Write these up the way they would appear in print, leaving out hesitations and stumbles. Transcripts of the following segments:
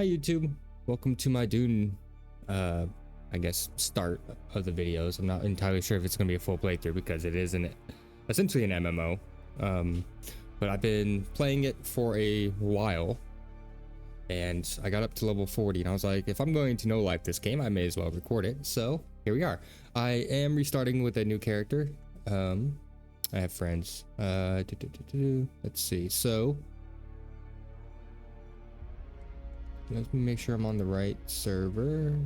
Hi YouTube, welcome to my Dune, I guess start of the videos. I'm not entirely sure if it's gonna be a full playthrough because it is essentially an MMO. But I've been playing it for a while, and I got up to level 40, and I was like, if I'm going to no life this game, I may as well record it. So here we are. I am restarting with a new character. I have friends. Let's see. So let me make sure I'm on the right server.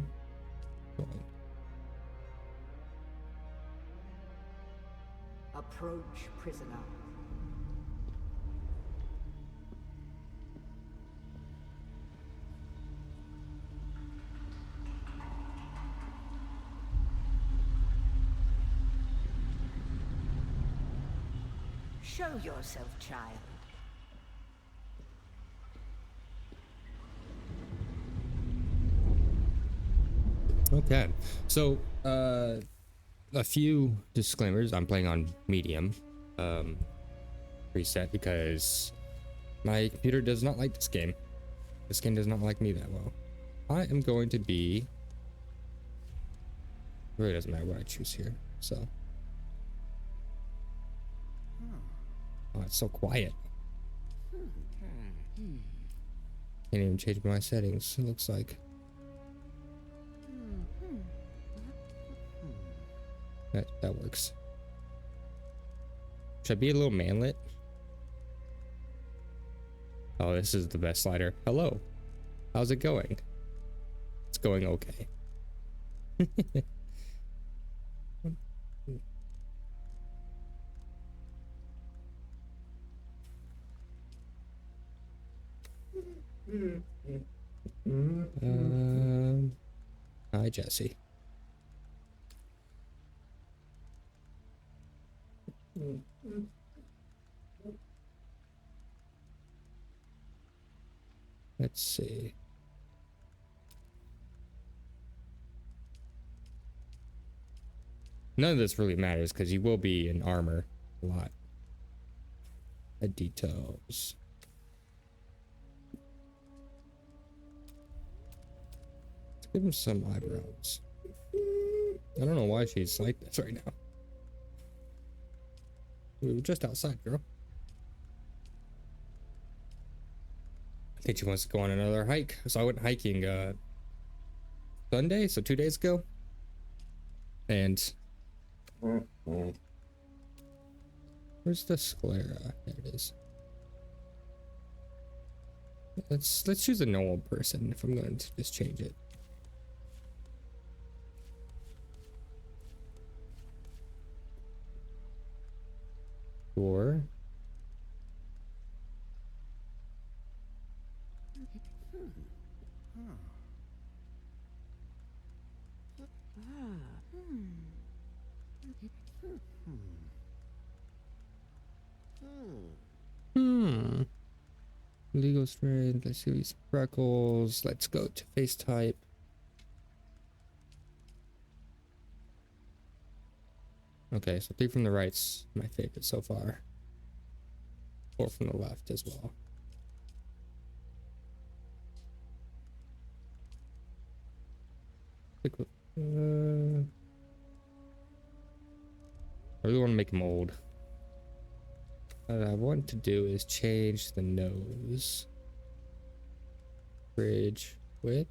Approach, prisoner. Show yourself, child. Okay, so a few disclaimers. I'm playing on medium preset because my computer does not like this game. This game does not like me that well. I am going to be, really doesn't matter what I choose here. So oh, it's so quiet. Can't even change my settings, it looks like. That works. Should I be a little manlet? Oh, this is the best slider. Hello. How's it going? It's going okay. Hi, Jesse. Let's see. None of this really matters because you will be in armor a lot. The details. Let's give him some eyebrows. I don't know why she's like this right now. We were just outside, girl. I think she wants to go on another hike. So I went hiking Sunday, so 2 days ago. And where's the sclera? There it is. Let's choose a normal person if I'm going to just change it. Or legal strength. Let's see these freckles. Let's go to face type. Okay, so 3 from the right's my favorite so far. 4 from the left as well. I really want to make him old. What I want to do is change the nose. Bridge width?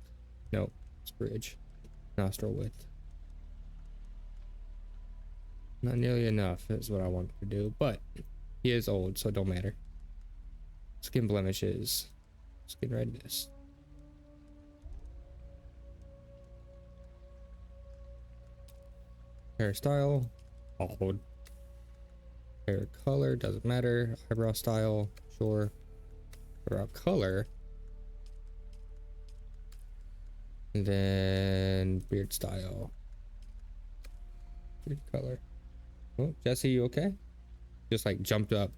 No, it's bridge. Nostril width. Not nearly enough is what I want to do, but he is old, so it don't matter. Skin blemishes. Skin redness. Hairstyle, old. Hair color, doesn't matter. Eyebrow style, sure. Eyebrow color. And then beard style. Beard color. Oh, Jesse, you okay? Just like jumped up.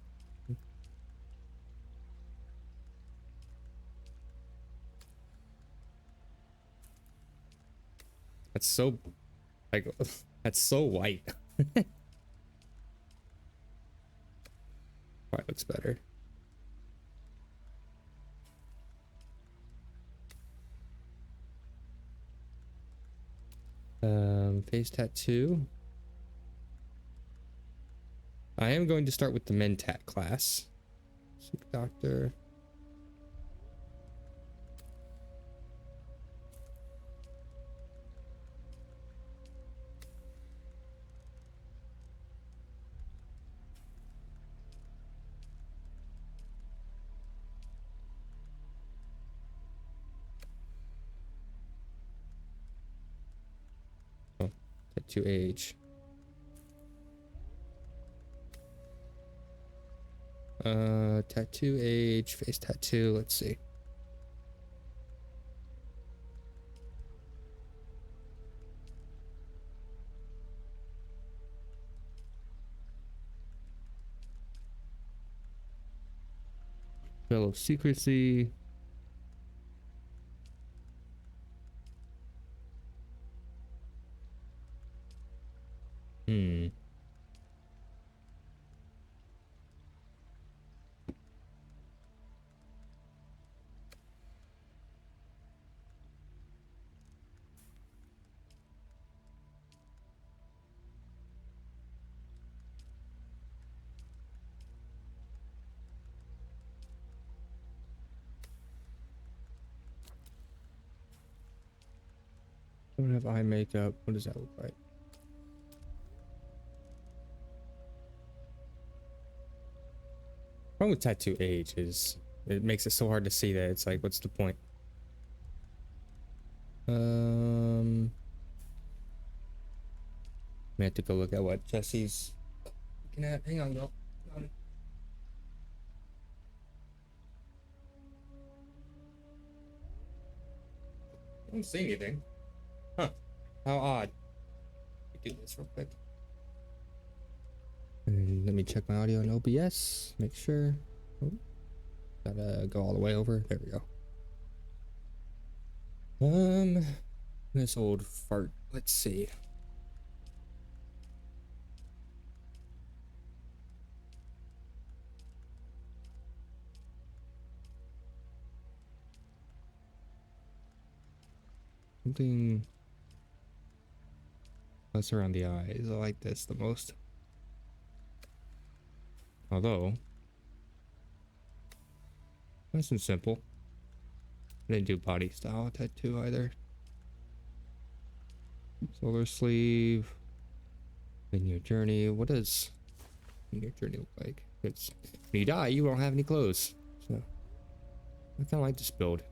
That's so, like, that's so white. White looks better. Face tattoo. I am going to start with the Mentat class. Sleep doctor. Oh, tattoo age. Tattoo age, face tattoo. Let's see. Veil of secrecy. Hmm. Don't have eye makeup. What does that look like? Problem with tattoo age is it makes it so hard to see that it's like, what's the point? I have to go look at what Jesse's looking at. Hang on, girl. I don't see anything. Huh. How odd. Let me do this real quick. And let me check my audio in OBS. Make sure. Oh, gotta go all the way over. There we go. This old fart. Let's see. Something less around the eyes. I like this the most. Although, nice and simple. I didn't do body style tattoo either. Solar sleeve. Linear journey. What does linear journey look like? It's when you die, you won't have any clothes. So I kind of like this build.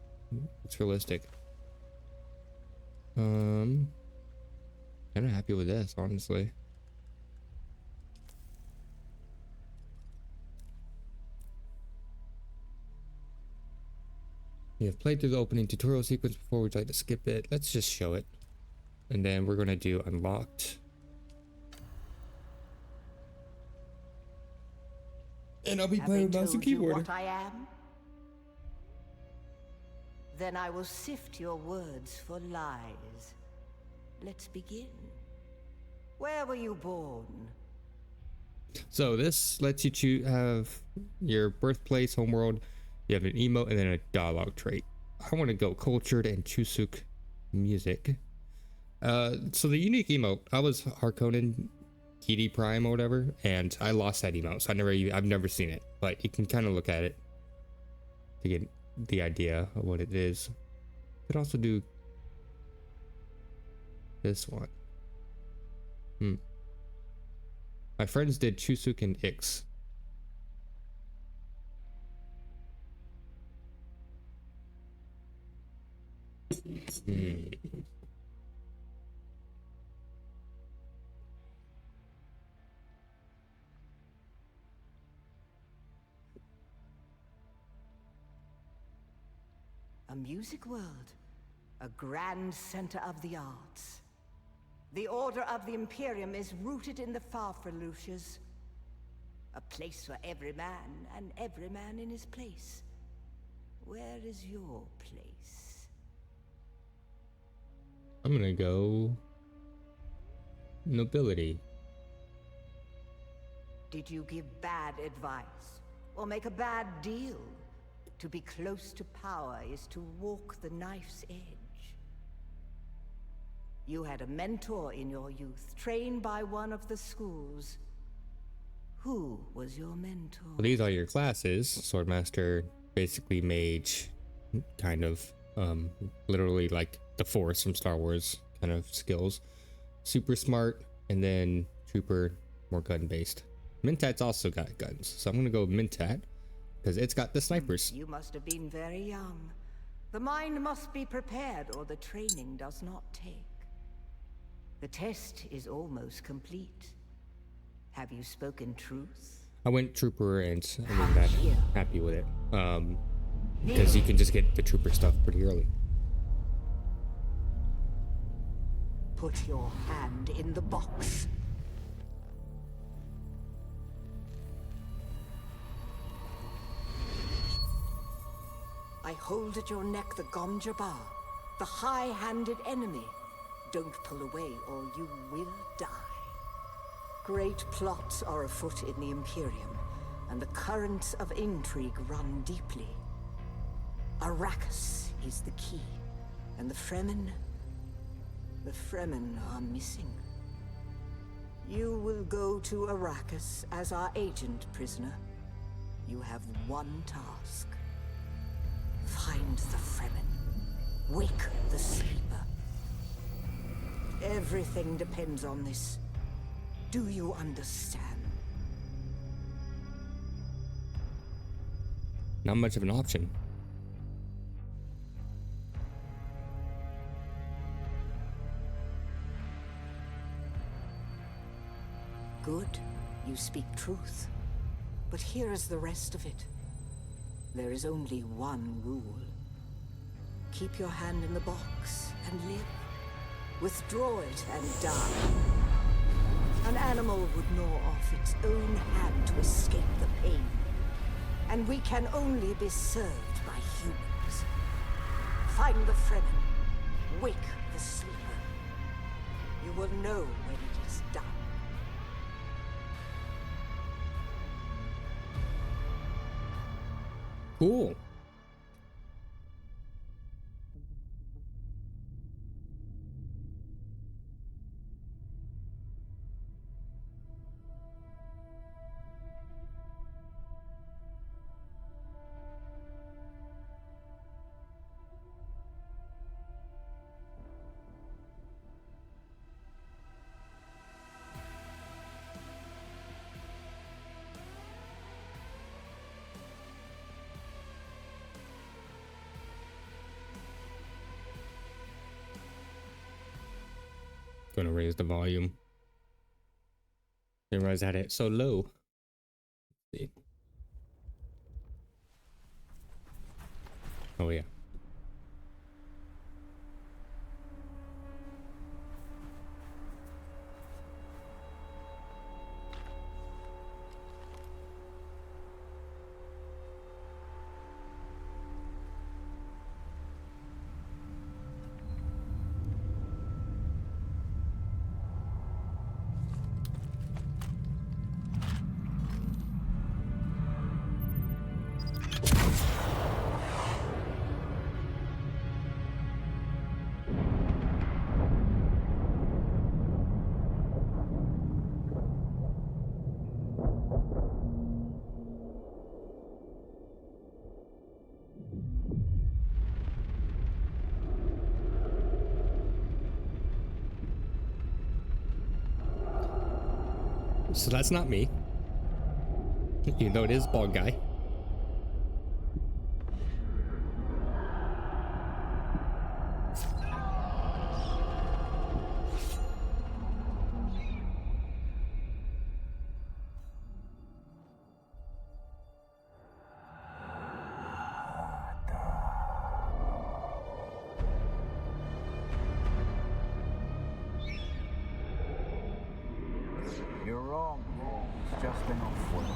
It's realistic. Kind of happy with this, honestly. We have played through the opening tutorial sequence before. Would you like to skip it? Let's just show it. And then we're gonna do unlocked. And I'll be Have playing they with mouse and told you keyboard. what I am? Then I will sift your words for lies. Let's begin. Where were you born? So this lets you choose have your birthplace, homeworld. You have an emote and then a dialogue trait. I want to go cultured and Chusuk music. So the unique emote, I was Harkonnen Kidi Prime or whatever, and I lost that emote, so I've never seen it, but you can kind of look at it to get the idea of what it is. You could also do this one. My friends did Chusuk and Ix. A music world, a grand center of the arts. The order of the Imperium is rooted in the Farfaluches. A place for every man, and every man in his place. Where is your place? I'm gonna go nobility. Did you give bad advice, or make a bad deal? To be close to power is to walk the knife's edge. You had a mentor in your youth, trained by one of the schools. Who was your mentor? Well, these are your classes. Swordmaster, basically mage, kind of, literally like the Force from Star Wars kind of skills. Super smart, and then Trooper, more gun based. Mentat's also got guns, so I'm gonna go Mentat because it's got the snipers. You must have been very young. The mind must be prepared, or the training does not take. The test is almost complete. Have you spoken truth? I went Trooper, and I mean that happy with it, because you can just get the Trooper stuff pretty early. Put your hand in the box. I hold at your neck the Gomja Bar, the high-handed enemy. Don't pull away or you will die. Great plots are afoot in the Imperium, and the currents of intrigue run deeply. Arrakis is the key, and the Fremen are missing. You will go to Arrakis as our agent, prisoner. You have one task. Find the Fremen. Wake the sleeper. Everything depends on this. Do you understand? Not much of an option. Good. You speak truth. But here is the rest of it. There is only one rule. Keep your hand in the box and live. Withdraw it and die. An animal would gnaw off its own hand to escape the pain. And we can only be served by humans. Find the Fremen. Wake the sleeper. You will know when it is done. Cool. Gonna raise the volume. Didn't realize I had it so low. Let's see. Oh yeah. So that's not me. Even though it is bald guy. You're wrong. It's just an off-world.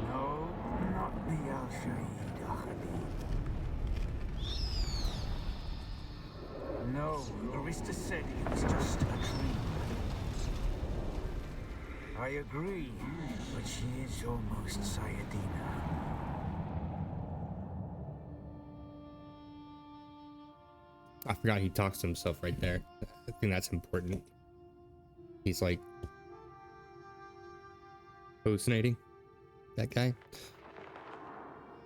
No, not the Al-Shaheed Ahadi. No, Arista said it was just a dream. I agree, but she is almost Sayadina. I forgot he talks to himself right there. I think that's important. He's like hallucinating, that guy.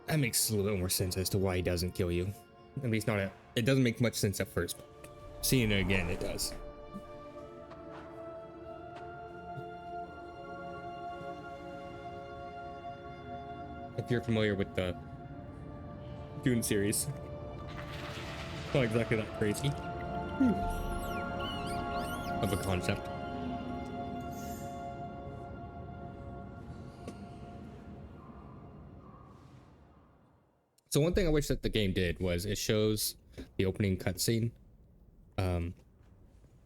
That makes a little bit more sense as to why he doesn't kill you. At least not at, it doesn't make much sense at first. Seeing it again, it does. If you're familiar with the Dune series, not exactly that crazy of a concept. So one thing I wish that the game did was it shows the opening cutscene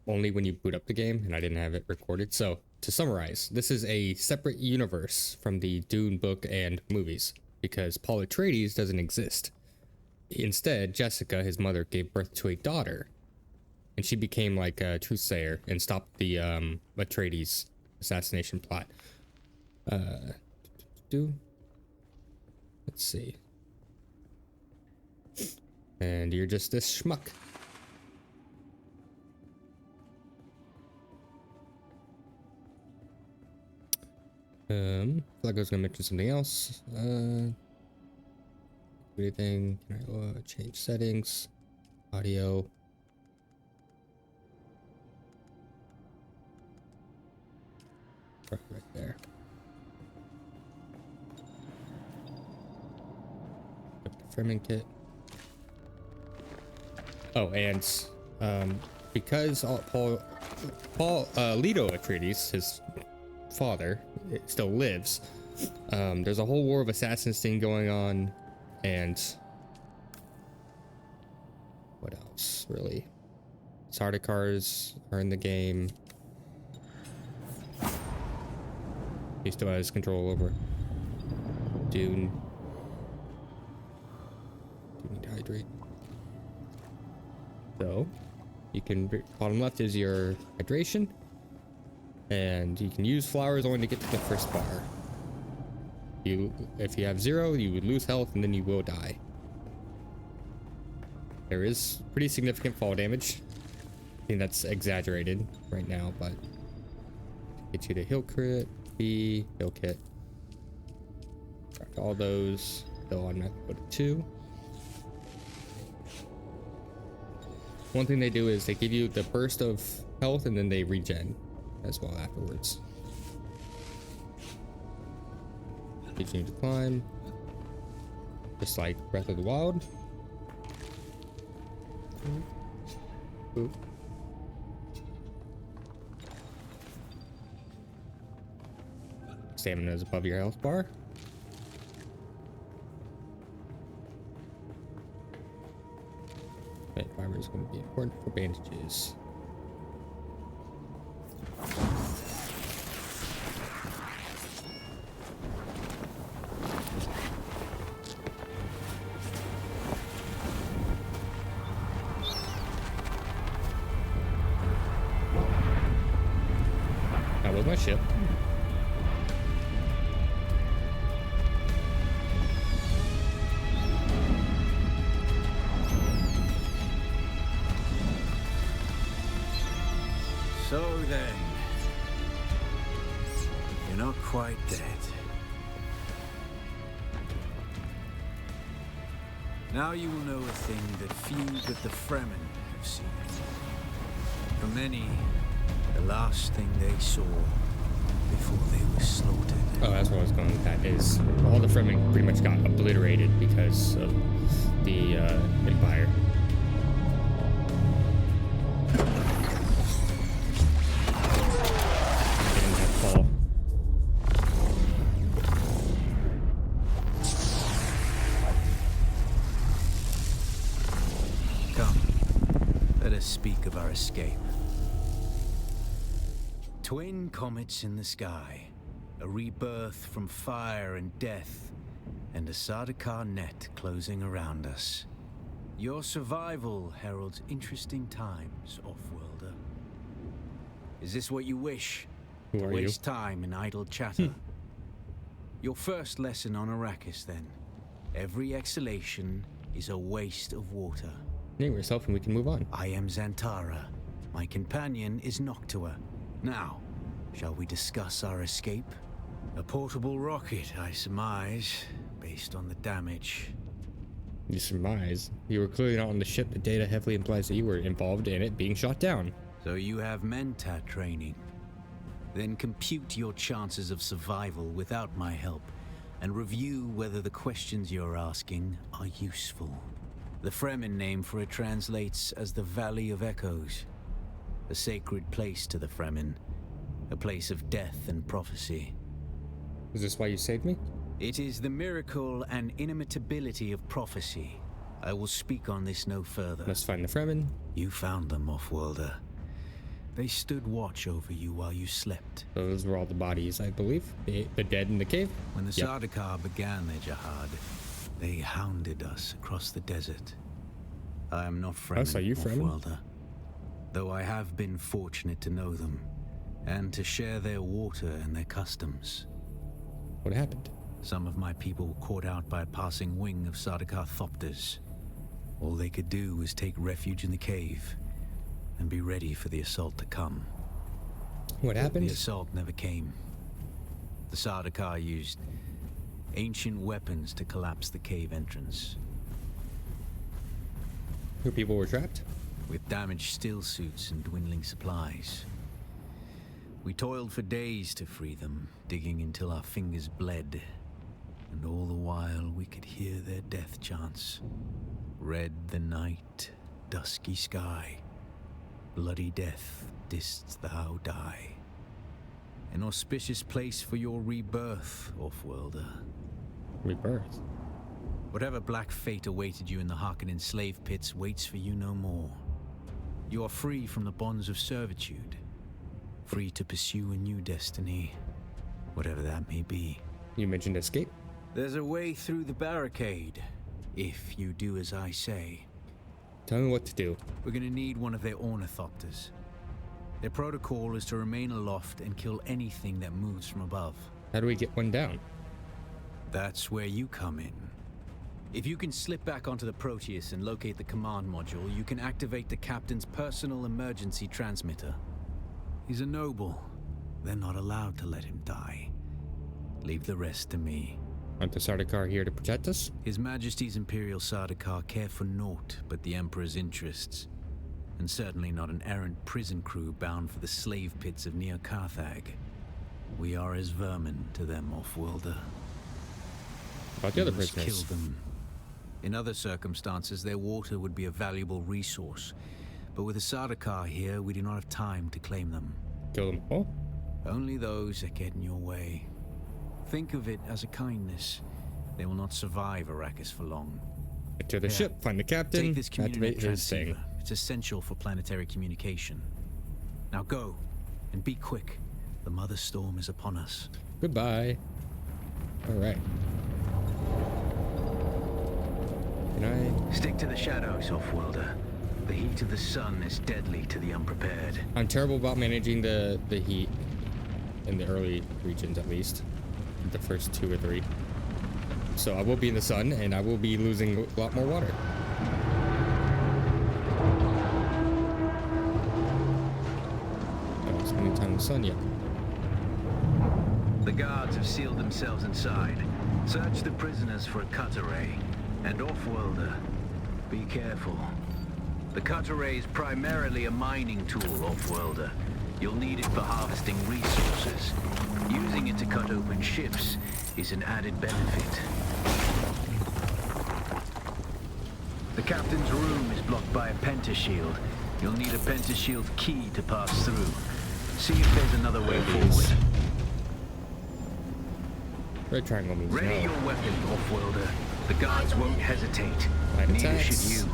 only when you boot up the game, and I didn't have it recorded. So to summarize, this is a separate universe from the Dune book and movies because Paul Atreides doesn't exist. Instead, Jessica, his mother, gave birth to a daughter, and she became like a truthsayer and stopped the Atreides assassination plot. Let's see. And you're just this schmuck. I feel like I was gonna mention something else. Anything? Can I change settings? Audio. Right there. Framing kit. Oh, and because Paul Leto Atreides, his father, still lives, there's a whole war of assassins thing going on, and what else really? Sardaukars are in the game. He still has control over Dune. Do need to hydrate. So you can, bottom left is your hydration, and you can use flowers only to get to the first bar. If you have 0, you would lose health and then you will die. There is pretty significant fall damage. I think that's exaggerated right now, but get you to heal crit, B, heal kit. Craft all those. They'll automatically go to 2. One thing they do is they give you the burst of health and then they regen as well afterwards. Continue to climb, just like Breath of the Wild. Ooh. Stamina is above your health bar. Fiber is going to be important for bandages. That was my ship. So then, you're not quite dead. Now you will know a thing that few but the Fremen have seen. For many, the last thing they saw before they were slaughtered. Oh, that's what I was going with. That is, all the Fremen pretty much got obliterated because of the Empire. Speak of our escape. Twin comets in the sky, a rebirth from fire and death, and a Sardaukar net closing around us. Your survival heralds interesting times, off-worlder. Is this what you wish? Who to are waste time in idle chatter? Your first lesson on Arrakis, then. Every exhalation is a waste of water. Name yourself and we can move on. I am Xantara. My companion is Noctua. Now, shall we discuss our escape? A portable rocket, I surmise, based on the damage. You surmise. You were clearly not on the ship. The data heavily implies that you were involved in it being shot down. So you have mentat training. Then compute your chances of survival without my help, and review whether the questions you're asking are useful. The Fremen name for it translates as the Valley of Echoes, a sacred place to the Fremen, a place of death and prophecy. Is this why you saved me? It is the miracle and inimitability of prophecy. I will speak on this no further. Must find the Fremen. You found them, Offworlder. They stood watch over you while you slept. Those were all the bodies, I believe. The dead in the cave? When the Sardaukar began their jihad, they hounded us across the desert. I am not Fremen, so you Fremen? Offworlder, though I have been fortunate to know them, and to share their water and their customs. What happened? Some of my people were caught out by a passing wing of Sardaukar thopters. All they could do was take refuge in the cave and be ready for the assault to come. What happened? The assault never came. The Sardaukar used ancient weapons to collapse the cave entrance. Your people were trapped? With damaged steel suits and dwindling supplies. We toiled for days to free them, digging until our fingers bled. And all the while we could hear their death chants. Red the night, dusky sky. Bloody death, didst thou die. An auspicious place for your rebirth, Offworlder. Rebirth? Whatever black fate awaited you in the Harkonnen slave pits waits for you no more. You are free from the bonds of servitude. Free to pursue a new destiny, whatever that may be. You mentioned escape? There's a way through the barricade, if you do as I say. Tell me what to do. We're gonna need one of their ornithopters. Their protocol is to remain aloft and kill anything that moves from above. How do we get one down? That's where you come in. If you can slip back onto the Proteus and locate the command module, you can activate the captain's personal emergency transmitter. He's a noble. They're not allowed to let him die. Leave the rest to me. Aren't the Sardaukar here to protect us? His Majesty's Imperial Sardaukar care for naught but the Emperor's interests. And certainly not an errant prison crew bound for the slave pits of Neo Carthag. We are as vermin to them, Offworlder. About the other We must prisoners? kill them. In other circumstances, their water would be a valuable resource. But with the Sardaukar here, we do not have time to claim them. Kill them all? Only those that get in your way. Think of it as a kindness. They will not survive Arrakis for long. Get to the Yeah. ship, find the captain, Take this community activate his thing. transceiver. It's essential for planetary communication. Now go, and be quick. The Mother Storm is upon us. Goodbye. Alright. Can I... Stick to the shadows, Offworlder. The heat of the sun is deadly to the unprepared. I'm terrible about managing the heat in the early regions, at least. The first 2 or 3. So I will be in the sun, and I will be losing a lot more water. Not spending time in the sun yet. The guards have sealed themselves inside. Search the prisoners for a cut array. And Offworlder, be careful. The cut array is primarily a mining tool, Offworlder. You'll need it for harvesting resources. Using it to cut open ships is an added benefit. The captain's room is blocked by a pentashield. You'll need a pentashield key to pass through. See if there's another way forward. Red triangle means Ready no. your weapon, Offworlder. The guards won't hesitate. Light Neither attacks. should you.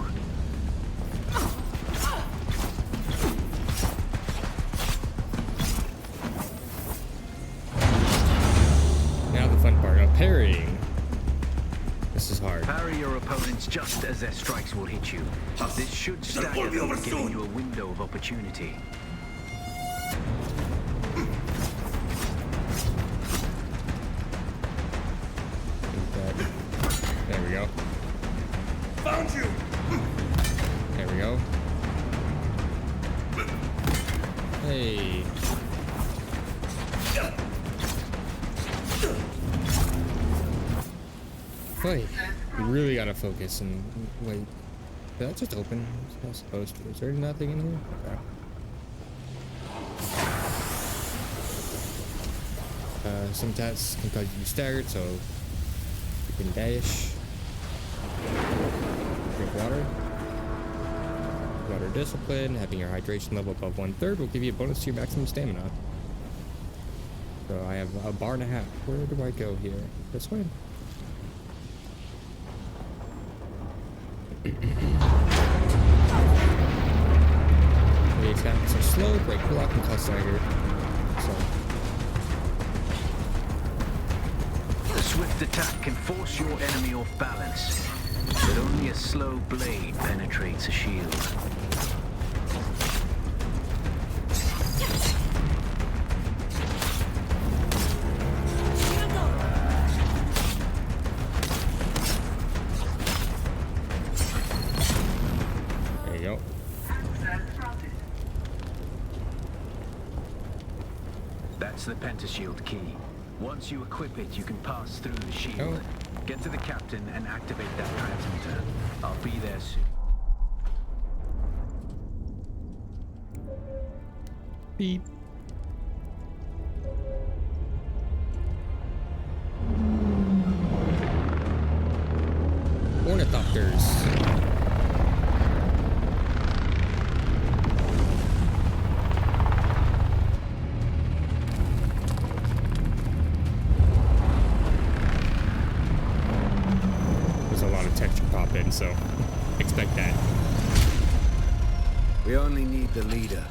Now the fun part of parrying. This is hard. Parry your opponents just as their strikes will hit you. This should stagger them, giving you a window of opportunity. There we go. Found you! You really gotta focus and wait. Did that just open? It's not supposed to. Is there nothing in here? Okay. Some tests can cause you to be staggered, so you can dash. Drink water. Water discipline. Having your hydration level above 1/3 will give you a bonus to your maximum stamina. So I have a bar and a half. Where do I go here? This way? The attacks are slow, break block, and cause stagger. So. A swift attack can force your enemy off balance, but only a slow blade penetrates a shield. There you go. That's the pentashield key. Once you equip it, you can pass through the shield. Oh. Get to the captain and activate that transmitter. I'll be there soon. Beep. Ornithopters. There's a lot of texture pop in, so expect that. We only need the leader.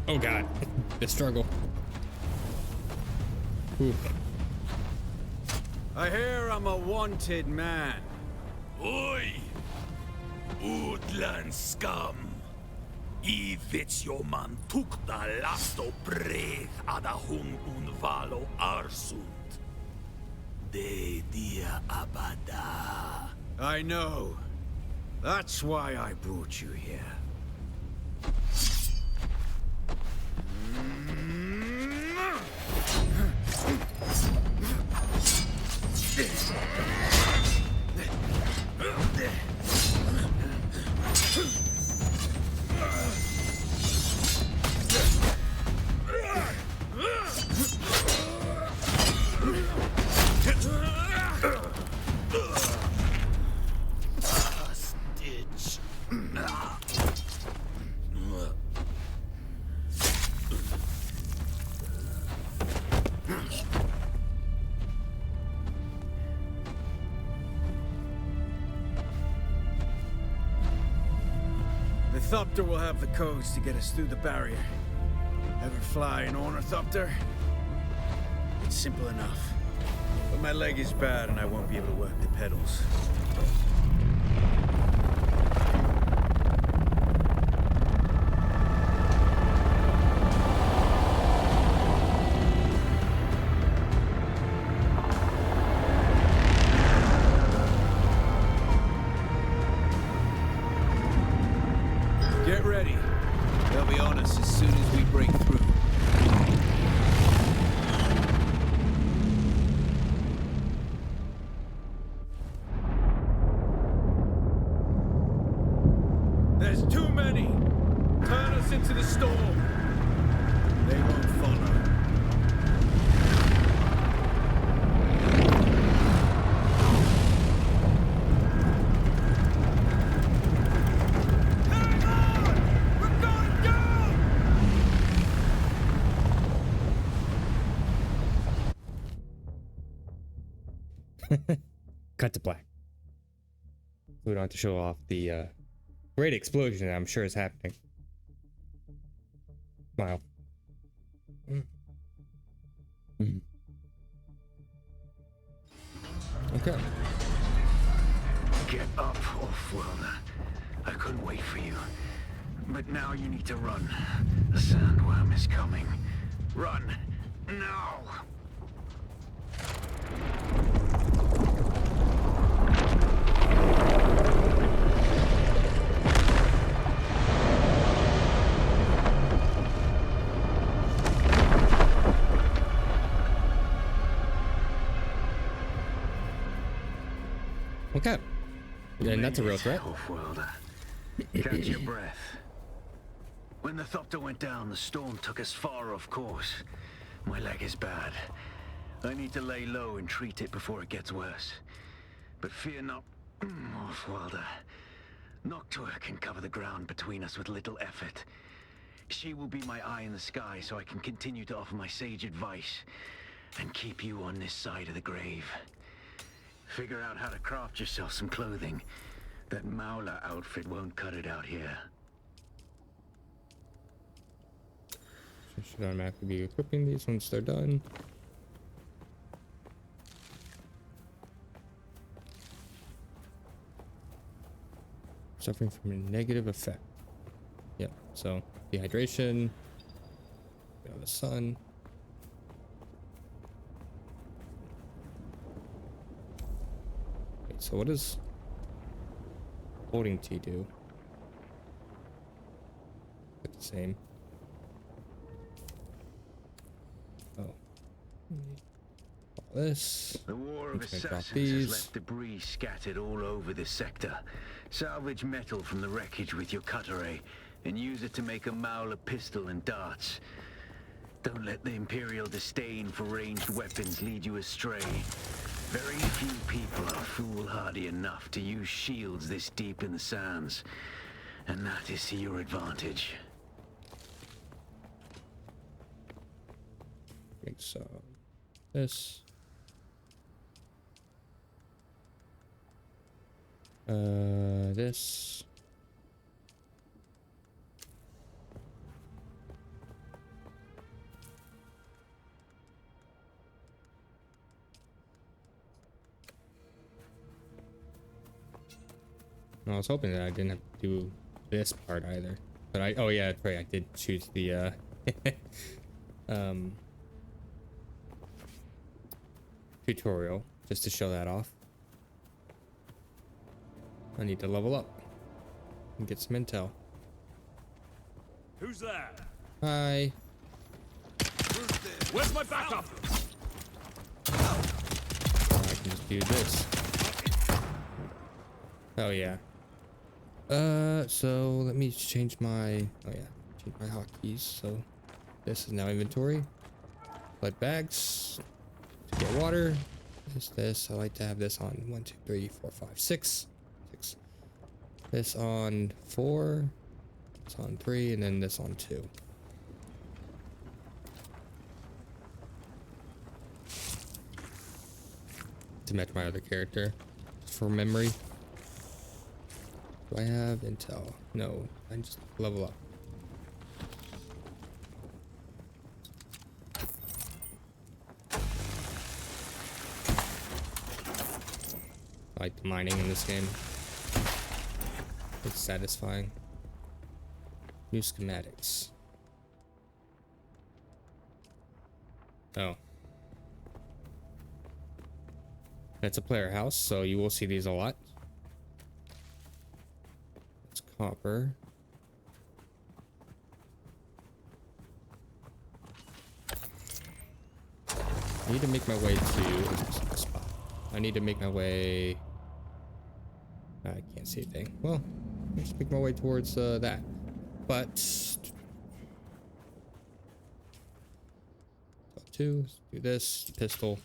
Oh god, the struggle. Ooh. I hear I'm a wanted man. Oi! Woodland scum! Ivits jo man tukta lasto breath ada hun unvalo arsund. De dia abada. I know. That's why I brought you here. Stitch. The Thopter will have the codes to get us through the barrier. Ever fly an ornithopter? It's simple enough. But my leg is bad and I won't be able to work the pedals. Get ready. They'll be on us as soon as we break through. There's too many! Turn us into the storm! They won't follow. Hang on! We're going down! Cut to black. We don't have to show off the great explosion that I'm sure is happening. Smile. Okay. Get up, Offworlder. I couldn't wait for you. But now you need to run. The sandworm is coming. Run! Now! Okay. And that's a real threat. Off-worlder. Catch your breath. When the Thopter went down, the storm took us far off course. My leg is bad. I need to lay low and treat it before it gets worse. But fear not, Off-worlder. Noctua can cover the ground between us with little effort. She will be my eye in the sky so I can continue to offer my sage advice and keep you on this side of the grave. Figure out how to craft yourself some clothing. That Mauler outfit won't cut it out here. So should automatically be equipping these once they're done. Suffering from a negative effect. Yep, so dehydration, the sun. Wait, so what does holding T do? It's the same. Oh. All this. The War of Let's drop Assassins these. has left debris scattered all over this sector. Salvage metal from the wreckage with your cutter ray and use it to make a Mauler pistol and darts. Don't let the Imperial disdain for ranged weapons lead you astray. Very few people are foolhardy enough to use shields this deep in the sands, and that is to your advantage. Make some this. This. I was hoping that I didn't have to do this part either, but oh yeah, that's right, I did choose the tutorial just to show that off. I need to level up and get some intel. Who's that? Hi. Where's my backup? I can just do this. Oh yeah. So let me change my, change my hotkeys. So this is now inventory. Light bags to get water. This. I like to have this on 1, 2, 3, 4, 5, 6. This on 4. This on 3, and then this on 2. To match my other character, just for memory. Do I have intel? No, I just level up. I like the mining in this game. It's satisfying. New schematics. Oh. It's a player house, so you will see these a lot. It's copper. I need to make my way to spot. I need to make my way. I can't see a thing. Well, let's make my way towards that. But let's do this pistol.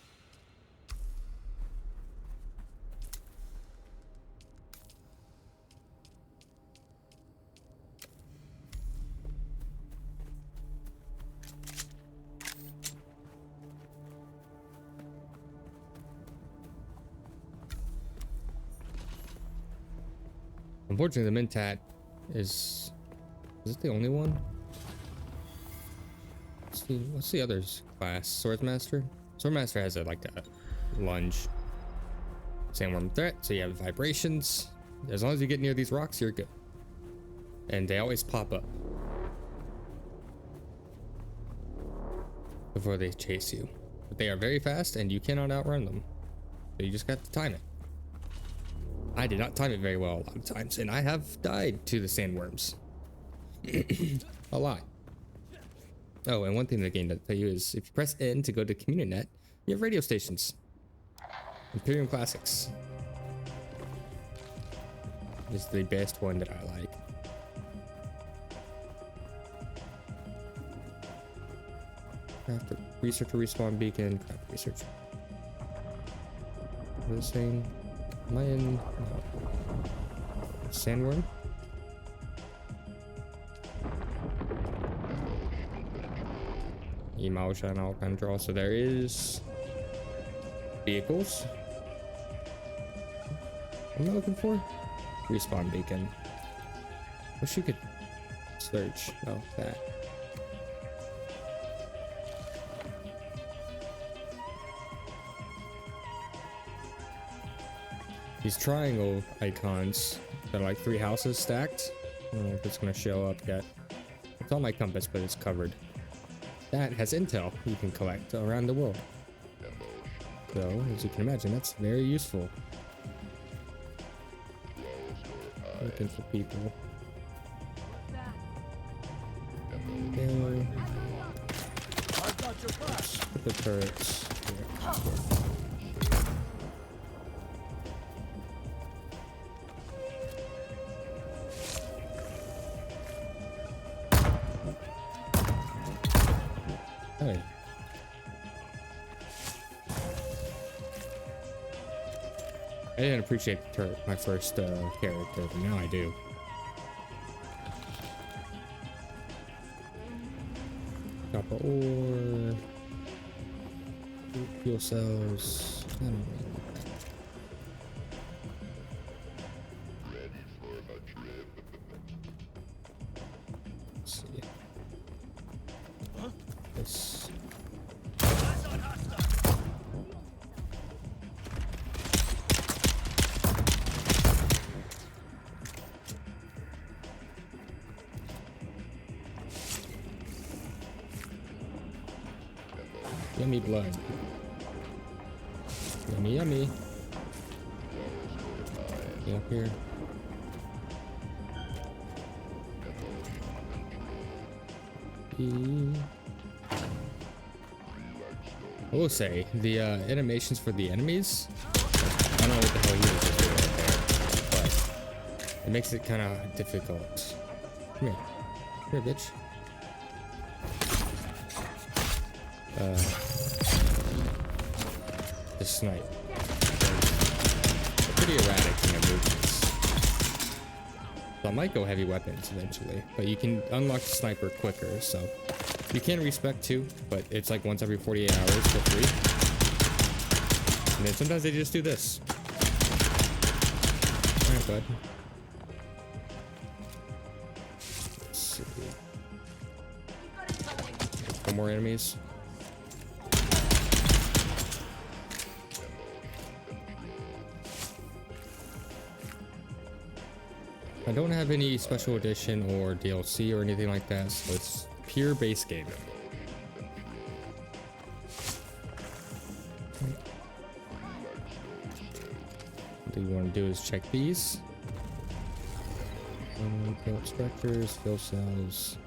Unfortunately, the Mentat is it the only one? What's the other class? Swordsmaster? Swordmaster has like a lunge. Sandworm threat, so you have vibrations. As long as you get near these rocks, you're good. And they always pop up before they chase you. But they are very fast and you cannot outrun them. So you just got to time it. I did not time it very well a lot of times, and I have died to the sandworms. A lot. Oh, and one thing the game doesn't tell you is if you press N to go to CommuniNet, you have radio stations. Imperium Classics. is the best one that I like. Craft a researcher respawn beacon. Craft research. What is it saying? Am I in? No. Sandworm? Emotional control. So there is vehicles. What am I looking for? Respawn beacon. Wish you could search. Oh, that. These triangle icons that are like 3 houses stacked. I don't know if it's gonna show up yet. It's on my compass, but it's covered. That has intel you can collect around the world. So, as you can imagine, that's very useful. Looking for people. Okay. Let's put the turrets here. Hey. I didn't appreciate the turret, my first character, but now I do. Copper ore, fuel cells. I don't know. Let's see. This. Yummy blood. Yummy, yummy. Get up here. I will say, the animations for the enemies, I don't know what the hell he was just doing right there, but it makes it kind of difficult. Come here. Come here, bitch. The snipe. They're pretty erratic in their movements. So I might go heavy weapons eventually, but you can unlock the sniper quicker, so you can respec too, but it's like once every 48 hours for free. And then sometimes they just do this. Alright, bud. Let's see. One more enemies. I don't have any special edition or DLC or anything like that, so it's pure base game. What you want to do is check these. Build structures, fuel cells.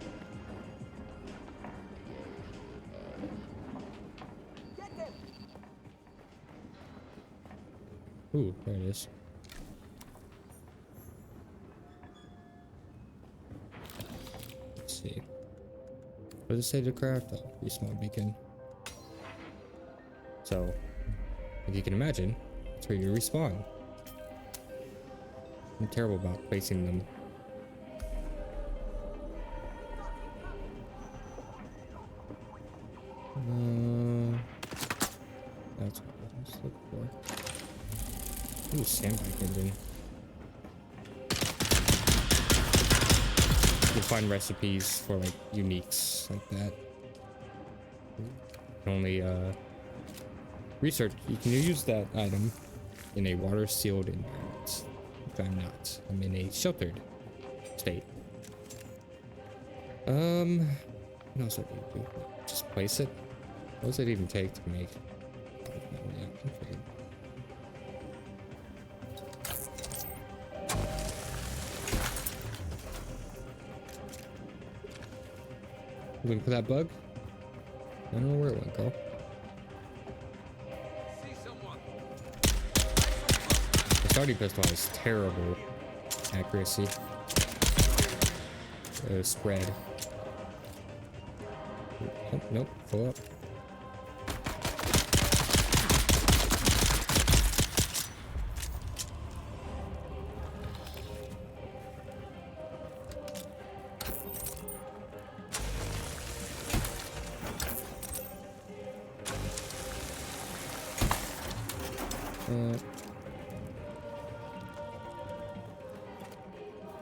Ooh, there it is. See. What does it say to craft? Oh, respawn beacon. So, if you can imagine, that's where you respawn. I'm terrible about placing them. That's what I was looking for. Ooh, sandbike engine. You'll find recipes for like uniques like that. You can only research. You can use that item in a water sealed environment. Which I'm not. I'm in a sheltered state. What else do you do? Just place it. What does it even take to make? Yeah, okay. Looking for that bug? I don't know where it went, girl. The starting pistol is terrible accuracy. Spread. Oh, nope, full up.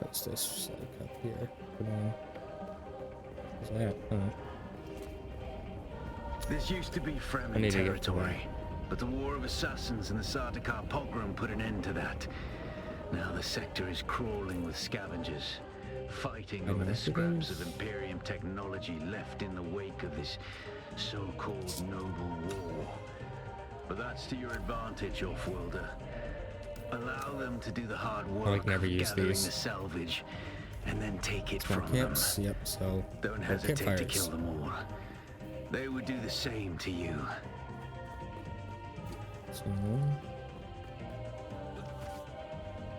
What's this like up here? What's that? This used to be I Fremen need to get to territory, but the War of Assassins and the Sardaukar pogrom put an end to that. Now the sector is crawling with scavengers, fighting over the scraps of Imperium technology left in the wake of this so-called noble war. But that's to your advantage, Offworlder. Allow them to do the hard work never of use gathering these. the salvage, and then take it Small from camps. them. Yep. So Don't no hesitate to campfires. kill them all. They would do the same to you. So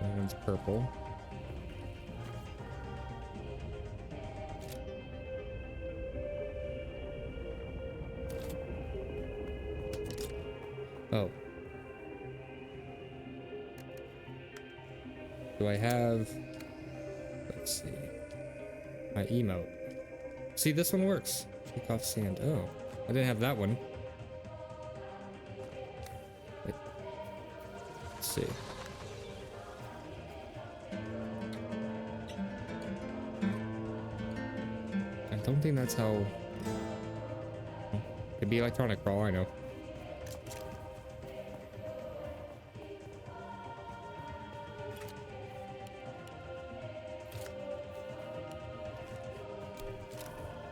that one's purple. Oh. Do I have, let's see, my emote. See, this one works. Take off sand. Oh, I didn't have that one. Wait. Let's see. I don't think that's how. Could be electronic for all I know.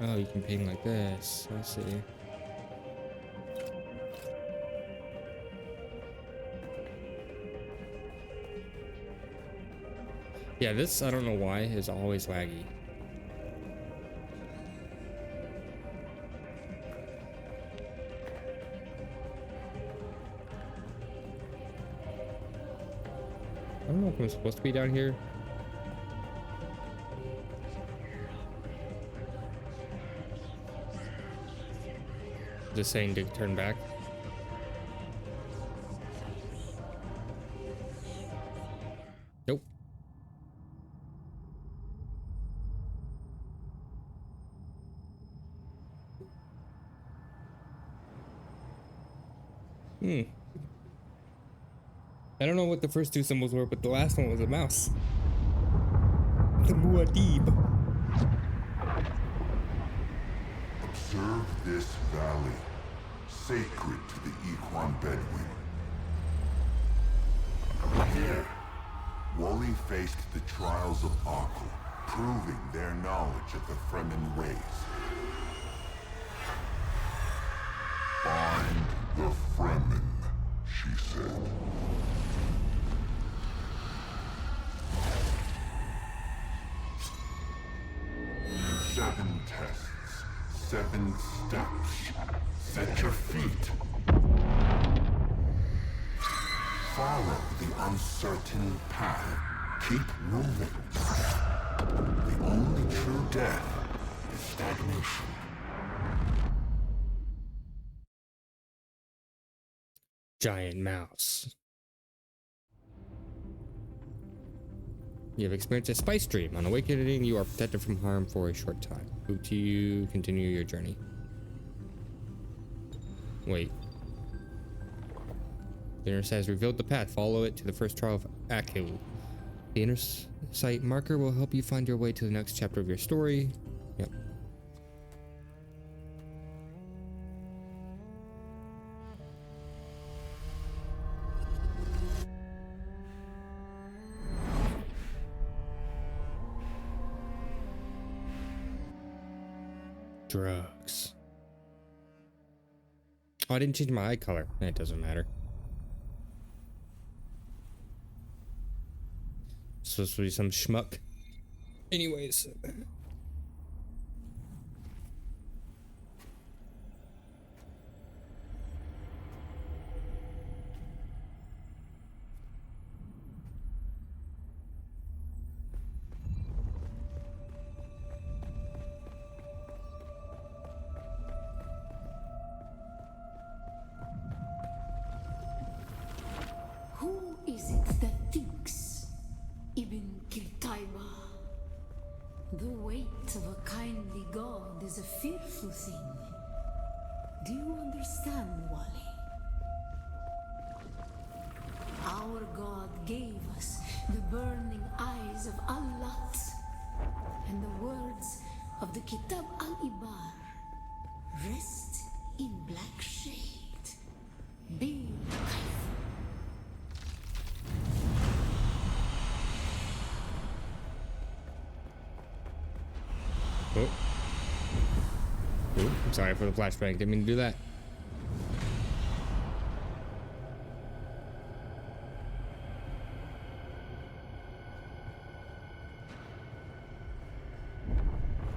Oh, you can ping like this. I see. Yeah, this, I don't know why, is always laggy. I don't know if I'm supposed to be down here. Just saying to turn back. Nope. I don't know what the first two symbols were, but the last one was a mouse. The Muad'Dib. Observe this valley, sacred to the Ikhwan Bedouin. Here, Wally faced the trials of Akhl, proving their knowledge of the Fremen ways. Find the Fremen, she said. Seven tests, 7 steps. Set your feet. Follow the uncertain path. Keep moving. The only true death is stagnation. Giant mouse. You have experienced a spice dream. On awakening, you are protected from harm for a short time. Move to you, continue your journey. Wait. The inner sight has revealed the path. Follow it to the first trial of Akhl. The inner sight marker will help you find your way to the next chapter of your story. Yep. Drugs. Oh, I didn't change my eye color. It doesn't matter. Supposed to be some schmuck. Anyways. of the Kitab al-Ibar rest in black shade. Be careful. Oh. Ooh, I'm sorry for the flashbang. Didn't mean to do that.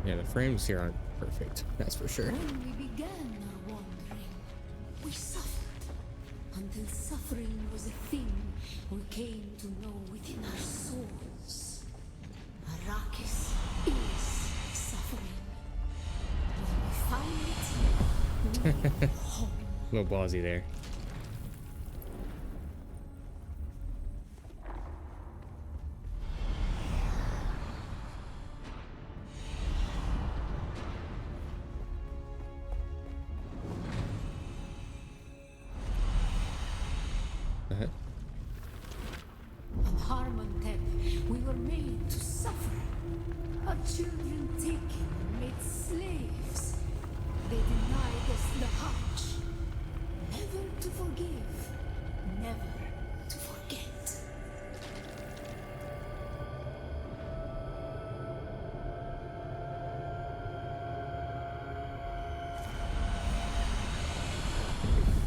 Yeah, the frames here aren't perfect. That's for sure. When we began our wandering, we suffered until suffering was a thing we came to know within our souls. Arrakis is suffering. When we find it, we are home. A little ballsy there. On Harmontep, we were made to suffer. Our children taken and made slaves. They denied us the Hajj. Never to forgive, never to forget.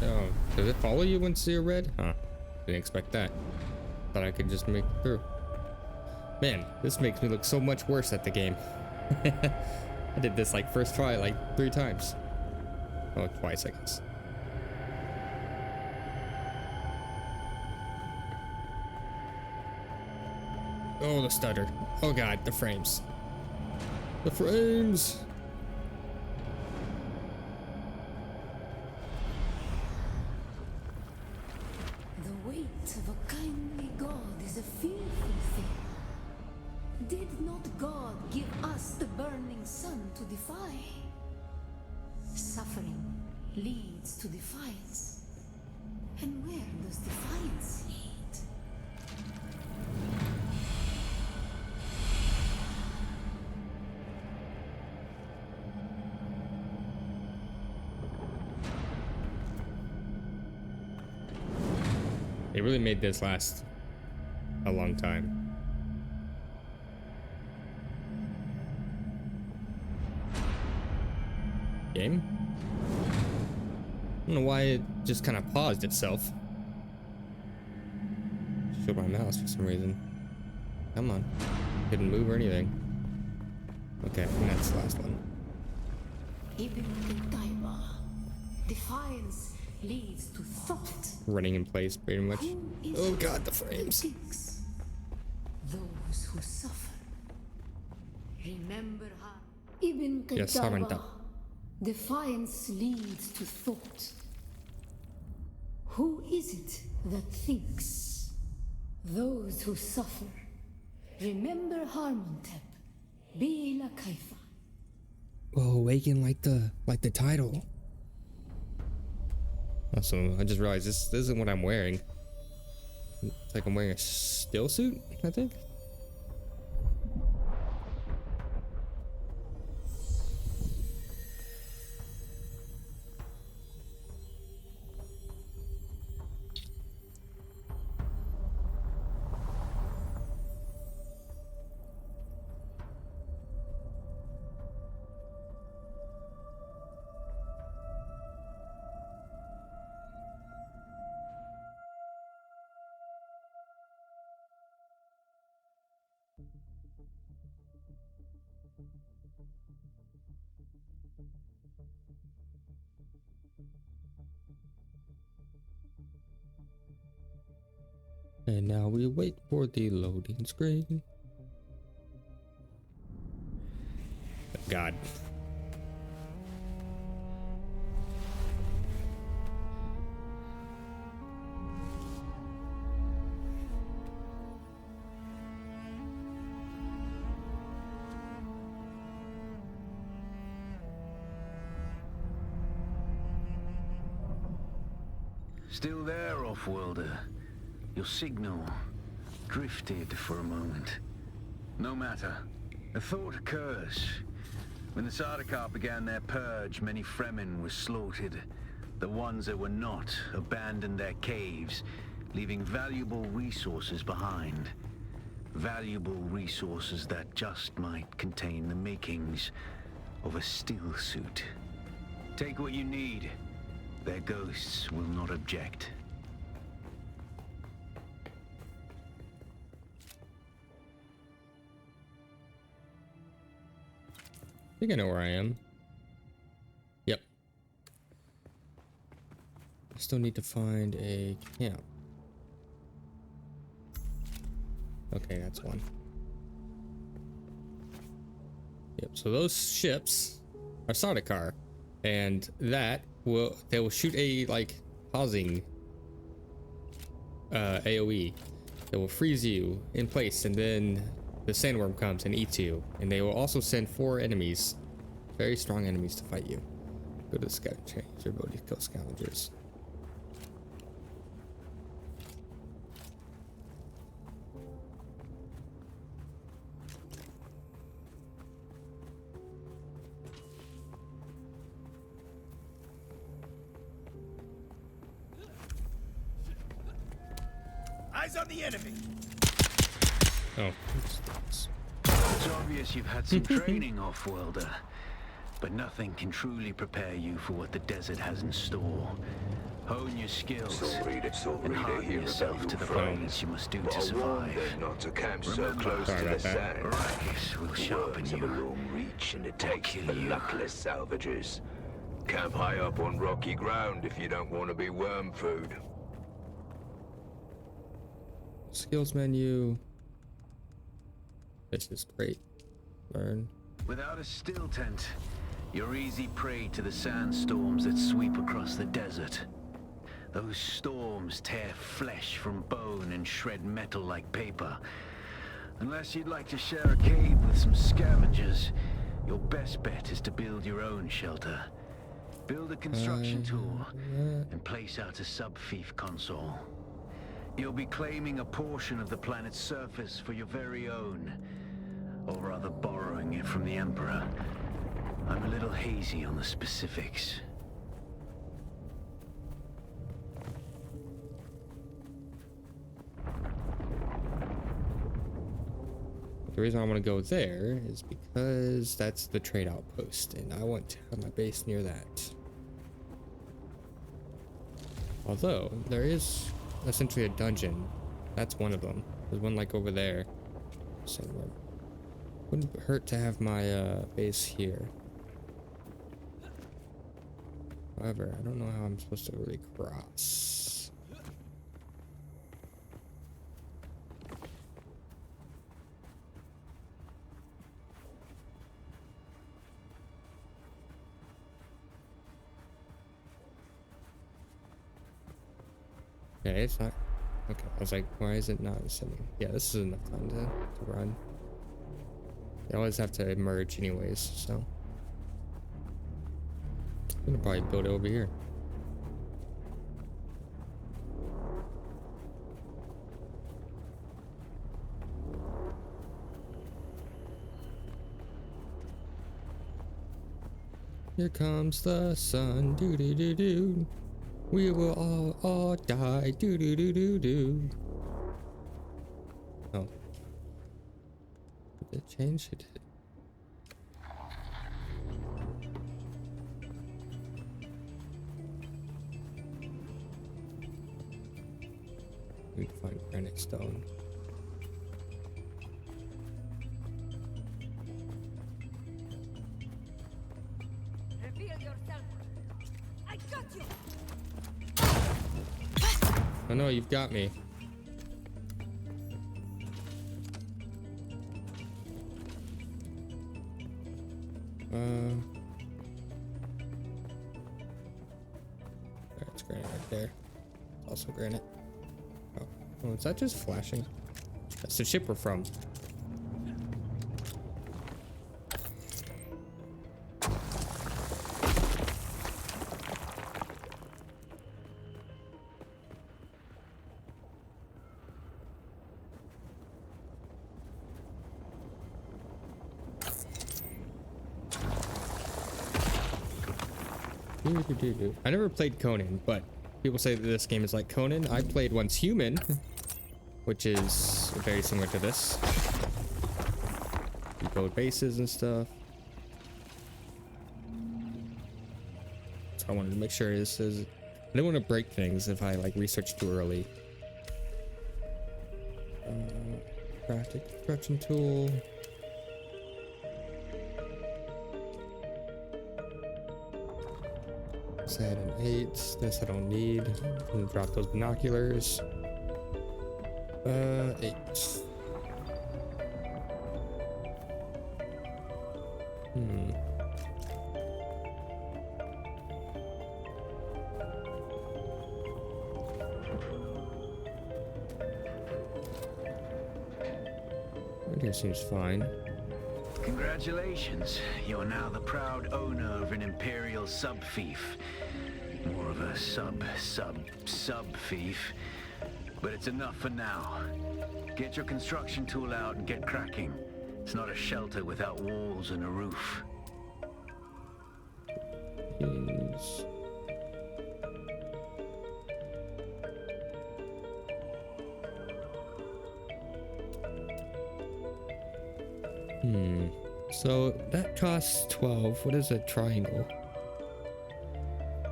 Oh, does it follow you once you're red? Huh. Didn't expect that. Thought I could just make it through. Man, this makes me look so much worse at the game. I did this like first try like 3 times. Oh, twice, I guess. Oh, the stutter. Oh god, the frames. The frames! The weight of a kindly God is a fearful thing. Did not God give us the burning sun to defy? Suffering leads to defiance. And where does defiance lead? They really made this last a long time. Game? I don't know why it just kind of paused itself. Showed my mouse for some reason. Come on. Didn't move or anything. Okay, and that's the last one. Ibn Qutayba. Defiance leads to thought. Running in place, pretty much. Who is Oh it god, the that frames. thinks? Those who suffer. Remember how Ibn Yes, Qutayba. Harmontep. Defiance leads to thought. Who is it that thinks? Those who suffer. Remember Harmontep. Be la kaifa. Whoa, awaken like the title. Also, I just realized this isn't what I'm wearing. It's like I'm wearing a still suit, I think. And now we wait for the loading screen. God. Still there, off-worlder? Your signal drifted for a moment. No matter. A thought occurs. When the Sardaukar began their purge, many Fremen were slaughtered. The ones that were not abandoned their caves, leaving valuable resources behind. Valuable resources that just might contain the makings of a steel suit. Take what you need. Their ghosts will not object. I think I know where I am. Yep. I still need to find a camp. Okay, that's one. Yep, so those ships are Sardaukar, and they will shoot a like housing AoE that will freeze you in place, and then the sandworm comes and eats you, and they will also send 4 enemies, very strong enemies, to fight you. Go to the scout, change your ability to kill scavengers. Eyes on the enemy. Oh. It's obvious you've had some training, off-worlder, but nothing can truly prepare you for what the desert has in store. Hone your skills and harden yourself to the violence you must do to survive. Not to camp so Remember, close to the sand. Arrakis will sharpen Words have a you. long reach and it takes kill the you. luckless salvagers. Camp high up on rocky ground if you don't want to be worm food. Skills menu. This is great. Learn. Without a still tent, you're easy prey to the sandstorms that sweep across the desert. Those storms tear flesh from bone and shred metal like paper. Unless you'd like to share a cave with some scavengers, your best bet is to build your own shelter. Build a construction tool and place out a sub-fief console. You'll be claiming a portion of the planet's surface for your very own, or rather borrowing it from the Emperor. I'm a little hazy on the specifics. The reason I want to go there is because that's the trade outpost, and I want to have my base near that. Although there is essentially a dungeon. That's one of them. There's one like over there. Somewhere. Wouldn't hurt to have my base here. However, I don't know how I'm supposed to really cross. Okay, it's not. Okay, I was like, why is it not sending? Yeah, this is enough time to run. They always have to merge anyways, so. I'm gonna probably build it over here. Here comes the sun, doo doo doo doo. We will all die, doo doo doo doo doo. Oh. Did it change? It did. We need to find granite stone. Reveal yourself. I got you. Oh no, you've got me. That's granite right there. Also granite. Oh, is that just flashing? That's the ship we're from. I never played Conan, but people say that this game is like Conan. I played once Human, which is very similar to this. You build bases and stuff. So I wanted to make sure this is. I didn't want to break things if I like research too early. Crafting construction tool. This I had an 8. This I don't need. And drop those binoculars. 8. Right here seems fine. Congratulations. You're now the proud owner of an Imperial sub-fief. More of a sub-fief. But it's enough for now. Get your construction tool out and get cracking. It's not a shelter without walls and a roof. Please. So that costs 12. What is a triangle?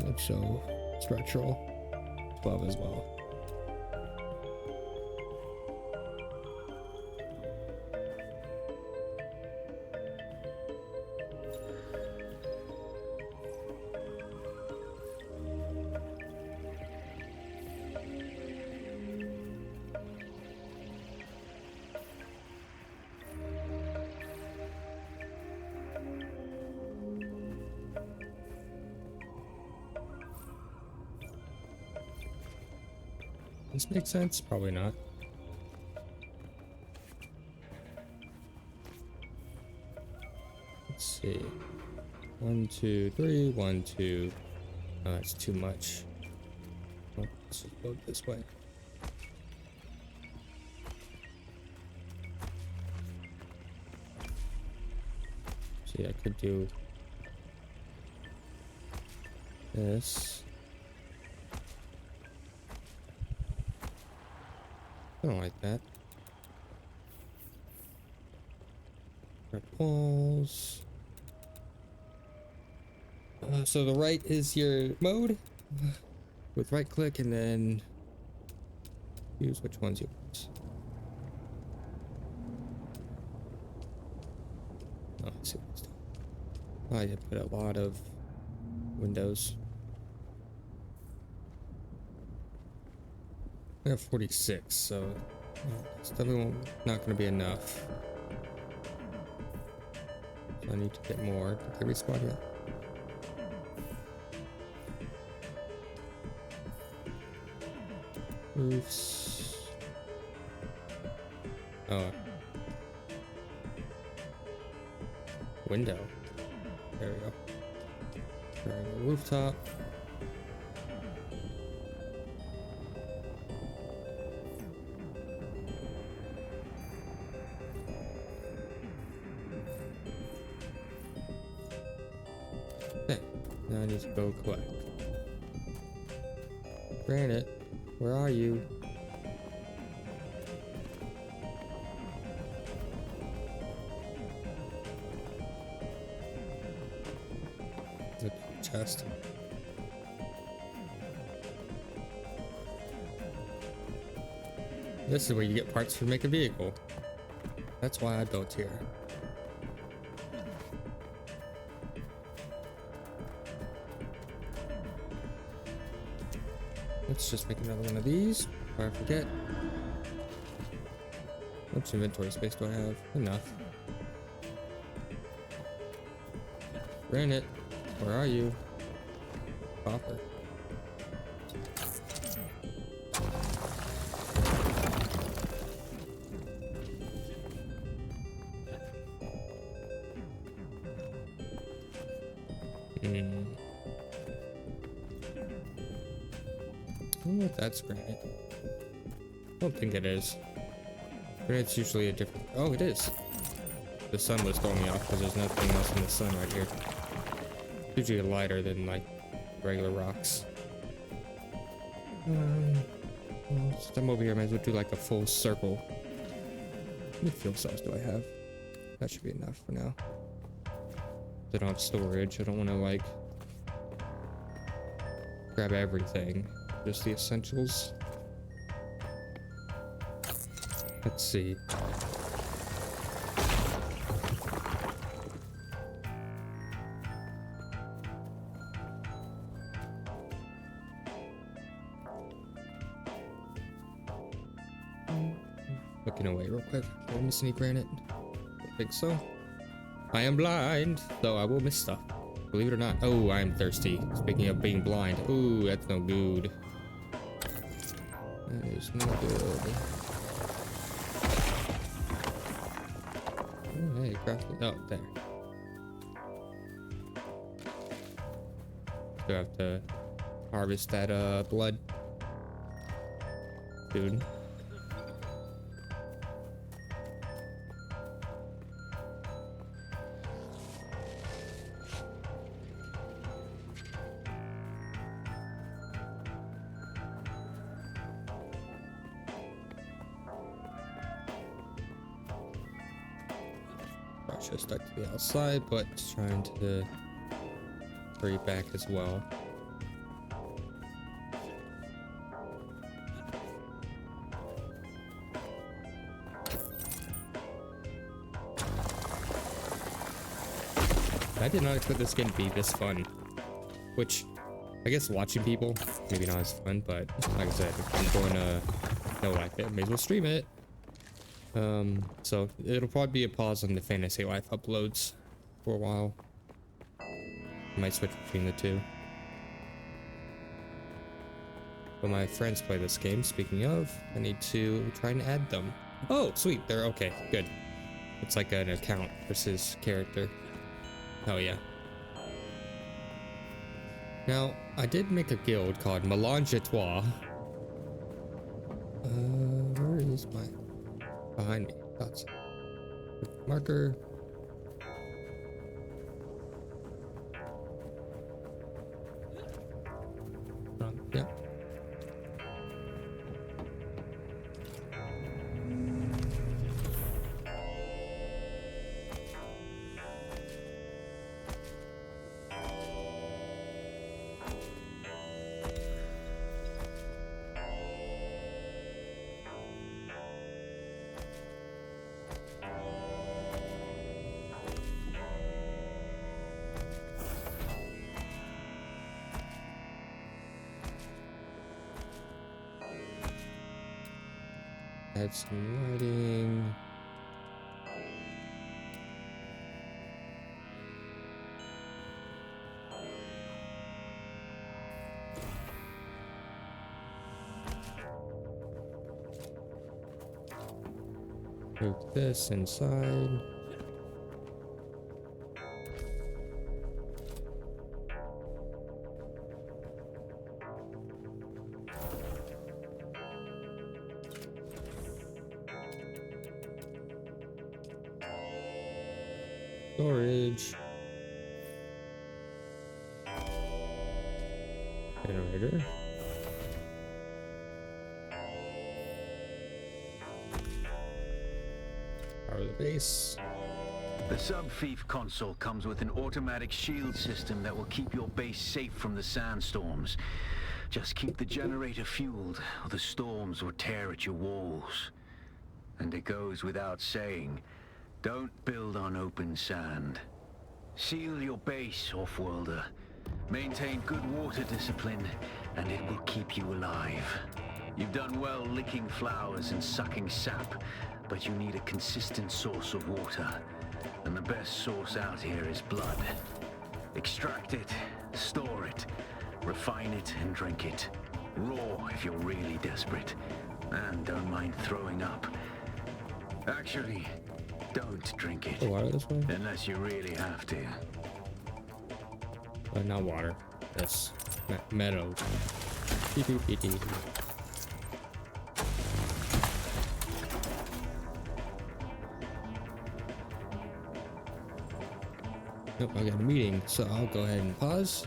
Let's show structural. 12 as well. This makes sense? Probably not. Let's see. 1, 2, 3, 1, 2. Oh, that's too much. Oh, let's just go this way. See, I could do this. I don't like that. Red walls. So the right is your mode with right click and then use which ones you want. Oh, I see what's done. Oh, I put a lot of windows. I have 46, so it's definitely not going to be enough. So I need to get more. Did they respawn yet? Roofs. Oh. Window. There we go. Triangle rooftop. Okay, now I need to go collect. Granite, where are you? There's a chest. This is where you get parts to make a vehicle. That's why I built here. Let's just make another one of these before I forget. How much inventory space do I have? Enough. Granite, where are you? Copper. I don't know if that's granite. I don't think it is. Granite's usually a different. Oh, it is. The sun was throwing me off because there's nothing else in the sun right here. It's usually lighter than like regular rocks. Well, since I'm over here, I might as well do like a full circle. How many fuel cells do I have? That should be enough for now. I don't have storage. I don't want to like grab everything. Just the essentials. Let's see. Looking away real quick. Did I miss any granite? I think so. I am blind, so I will miss stuff. Believe it or not. Oh, I am thirsty. Speaking of being blind. Ooh, that's no good. That is no good. Oh, hey, crafted. Oh, there. Do I have to harvest that blood? Dude. Should have stuck to the outside, but trying to hurry back as well. I did not expect this game to be this fun. Which, I guess watching people, maybe not as fun, but like I said, if I'm going to know like it, may as well stream it. So it'll probably be a pause on the Fantasy Life uploads for a while. I might switch between the two. But my friends play this game. Speaking of, I need to try and add them. Oh, sweet. They're okay. Good. It's like an account versus character. Oh yeah. Now, I did make a guild called Melange à Trois. Where is my... Behind me. That's marker. Yeah. Add some lighting. Move this inside. Storage. Generator. Power the base. The sub-thief console comes with an automatic shield system that will keep your base safe from the sandstorms. Just keep the generator fueled, or the storms will tear at your walls. And it goes without saying, don't build on open sand. Seal your base, off-worlder. Maintain good water discipline, and it will keep you alive. You've done well licking flowers and sucking sap, but you need a consistent source of water. And the best source out here is blood. Extract it, store it, refine it, and drink it. Raw if you're really desperate. And don't mind throwing up. Actually, don't drink it. The water this way? Unless you really have to. Not water. That's meadow. Nope, I got a meeting, so I'll go ahead and pause.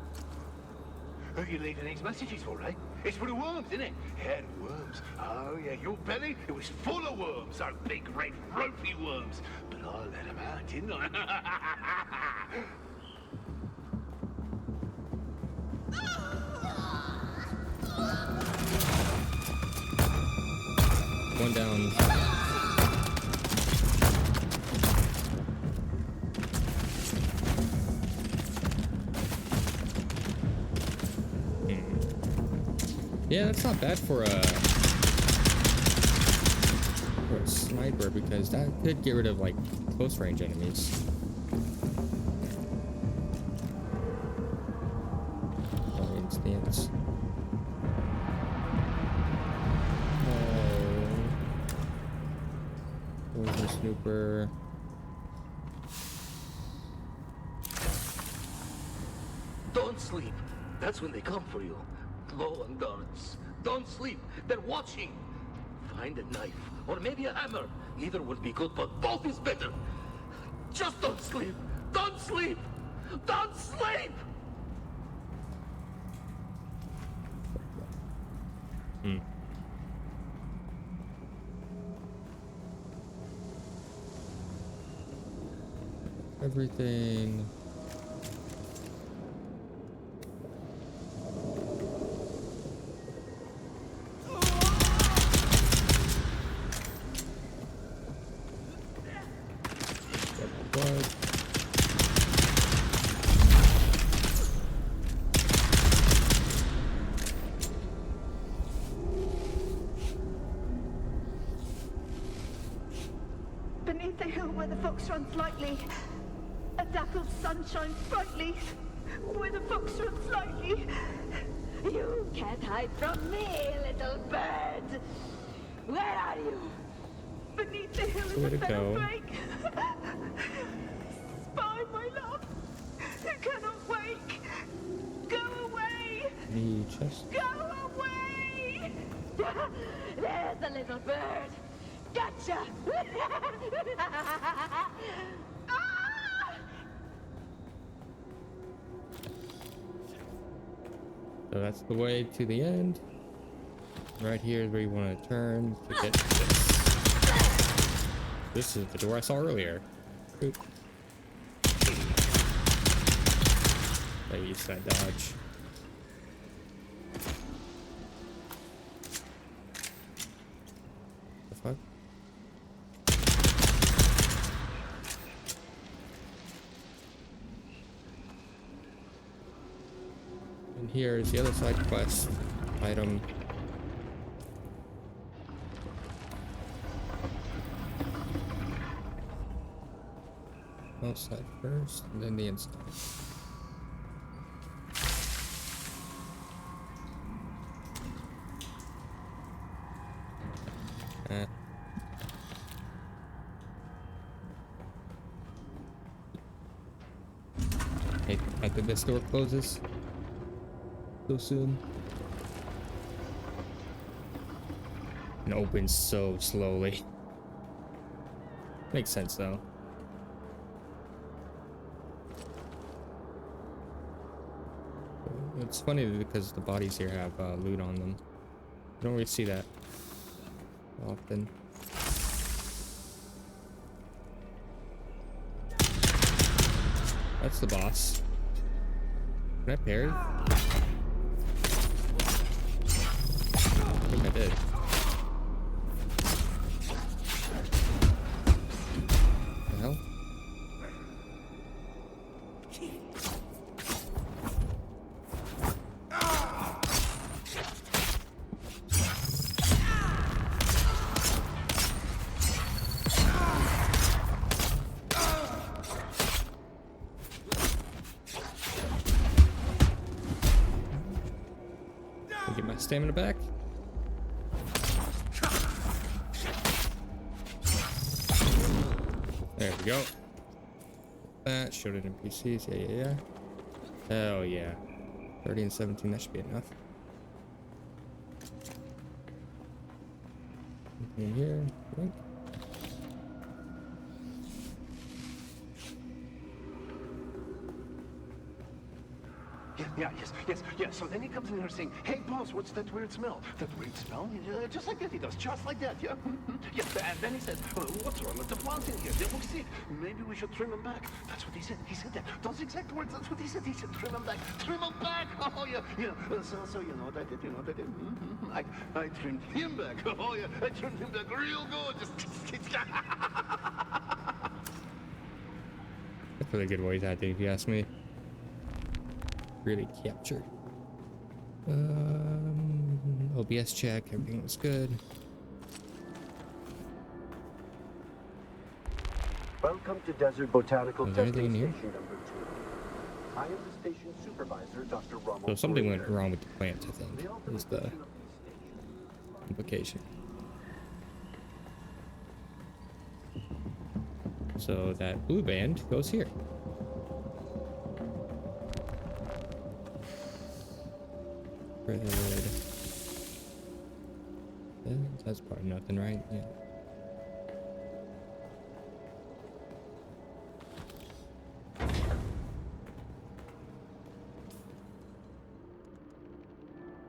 Who you leaving these messages for, eh? It's for the worms, isn't it? Yeah, the worms. Oh, yeah, your belly, it was full of worms. Those big, red, ropey worms. But I let them out, didn't I? One down. Yeah, that's not bad for a sniper, because that could get rid of like close range enemies. For instance. Poison snooper. Don't sleep. That's when they come for you. Low on guards. Don't sleep. They're watching. Find a knife, or maybe a hammer. Either would be good, but both is better. Just don't sleep. Don't sleep. Don't sleep. Everything. Beneath the hill where the fox runs lightly, a dappled sun shines brightly. Where the fox runs lightly. You can't hide from me, little bird. Where are you? Beneath the hill Way is to a feather go. break. Spy, my love. You cannot wake. Go away. The chest. Go away. There's the little bird. Gotcha. So that's the way to the end. Right here is where you want to turn to get this. This is the door I saw earlier. Oop. I used that dodge. The fuck? And here is the other side quest item. Outside first, and then the inside. Hey, I think this door closes so soon. And opens so slowly. Makes sense though. It's funny because the bodies here have loot on them. You don't really see that often. That's the boss. Can I parry? I think I did. The hell? Get my stamina back. There we go. That showed it in PCs. Yeah. Hell yeah. 30 and 17, that should be enough. Anything in here? Right. Yeah, So then he comes in here saying, "Hey, boss, what's that weird smell?" That weird smell? Just like that he does, just like that, yeah? Yes, and then he says, "What's wrong with the plants in here? They look sick. Maybe we should trim them back." That's what he said. He said that. Those exact words, that's what he said. He said, "Trim them back. Trim them back." Oh, yeah. So you know what I did? You know what I did? I trimmed him back. Oh, yeah. I trimmed him back real good. That's really good voice acting, if you ask me. Really captured. OBS check, everything looks good. Welcome to Desert Botanical Is there Testing anything in Station here? number 2. I am the station supervisor, Dr. Rommel. So something went wrong with the plants, I think, is the implication. So that blue band goes here. Red. Yeah, that's probably nothing, right? Yeah.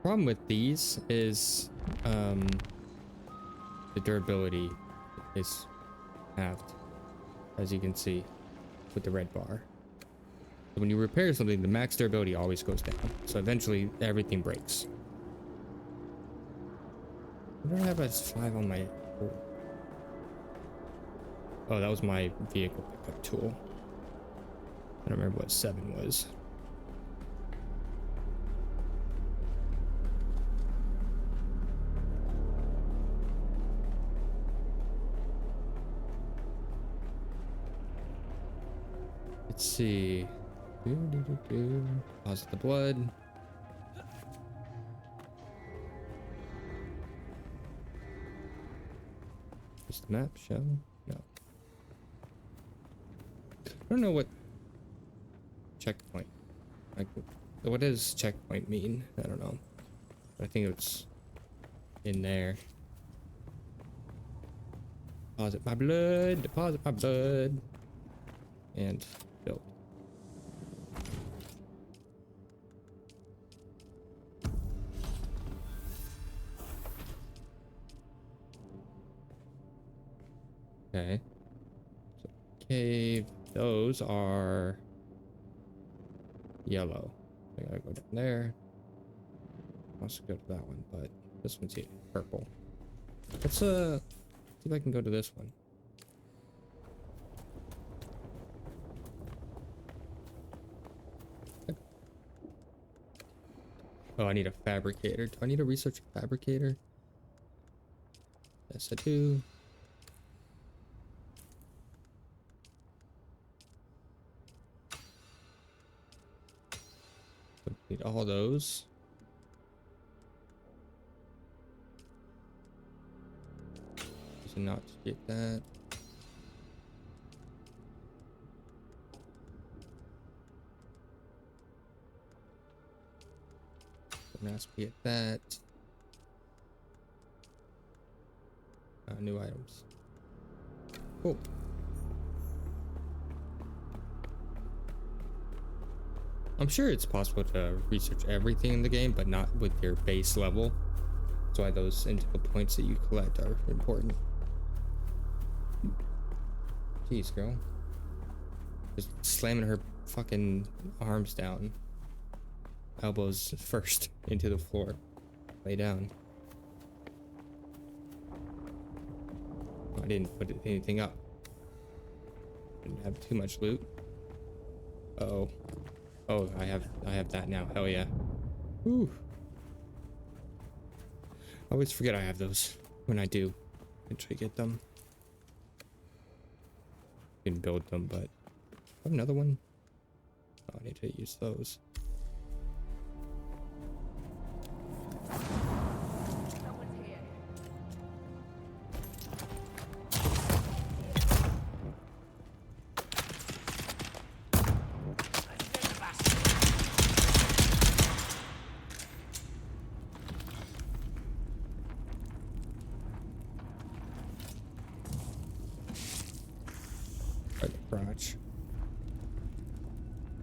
Problem with these is the durability is halved, as you can see with the red bar. So when you repair something, the max durability always goes down, so eventually everything breaks. What do I have as 5 on my... Oh, that was my vehicle pickup tool. I don't remember what 7 was. Let's see. Deposit the blood. Is the map show? No. I don't know what checkpoint. Like, what does checkpoint mean? I don't know. I think it's in there. Deposit my blood. Deposit my blood. And build. Okay. So cave. Those are yellow. I gotta go down there. Also go to that one, but this one's here, purple. Let's see if I can go to this one. Oh, I need a fabricator. Do I need to research a fabricator? Yes, I do. Need all those. So not to get that. Not to get that. New items. Cool. I'm sure it's possible to research everything in the game, but not with your base level. That's why those individual points that you collect are important. Jeez, girl. Just slamming her fucking arms down. Elbows first into the floor. Lay down. I didn't put anything up. Didn't have too much loot. Uh-oh. Oh, I have that now. Hell yeah. Whew. I always forget I have those when I do eventually get them. You can build them, but another one. Oh, I need to use those.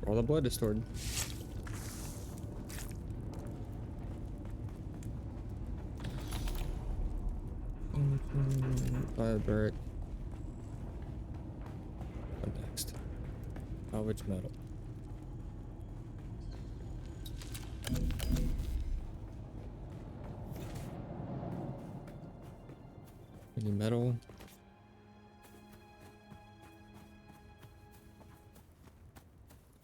All the blood is stored. fire brick. What next? Salvage metal. Any metal?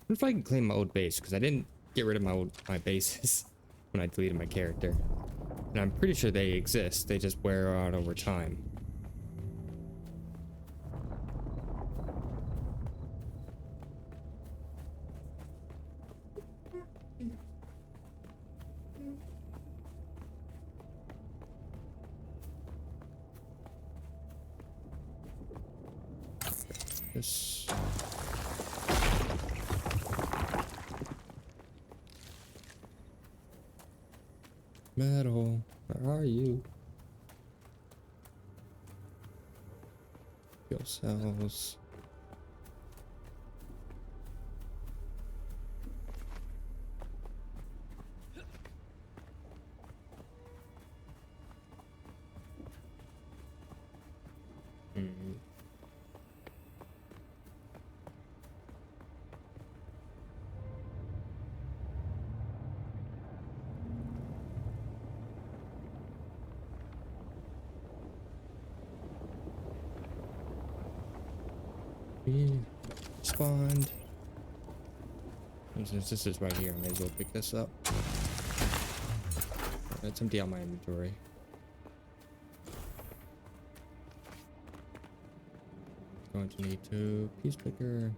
I wonder if I can claim my old base, because I didn't get rid of my bases when I deleted my character. And I'm pretty sure they exist, they just wear out over time. This. Metal, where are you? Fuel cells. Spawned. Since this is right here, I may as well pick this up. That's empty out my inventory. Going to need to piece picker.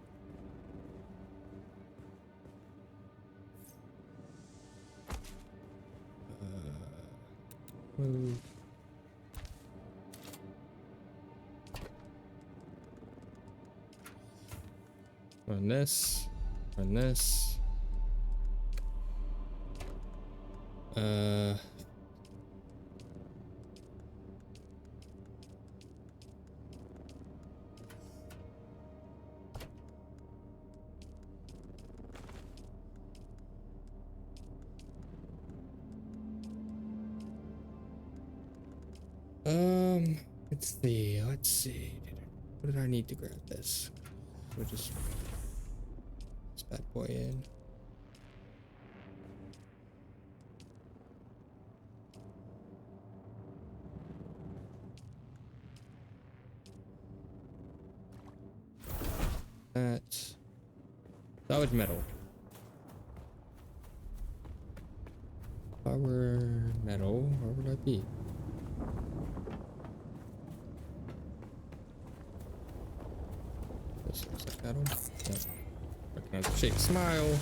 Move. Run this. Run this. Let's see. What did I need to grab this? We'll just this bad boy in. That was metal. Power metal. Where would I be? This looks like metal. Yep. Recognize the shape. Smile.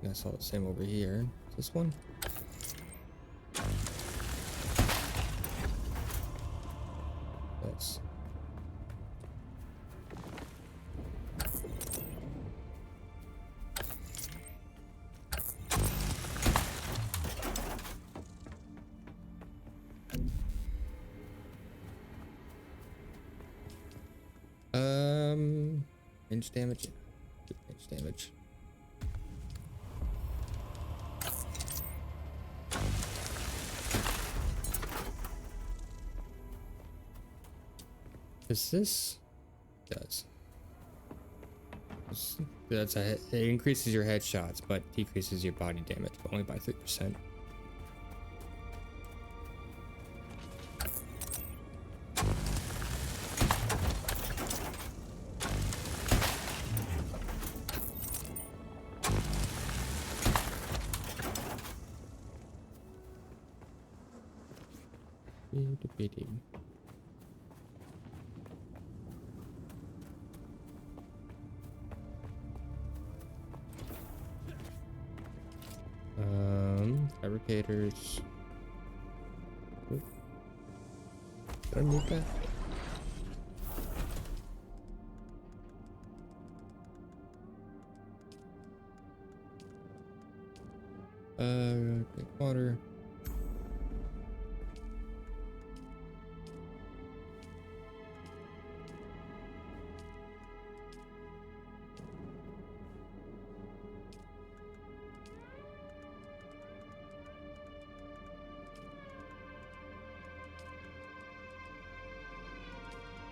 I saw the same over here. Is this one? Yes. Range damage. Range damage. Is this? Does. That's it increases your headshots, but decreases your body damage, but only by 3%. Fabricators. Did I move that? Take water.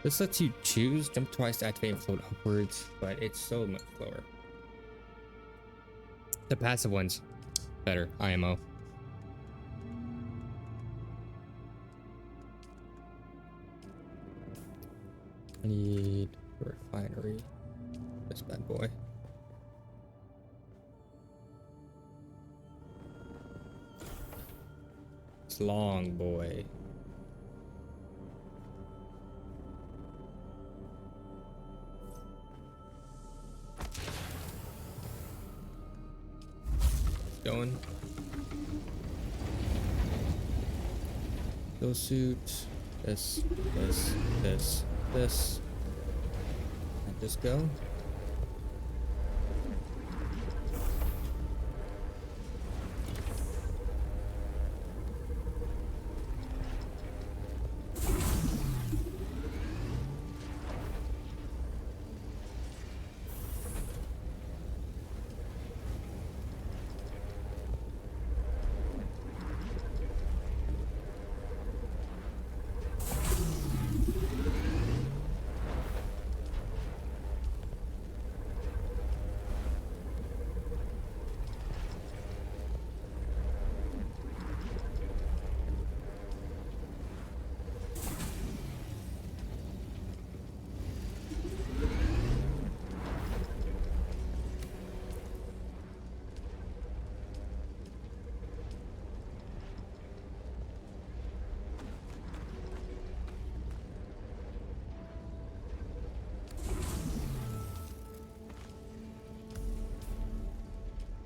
This lets you choose jump twice to activate and float upwards, but it's so much slower. The passive one's better, IMO. I need a refinery. This bad boy. It's long, boy. Going. Go suit. This. And just go.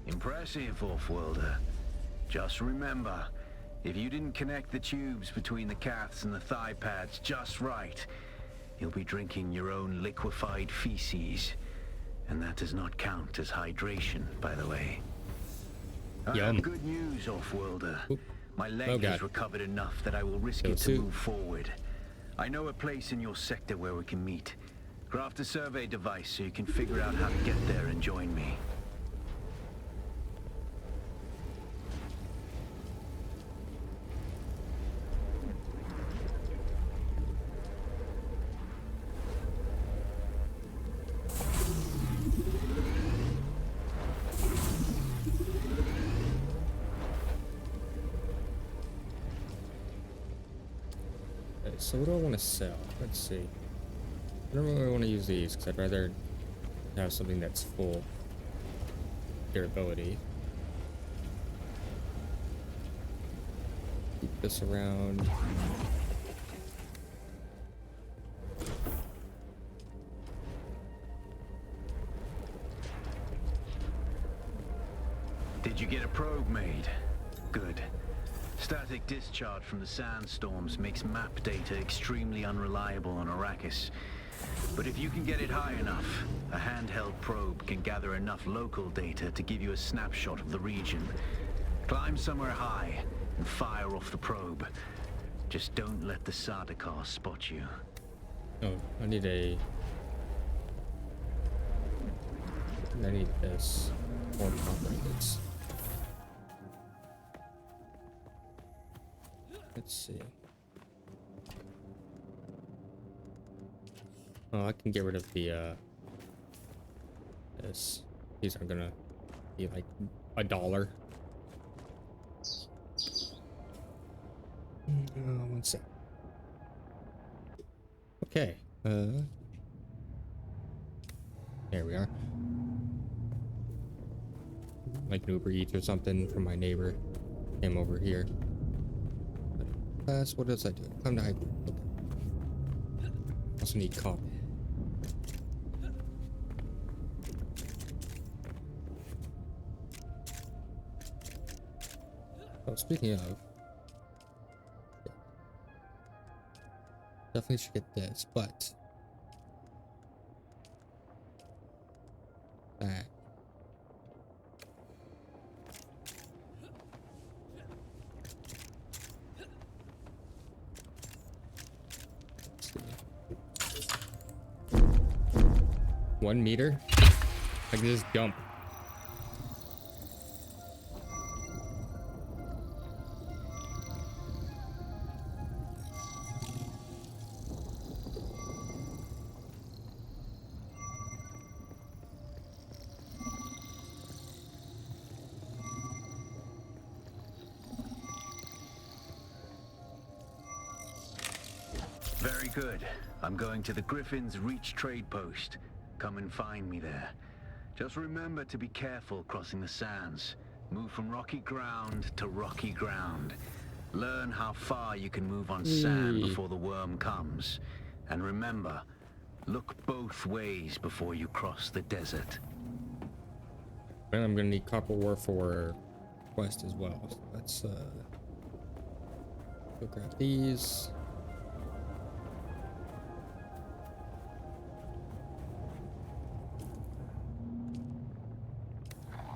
Impressive, Off-worlder. Just remember, if you didn't connect the tubes between the calves and the thigh pads just right, you'll be drinking your own liquefied feces. And that does not count as hydration, by the way. I have good news, Off-worlder. My leg has recovered enough that I will risk it to move forward. I know a place in your sector where we can meet. Craft a survey device so you can figure out how to get there and join me. So what do I want to sell? Let's see. I don't really want to use these because I'd rather have something that's full durability. Keep this around. Did you get a probe made? Good. Static discharge from the sandstorms makes map data extremely unreliable on Arrakis. But if you can get it high enough, a handheld probe can gather enough local data to give you a snapshot of the region. Climb somewhere high and fire off the probe. Just don't let the Sardaukar spot you. Oh, I need this. More components. Let's see. Oh, I can get rid of the this. These are gonna be like $1. 1 sec. Okay. There we are. Like an Uber Eats or something from my neighbor. Came over here. What else I do? Climb to high. Okay. Also need copper. Oh, speaking of, definitely should get this, but that. One meter? I can just jump. Very good. I'm going to the Griffin's Reach trade post. Come and find me there. Just remember to be careful crossing the sands. Move from rocky ground to rocky ground. Learn how far you can move on sand before the worm comes. And remember, look both ways before you cross the desert. And I'm gonna need copper ore for quest as well. So let's go grab these.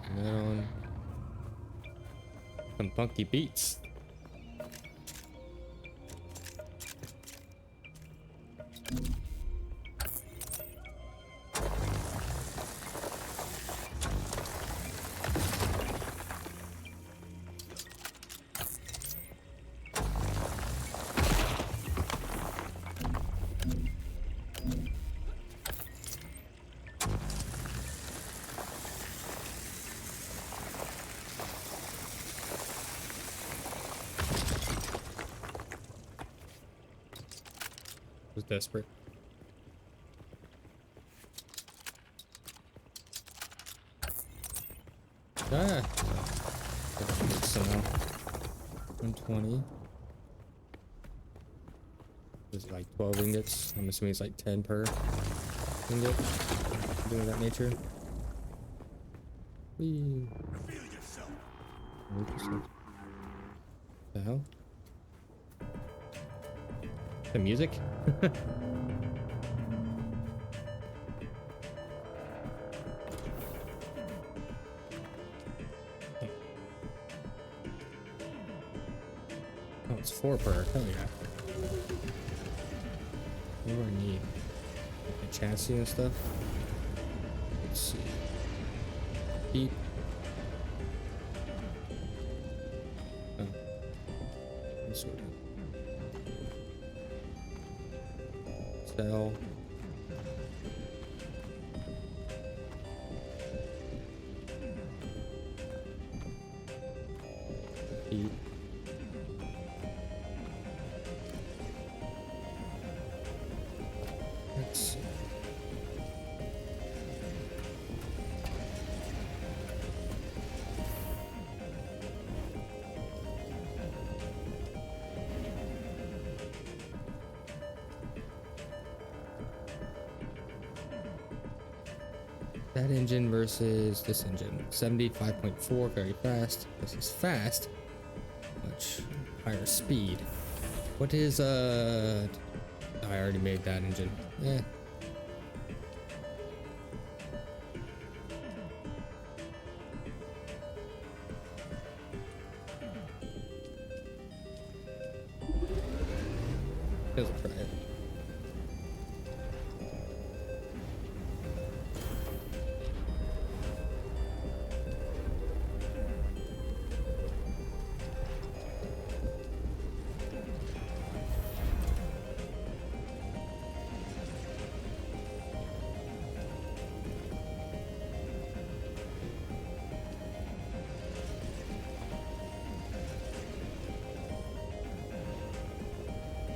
Put that on. Some funky beats. Was desperate. Ah, somehow 120. Is it like 12 ingots? I'm assuming it's like 10 per ingot. Something of that nature. Whee. The hell? The music? Oh, it's 4 per. Hell yeah. What do I need? Like a chassis and stuff? Let's see. Beep. Oh. This one. Sell. Beep. Let's see. That engine versus this engine. 75.4, very fast. This is fast. Much higher speed. What is I already made that engine. Yeah. Let's try it.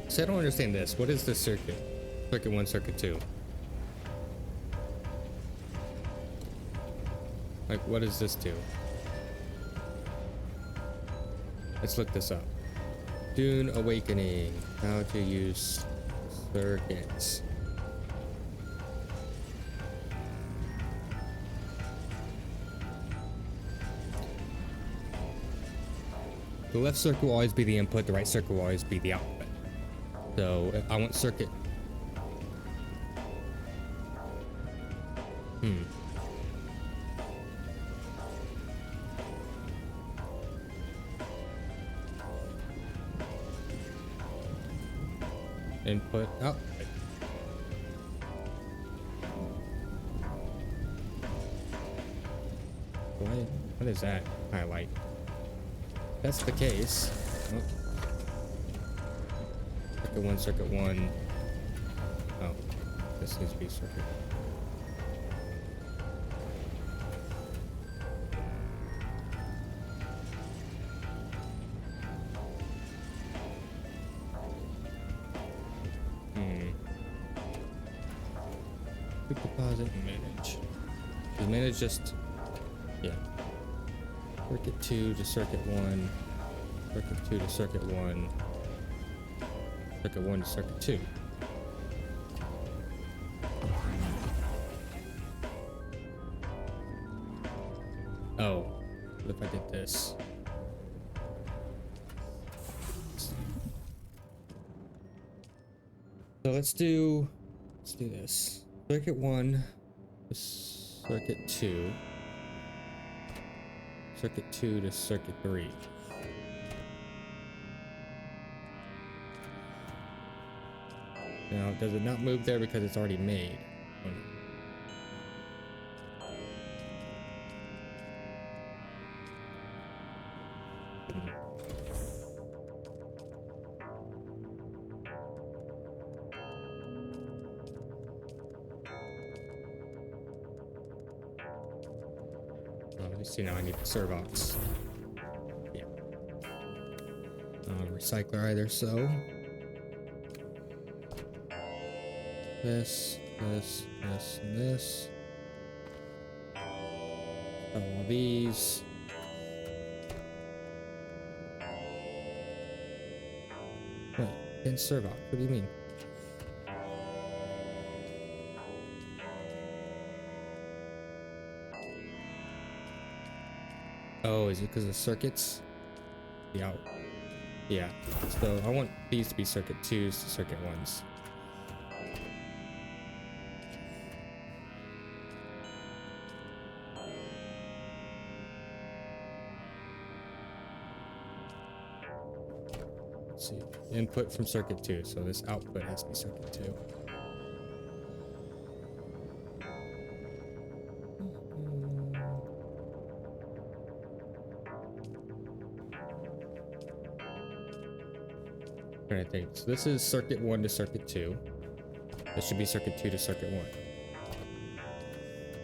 So I don't understand this. What is this circuit? Circuit 1, circuit 2. Like, what does this do? Let's look this up. Dune Awakening. How to use circuits. The left circuit will always be the input, the right circuit will always be the output. So if I want circuit. Input, output. What is that highlight? If that's the case. Oh. Circuit 1. Oh, this needs to be circuit. Quick deposit and manage. Does manage just, yeah. Circuit 2 to circuit 1. Circuit 2 to circuit 1. Circuit 1 to circuit 2. Oh, what if I did this? So let's do this. Circuit 1 to circuit 2. Circuit 2 to circuit 3. Now, does it not move there because it's already made? Oh, no. Let me see now. I need the servox. Yeah. Recycler either. So this, and this. All these. Wait, and servox. What do you mean? Oh, is it because of circuits? Yeah. Yeah. So I want these to be circuit 2s to circuit 1s. Let's see. Input from circuit 2, so this output has to be circuit 2. Trying to think. So this is circuit 1 to circuit 2. This should be circuit 2 to circuit 1.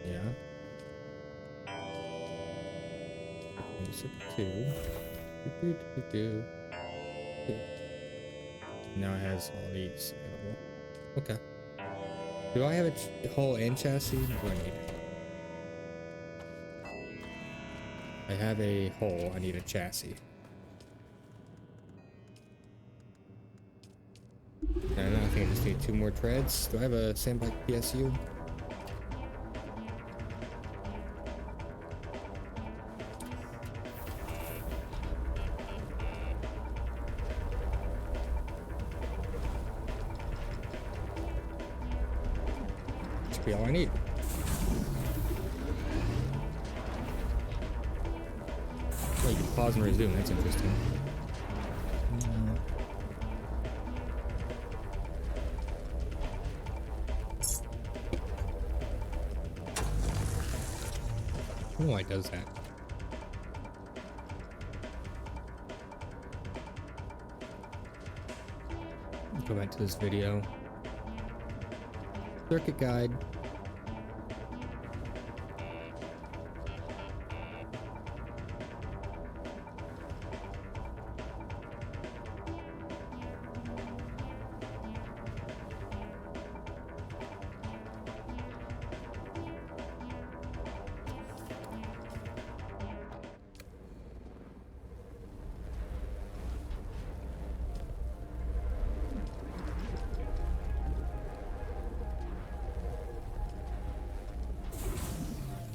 Yeah. Circuit 2. Now it has all these available. Okay. Do I have a hull and chassis? What do I need? I have a hull. I need a chassis. And I think I just need 2 more treads. Do I have a sandbike PSU? Should be all I need. Oh, you can pause and resume. That's interesting. I don't know why it does that. Go back to this video. Circuit guide.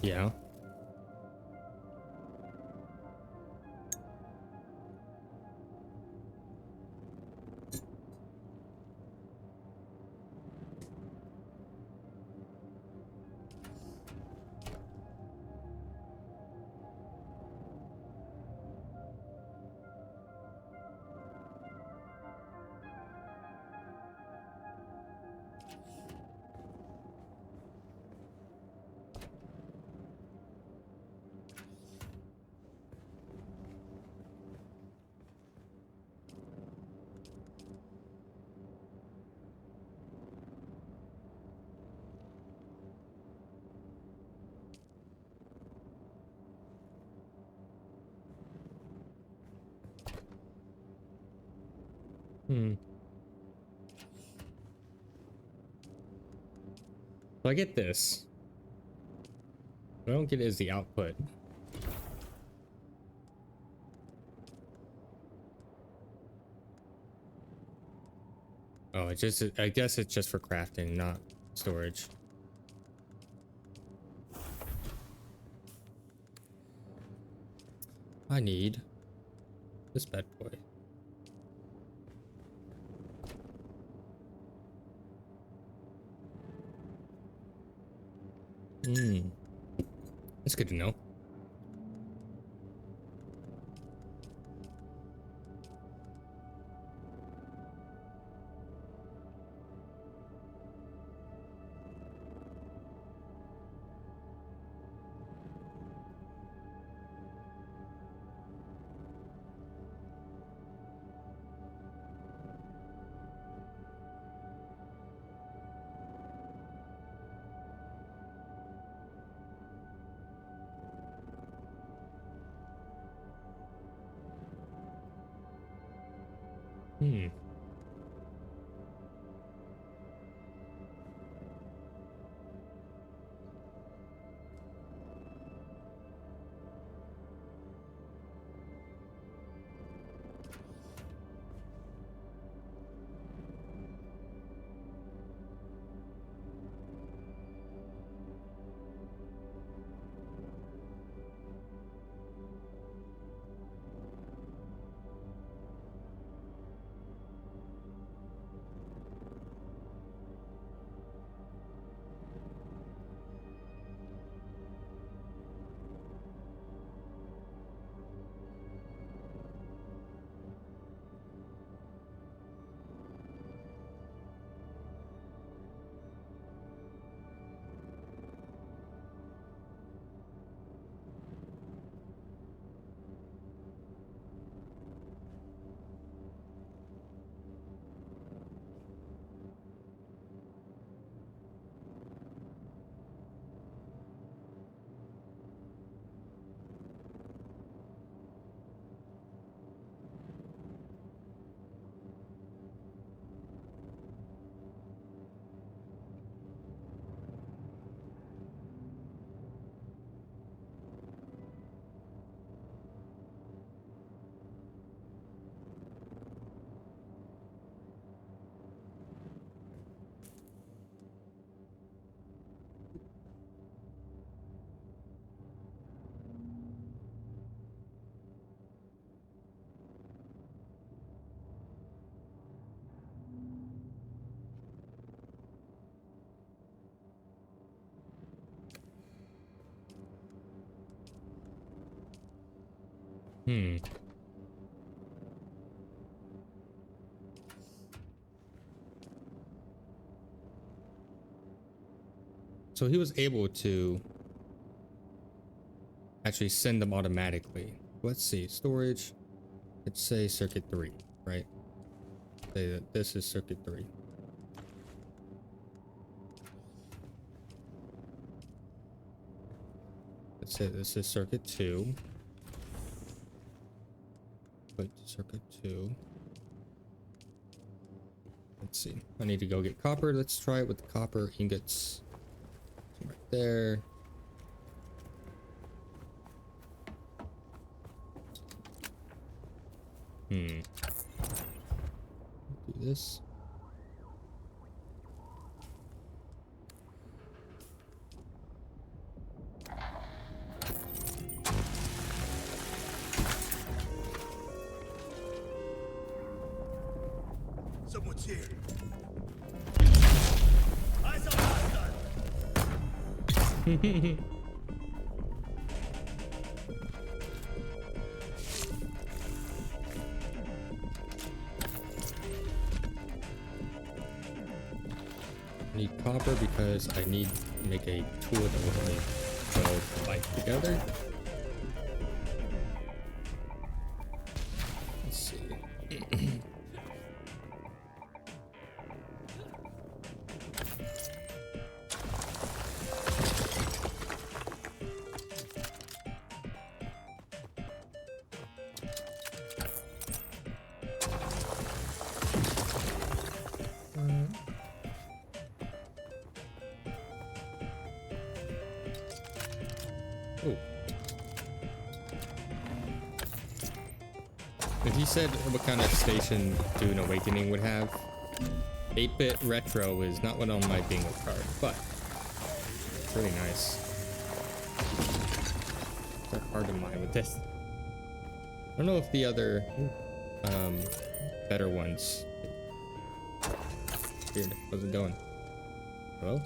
Yeah. So I get this. What I don't get is the output. Oh, it's just, I guess it's just for crafting, not storage. I need this bad boy. That's good to know. So he was able to actually send them automatically. Let's see, storage. Let's say circuit 3, right? Say that this is circuit 3. Let's say this is circuit 2. Put circuit 2. Let's see. I need to go get copper. Let's try it with the copper ingots. Right there. Do this. Someone's here. Eyes on hostile. I need copper because I need to make a tool that will let me weld the light together. Let's see. Ooh. If you said what kind of station Dune Awakening would have, 8-bit retro is not what on my bingo card, but it's really nice. It's hard to mine with this. I don't know if the other better ones. Weird. How's it going? Hello?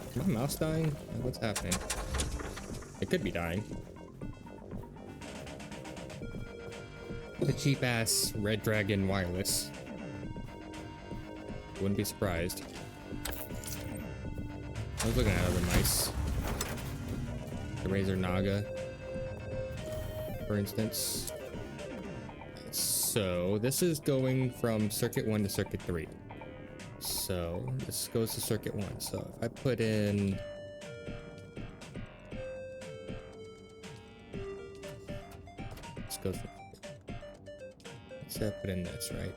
Is my mouse dying? What's happening? It could be dying. The cheap ass Red Dragon wireless. Wouldn't be surprised. I was looking at other mice. The Razer Naga, for instance. So this is going from circuit 1 to circuit 3. So this goes to circuit 1. So if I put in this goes to, let's say I put in this, right?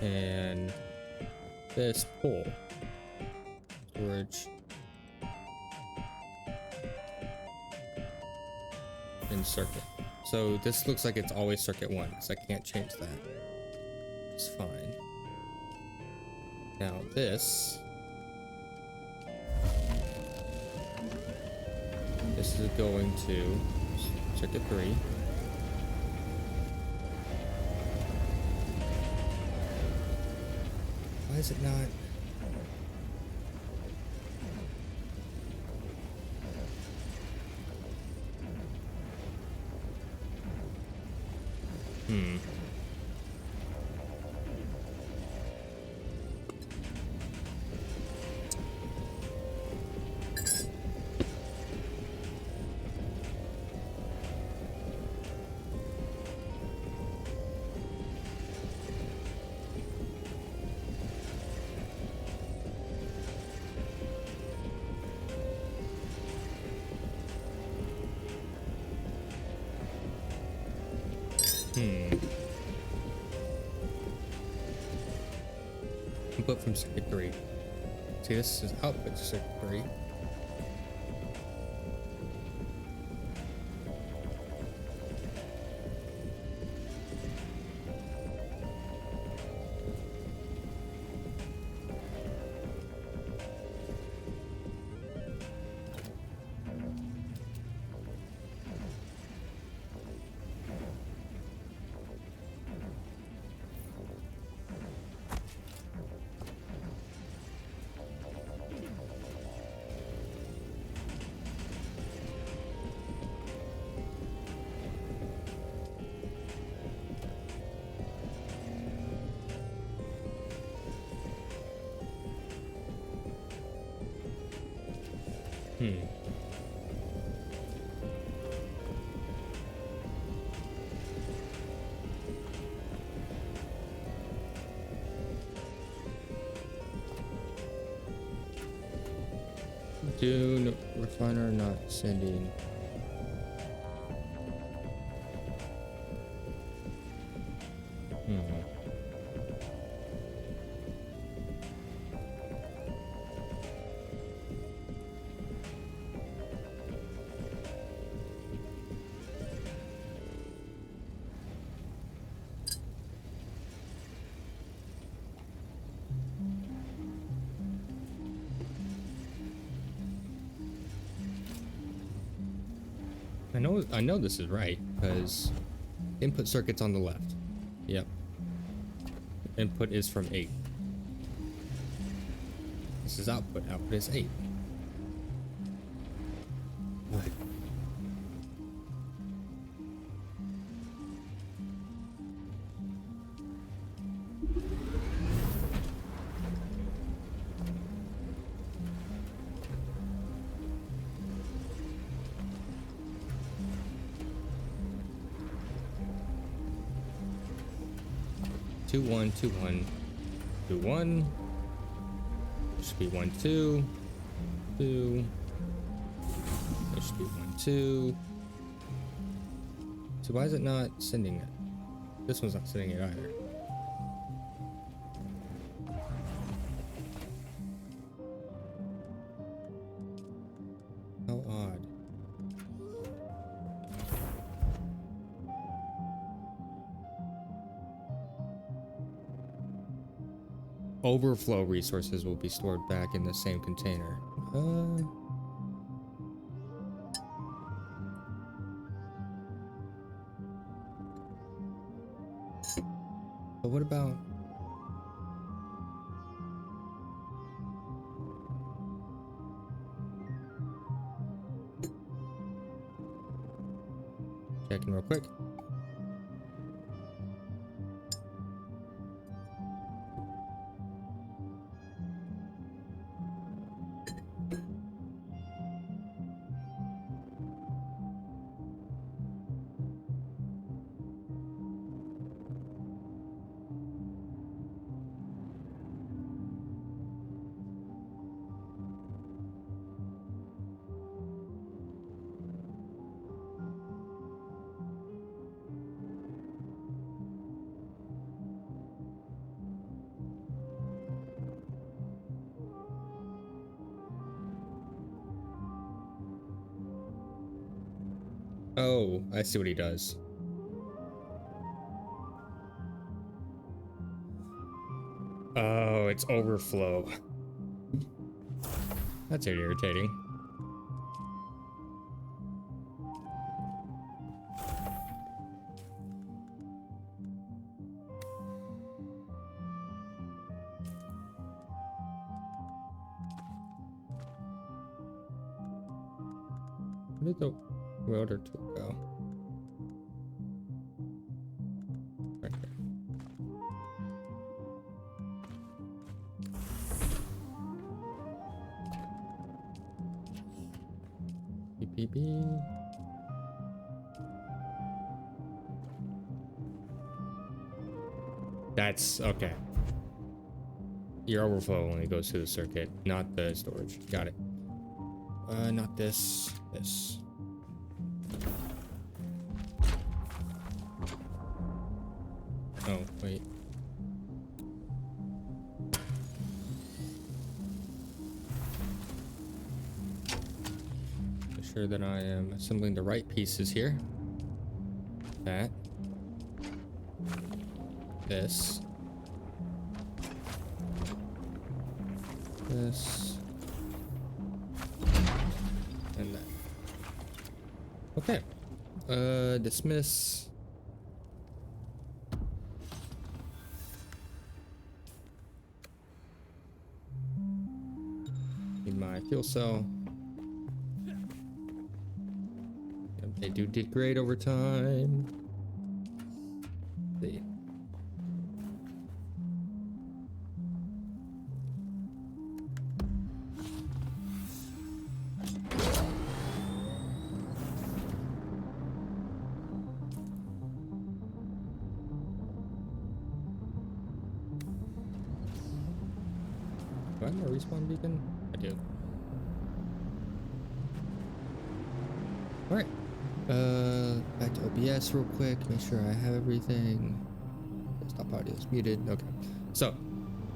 And this pole storage in circuit. So this looks like it's always circuit 1 because I can't change that. It's fine. Now this is going to circuit 3. Why is it not? Input from circuit 3. See, this is output to circuit 3. Dune refiner not sending. I know this is right because input circuit's on the left. Yep. Input is from 8. This is output. Output is 8. What? Two one two one 2 1. There should be 1 2 2. There should be 1 2. So why is it not sending it? This one's not sending it either. How odd. Overflow resources will be stored back in the same container. But what about... Checking real quick. Oh, I see what he does. Oh, it's overflow. That's irritating. Where did the welder tool go? Right there. Beep, beep, beep. That's okay. Your overflow only goes to the circuit, not the storage. Got it. Not this. This. Oh, wait. Make sure that I am assembling the right pieces here. That. This. This. And that. Okay. Dismiss. Need my fuel cell. They do degrade over time. Let's see. Do I have a respawn beacon? I do. Alright. Back to OBS real quick. Make sure I have everything. Stop audio is muted. Okay. So,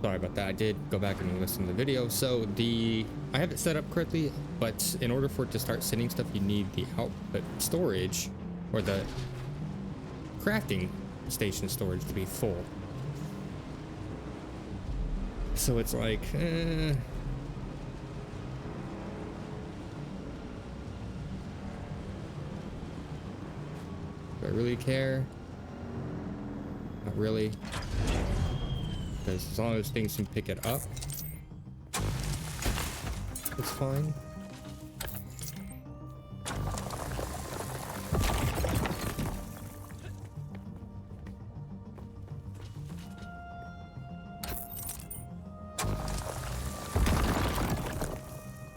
sorry about that. I did go back and listen to the video. So, I have it set up correctly, but in order for it to start sending stuff, you need the output storage or the crafting station storage to be full. So it's like, do I really care? Not really. Because as long as things can pick it up, it's fine.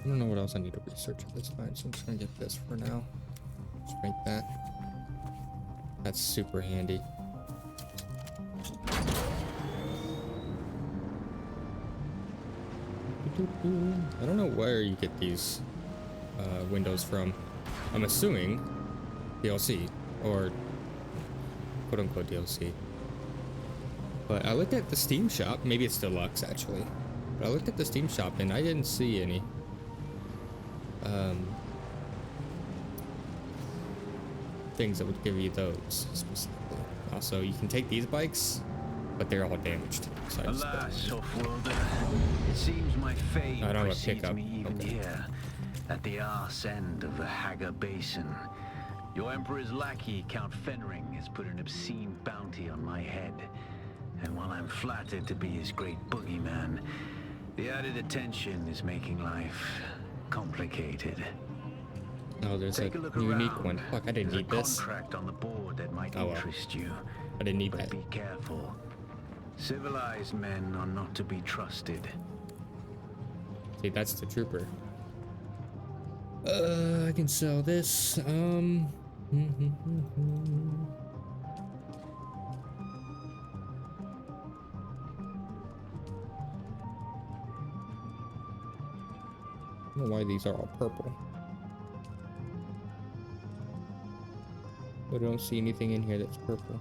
I don't know what else I need to research at this time, so I'm just gonna get this for now. Just make that. That's super handy. I don't know where you get these windows from. I'm assuming DLC or quote-unquote DLC. But I looked at the Steam shop. Maybe it's deluxe actually. But I looked at the Steam shop and I didn't see any. Things that would give you those specifically. Also, you can take these bikes, but they're all damaged. So Alas, Offworlder, it seems my fate I don't have a precedes pickup. me even Okay. here, at the arse end of the Haga Basin. Your Emperor's lackey, Count Fenring, has put an obscene bounty on my head. And while I'm flattered to be his great boogeyman, the added attention is making life complicated. Oh, there's a Take a look unique around. one. Fuck, I didn't There's need a this. contract on the board that might Oh, well. interest you. I didn't need But that. be careful. Civilized men are not to be trusted. See, that's the trooper. I can sell this. I don't know why these are all purple. But I don't see anything in here that's purple.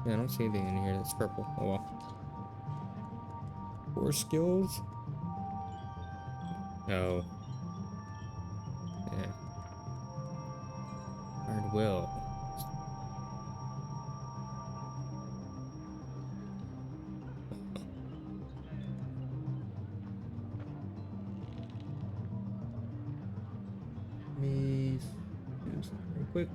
Yeah, I don't see anything in here that's purple. Oh well. 4 skills? No. Yeah. Hard will. Me do something real quick.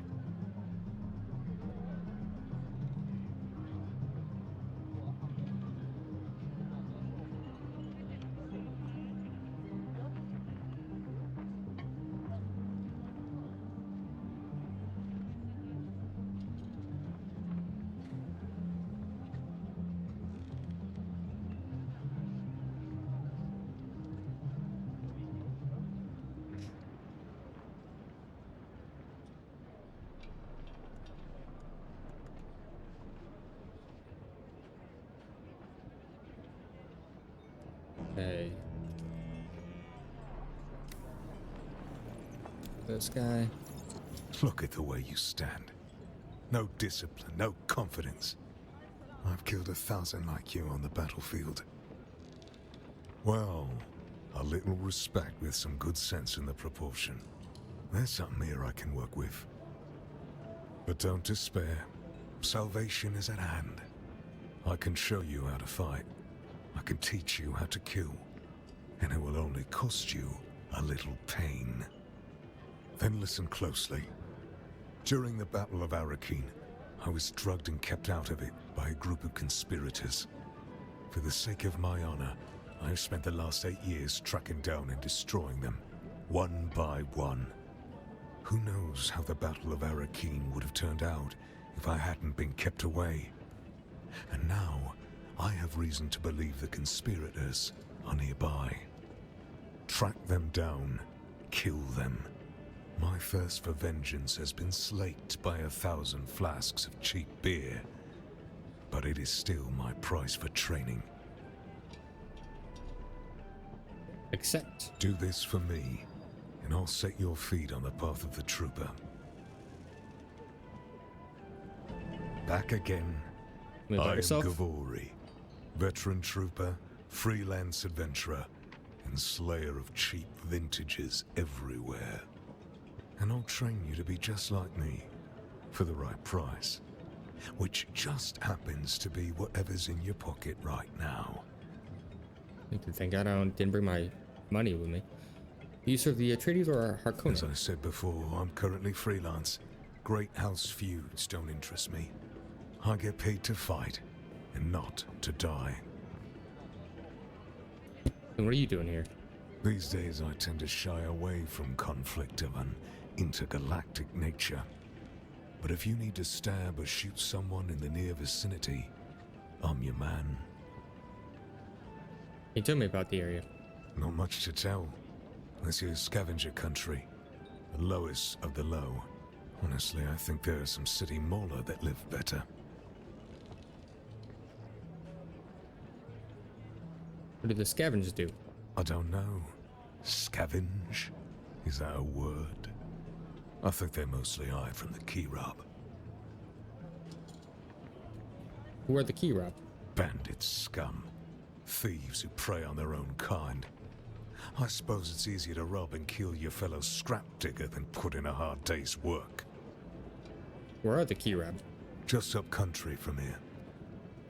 Okay. This guy. Look at the way you stand. No discipline, no confidence. I've killed 1,000 like you on the battlefield. Well, a little respect with some good sense in the proportion. There's something here I can work with. But don't despair. Salvation is at hand. I can show you how to fight. I can teach you how to kill. And it will only cost you a little pain. Then listen closely. During the Battle of Arakeen, I was drugged and kept out of it by a group of conspirators. For the sake of my honor, I have spent the last 8 years tracking down and destroying them, one by one. Who knows how the Battle of Arakeen would have turned out if I hadn't been kept away. And now, I have reason to believe the conspirators are nearby. Track them down, kill them. My thirst for vengeance has been slaked by 1,000 flasks of cheap beer, but it is still my price for training. Accept. Do this for me, and I'll set your feet on the path of the trooper. Back again. Live by I am yourself? Gavori, veteran trooper, freelance adventurer, and slayer of cheap vintages everywhere. And I'll train you to be just like me, for the right price. Which just happens to be whatever's in your pocket right now. Thank God I didn't bring my money with me. You serve the Atreides or Harkonnen? As I said before, I'm currently freelance. Great house feuds don't interest me. I get paid to fight, and not to die. And what are you doing here? These days I tend to shy away from conflict of an intergalactic nature. But if you need to stab or shoot someone in the near vicinity, I'm your man. Can you tell me about the area? Not much to tell. This is scavenger country. The lowest of the low. Honestly, I think there are some city mauler that live better. What do the scavengers do? I don't know. Scavenge? Is that a word? I think they mostly hide from the Kirab. Who are the Kirab? Bandit scum. Thieves who prey on their own kind. I suppose it's easier to rob and kill your fellow scrap digger than put in a hard day's work. Where are the Kirab? Just up country from here.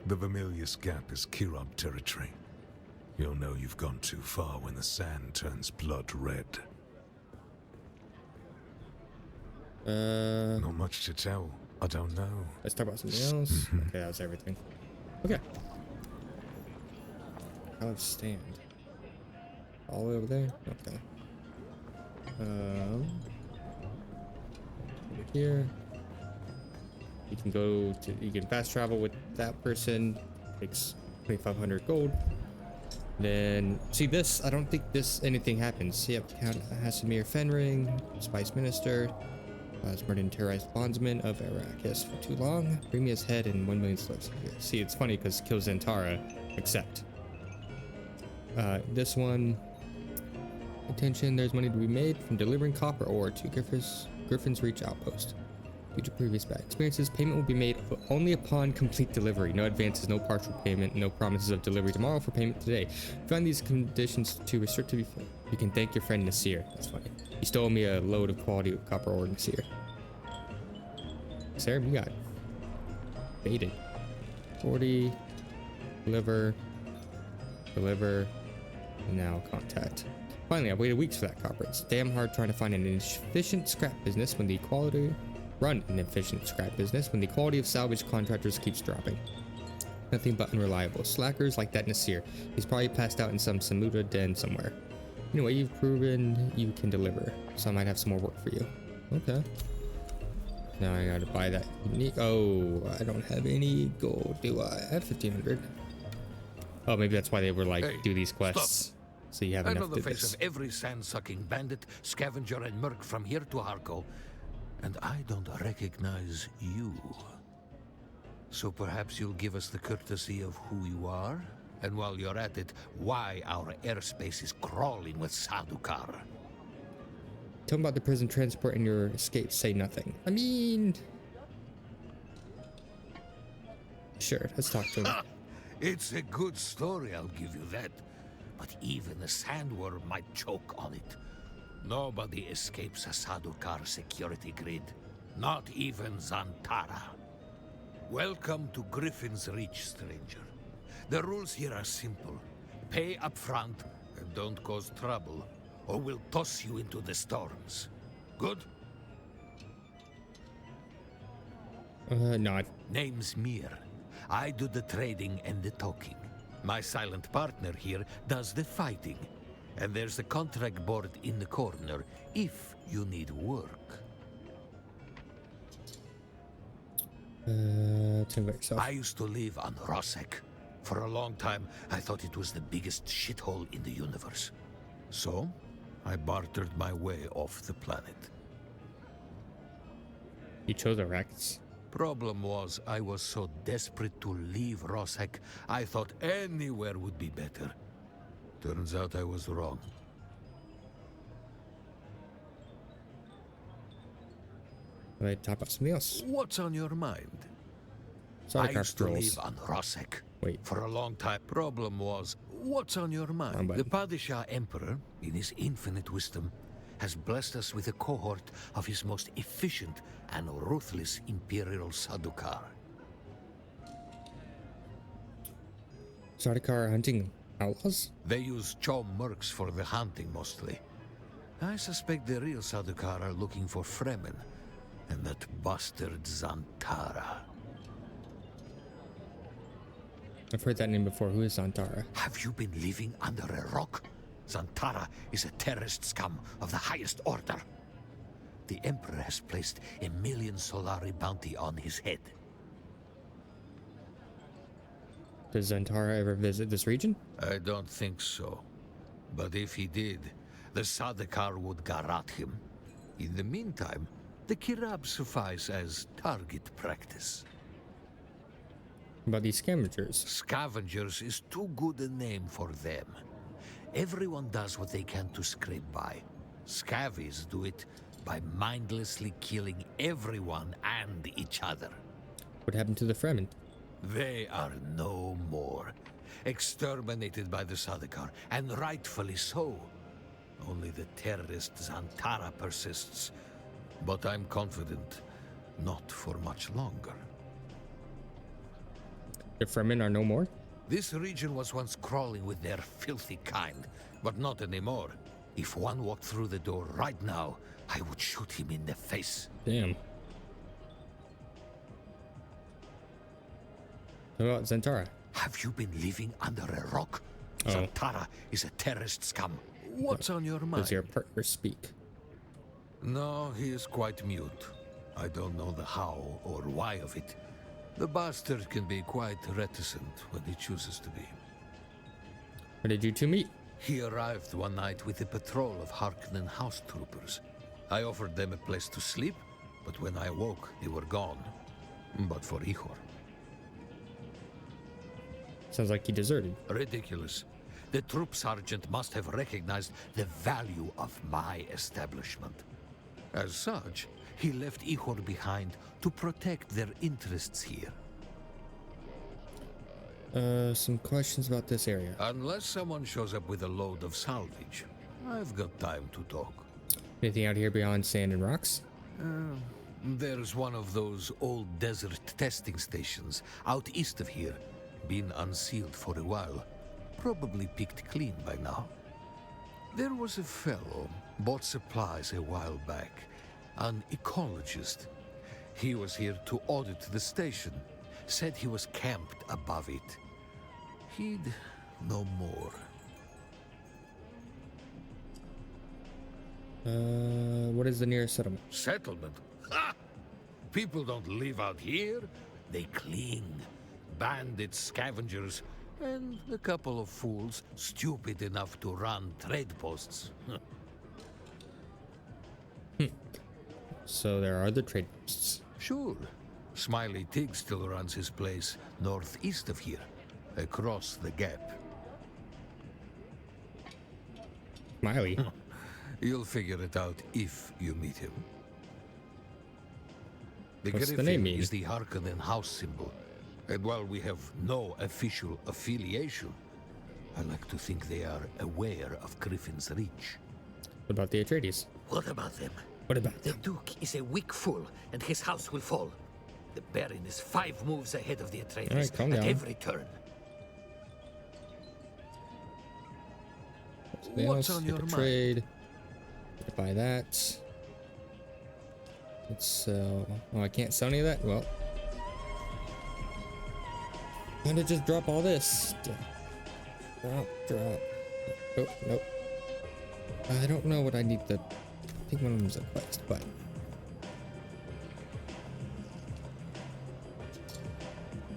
The Vermilius Gap is Kirab territory. You'll know you've gone too far when the sand turns blood red. Not much to tell. I don't know. Let's talk about something else. Okay, that was everything. Okay. I'll stand. All the way over there? Okay. Over here. You can go to, you can fast travel with that person. Takes 2,500 gold. Then, see this, I don't think anything happens. Yep, Count Hasimir Fenring, Spice Minister, has murdered and terrorized bondsman of Arrakis for too long. Bring me his head and 1 million slaves. See, it's funny because kill Zantara, accept. This one, attention, there's money to be made from delivering copper ore to Griffin's Reach outpost. Due to previous bad experiences, payment will be made only upon complete delivery. No advances, no partial payment, no promises of delivery tomorrow for payment today. If you find these conditions too restrictive, you can thank your friend Nasir. That's funny. He stole me a load of quality copper ore, Nasir. Sarah, you got baited. 40, deliver, and now contact. Finally, I've waited weeks for that copper. It's damn hard trying to find an efficient scrap business when the quality of salvage contractors keeps dropping. Nothing but unreliable slackers like that Nasir. He's probably passed out in some Samuda den somewhere. Anyway, you've proven you can deliver, so I might have some more work for you. Okay. Now I gotta buy that unique. Oh, I don't have any gold, do I? I have 1,500. Oh, maybe that's why they were like, hey, do these quests. Stop. So you have enough to do this. I know the face of every sand-sucking bandit, scavenger, and merc from here to Harko, and I don't recognize you. So perhaps you'll give us the courtesy of who you are? And while you're at it, why our airspace is crawling with Sadukar. Tell me about the prison transport and your escape. Say nothing. I mean... Sure, let's talk to him. It's a good story, I'll give you that. But even a sandworm might choke on it. Nobody escapes a Sadukar security grid. Not even Zantara. Welcome to Griffin's Reach, stranger. The rules here are simple. Pay up front and don't cause trouble, or we'll toss you into the storms. Good? No. Name's Mir. I do the trading and the talking. My silent partner here does the fighting. And there's a contract board in the corner if you need work. I used to live on Rosek. For a long time, I thought it was the biggest shithole in the universe. So, I bartered my way off the planet. You chose Arrakis? Problem was, I was so desperate to leave Rosek, I thought anywhere would be better. Turns out I was wrong. Let's talk about something else. What's on your mind? Sorry, I used to live on Rosek. Wait. For a long time. Problem was, what's on your mind? The Padishah Emperor, in his infinite wisdom, has blessed us with a cohort of his most efficient and ruthless Imperial Sadukar. Sadukar hunting outlaws? They use Chom mercs for the hunting mostly. I suspect the real Sadukar are looking for Fremen and that bastard Zantara. I've heard that name before. Who is Zantara? Have you been living under a rock? Zantara is a terrorist scum of the highest order. The Emperor has placed 1 million Solari bounty on his head. Does Zantara ever visit this region? I don't think so. But if he did, the Sadukar would garrote him. In the meantime, the Kirab suffice as target practice. About these scavengers? Scavengers is too good a name for them. Everyone does what they can to scrape by. Scavies do it by mindlessly killing everyone and each other. What happened to the Fremen? They are no more. Exterminated by the Sardaukar, and rightfully so. Only the terrorist Zantara persists. But I'm confident, not for much longer. The Fremen are no more? This region was once crawling with their filthy kind, but not anymore. If one walked through the door right now, I would shoot him in the face. Damn. What about Zantara? Have you been living under a rock? Oh. Zantara is a terrorist scum. What's on your mind? Does your partner speak? No, he is quite mute. I don't know the how or why of it. The bastard can be quite reticent when he chooses to be. Where did you two meet? He arrived one night with a patrol of Harkonnen house troopers. I offered them a place to sleep, but when I awoke, they were gone. But for Ihor. Sounds like he deserted. Ridiculous. The troop sergeant must have recognized the value of my establishment. As such, he left Ihor behind to protect their interests here. Some questions about this area. Unless someone shows up with a load of salvage, I've got time to talk. Anything out here beyond sand and rocks? There's one of those old desert testing stations out east of here. Been unsealed for a while. Probably picked clean by now. There was a fellow, bought supplies a while back. An ecologist. He was here to audit the station. Said he was camped above it. He'd know more. What is the nearest settlement? Settlement? Ha! People don't live out here. They cling. Bandits, scavengers, and a couple of fools stupid enough to run trade posts. So there are the trade posts. Sure. Smiley Tig still runs his place northeast of here, across the gap. Smiley? You'll figure it out if you meet him. The What's the Griffin name mean? is the Harkonnen house symbol. And while we have no official affiliation, I like to think they are aware of Griffin's reach. What about the Atreides? What about them? What about The them? Duke is a weak fool, and his house will fall. The Baron is 5 moves ahead of the Atreides All right, calm at down. every turn. What's on your trade? Buy that. Let's sell. Oh, I can't sell any of that? Well. Time to just drop all this. Drop. Oh, nope. I don't know what I need to. I think one of them's a quest, but.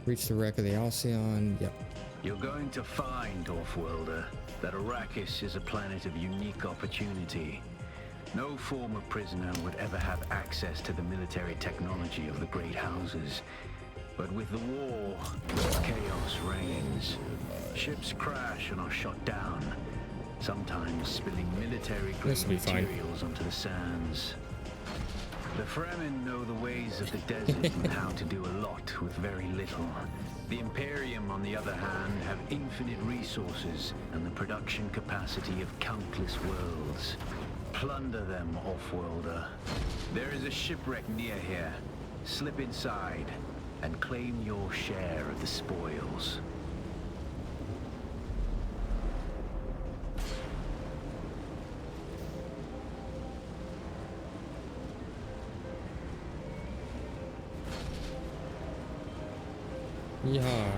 Reach the wreck of the Alcyon. Yep. You're going to find, Offworlder, that Arrakis is a planet of unique opportunity. No former prisoner would ever have access to the military technology of the great houses. But with the war, chaos reigns. Ships crash and are shot down, sometimes spilling military-grade materials onto the sands. The Fremen know the ways of the desert and how to do a lot with very little. The Imperium, on the other hand, have infinite resources and the production capacity of countless worlds. Plunder them, Offworlder. There is a shipwreck near here. Slip inside and claim your share of the spoils. Yeah.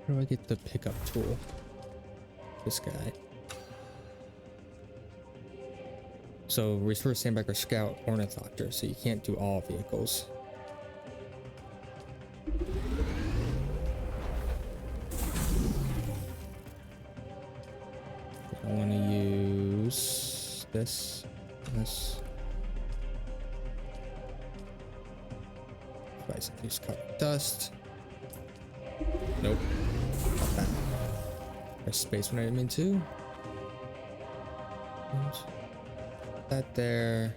Where do I get the pickup tool? This guy. So restore Sandbagger Scout Ornithopter, so you can't do all vehicles. I want to use this. Twice use cut dust. Nope. Not that. Press space when I didn't mean to. That there.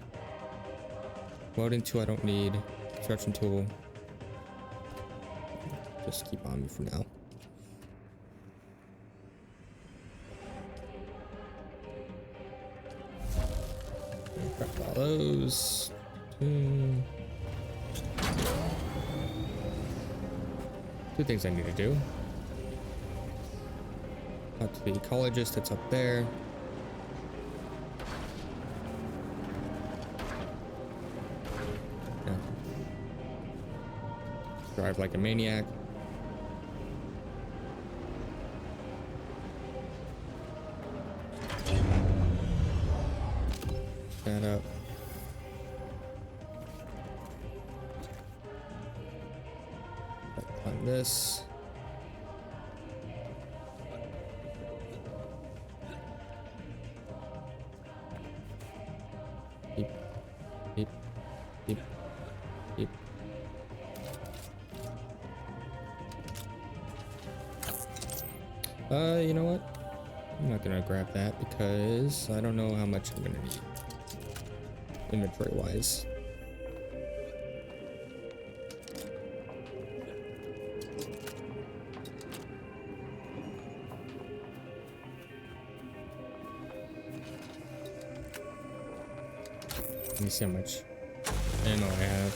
Welding tool I don't need. Construction tool. Just keep on me for now. Grab all those. Two things I need to do. Talk to the ecologist that's up there. Yeah. Drive like a maniac. That up. On this. Beep, beep, beep, beep. You know what? I'm not gonna grab that because I don't know how much I'm gonna need inventory wise. Let me see how much ammo I have.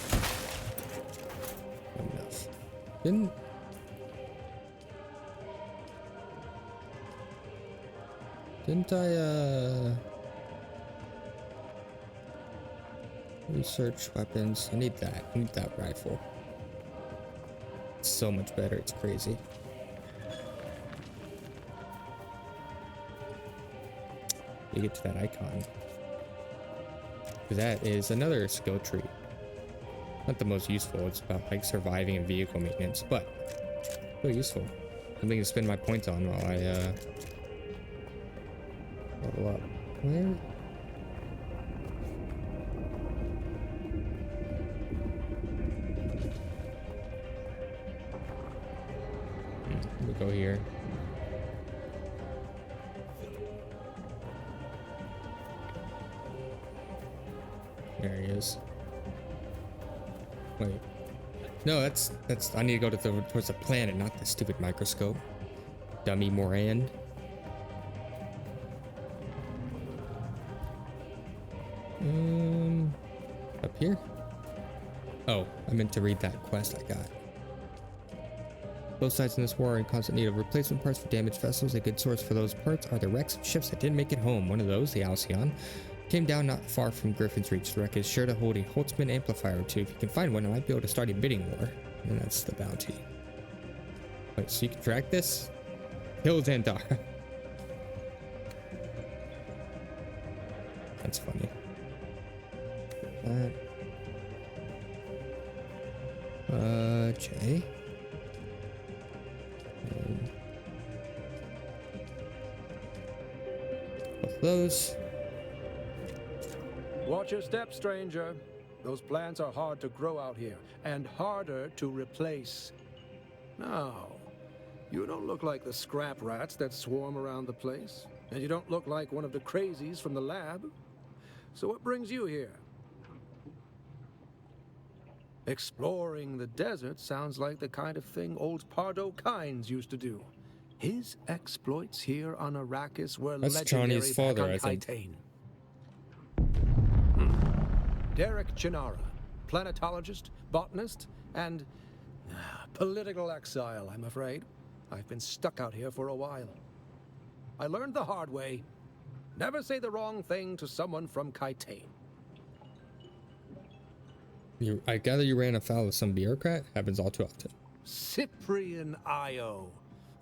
Enough. Didn't I research weapons? I need that. I need that rifle. It's so much better. It's crazy. You get to that icon. That is another skill tree. Not the most useful. It's about like surviving and vehicle maintenance, but still useful. Something to spend my points on while I level up. Where? Let me go here. There he is. Wait. No, that's I need to go towards the planet, not the stupid microscope. Dummy Moran. Up here? Oh, I meant to read that quest I got. Both sides in this war are in constant need of replacement parts for damaged vessels. A good source for those parts are the wrecks of ships that didn't make it home. One of those, the Alcyon, came down not far from Griffin's Reach. The wreck is sure to hold a Holtzman amplifier or two. If you can find one, I might be able to start a bidding war. And that's the bounty. Wait, so you can track this? Kill Xandar. That's funny. J. Both those. Watch your step, stranger. Those plants are hard to grow out here, and harder to replace. Now, you don't look like the scrap rats that swarm around the place, and you don't look like one of the crazies from the lab. So what brings you here? Exploring the desert sounds like the kind of thing old Pardo Kynes used to do. His exploits here on Arrakis were That's legendary. Johnny's father, I think. Derek Chinara, planetologist, botanist, and political exile, I'm afraid. I've been stuck out here for a while. I learned the hard way. Never say the wrong thing to someone from Kaitain. I gather you ran afoul of some bureaucrat? Happens all too often. Cyprian Io.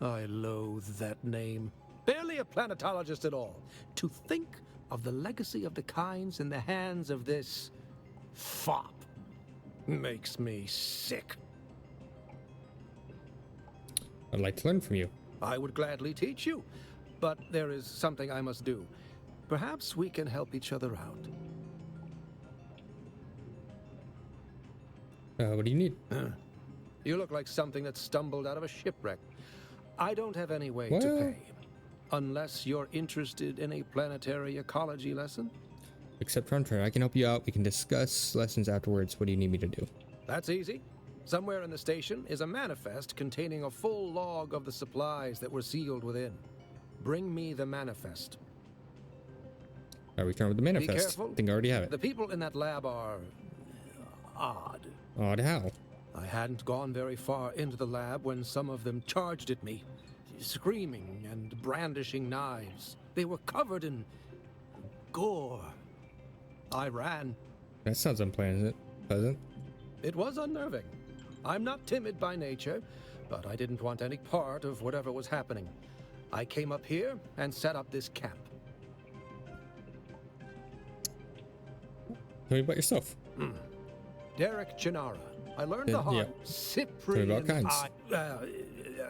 I loathe that name. Barely a planetologist at all. To think of the legacy of the Kynes in the hands of this fop makes me sick. I'd like to learn from you. I would gladly teach you, but there is something I must do. Perhaps we can help each other out. What do you need? You look like something that stumbled out of a shipwreck. I don't have any way to Well- pay. Unless you're interested in a planetary ecology lesson? Except Frontier, I can help you out. We can discuss lessons afterwards. What do you need me to do? That's easy. Somewhere in the station is a manifest containing a full log of the supplies that were sealed within. Bring me the manifest. I return with the manifest. Be careful. I think I already have it. The people in that lab are odd. Odd how? I hadn't gone very far into the lab when some of them charged at me, screaming and brandishing knives. They were covered in gore. I ran. That sounds unpleasant. Pleasant. It was unnerving. I'm not timid by nature, but I didn't want any part of whatever was happening. I came up here and set up this camp. Tell me about yourself. Derek Chinara. I learned the Yeah. hard Cyprian. Tell me about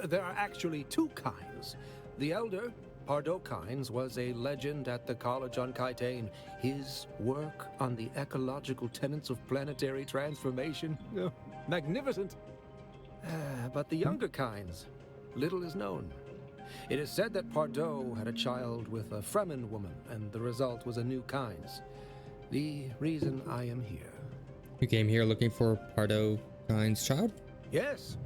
There are actually two kinds. The elder, Pardo Kynes, was a legend at the college on Kaitane. His work on the ecological tenets of planetary transformation, magnificent. But the younger Kynes, little is known. It is said that Pardo had a child with a Fremen woman, and the result was a new Kynes. The reason I am here. You came here looking for Pardo Kynes' child? Yes.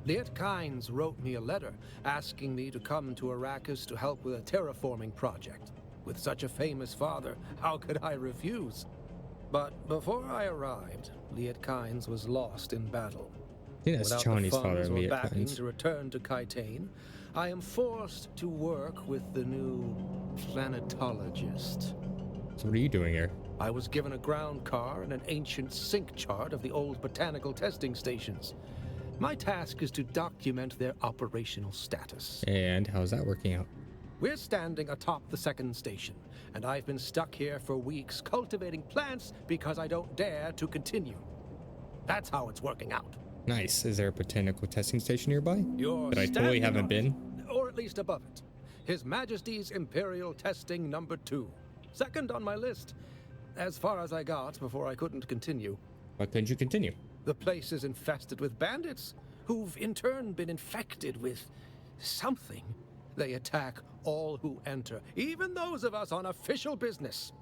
Liet Kynes wrote me a letter asking me to come to Arrakis to help with a terraforming project. With such a famous father, how could I refuse? But before I arrived, Liet Kynes was lost in battle. I think that's Without Chani's the father, funds or Liet backing Kynes. to return to Kaitane, I am forced to work with the new planetologist. So what are you doing here? I was given a ground car and an ancient sync chart of the old botanical testing stations. My task is to document their operational status. And how's that working out? We're standing atop the second station, and I've been stuck here for weeks cultivating plants because I don't dare to continue. That's how it's working out. Nice. Is there a botanical testing station nearby? You're that I totally standing haven't on been? it, or at least above it. His Majesty's Imperial Testing Number 2. Second on my list. As far as I got before I couldn't continue. Why couldn't you continue? The place is infested with bandits, who've in turn been infected with something. They attack all who enter, even those of us on official business.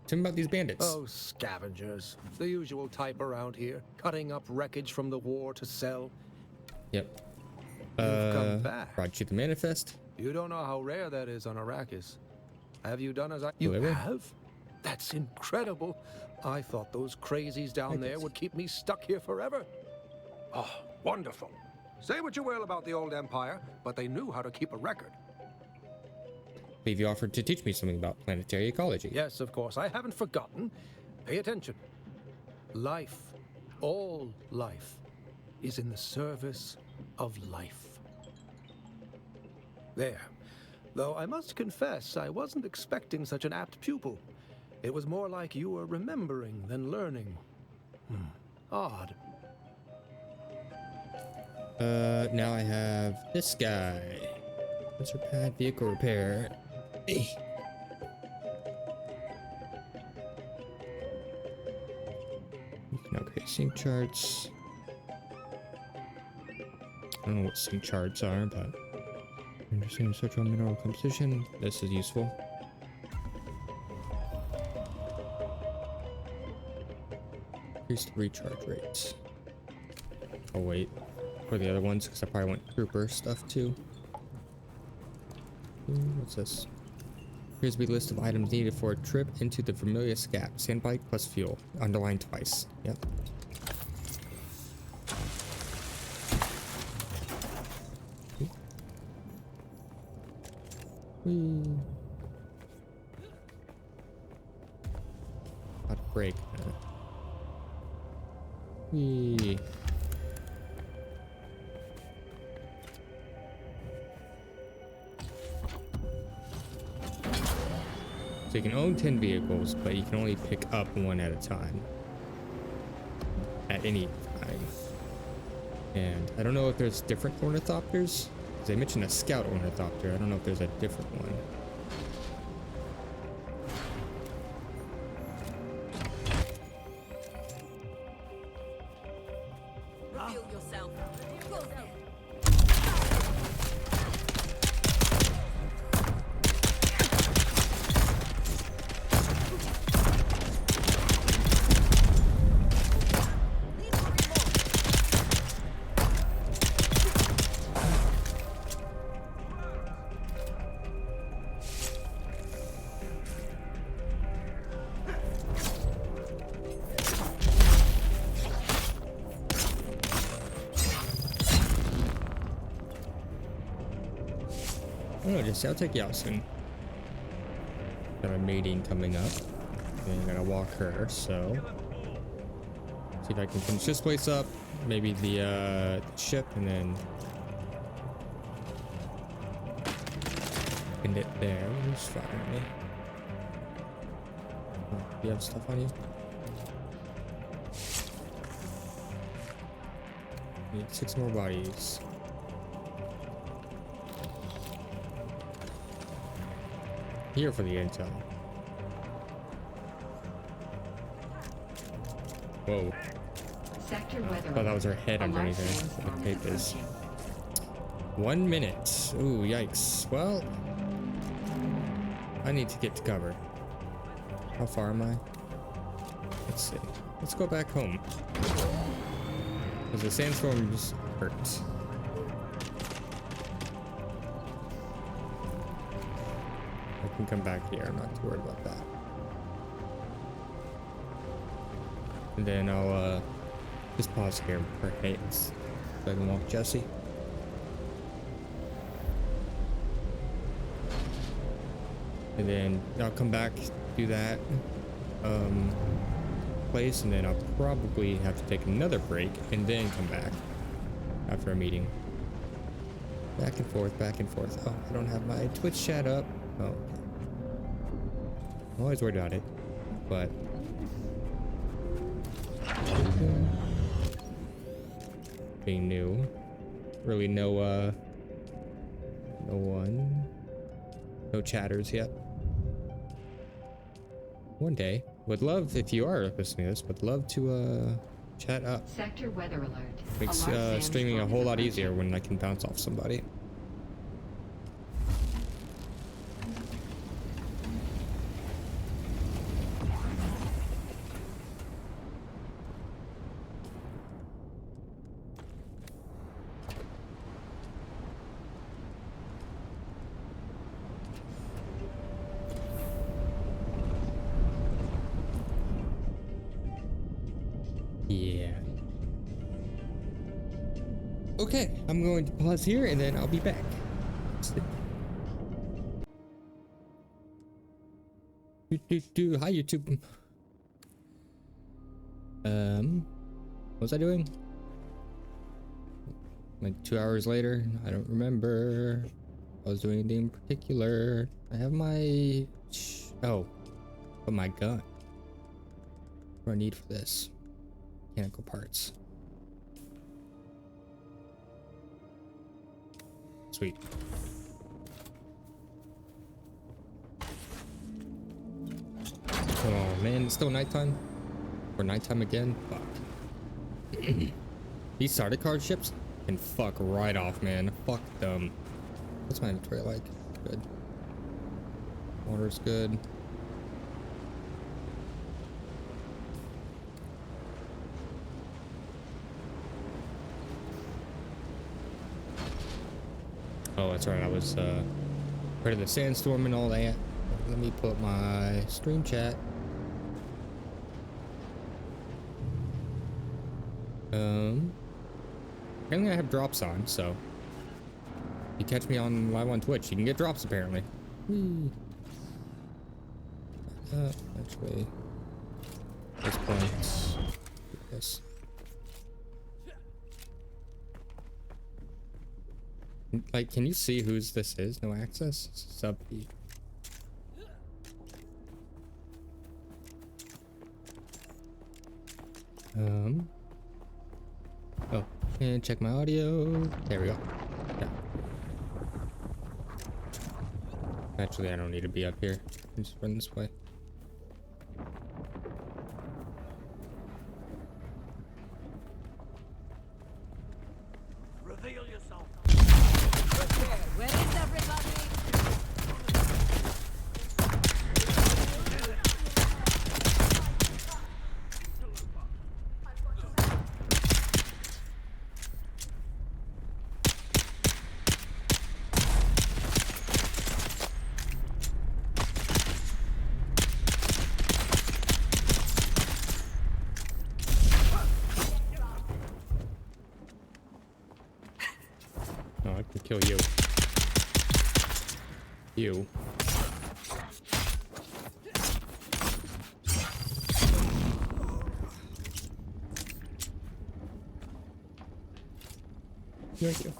Tell me about these bandits. Oh, scavengers. The usual type around here, cutting up wreckage from the war to sell. Yep. You've come back. Brought you the manifest. You don't know how rare that is on Arrakis. Have you done as I... You Whatever. have? That's incredible. I thought those crazies down there would keep me stuck here forever. Oh, wonderful. Say what you will about the old empire, but they knew how to keep a record. Believe you offered to teach me something about planetary ecology. Yes, of course. I haven't forgotten. Pay attention. Life, all life, is in the service of life. There. Though I must confess, I wasn't expecting such an apt pupil. It was more like you were remembering than learning. Odd. Now I have this guy. What's your pad? Vehicle repair. Hey. You can now create sync charts. I don't know what sync charts are, but understanding structural mineral composition. This is useful. Increase the recharge rates. Oh wait, for the other ones, because I probably want trooper stuff too. What's this? Here's the list of items needed for a trip into the Vermilion Scat. Sandbike plus fuel. Underlined twice. Yep. Whee. Hot break. Whee. So you can own 10 vehicles, but you can only pick up one at a time. At any time. And I don't know if there's different ornithopters. They mentioned a scout ornithopter. I don't know if there's a different one. Reveal yourself. Oh, just I'll take you out soon. Got a mating coming up. And I'm gonna walk her, so see if I can finish this place up. Maybe the ship, and then end it there. Who's firing me? Oh, do you have stuff on you? Need 6 more bodies. Here for the intel. Whoa. Sector weather. Oh, that was her head underneath there. The tape is. 1 minute. Ooh, yikes. Well, I need to get to cover. How far am I? Let's see. Let's go back home. Because the sandstorms hurt. I can come back here. I'm not too worried about that. And then I'll just pause here for hates so I can walk Jesse. And then I'll come back, do that place, and then I'll probably have to take another break and then come back after a meeting. Back and forth, back and forth. Oh, I don't have my Twitch chat up. Oh. I'm always worried about it, but being new, really no chatters yet. One day, would love, if you are listening to this, would love to chat up. Sector weather alert. Makes streaming a whole lot easier when I can bounce off somebody. Yeah. Okay, I'm going to pause here and then I'll be back. Hi YouTube. What was I doing? Like 2 hours later? I don't remember. I was doing anything in particular. I have my but my gun. What do I need for this? Mechanical parts. Sweet. Oh man, it's still nighttime? Or nighttime again? Fuck. These starter card ships can fuck right off, man. Fuck them. What's my inventory like? Good. Water's good. Oh, that's right. I was part of the sandstorm and all that. Let me put my stream chat. Apparently I have drops on, so if you catch me on live on Twitch, you can get drops apparently. Actually, this point. Yes. Like, can you see whose this is? No access? Sub B. Oh, and check my audio. There we go. Yeah. Actually, I don't need to be up here. Just run this way. Reveal yourself. Where is everybody? No, I can kill you. You. Thank you.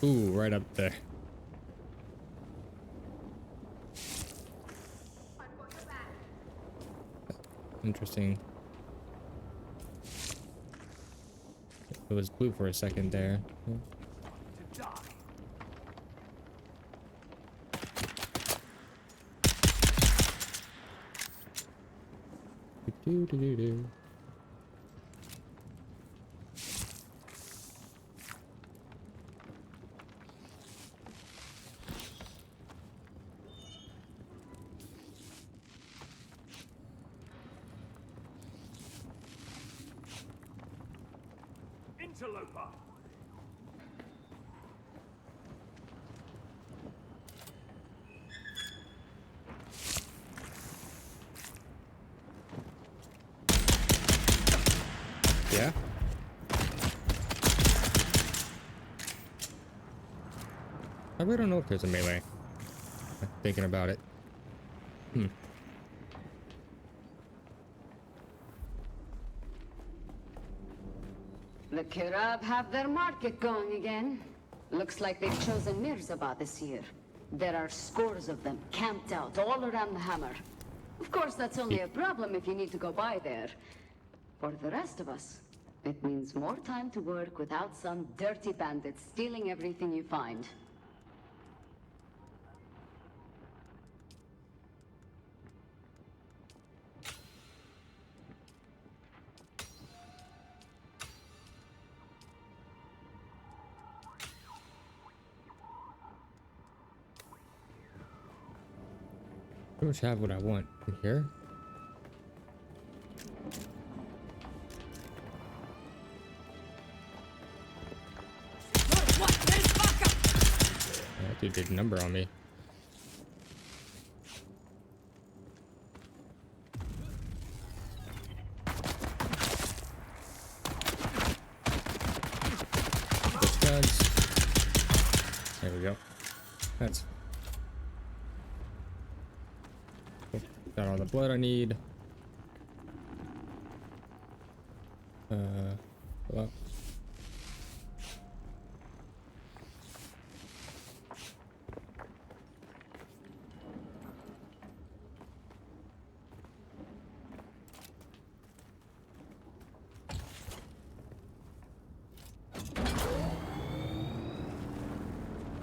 Ooh, right up there. Interesting. It was blue for a second there. Do do do do. Interloper. Yeah. I really don't know if there's a melee. I'm thinking about it. The Kirab have their market going again. Looks like they've chosen Mirzabah this year. There are scores of them camped out all around the hammer. Of course, that's only a problem if you need to go by there. For the rest of us, it means more time to work without some dirty bandits stealing everything you find. Pretty much have what I want in here. That dude did a number on me. Push guns. There we go. That's got all the blood I need. Well.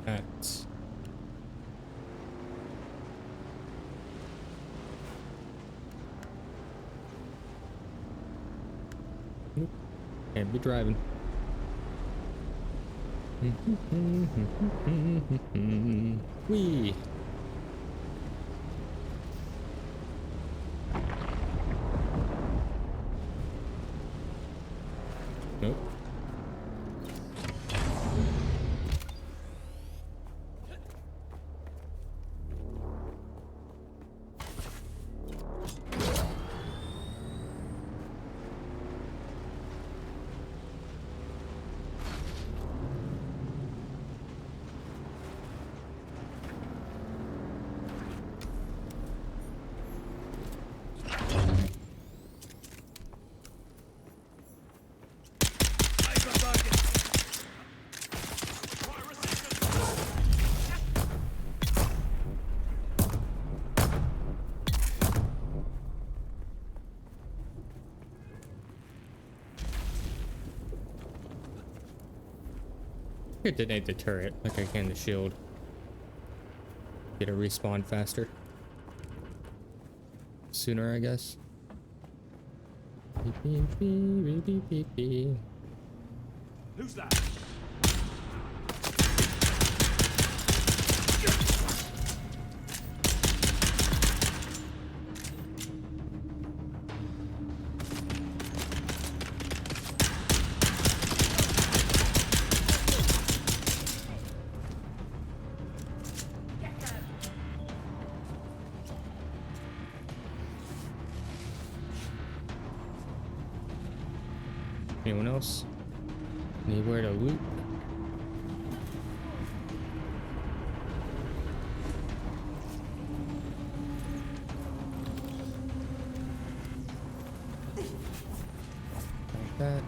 That's can't be driving. Wee. Nope. I detonate the turret like I can the shield. Get a respawn faster. Sooner, I guess. Beep, beep, beep, beep, beep, beep. Who's that? Anyone else? Anywhere to loot? Like that.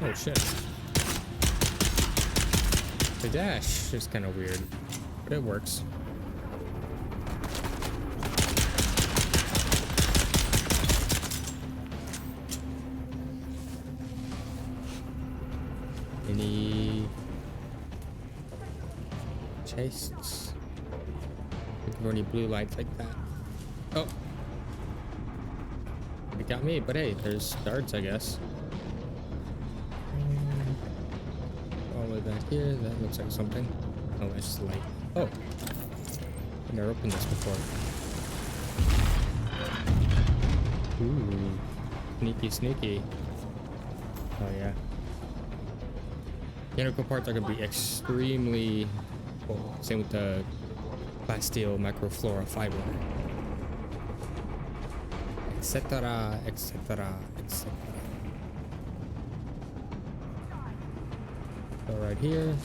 Oh shit. The dash is kind of weird, but it works. Any chests? Looking for any blue lights like that? Oh, it got me. But hey, there's darts, I guess. All the way back here. That looks like something. Oh, that's just light. Oh, I've never opened this before. Ooh, sneaky, sneaky. Oh yeah. The integral parts are going to be extremely cool. Same with the plasteel microflora fiber. Etc. etc. etc. So right here.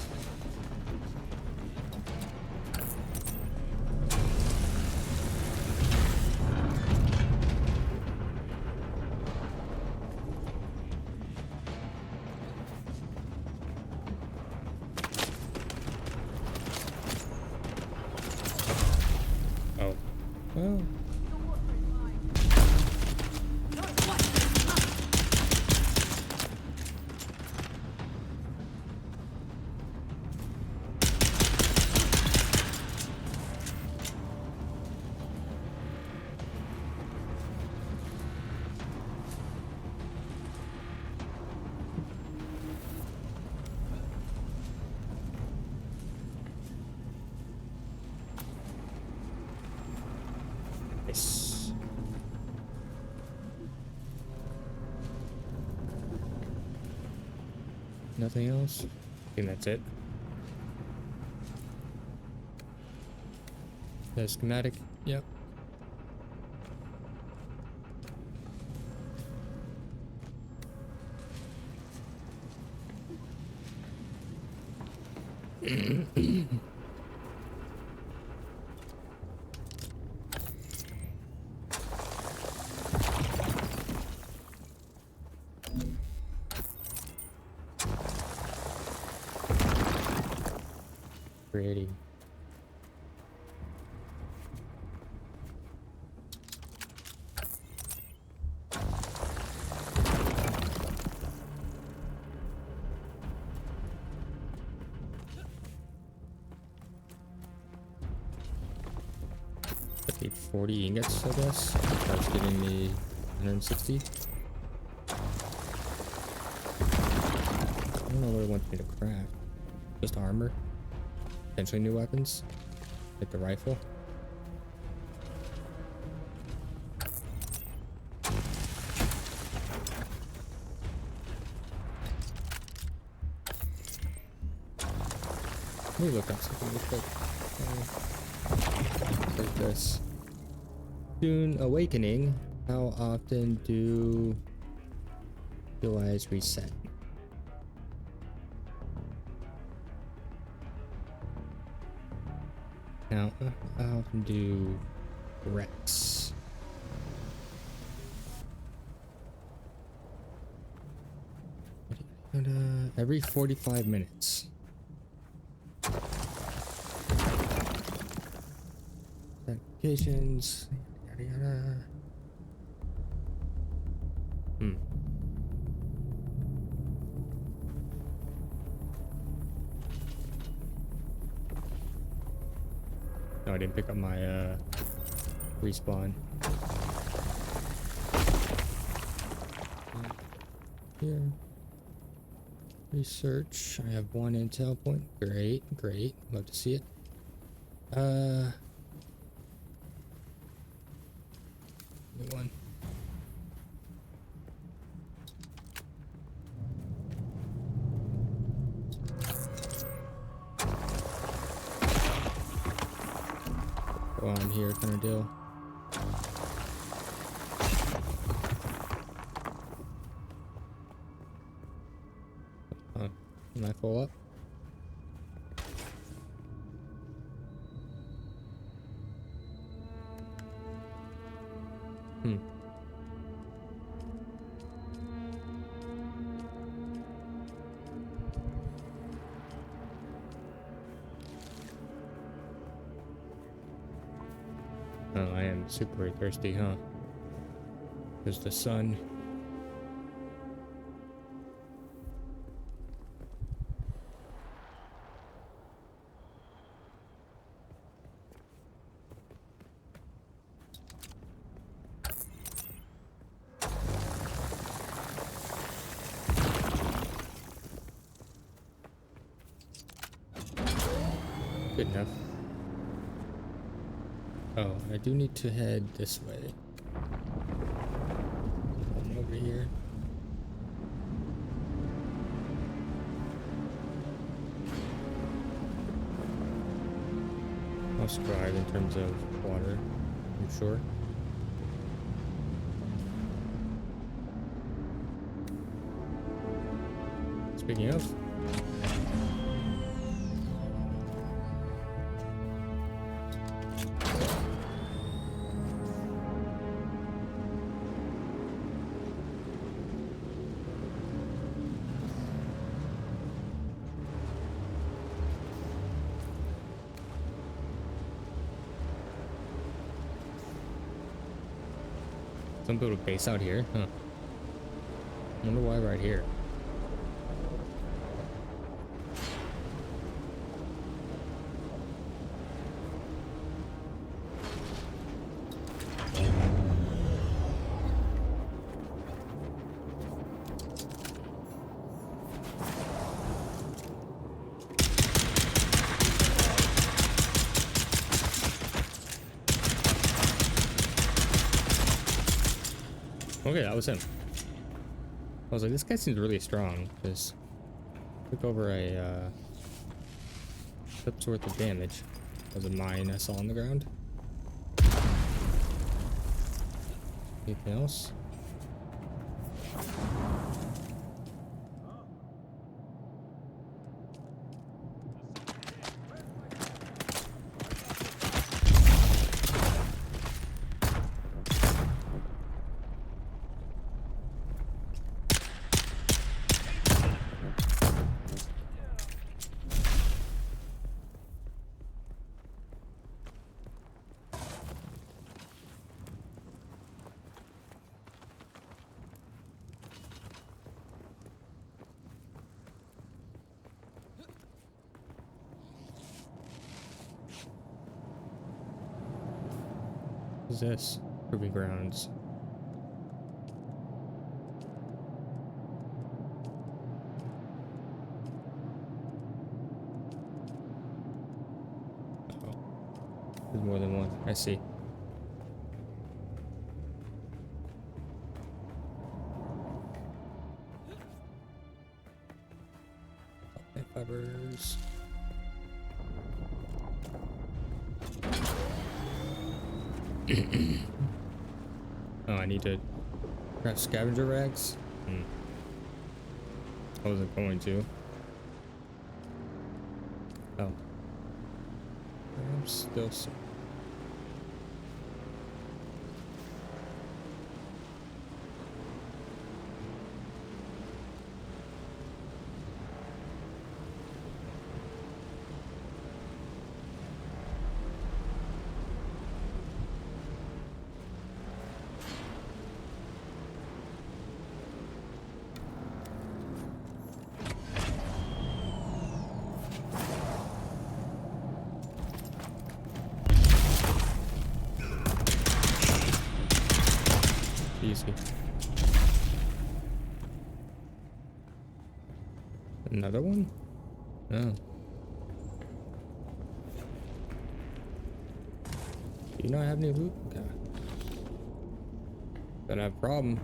Well, yes. Nothing else? I think that's it. The schematic, yep. Pretty. I need 40 ingots, I guess. That's giving me 160. I don't know what it wants me to craft. Just armor. Potentially new weapons. Like the rifle. Let me look up something real quick. Like this. Dune Awakening. How often do your eyes reset? Now, how often do Rex? Every 45 minutes. Applications, yada yada. Hmm. No, I didn't pick up my respawn. Here. Research. I have one intel point. Great, great. Love to see it. New one. Go on here, kind of deal. Am I full up? Hmm. Oh, I am super thirsty, huh? There's the sun. Good enough. Oh, I do need to head this way. Come over here. I'll strive in terms of water, I'm sure. Speaking of. Some people base out here, huh? Wonder why right here. Okay, that was him. I was like, this guy seems really strong. Just took over a clip's worth of damage. That was a mine I saw on the ground. Anything else? What is this? Proving grounds. Oh. There's more than one. I see. Fibers. Oh, I need to craft scavenger rags? I wasn't going to. Oh. I'm still sick. easy. Another one? No. Do you not have any loot? Okay. Gonna have a problem.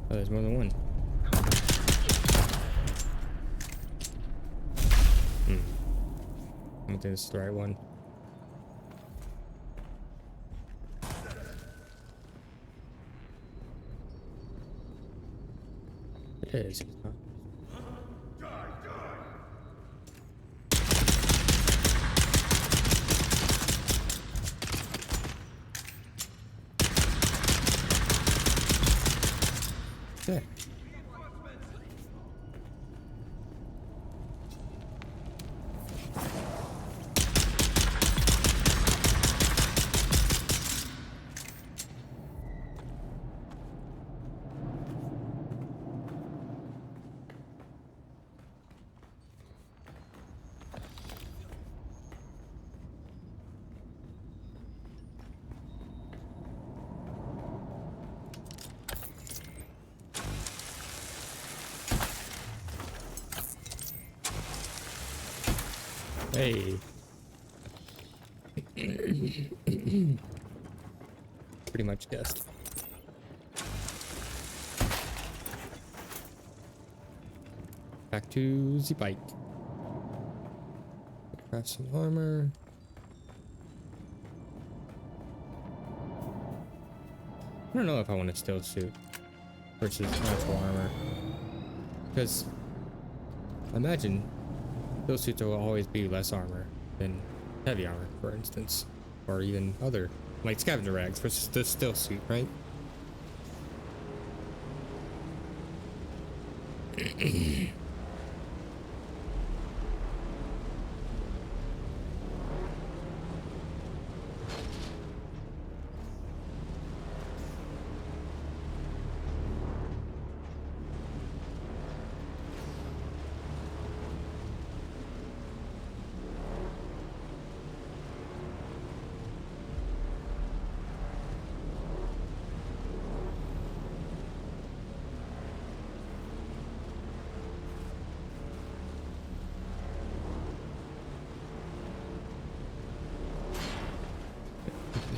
Oh, there's more than one. I don't think this is the right one. It is. Huh? There. Hey. Pretty much guessed. Back to the bike. Craft some armor. I don't know if I want a stealth suit versus natural armor, because I imagine those suits will always be less armor than heavy armor, for instance, or even other, like scavenger rags versus the stealth suit, right?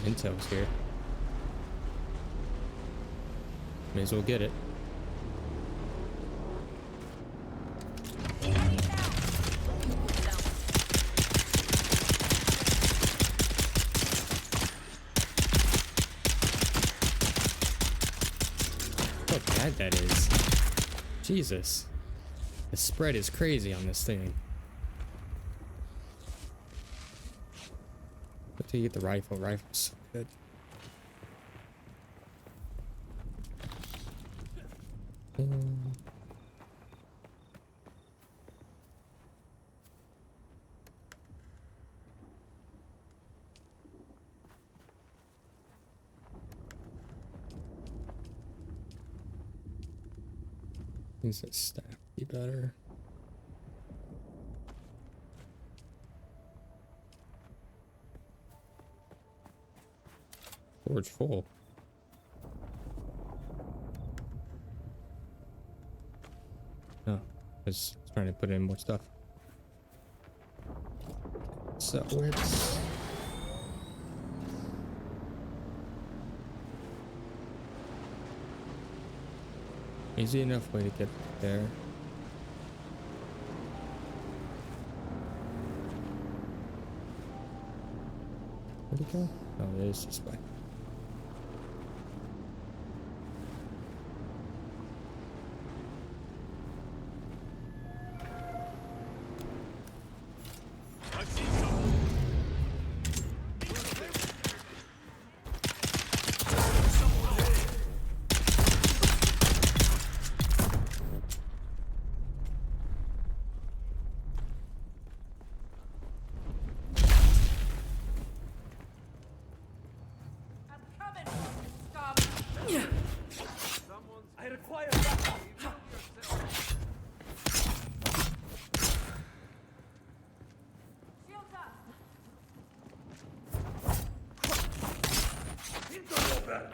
Intel's here. May as well get it. Look how bad that is. Jesus. The spread is crazy on this thing. Wait till you get the rifle. Rifle's good. Use this staff be better. Forge full. No, I was trying to put in more stuff. So let's Easy enough way to get there. Where'd it go? Oh, it is this way. I require backup. Interloper.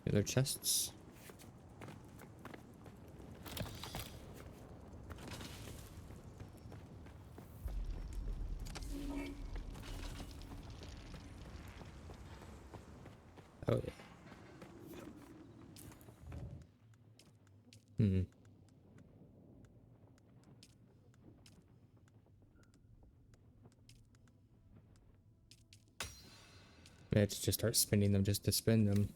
Other chests. Oh yeah. Let's just start spinning them just to spin them.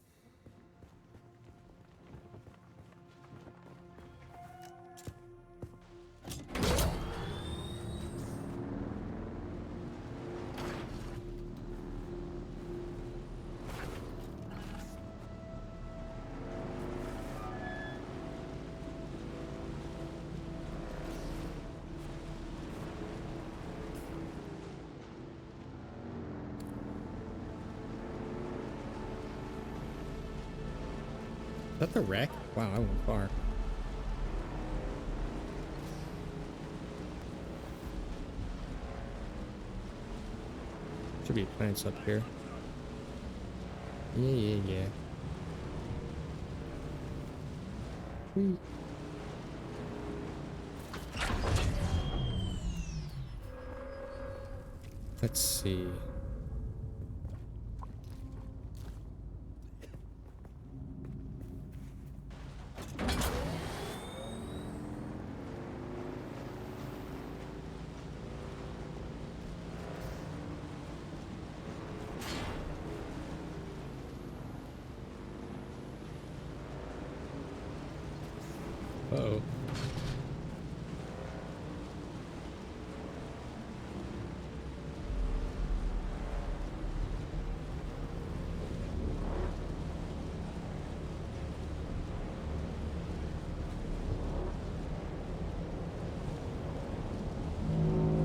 Is that the wreck? Wow, I went far. Should be plants up here. Yeah. Whee. Let's see. Uh-oh.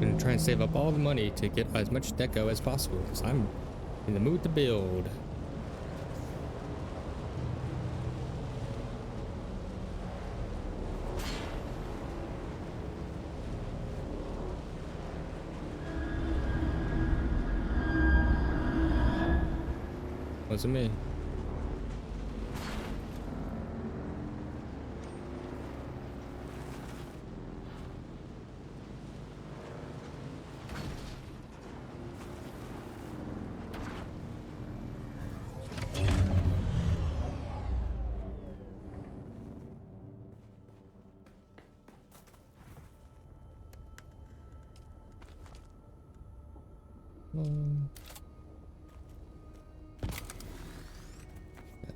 Gonna try and save up all the money to get as much deco as possible because I'm in the mood to build. Wasn't me.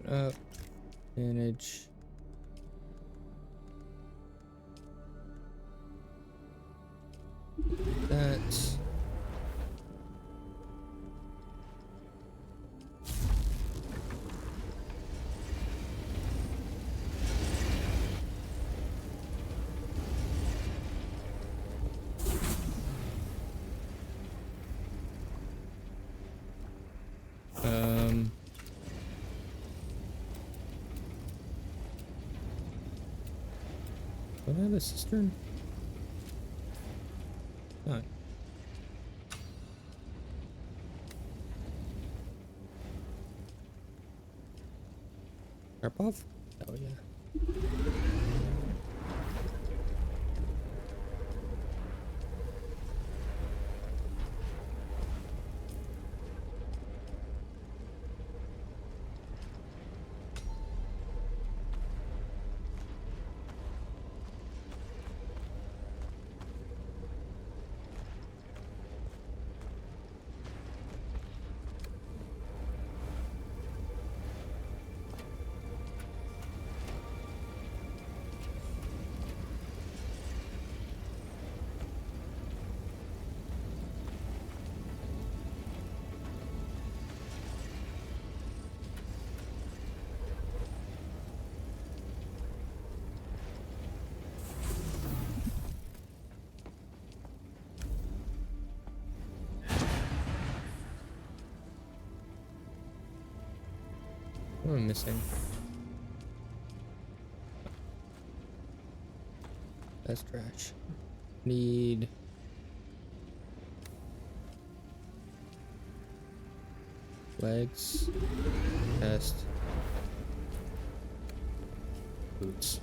Up, manage. That. Don't I have a cistern? No. Karpov? Oh yeah. What am I missing? That's trash. Need legs, chest, boots.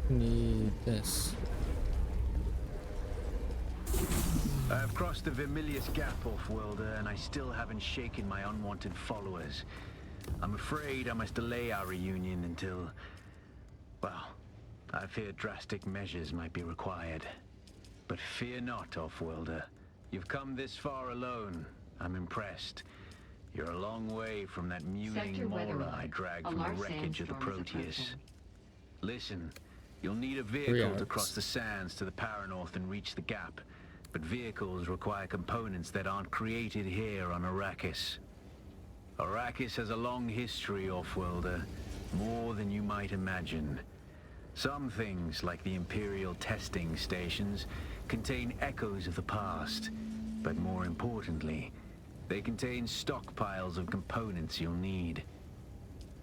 Need this. I have crossed the Vermilius Gap, Offworlder, and I still haven't shaken my unwanted followers. I'm afraid I must delay our reunion until... well, I fear drastic measures might be required. But fear not, Offworlder. You've come this far alone. I'm impressed. You're a long way from that mewing Mora I dragged from the wreckage of the Proteus. Listen, you'll need a vehicle to cross the sands to the Paranorth and reach the gap. But vehicles require components that aren't created here on Arrakis. Arrakis has a long history, Offworlder. More than you might imagine. Some things, like the Imperial testing stations, contain echoes of the past. But more importantly, they contain stockpiles of components you'll need.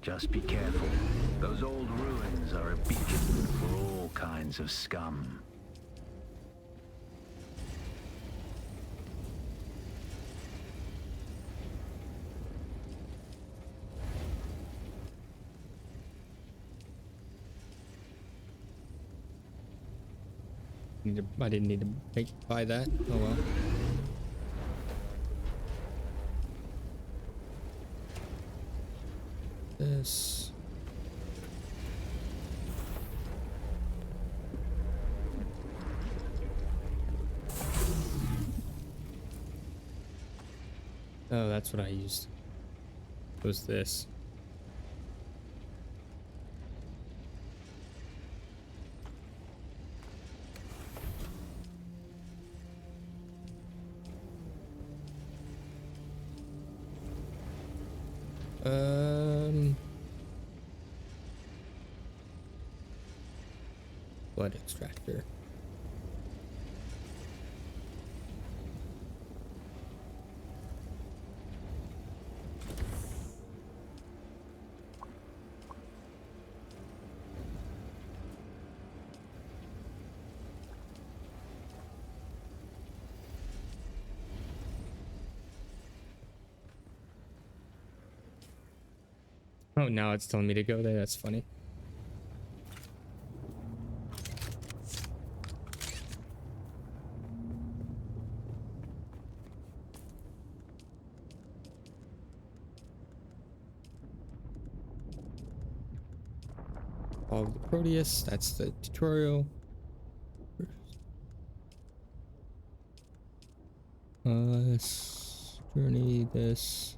Just be careful. Those old ruins are a beacon for all kinds of scum. I didn't need to buy that. Oh well. This. Oh, that's what I used. Was this. Blood extractor. Oh, now it's telling me to go there. That's funny. All of the Proteus. That's the tutorial. This journey. This.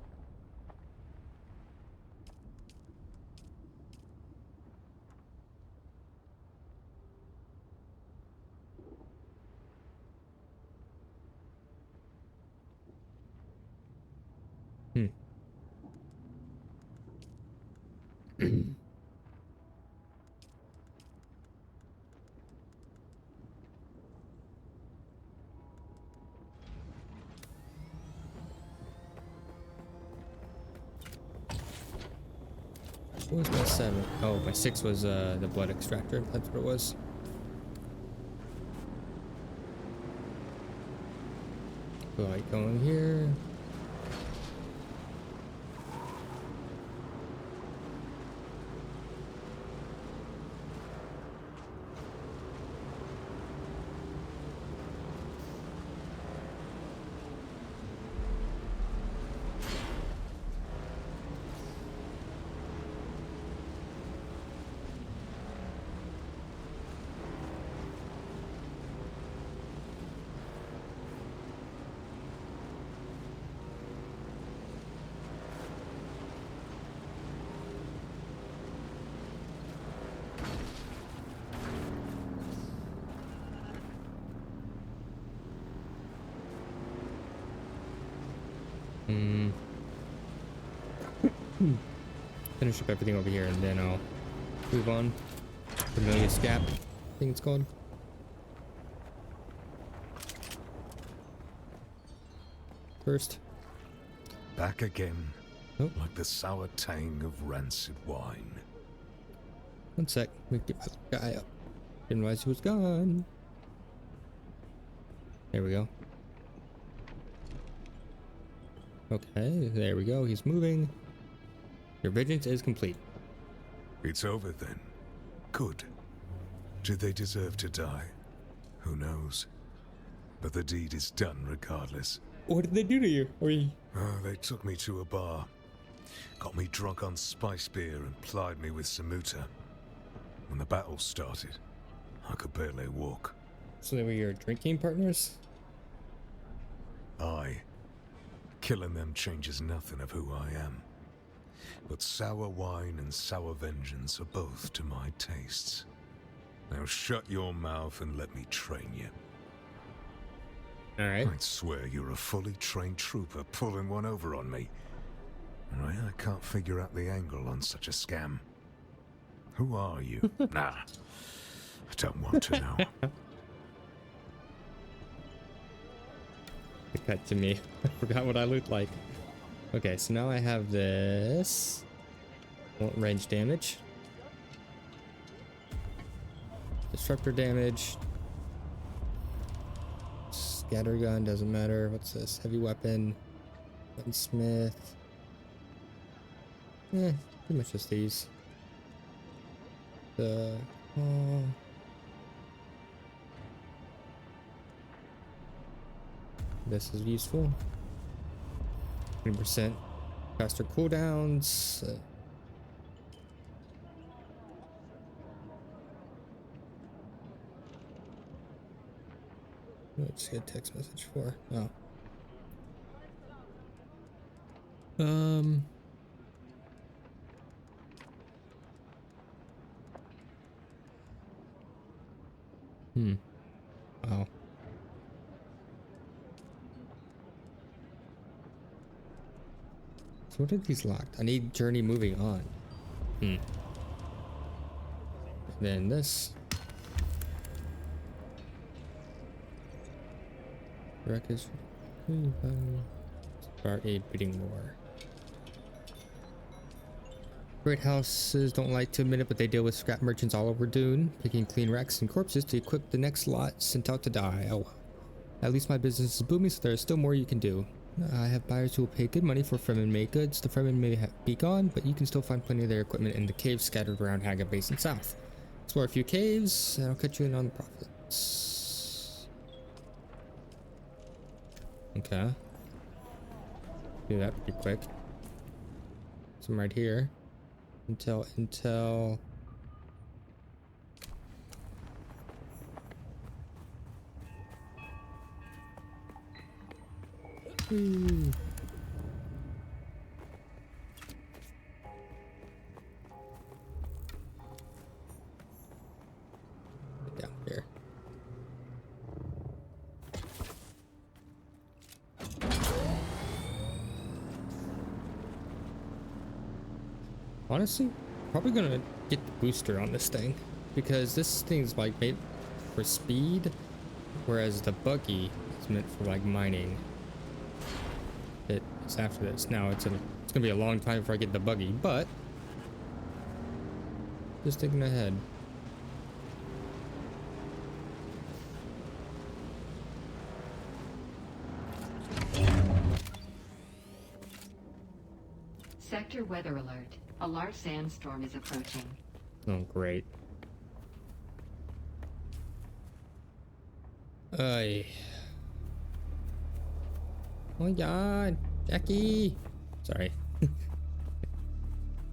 What was my 7? Oh, my 6 was the blood extractor. That's what it was. Light going here. Finish up everything over here and then I'll move on. Familiar Scap, I think it's called. First. Back again, like the sour tang of rancid wine. One sec, let me get my guy up. Didn't realize he was gone. There we go. Okay, there we go. He's moving. Your vengeance is complete. It's over then. Good. Did they deserve to die? Who knows? But the deed is done regardless. What did they do to you? Oh, they took me to a bar. Got me drunk on spice beer and plied me with samuta. When the battle started, I could barely walk. So they were your drinking partners? Aye. Killing them changes nothing of who I am. But sour wine and sour vengeance are both to my tastes. Now shut your mouth and let me train you. Alright. I'd swear you're a fully trained trooper pulling one over on me. I can't figure out the angle on such a scam. Who are you? Nah. I don't want to know. Cut to me. I forgot what I looked like. Okay, so now I have this. Won't range damage. Disruptor damage. Scatter gun, doesn't matter. What's this? Heavy weapon. Gunsmith. Pretty much just these. This is useful. 20% faster cooldowns. Let's get a text message for. Oh. Oh. So what are these locked? I need journey moving on. Then this. Wreckage. Start a bidding war. Great houses don't like to admit it, but they deal with scrap merchants all over Dune, picking clean wrecks and corpses to equip the next lot sent out to die. Oh well. At least my business is booming, so there is still more you can do. I have buyers who will pay good money for Fremen made goods. The Fremen may be gone, but you can still find plenty of their equipment in the caves scattered around Haga Basin South. Explore a few caves, and I'll cut you in on the profits. Okay. Do that pretty quick. Some right here. Intel. Down here. Honestly, probably gonna get the booster on this thing because this thing's like made for speed, whereas the buggy is meant for like mining. It's after this. Now it's gonna be a long time before I get the buggy, but Just thinking ahead. Sector weather alert. A large sandstorm is approaching. Oh, great. Ay. Oh my god, Jackie! Sorry.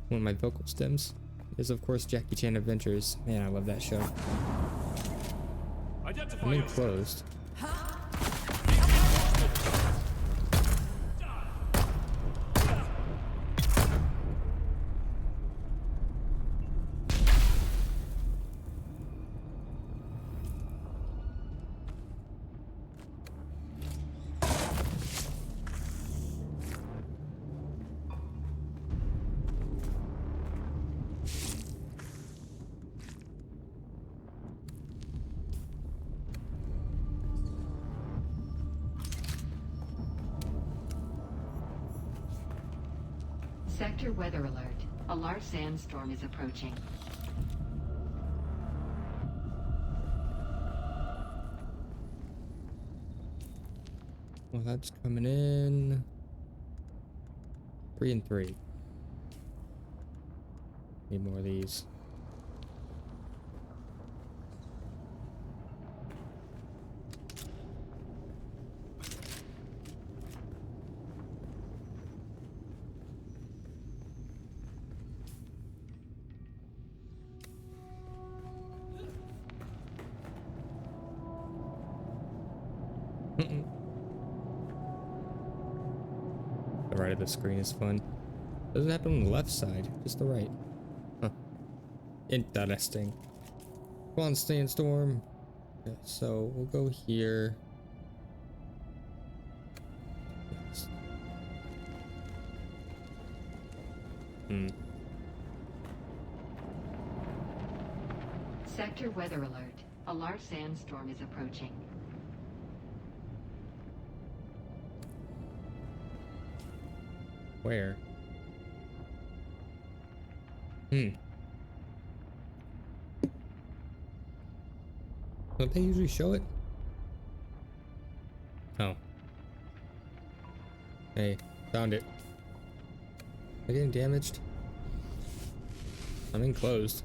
One of my vocal stems is, of course, Jackie Chan Adventures. Man, I love that show. I'm enclosed. Sector weather alert. A large sandstorm is approaching. Well, that's coming in. 3 and 3. Need more of these. The right of the screen is fun. Doesn't happen on the left side, just the right. Huh. Interesting. Come on, sandstorm. Okay, so we'll go here. Yes. Sector weather alert. A large sandstorm is approaching. Where? Don't they usually show it? Oh. Hey, found it. Am I getting damaged? I'm enclosed.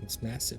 It's massive.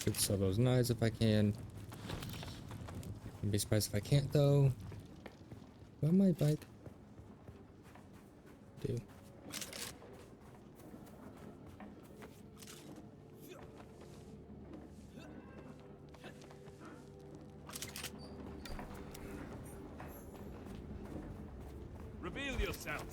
Should sell those knives if I can. I'd be surprised if I can't though. What might bike do? Reveal yourself.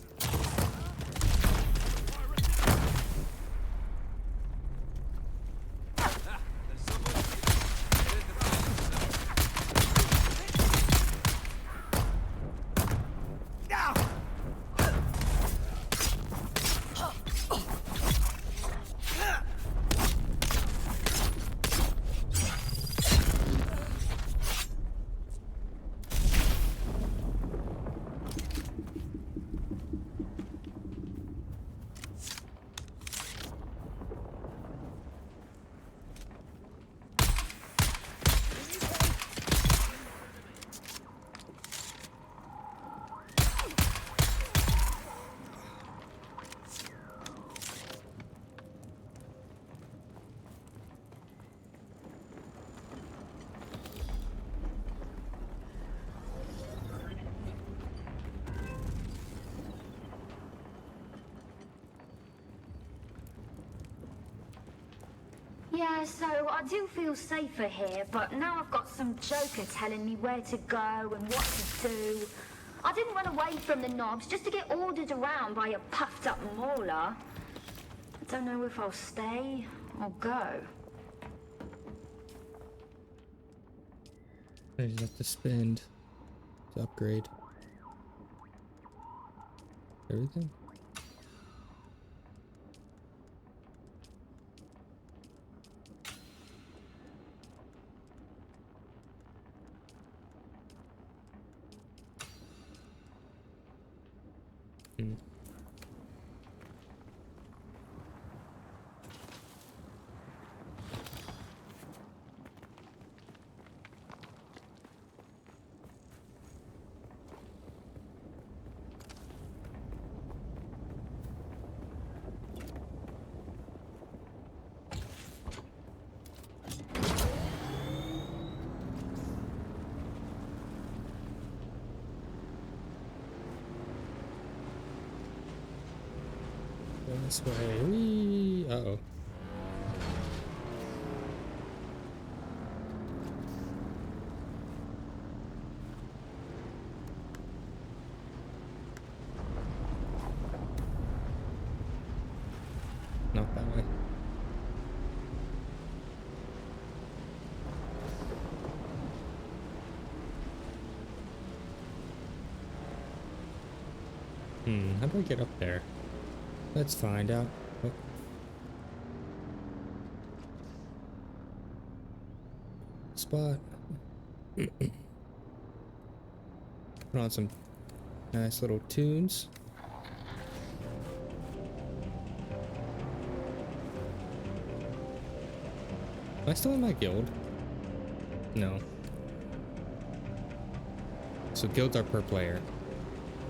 Yeah, so I do feel safer here, but now I've got some joker telling me where to go and what to do. I didn't run away from the knobs just to get ordered around by a puffed up mauler. I don't know if I'll stay or go. I just have to spend to upgrade everything. This way. Whee! Uh-oh. Not that way. How do I get up there? Let's find out. Oh. Spot. Put on some nice little tunes. Am I still in my guild? No. So guilds are per player.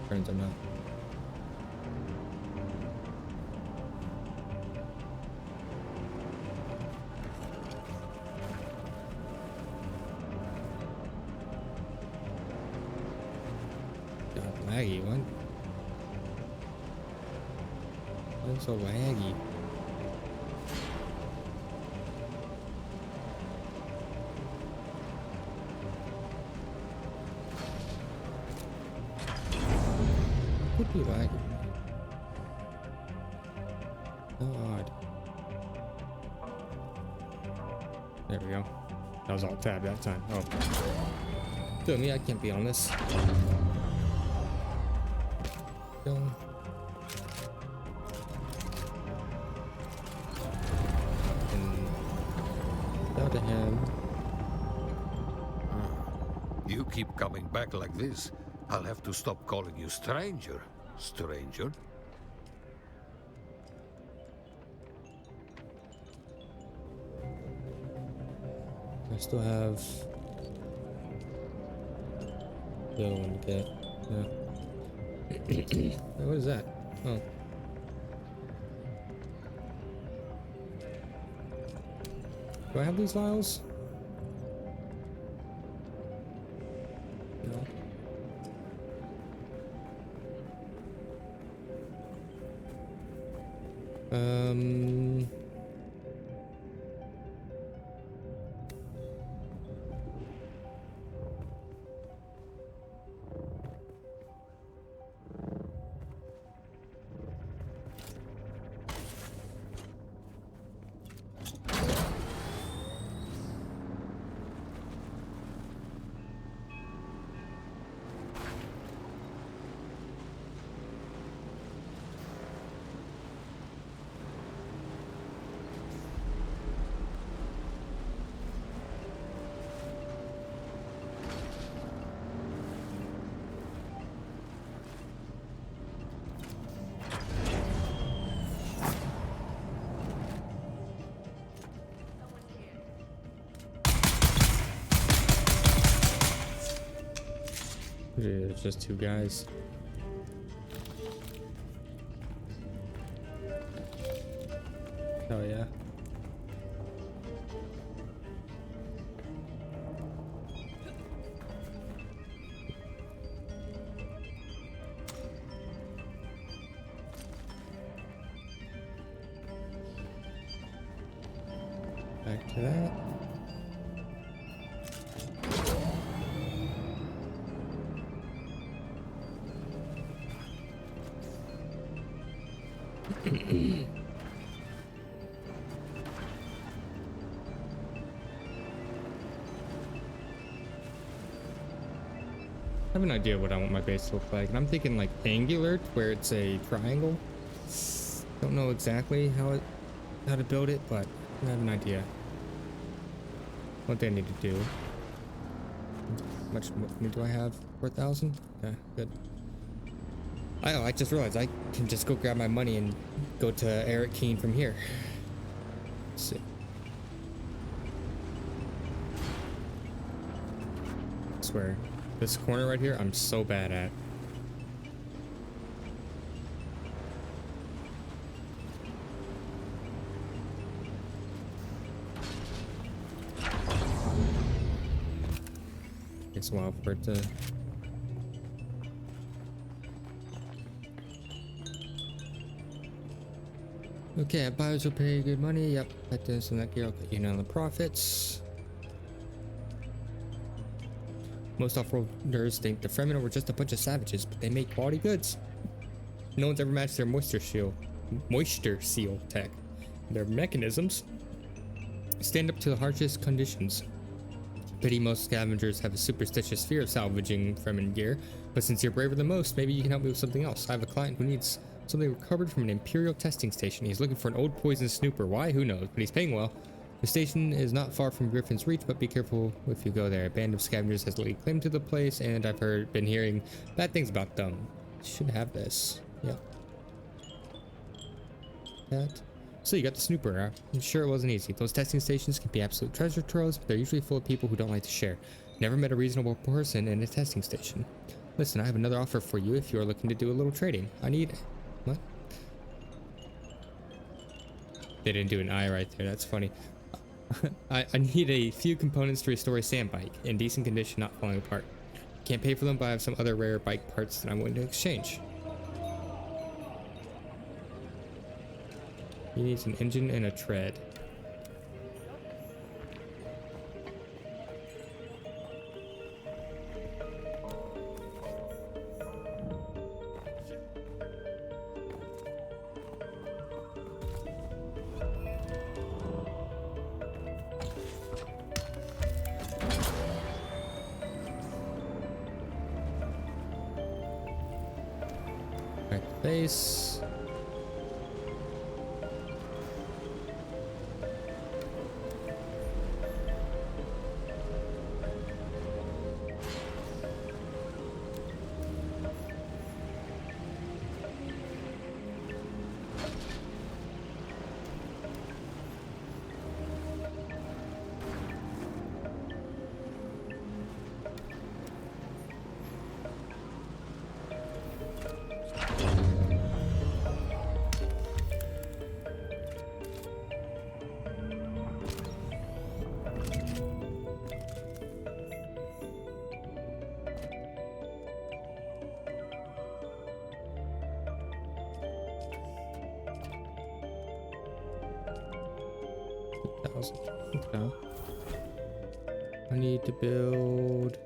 Turns I'm not. Laggy, what? Why so laggy? Could be laggy. Odd. There we go. That was all tab that time. Oh. Feel me, I can't be on this. Going. And down to him. You keep coming back like this. I'll have to stop calling you stranger. Stranger. I still have the other one to get. Yeah. What is that? Oh. Do I have these vials? No. It's just two guys. Oh yeah. Back to that. I have an idea what I want my base to look like, and I'm thinking like angular, where it's a triangle. Don't know exactly how to build it, but I have an idea what they need to do. How much money do I have? 4,000? Yeah, good. I just realized I can just go grab my money and go to Eric Keene from here. Let's see. I swear, this corner right here, I'm so bad at. Takes a while for it to. Okay, buyers will pay good money. Yep, that this and that gear. I'll cut you down on the profits. Most off-roaders think the Fremen were just a bunch of savages, but they make quality goods. No one's ever matched their moisture seal tech. Their mechanisms stand up to the harshest conditions. Pity most scavengers have a superstitious fear of salvaging Fremen gear, but since you're braver than most, maybe you can help me with something else. I have a client who needs something recovered from an Imperial testing station. He's looking for an old poison snooper. Why? Who knows? But he's paying well. The station is not far from Griffin's Reach, but be careful if you go there. A band of scavengers has laid claim to the place, and I've been hearing bad things about them. Should have this. Yep. That. So you got the snooper, huh? I'm sure it wasn't easy. Those testing stations can be absolute treasure troves, but they're usually full of people who don't like to share. Never met a reasonable person in a testing station. Listen, I have another offer for you if you are looking to do a little trading. I need... What? They didn't do an eye right there. That's funny. I need a few components to restore a sand bike in decent condition, not falling apart. Can't pay for them, but I have some other rare bike parts that I'm willing to exchange. He needs an engine and a tread. Back to base. Okay. I need to build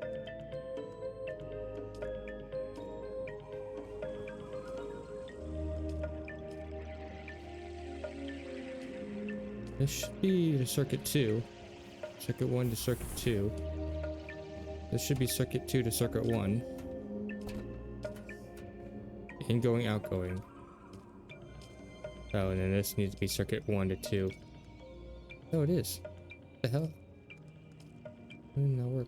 this should be the circuit 2. Circuit 1 to circuit 2. This should be circuit 2 to circuit 1. Ingoing, outgoing. Oh, and then this needs to be circuit 1 to 2. Oh, it is. What the hell? Why didn't that work?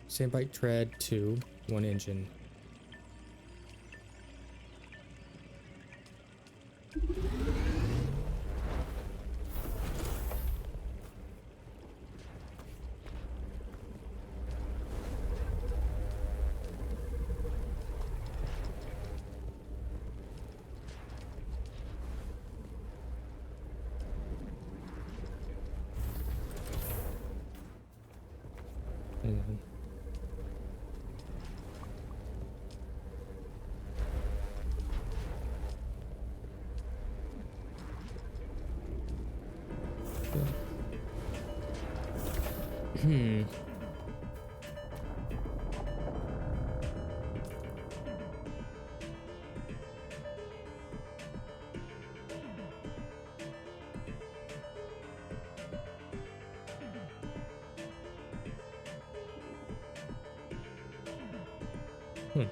Same bike tread 2, 1 engine. then.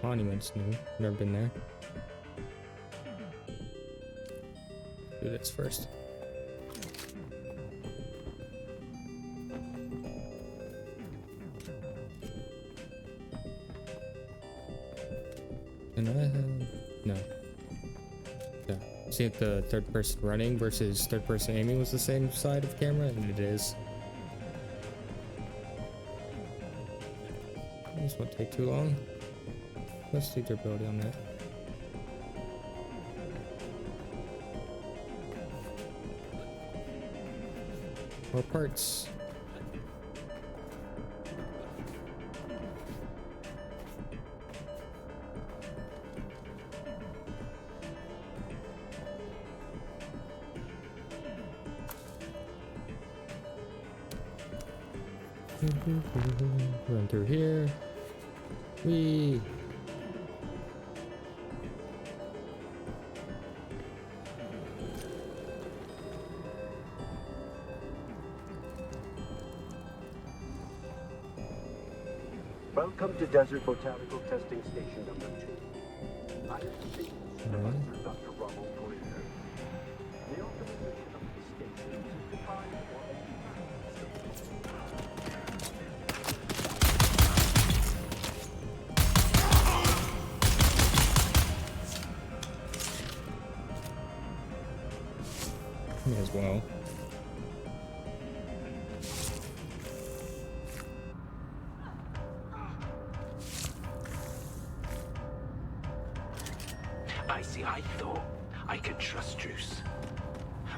Monument's new. Never been there. Do this first. And I have no. Yeah. See if the third person running versus third person aiming was the same side of camera, and it is. This won't take too long. Let's see durability on that. More parts. Run through here. Whee! Welcome to Desert Botanical Testing Station number 2. I am Professor Dr. Ronald Greer. The organization of this station is defined Me as well. I thought I could trust Druce.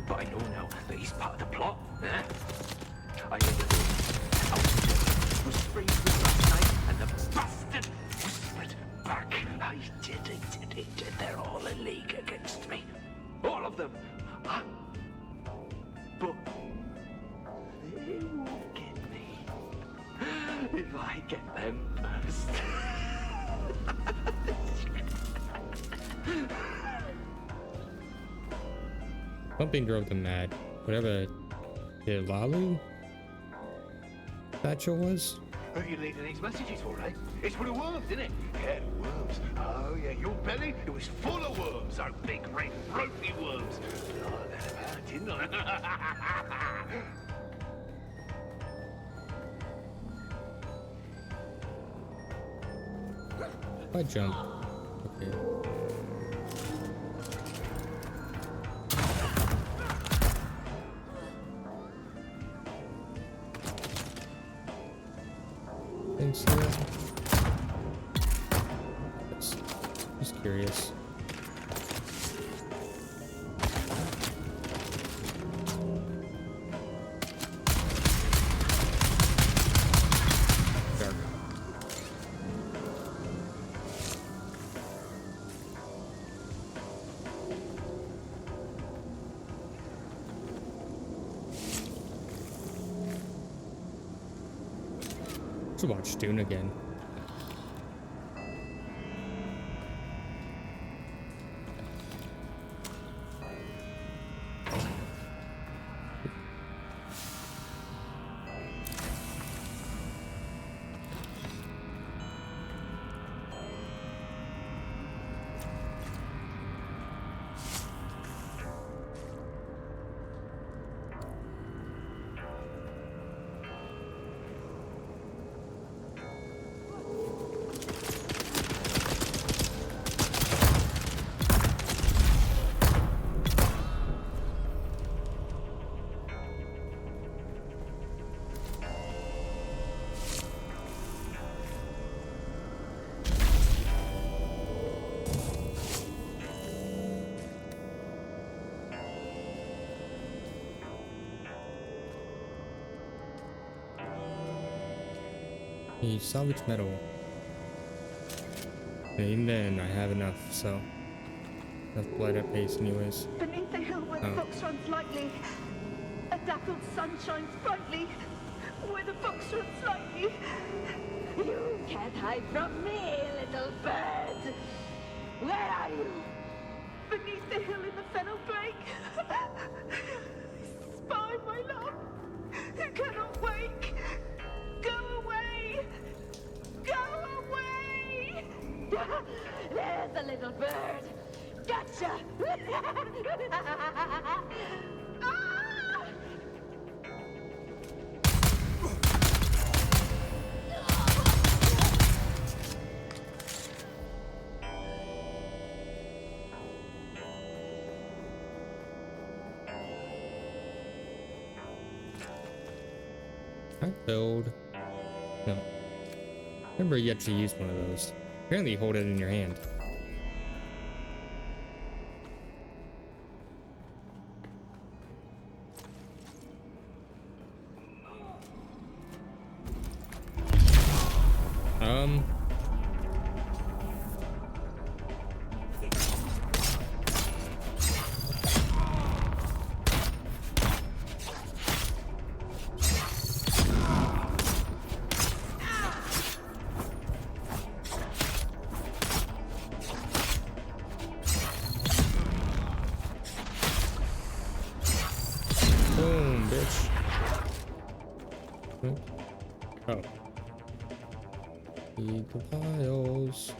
But I know now that he's part of the plot. I know that the was sprayed with last night and the bastard whispered back. I did it. They're all in league against me. All of them. But they won't get me if I get them first. Something drove them mad. Whatever the Lalu satchel was. Who you leave the next messages for, eh? It's full of worms, isn't it? Yeah, worms. Oh, yeah, your belly, it was full of worms. Oh, big, red, ropey worms. Oh, that about, didn't I? If I jump. Okay. Things here. Just curious. Dark. Should watch Dune again. Need salvage metal. And even then, I have enough, so enough blood at pace, anyways. Beneath the hill where the fox runs lightly, a dappled sun shines brightly. Where the fox runs lightly. You can't hide from me, little bird. Where are you? Beneath the hill in the fennel brake. Spy, my love, who cannot wake. Go away! Go away! There's the little bird. Gotcha! Ah! I build. No. Remember, you actually used one of those. Apparently, you hold it in your hand. Boom, bitch. Oh. Feed the piles.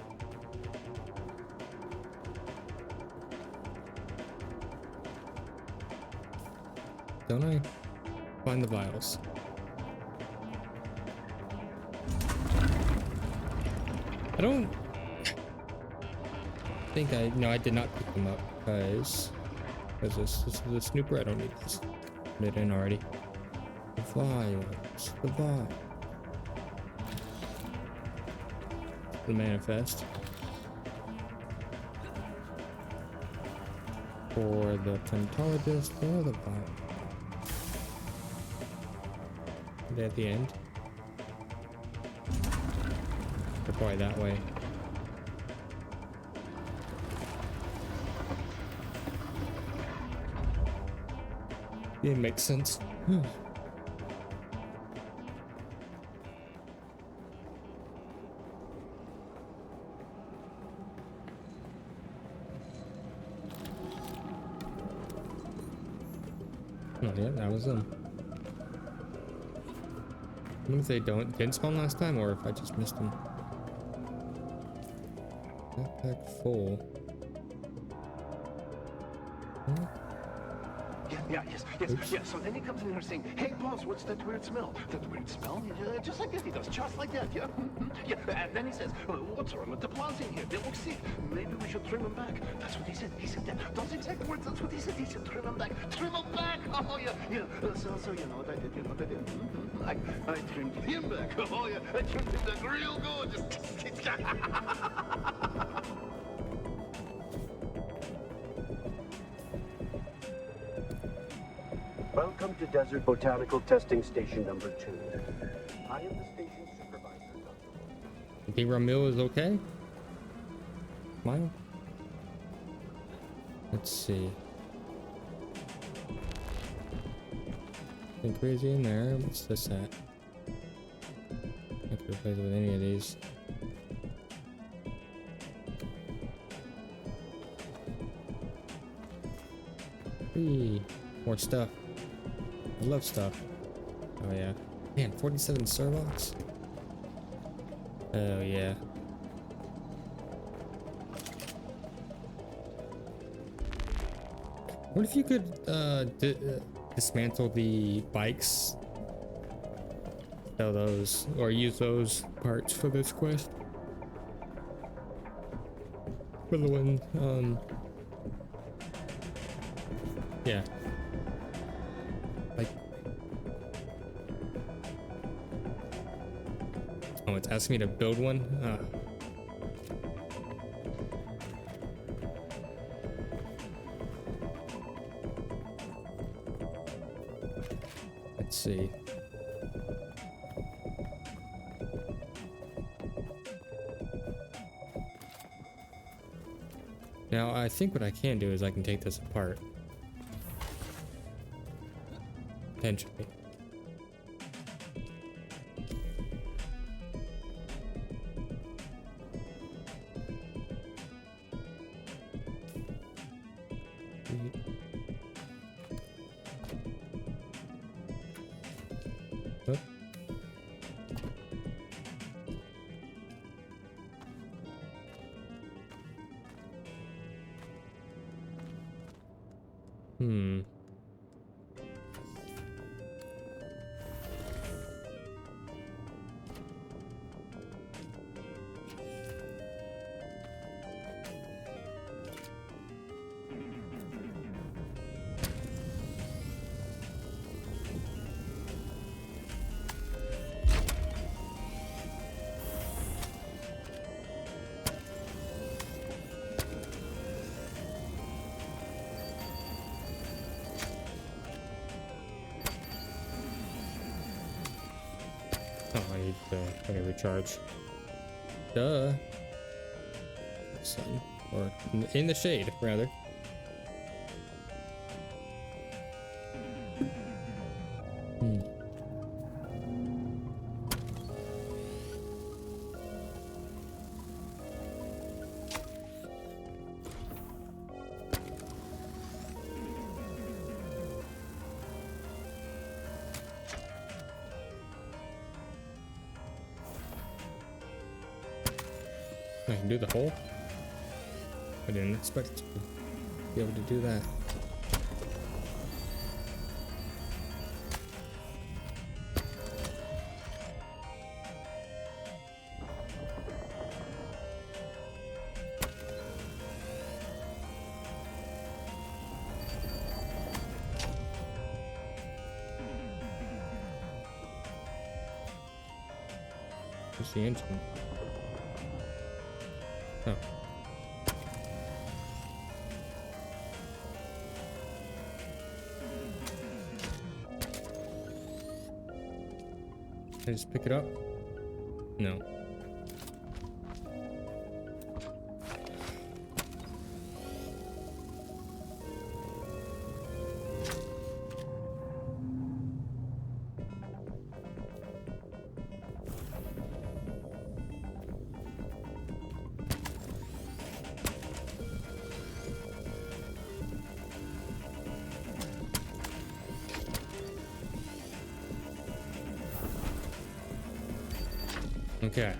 Don't I? Find the vials. I don't think I did not pick them up because this is the snooper. I don't need this. It in already. The vials. The vial. The manifest. For the Temptologist or the vial. They're at the end. They're probably that way. It makes sense. Oh yeah, that was them. I wonder if they didn't spawn last time or if I just missed them. Backpack full. Huh? Yes. So then he comes in here saying, "Hey, boss, what's that weird smell? That weird smell?" Just like that, he does, just like that, yeah. Yeah, and then he says, "What's wrong with the plants in here? They look sick. Maybe we should trim them back." That's what he said. He said that. Those exact words. That's what he said. He said, "Trim them back. Trim them back." Oh yeah. So you know what I did? You know what I did? I trimmed him back. Oh yeah. I trimmed him back real good. Just. Welcome to Desert Botanical Testing Station number 2. I am the station supervisor, Dr. You think Ramil is okay? Smile. Let's see. Nothing crazy in there. What's this at? I could replace it with any of these. Hey, more stuff. I love stuff. Oh yeah. Man, 47 servox. Oh yeah. What if you could dismantle the bikes? Sell those or use those parts for this quest? For the one, yeah. Like, oh, it's asking me to build one? Let's see. Now, I think what I can do is I can take this apart. Potentially. Oop. Oh, I need to recharge. Duh. Sun. Or in the shade, rather. I can do the hole. I didn't expect to be able to do that. Where's the engine? Oh. Can I just pick it up? No. Okay.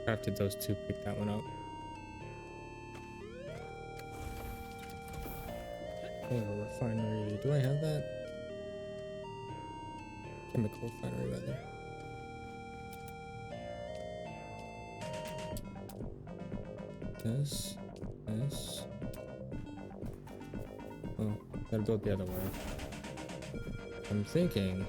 Crafted those two, pick that one up. Oh, refinery. Do I have that? Chemical refinery, rather. This. Oh, gotta build the other way. I'm thinking.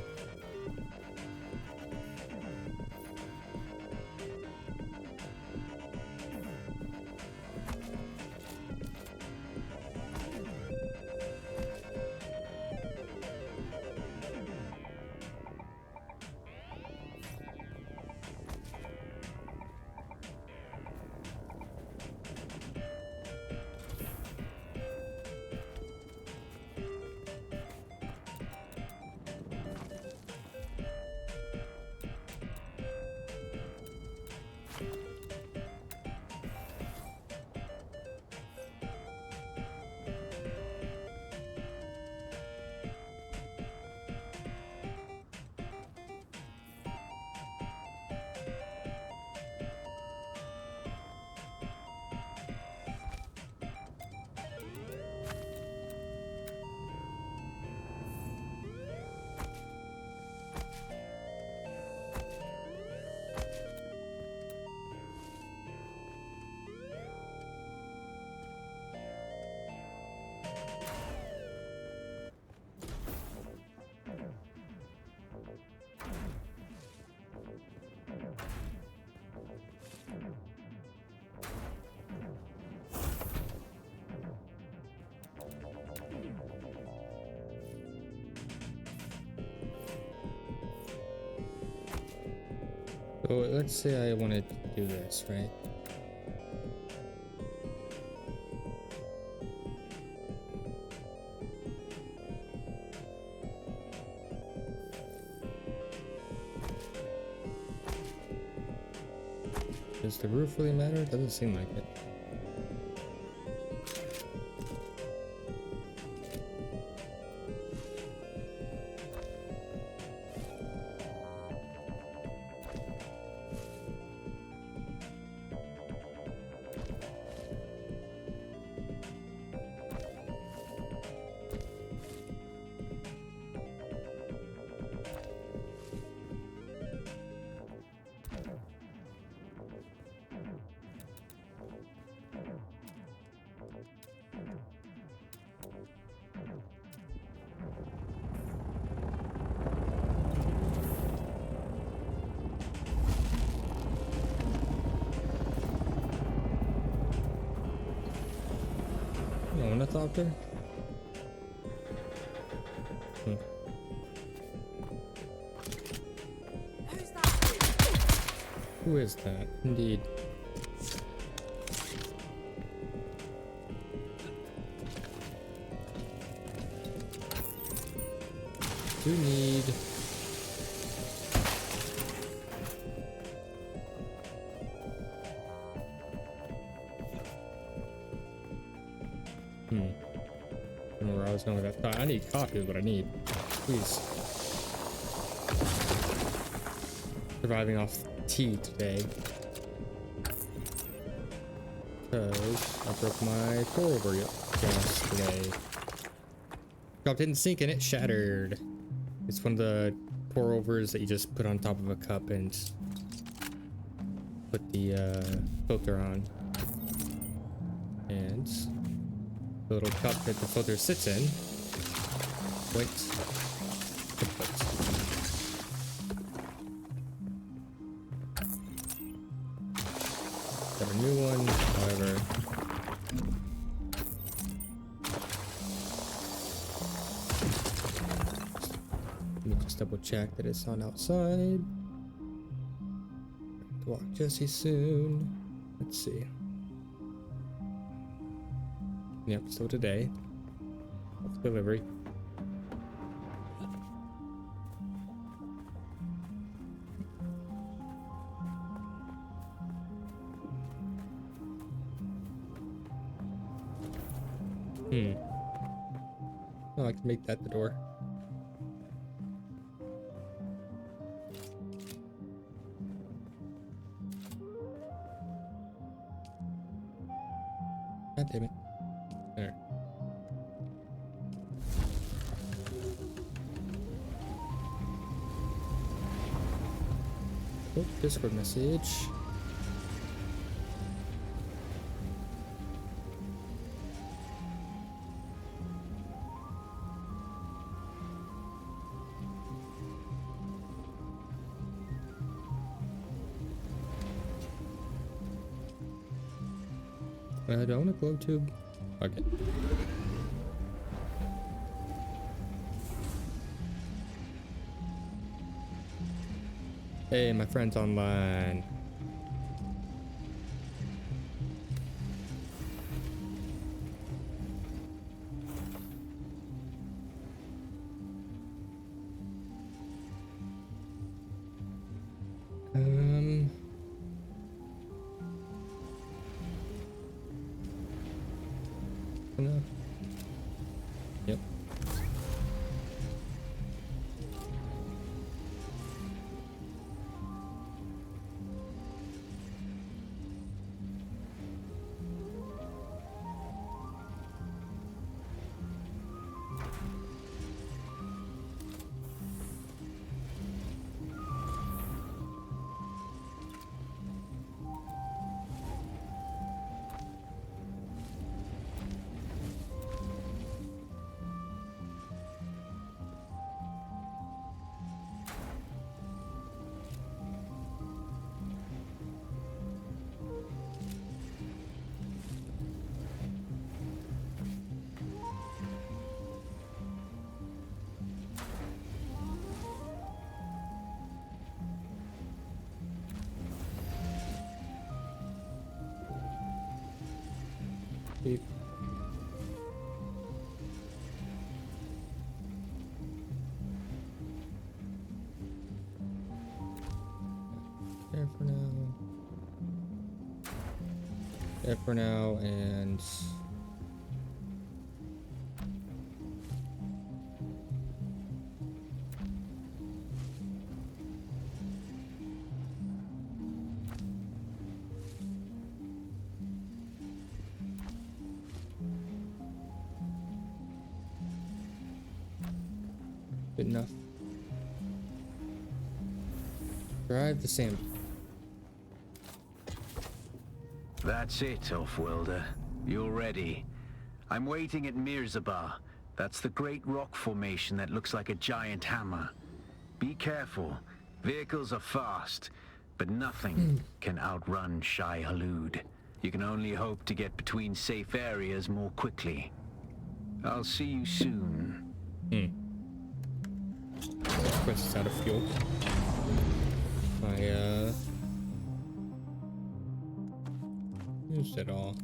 So let's say I wanted to do this, right? Does the roof really matter? It doesn't seem like it. Ornithopter? Who is that? Indeed. Do need I don't know where I was going with that. I need coffee is what I need. Please. Surviving off tea today. Because I broke my pour over yesterday. Dropped it in the sink and it shattered. It's one of the pour overs that you just put on top of a cup and put the filter on. And the little cup that the filter sits in. Wait. Got a new one, however. Let me just double check that it's on outside. Walk Jesse soon. Let's see. Yep, so today. That's delivery. Oh, I can make that the door. God damn it. There. Oh, Discord message. Do I want a glow tube? Okay. Hey, my friend's online. No. Yep. Beep. There for now. There for now, and good enough. Drive the sand. That's it, Offworlder. You're ready. I'm waiting at Mirzabah. That's the great rock formation that looks like a giant hammer. Be careful. Vehicles are fast, but nothing can outrun Shai Halud. You can only hope to get between safe areas more quickly. I'll see you soon. Quest is out of fuel. I used it all.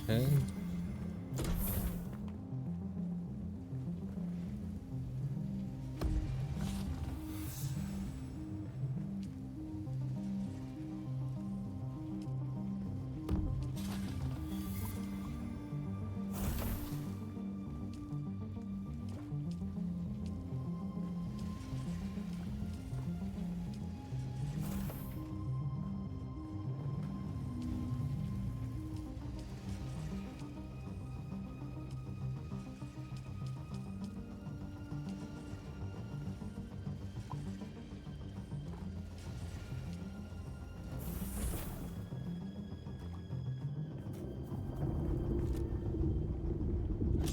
Okay.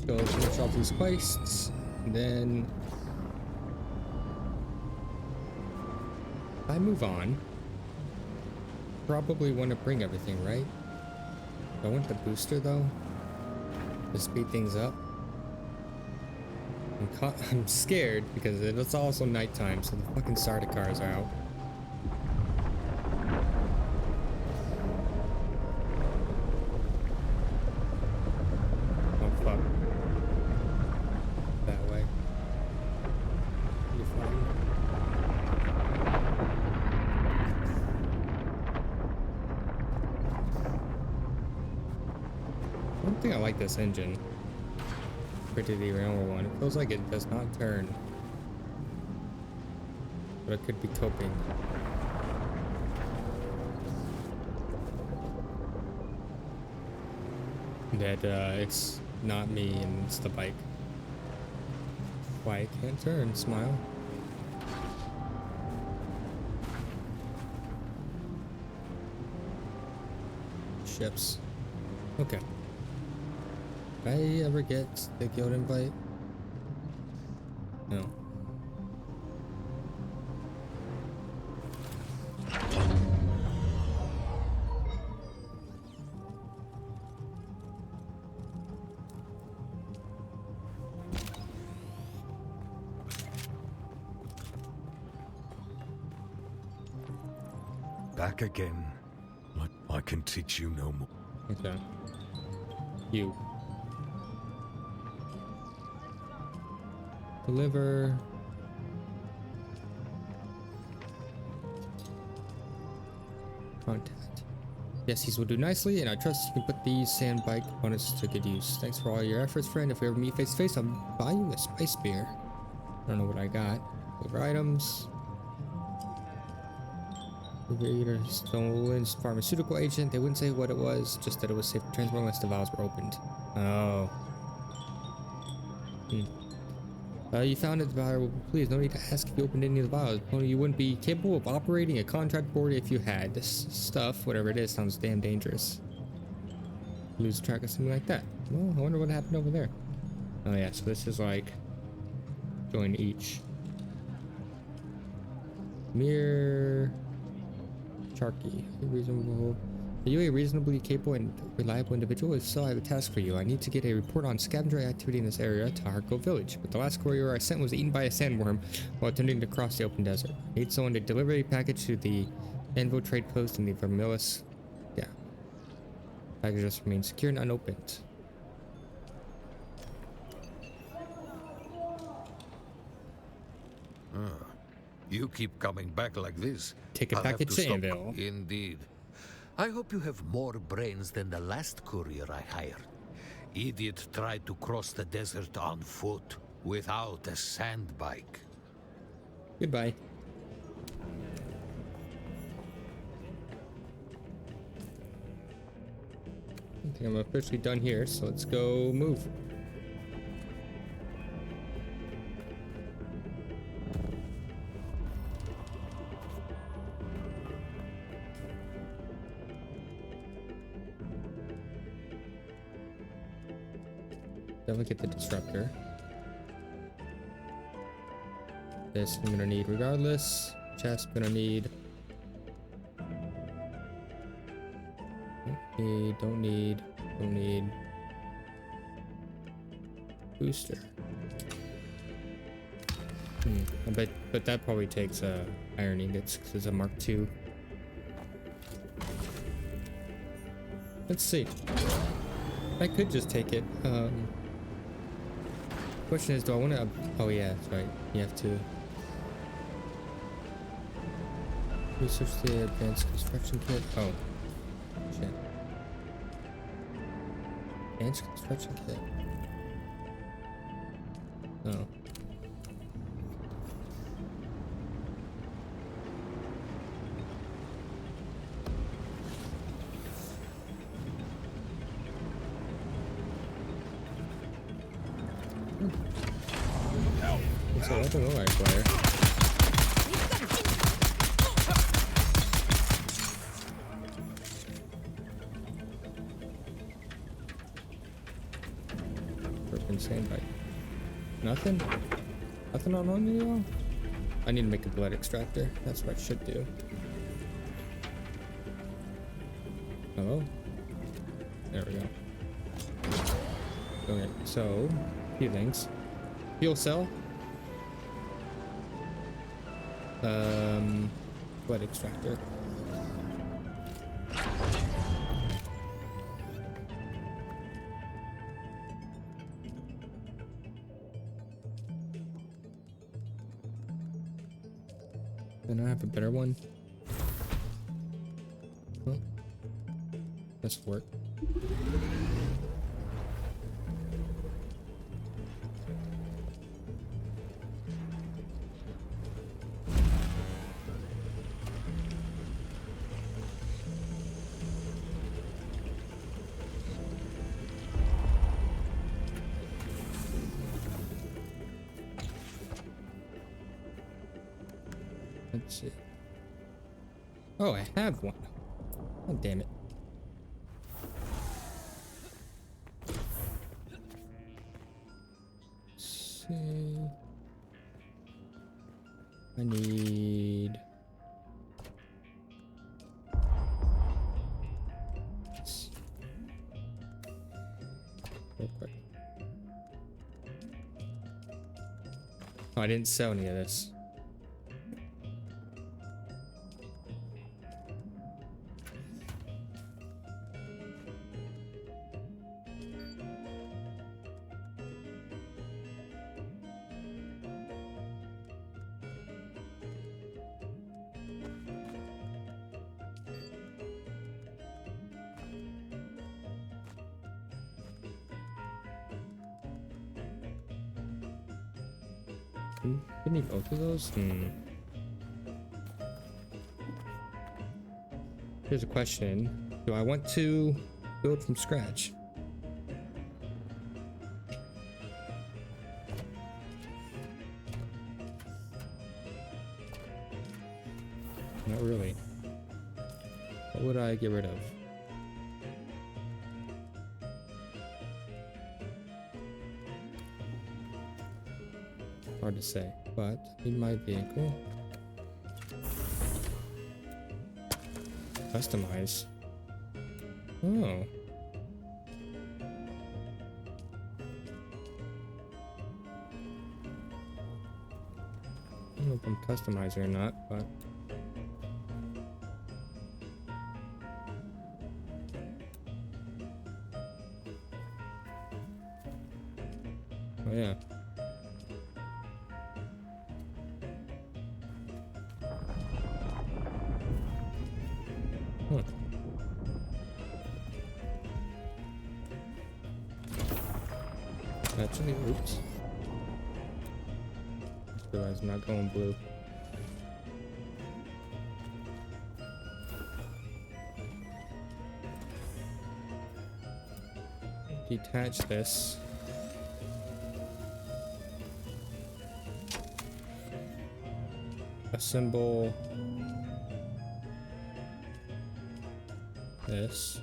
Go finish off these quests, and then if I move on, probably want to bring everything, right? I want the booster though, to speed things up. I'm scared because it's also nighttime, so the fucking Sardaukars are out. I like this engine compared to the original one. It feels like it does not turn, but it could be coping. That it's not me and it's the bike. Why it can't turn? Smile. Ships. Okay. Did I ever get the guild invite? No. Back again. I can teach you no more. Okay. You. Deliver. Contact. Yes, these will do nicely, and I trust you can put these sand bike components to good use. Thanks for all your efforts, friend. If we ever meet face to face, I'll buy you a spice beer. I don't know what I got. Deliver items. Stone's pharmaceutical agent. They wouldn't say what it was, just that it was safe to transport unless the valves were opened. Oh. You found it, the please, no need to ask if you opened any of the vials. Only you wouldn't be capable of operating a contract board if you had. This stuff, whatever it is, sounds damn dangerous. Lose track of something like that. Well, I wonder what happened over there. Oh yeah, so this is like join each. Mirror Sharky, reasonable. Are you a reasonably capable and reliable individual? If so, I have a task for you. I need to get a report on scavenger activity in this area to Harko village. But the last courier I sent was eaten by a sandworm while attempting to cross the open desert. I need someone to deliver a package to the Anvil trade post in the Vermillis. Yeah. Package just remains secure and unopened. You keep coming back like this. Take a I'll have package to to stop. Anvil. Indeed. I hope you have more brains than the last courier I hired. Idiot tried to cross the desert on foot without a sand bike. Goodbye. I think I'm officially done here, so let's go move. Definitely get the disruptor. This I'm gonna need regardless. Chest gonna need. Don't need. Booster. But that probably takes iron ingots because it's a Mark II. Let's see. I could just take it. Question is, do I want to? Oh yeah, that's right. You have to research the advanced construction kit. Oh, shit. Advanced construction kit. Oh. So I don't know, player. Broken sandbite. Nothing? Nothing on you? I need to make a blood extractor. That's what I should do. Hello? There we go. Okay, so, a few things. Fuel cell. Blood extractor. Then I have a better one. Oh. This work. Let's see. Oh, I have one. Oh, damn it. Let's see. I need. Real quick. Oh, I didn't sell any of this. Didn't need both of those? Here's a question. Do I want to build from scratch? Not really. What would I get rid of? Hard to say, but in my vehicle. Customize. Oh. I don't know if I'm customizing or not, but Oh yeah. Huh. Actually, oops. Just realized I'm not going blue. Detach this. Assemble this.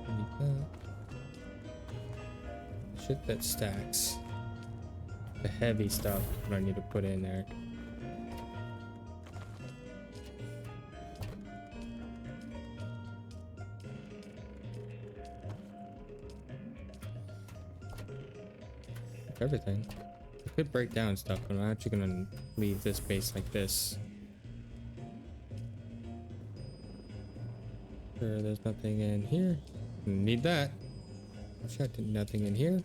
Need that. Shit that stacks. The heavy stuff that I need to put in there. Everything. I could break down stuff, but I'm actually gonna leave this base like this. Sure, there's nothing in here. Need that. Checked nothing in here.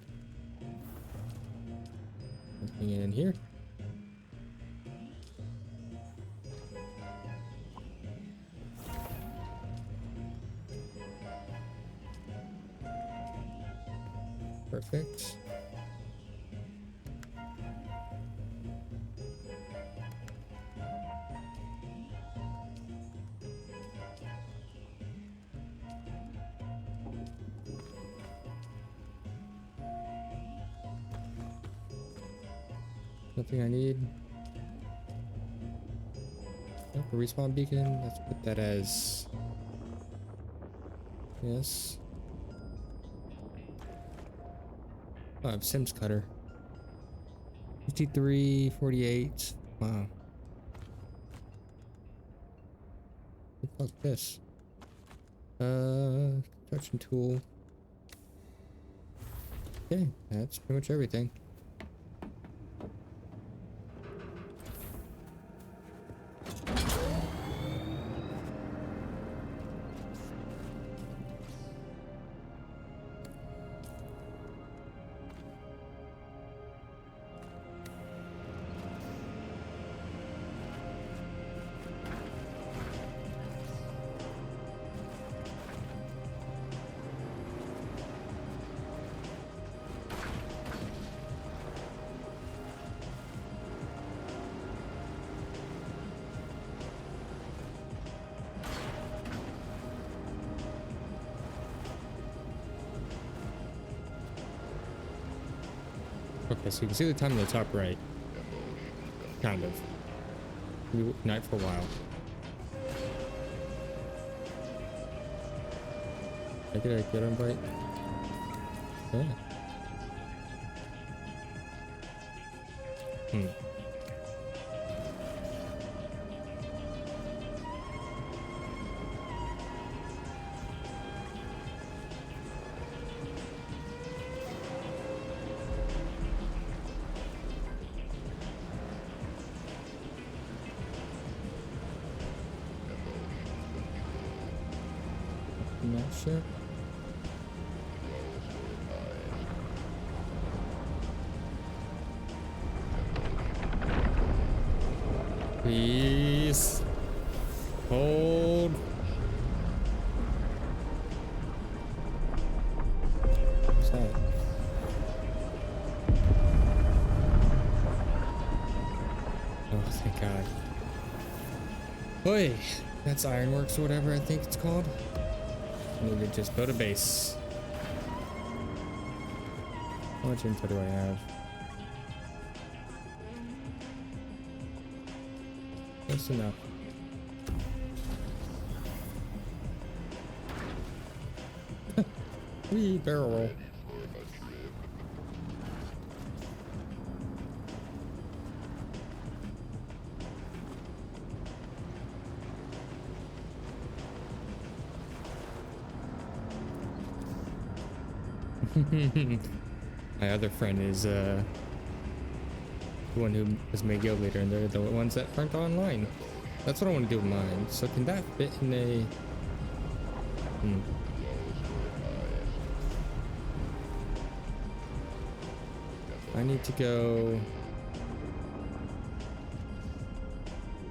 Nothing in here. Perfect. Nothing I need. Oh, a respawn beacon. Let's put that as yes. Oh, I have Sims cutter. 53, 48. Wow. What the fuck this? Construction tool. Okay, that's pretty much everything. Okay, so you can see the time on the top right. Kind of. Night for a while. Did I get a good invite? Yeah. Not sure. Please hold. What's that? Oh, thank God. Boy, that's Ironworks or whatever I think it's called. I need to just build a base. How much info do I have? That's enough. Wee barrel roll. My other friend is the one who was my guild leader, and they're the ones that aren't online. That's what I want to do with mine. So can that fit in a... I need to go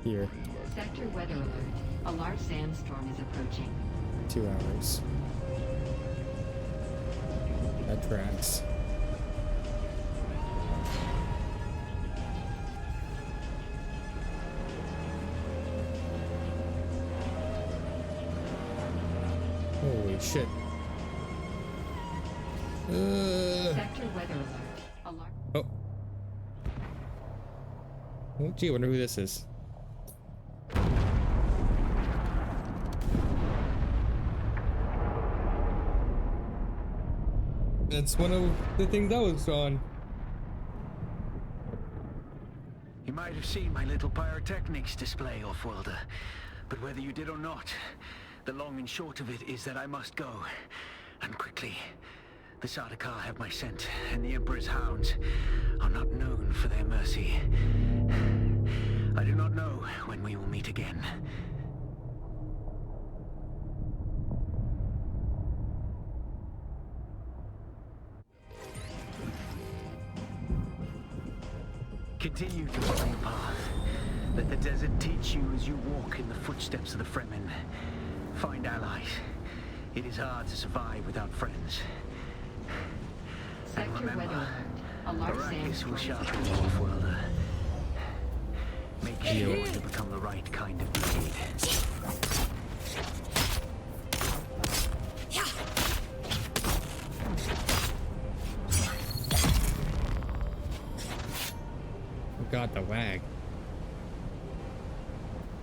here. Sector weather alert. A large sandstorm is approaching. 2 hours. That tracks. Holy shit. Sector weather alert. Alarm. Oh. Oh, gee, I wonder who this is. That's one of the things I was on. You might have seen my little pyrotechnics display, Offworlder. But whether you did or not, the long and short of it is that I must go. And quickly. The Sardaukar have my scent, and the Emperor's hounds are not known for their mercy. I do not know when we will meet again. Continue to follow your path. Let the desert teach you as you walk in the footsteps of the Fremen. Find allies. It is hard to survive without friends. And Sector weather remember, alert. A large Arrakis sandstorm will is sharpen approaching. your Offworlder. Make sure to become the right kind of blade. Oh god, the lag.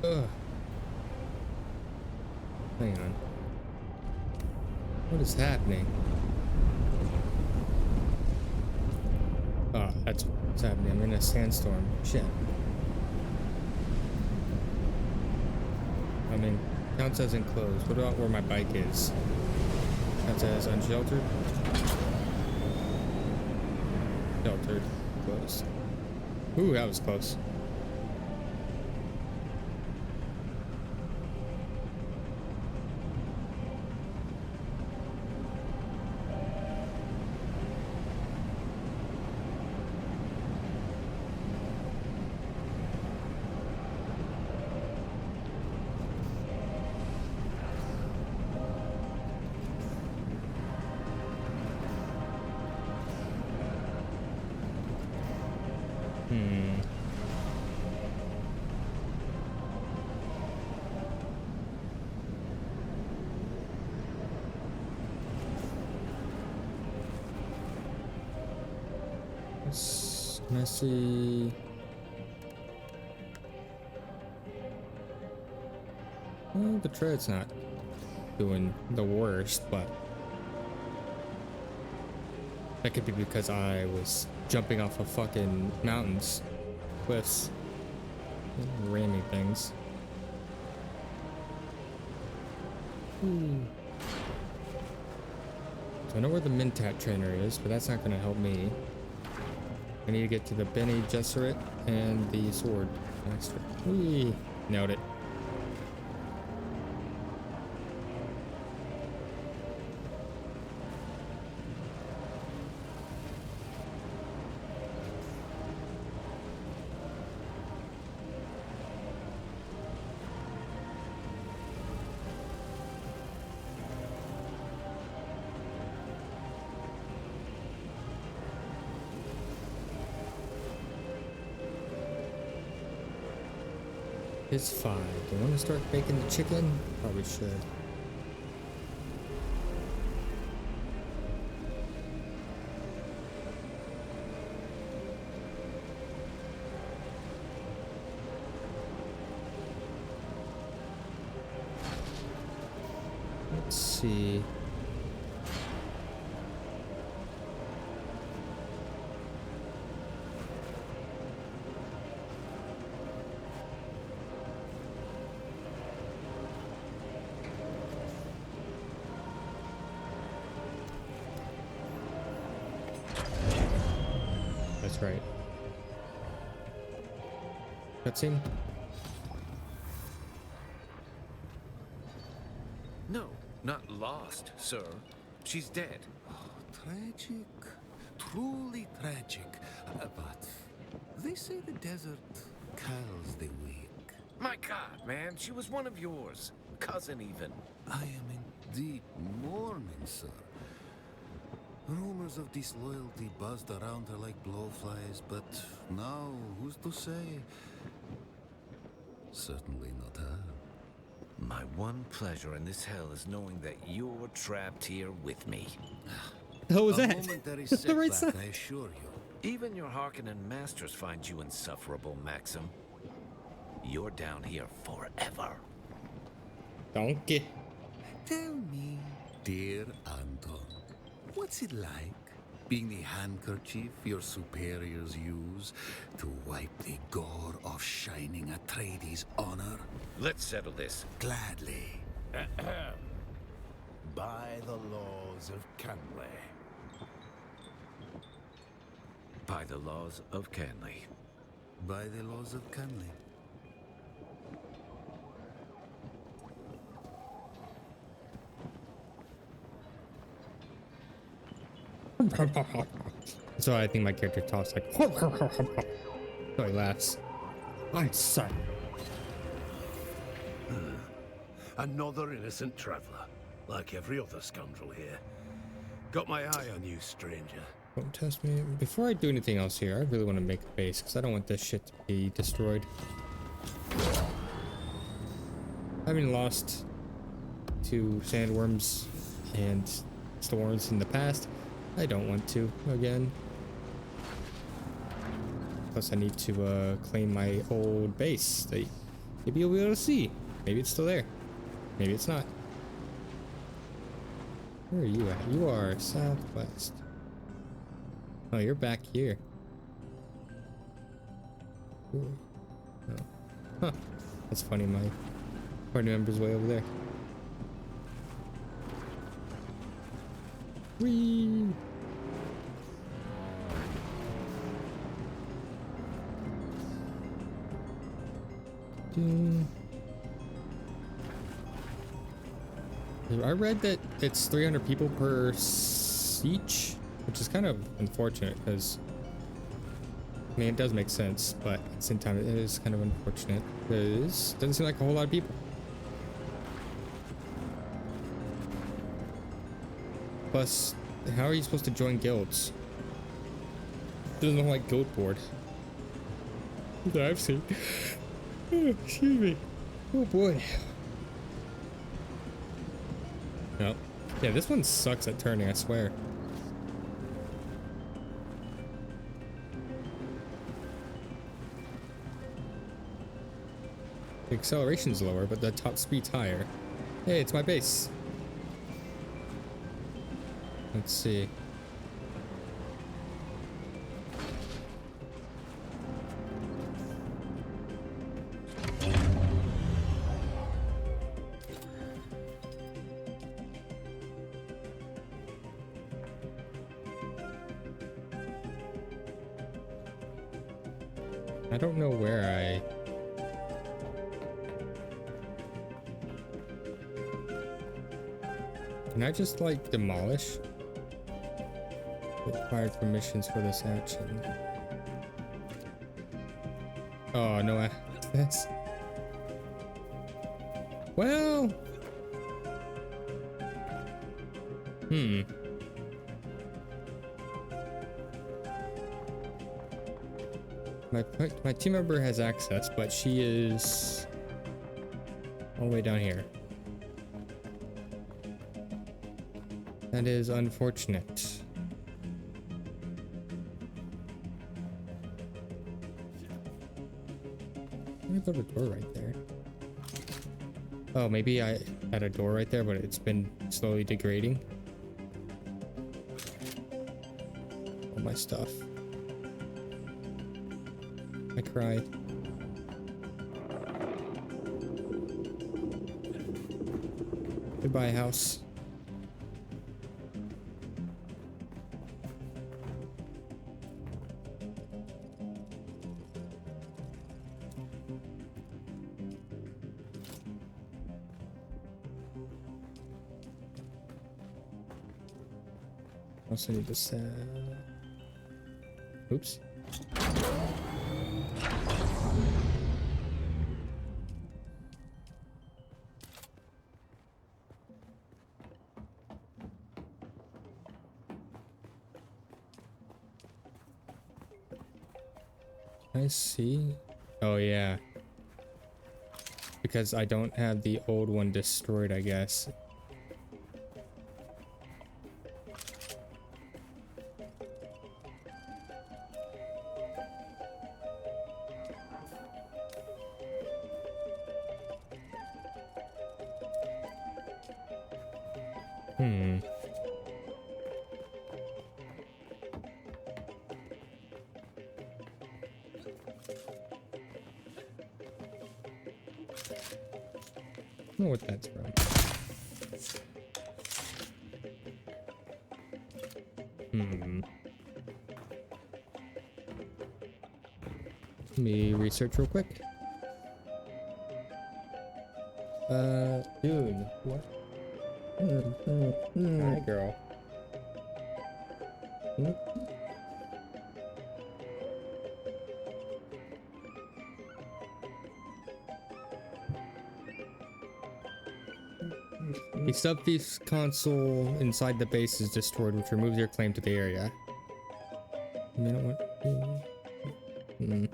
Ugh. Hang on. What is happening? Oh, that's what's happening. I'm in a sandstorm. Shit. I mean, counts as enclosed. What about where my bike is? Counts as unsheltered? Sheltered. Close. Ooh, that was close. Messy. Well, the tread's not doing the worst, but that could be because I was jumping off of fucking mountains, cliffs, ramming things. So I know where the Mentat trainer is, but that's not going to help me. I need to get to the Bene Gesserit and the sword master. Whee! Nailed it. It's 5. Do I want to start baking the chicken? Probably should. Let's see. right. Cutscene? No, not lost, sir. She's dead. Oh, tragic. Truly tragic. But they say the desert calls the weak. My God, man, she was one of yours. Cousin, even. I am in deep mourning, sir. Rumors of disloyalty buzzed around her like blowflies, but now, who's to say? Certainly not her. My one pleasure in this hell is knowing that you're trapped here with me. What was A that? momentary The right setback, side. I assure you. Even your Harkonnen masters find you insufferable, Maxim. You're down here forever. Donkey. Tell me, dear Anton, what's it like being the handkerchief your superiors use to wipe the gore off Shining Atreides' honor? Let's settle this. Gladly. By the laws of Canley. By the laws of Canley. By the laws of Canley. So I think my character talks like. So he laughs. I'm sorry. Another innocent traveler, like every other scoundrel here. Got my eye on you, stranger. Don't test me. Before I do anything else here, I really want to make a base because I don't want this shit to be destroyed. Having lost to sandworms and storms in the past, I don't want to again. Plus, I need to claim my old base that maybe you'll be able to see. Maybe it's still there. Maybe it's not. Where are you at? You are southwest. Oh, you're back here. Ooh. Oh. Huh. That's funny. My party member's way over there. Whee! I read that it's 300 people per siege, which is kind of unfortunate because, I mean, it does make sense, but at the same time, it is kind of unfortunate because it doesn't seem like a whole lot of people. Plus, how are you supposed to join guilds? Doesn't look like Guild Board that I've seen. Oh, excuse me. Oh boy. No. Yeah, this one sucks at turning, I swear. The acceleration's lower, but the top speed's higher. Hey, it's my base. Let's see. I don't know where I... Can I just, like, demolish? Required permissions for this action. Oh, no, that's... Well... My team member has access, but she is all the way down here. That is unfortunate. Let me put a door right there. Oh, maybe I had a door right there, but it's been slowly degrading. All my stuff. I cried. Goodbye, house. Also need this. Oops. I see. Oh yeah. Because I don't have the old one destroyed, I guess. Hmm. I don't know what that's from. Hmm. Let me research real quick. Dune. What? Hi, girl. The sub-thief's console inside the base is destroyed, which removes your claim to the area. You know what? Hmm.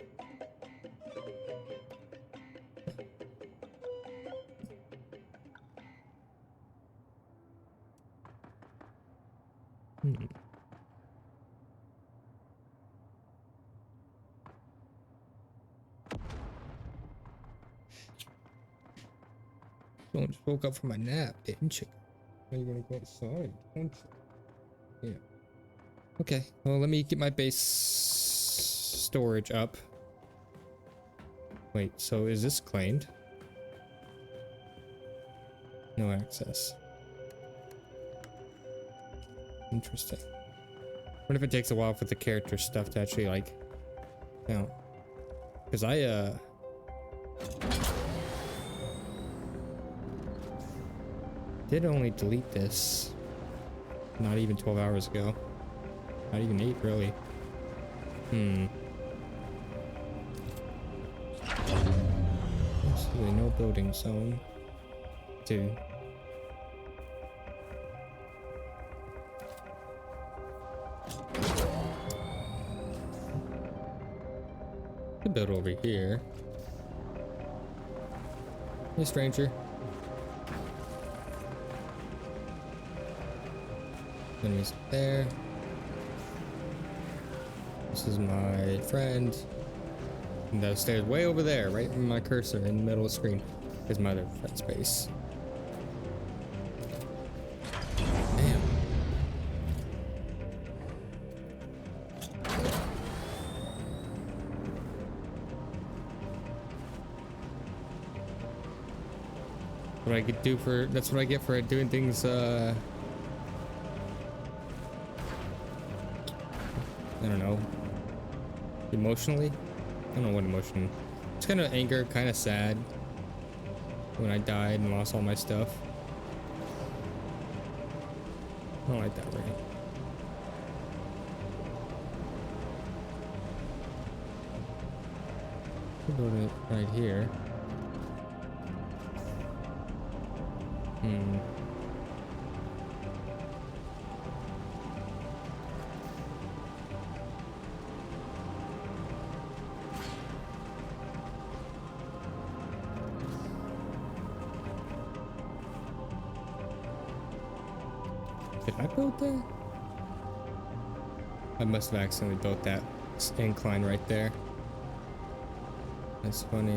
Someone just woke up from my nap, didn't you? Are you gonna go outside, don't you? Yeah. Okay, well, let me get my base storage up. Wait, so is this claimed? No access. Interesting. What if it takes a while for the character stuff to actually, like, count? Because I, did only delete this not even 12 hours ago. Not even 8, really. Hmm. Absolutely no building zone. 2. Could build over here. Hey, stranger. Enemies there. This is my friend. And the stairs way over there, right in my cursor in the middle of the screen, is my other friend's base. Damn. What I could do for, that's what I get for doing things, I don't know. Emotionally? I don't know what emotion. It's kind of anger, kind of sad. When I died and lost all my stuff. I don't like that right. Build it right here. Hmm. Did I build that? I must have accidentally built that incline right there. That's funny.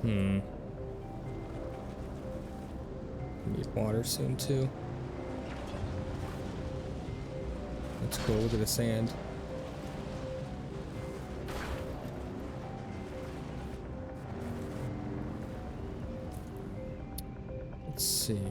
Hmm. Need water soon too. That's cool. Look at the sand. Let's see.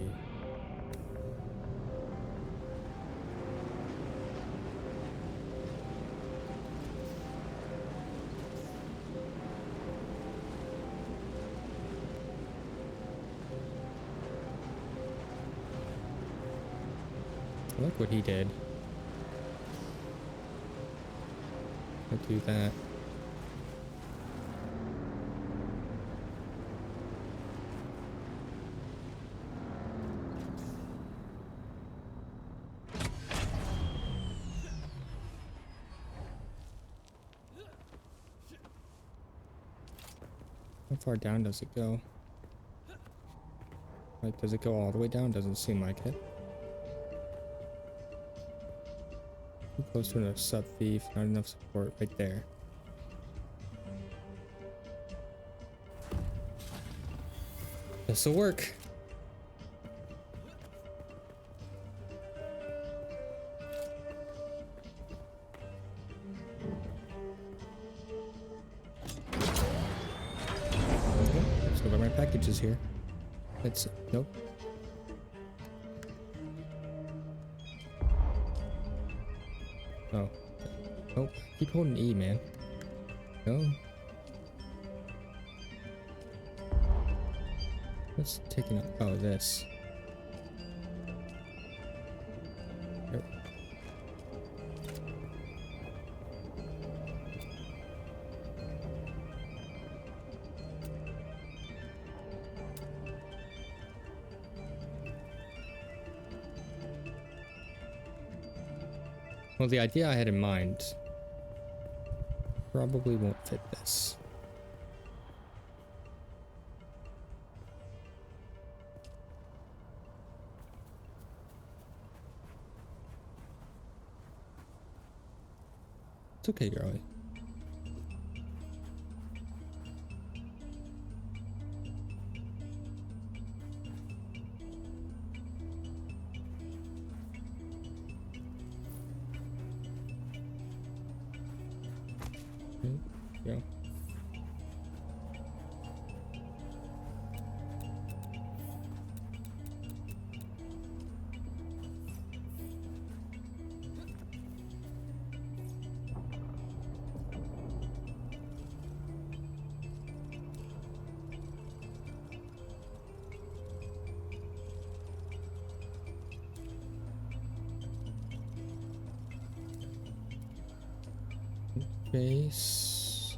look what he did. I'll do that. How far down does it go? Like, does it go all the way down? Doesn't seem like it. Too close to enough sub-thief, not enough support right there. This'll work. So got my packages here. Let's nope. Oh. Nope. Keep holding E, man. No. What's taking up? Oh, this. Yep. Well, the idea I had in mind probably won't fit this. It's okay, girlie. Yeah. Base.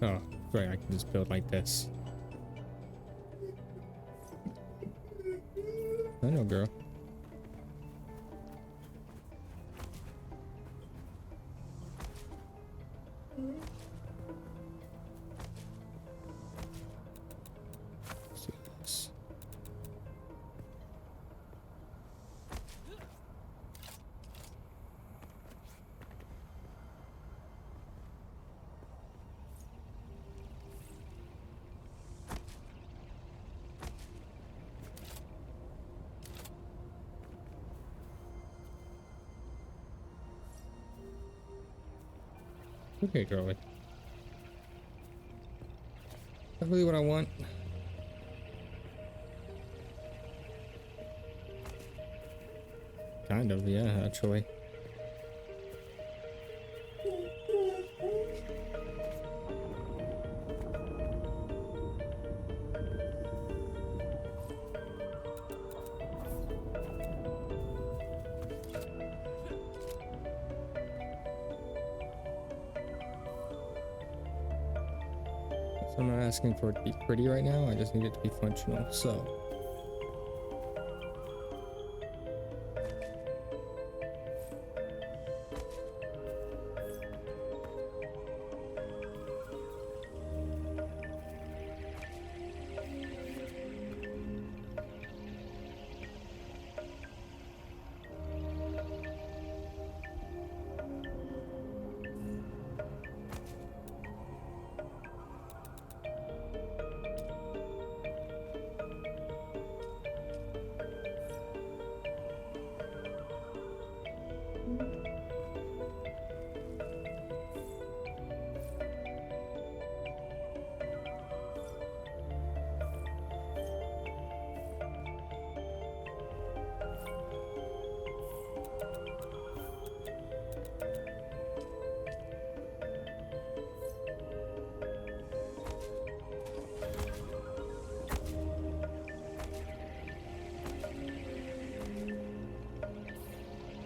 Oh, right, I can just build like this. I know, girl. Let's do this. Okay, girlie. That's really what I want. Kind of, yeah, actually. So I'm not asking for it to be pretty right now, I just need it to be functional, so.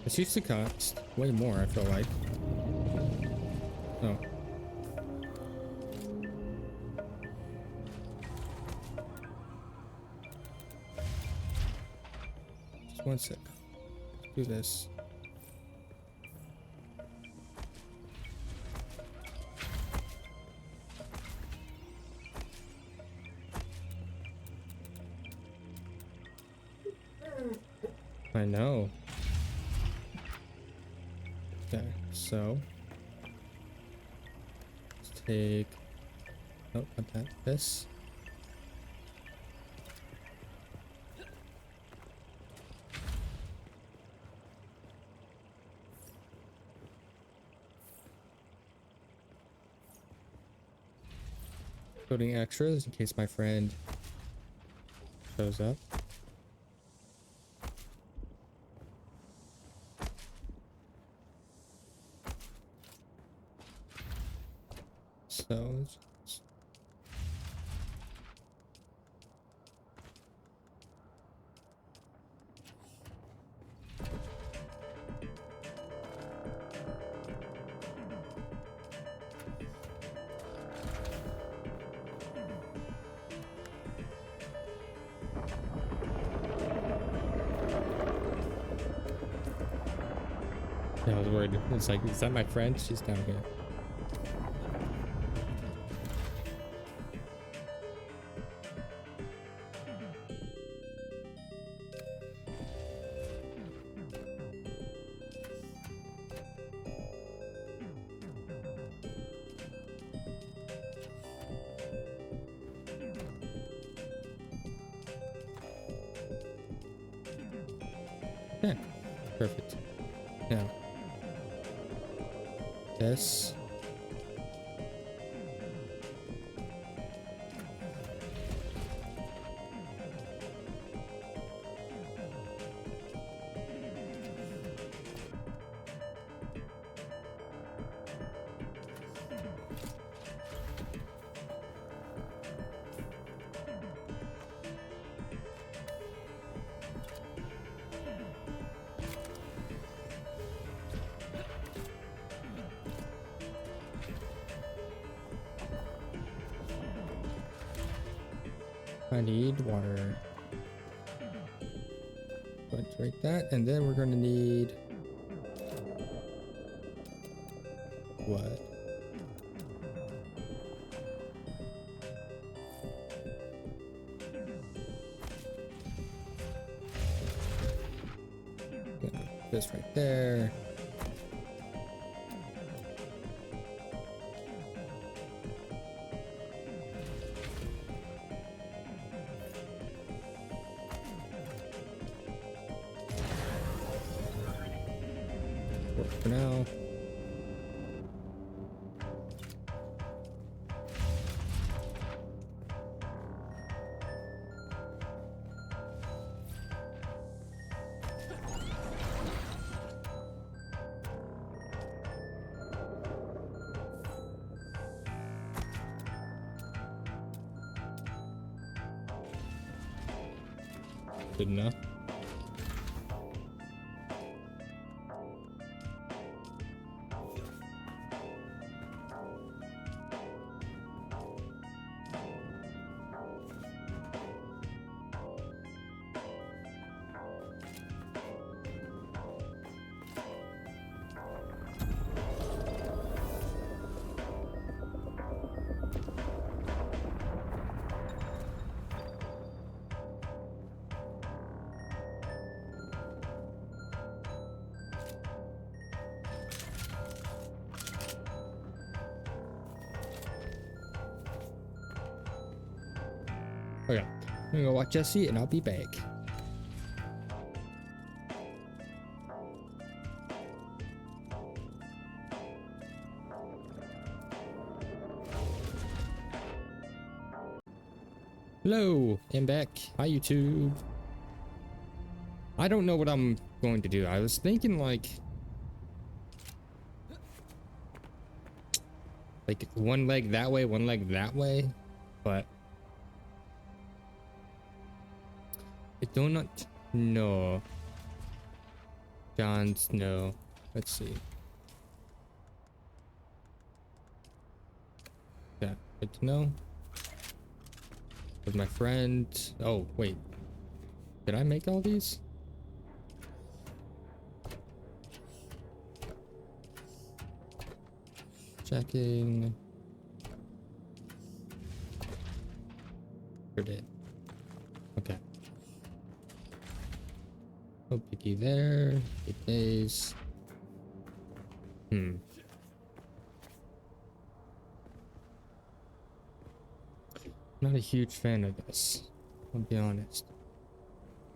This used to cost way more, I feel like. Oh. Just one sec. Let's do this. I know. Okay, so let's take, oh, not that, this. Putting extras in case my friend shows up. So yeah, I was worried. It's like, is that my friend? She's down here. Yeah, perfect. Now, this. I need water. Let's drink that, and then we're gonna need what? This right there. For now. Good enough. Okay, I'm gonna go watch Jesse and I'll be back. Hello, I'm back. Hi, YouTube. I don't know what I'm going to do. I was thinking like one leg that way, one leg that way, but I do not know. Jon Snow. Let's see. Yeah, good to know. With my friend. Oh, wait. Did I make all these? Checking. Sure did. Okay. No biggie there. Good days. Not a huge fan of this. I'll be honest.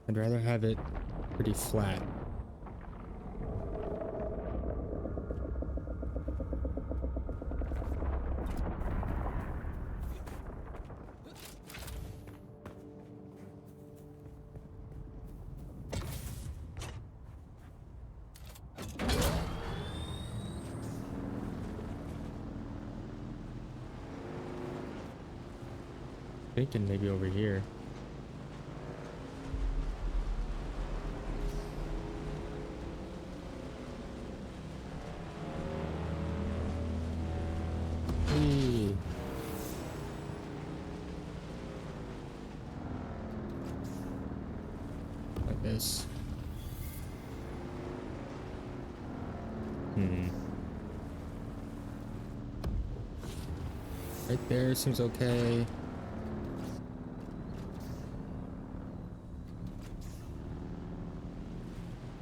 I'd rather have it pretty flat. Thinking maybe over here. Hey. Like this. Right there seems okay.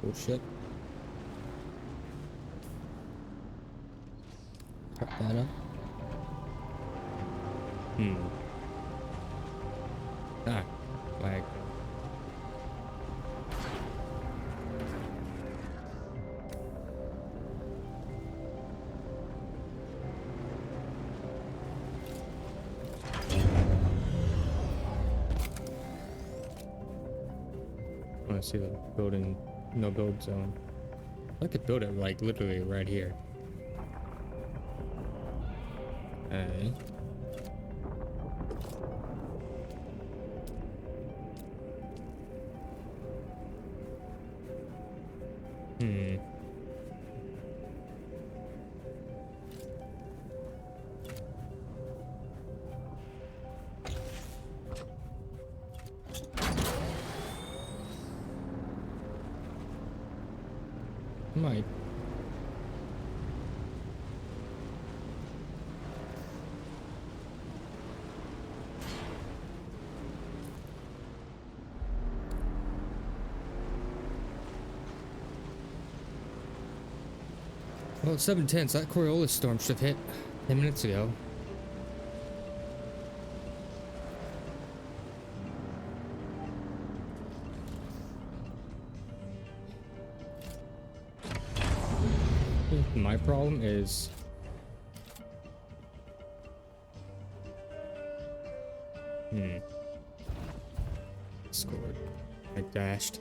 Oh shit. Cut that up. Ah, lag. I want to see the building, no build zone. I could build it like literally right here. Okay. Might. Well, it's 7:10, so that Coriolis storm should have hit 10 minutes ago. My problem is scored. I dashed.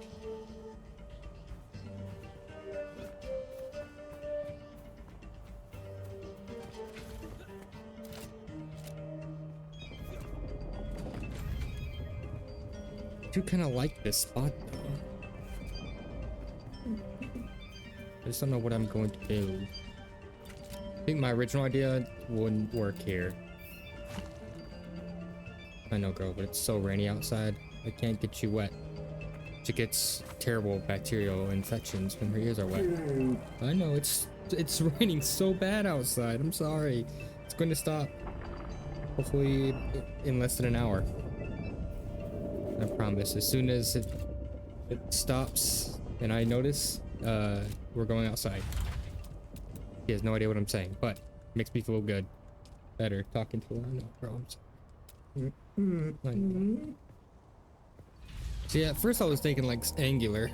I do kind of like this spot though. I just don't know what I'm going to do. I think my original idea wouldn't work here. I know, girl, but it's so rainy outside. I can't get you wet. She gets terrible bacterial infections when her ears are wet. I know, it's raining so bad outside. I'm sorry. It's going to stop. Hopefully in less than an hour. I promise. As soon as it stops and I notice, we're going outside. He has no idea what I'm saying, but it makes me feel good. Better talking to her. I know, bro. I know. See, at first I was thinking like angular.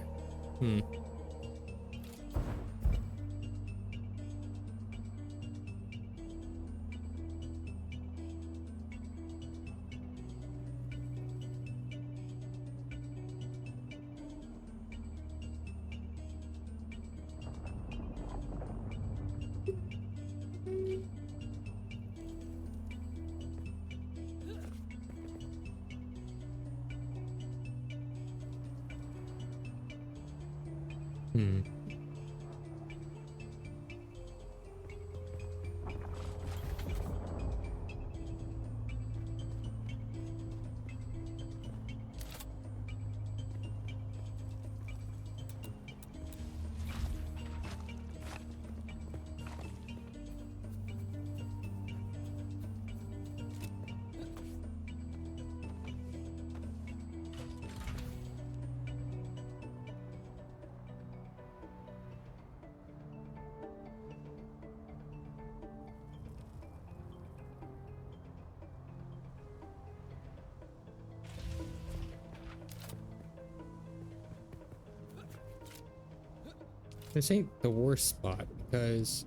This ain't the worst spot because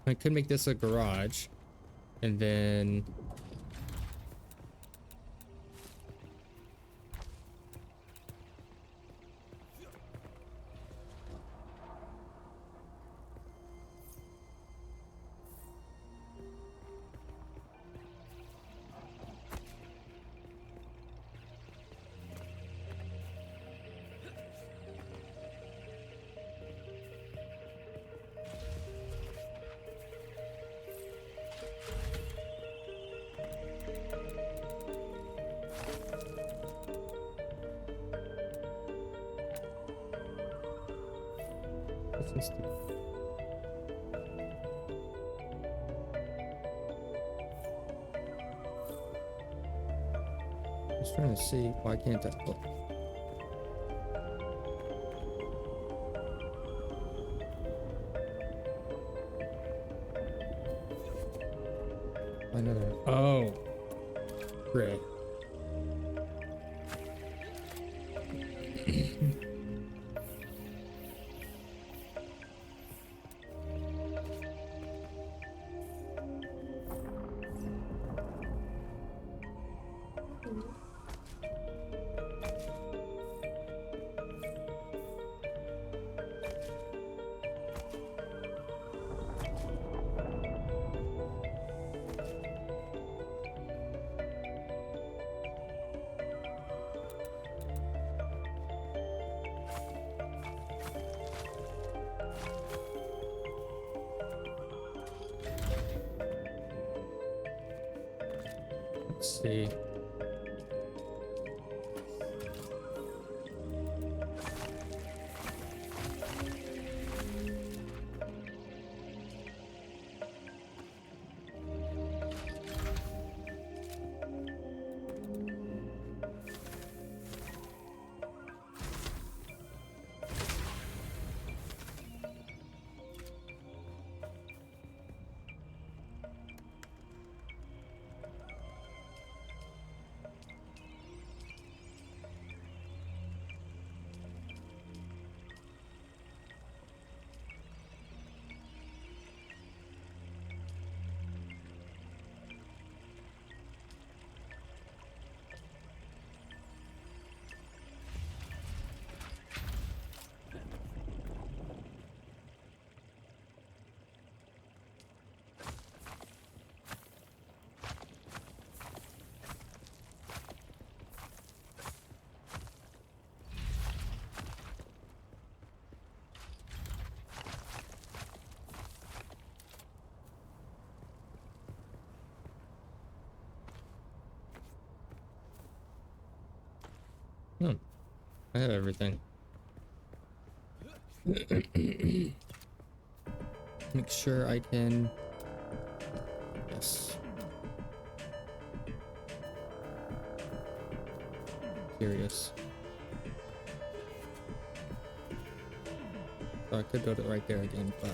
I could make this a garage and then what's this? I was trying to see why can't I? Oh. Another. Oh, great. Let's see. I have everything. Make sure I can. Yes. Curious. So I could build it right there again, but.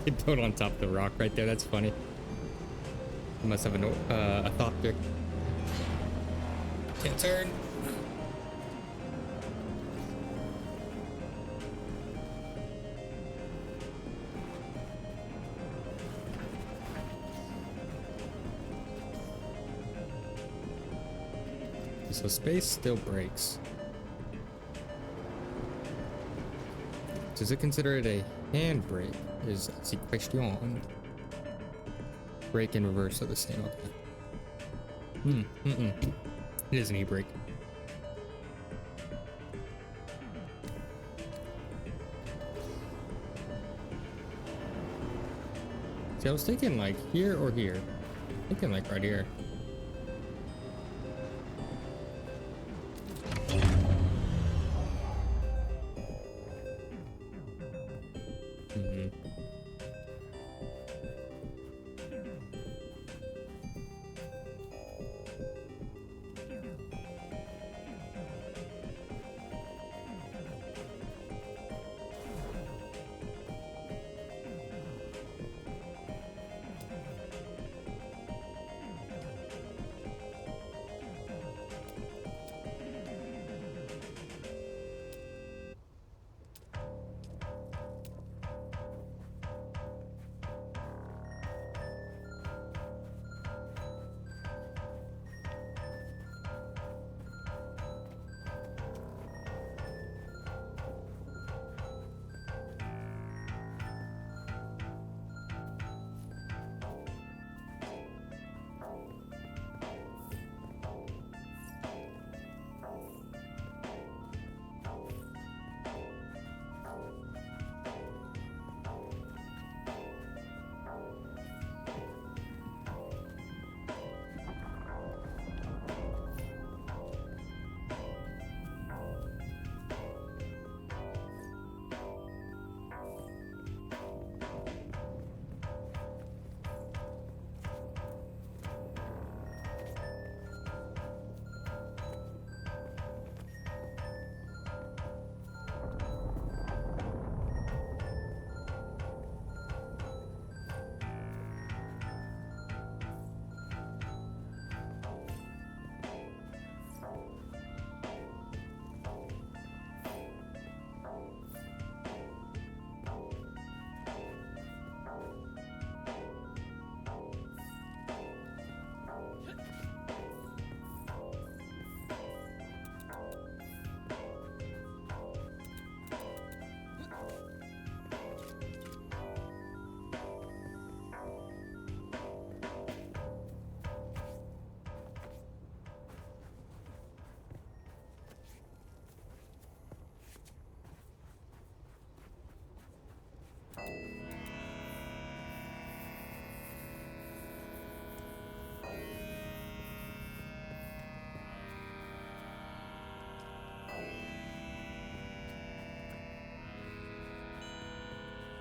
They built on top of the rock right there. That's funny. I must have a thought there. Can't turn. So space still breaks. Does it consider it a handbrake? Is the question. Brake and reverse are the same. Okay. It is an e-brake. See, I was thinking like here or here. Thinking like right here.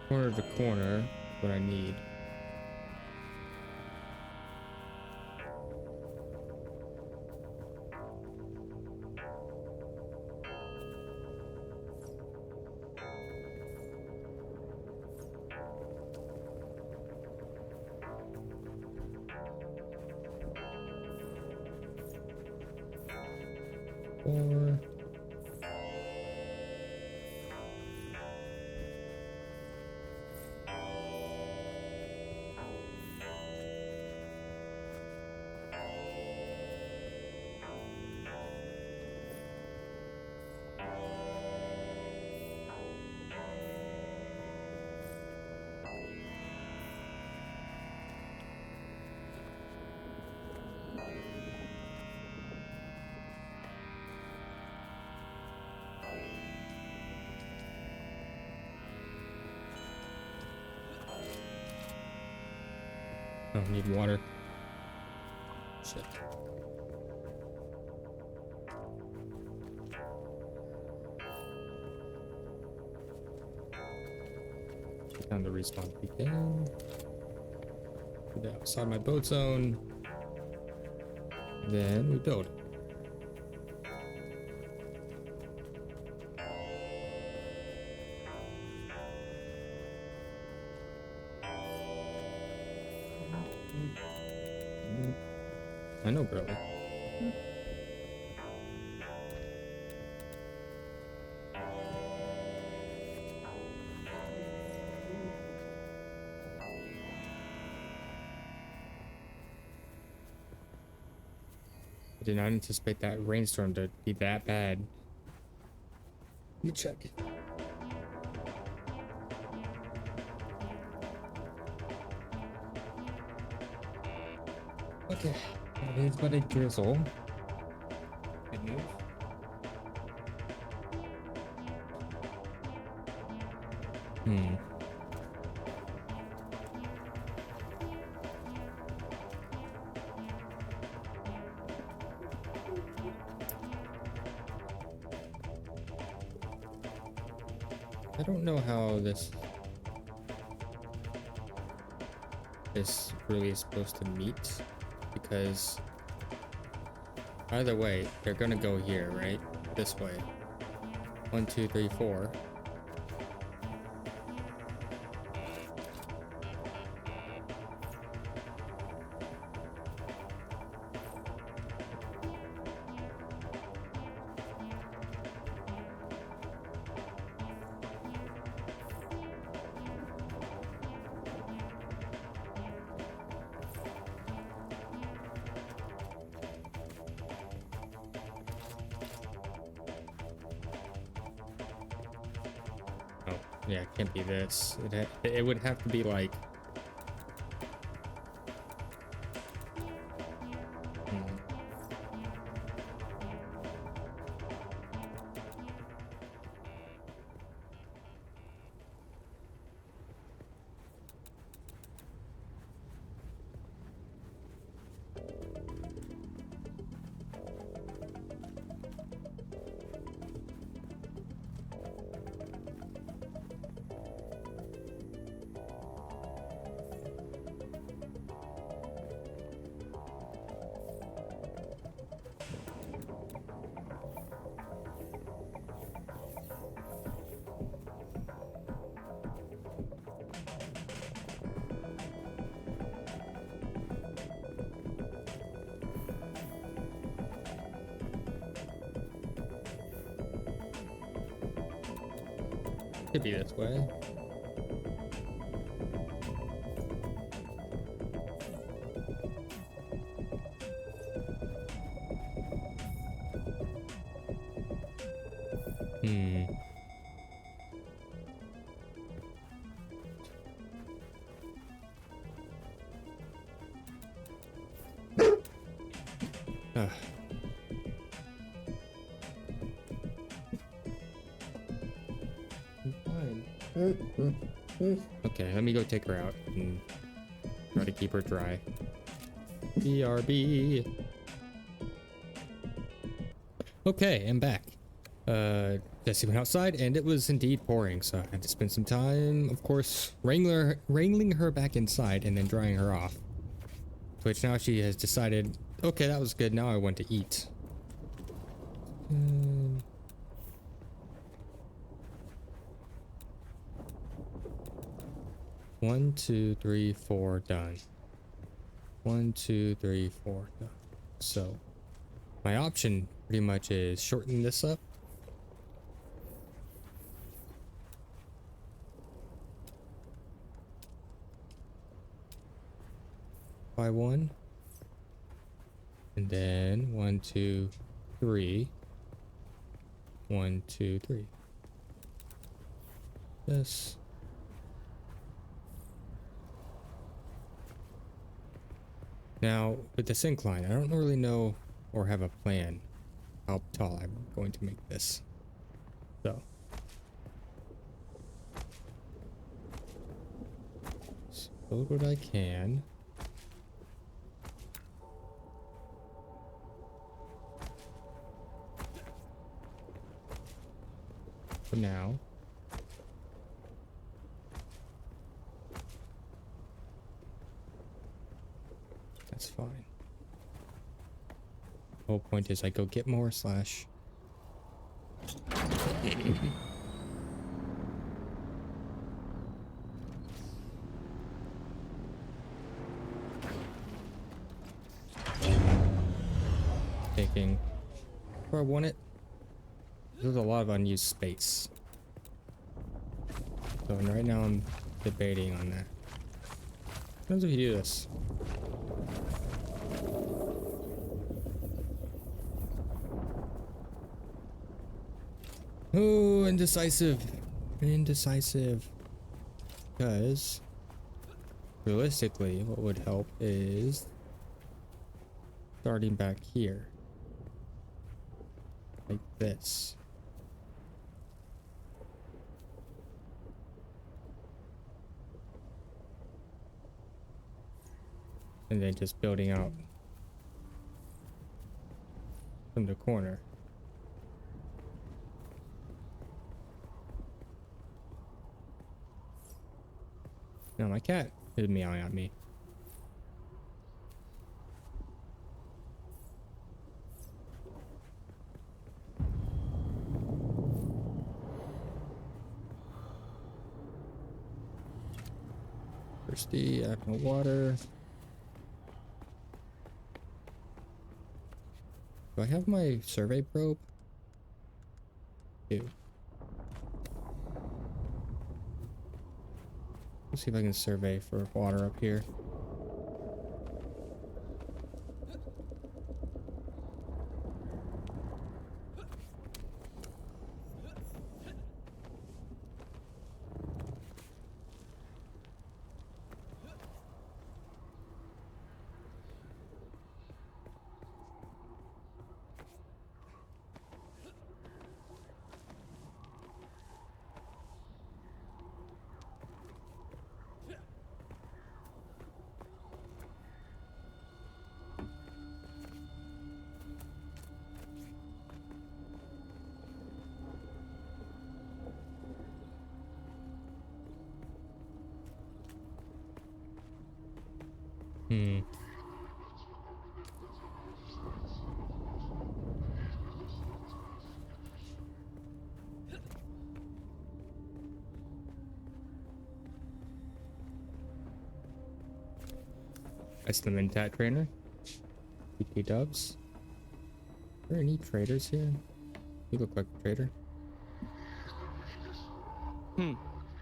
Corner to corner, what I need. Four. Oh, I need water. Shit. Get down the respawn beacon. Get outside my boat zone. Then we build. I know, girlie. I did not anticipate that rainstorm to be that bad. Let me check. Okay, it is but a drizzle. Good news. I don't know how this really is supposed to meet, because either way they're gonna go here, right? This way. 1, 2, 3, 4. Yeah, it can't be this. It would have to be like... Could be this way. Okay, let me go take her out and try to keep her dry. BRB. Okay, I'm back. Jessie went outside, and it was indeed pouring, so I had to spend some time, of course, wrangling her back inside and then drying her off. To which now she has decided, okay, that was good, now I want to eat. 1, 2, 3, 4, done. 1, 2, 3, 4, done. So, my option pretty much is shorten this up. By 1. And then 1, 2, 3. 1, 2, 3. This. Now, with this incline, I don't really know or have a plan how tall I'm going to make this. So, build what I can. For now. That's fine. The whole point is I go get more slash. Taking where I want it. There's a lot of unused space. So right now I'm debating on that. What happens if you do this? Oh, indecisive. Indecisive. Because realistically, what would help is starting back here. Like this. And then just building out from the corner. Now my cat is meowing at me. Thirsty, I have no water. Do I have my survey probe? Ew. Let's see if I can survey for water up here. That's the Mentat trainer. PT Dubs. Are there any traders here? You look like a trader.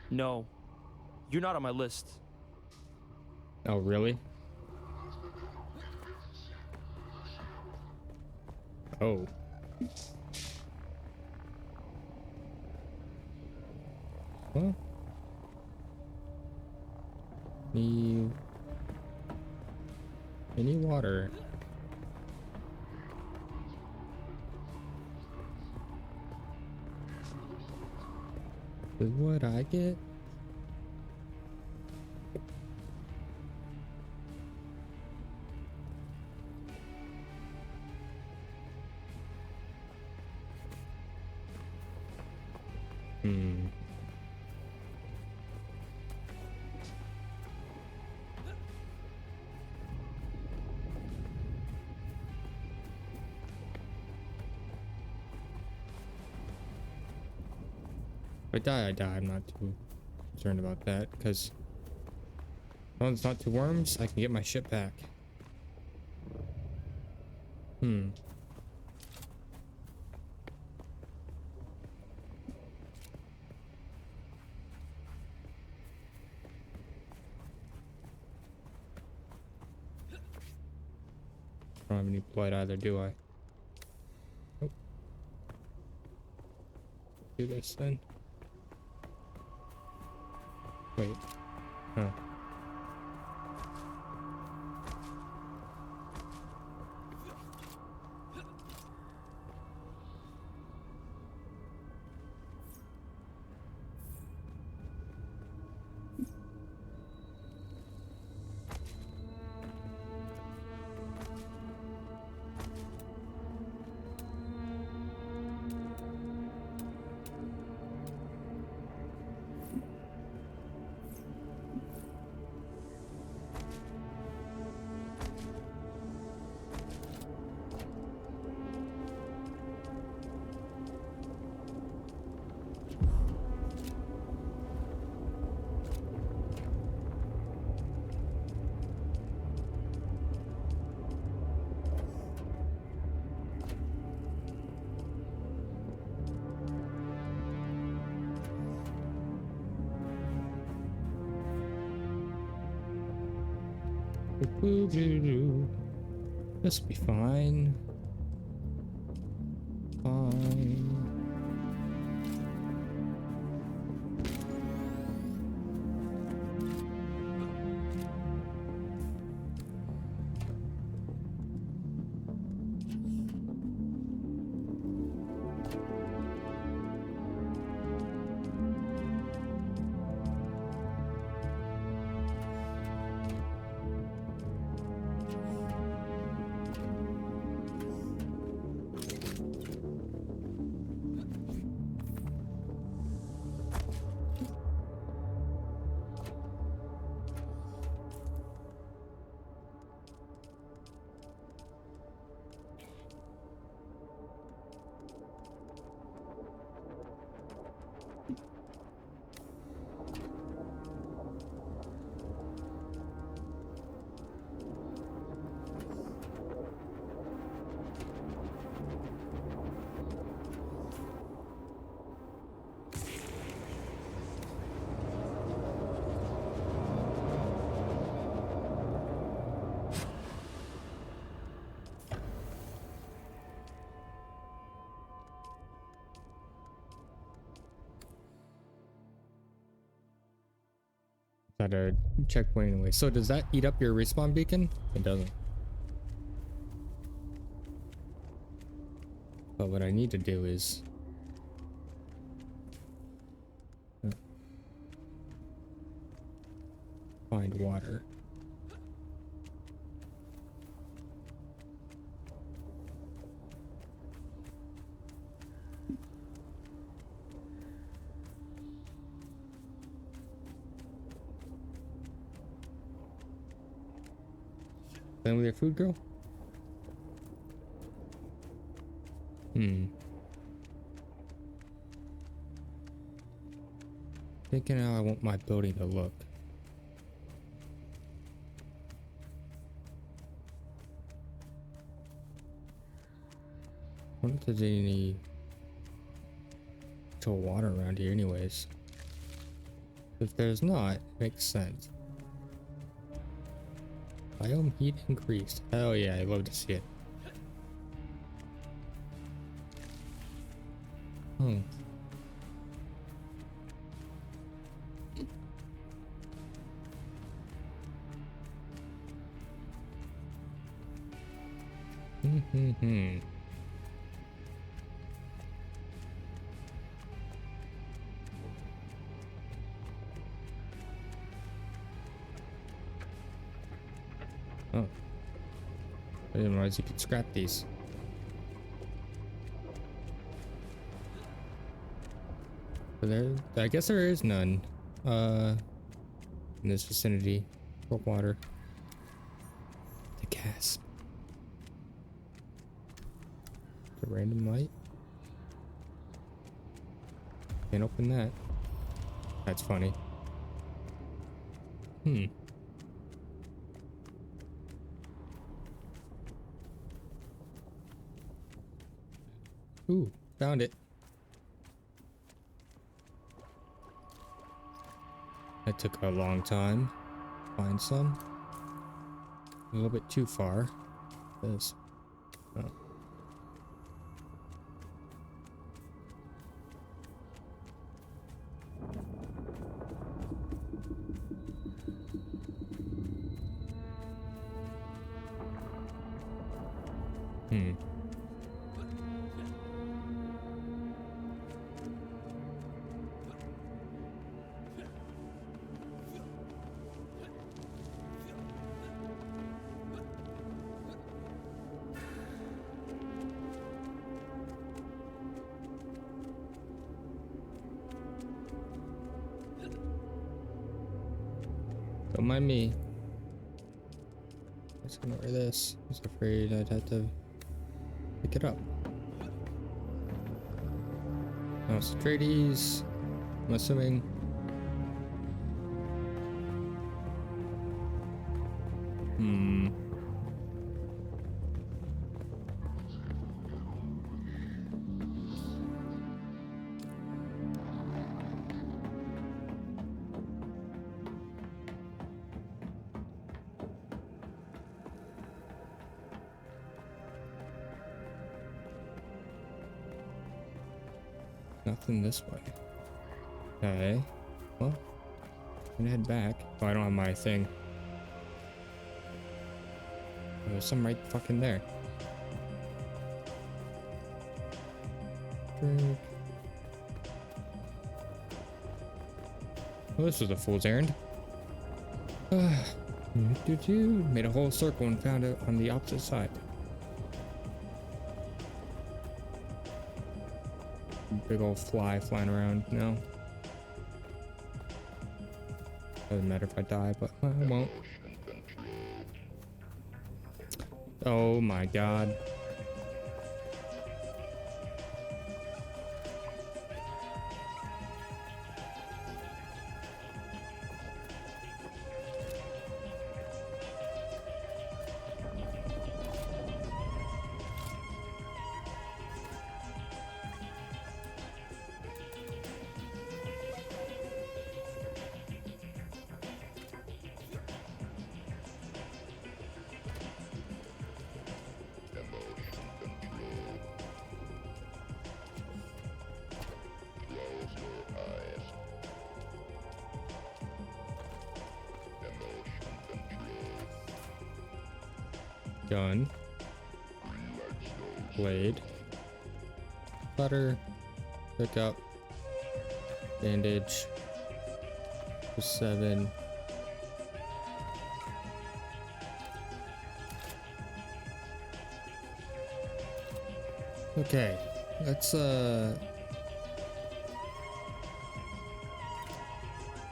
No. You're not on my list. Oh, really? Oh. Well. Any water? Is what I get? If I die, I die. I'm not too concerned about that because as long as it's not two worms, I can get my ship back. I don't have any blood either, do I? Nope. Do this then. Wait. Huh. This will be fine. Fine. At a checkpoint anyway. So does that eat up your respawn beacon? It doesn't. But what I need to do is find water. Playing with your food, girl? Thinking how I want my building to look. I wonder if there's any actual water around here anyways. If there's not, it makes sense. Biome heat increased. Hell yeah, I love to see it. Oh. Oh. I didn't realize you could scrap these. But there, I guess there is none in this vicinity for water. The gasp. The random light. Can't open that. That's funny. Ooh, found it. That took a long time. Find some. A little bit too far. This. Oh. Don't mind me. I was gonna wear this. I was afraid I'd have to pick it up. No Stradies, I'm assuming. Nothing this way. Okay. Well, I'm gonna head back. Oh, I don't have my thing. Oh, there's some right fucking there. Drink. Well, this was a fool's errand. Made a whole circle and found it on the opposite side. Big old fly flying around. No. Doesn't matter if I die, but I won't. Oh my god. Gun. Blade. Butter. Pick up. Bandage. 7. Okay. Let's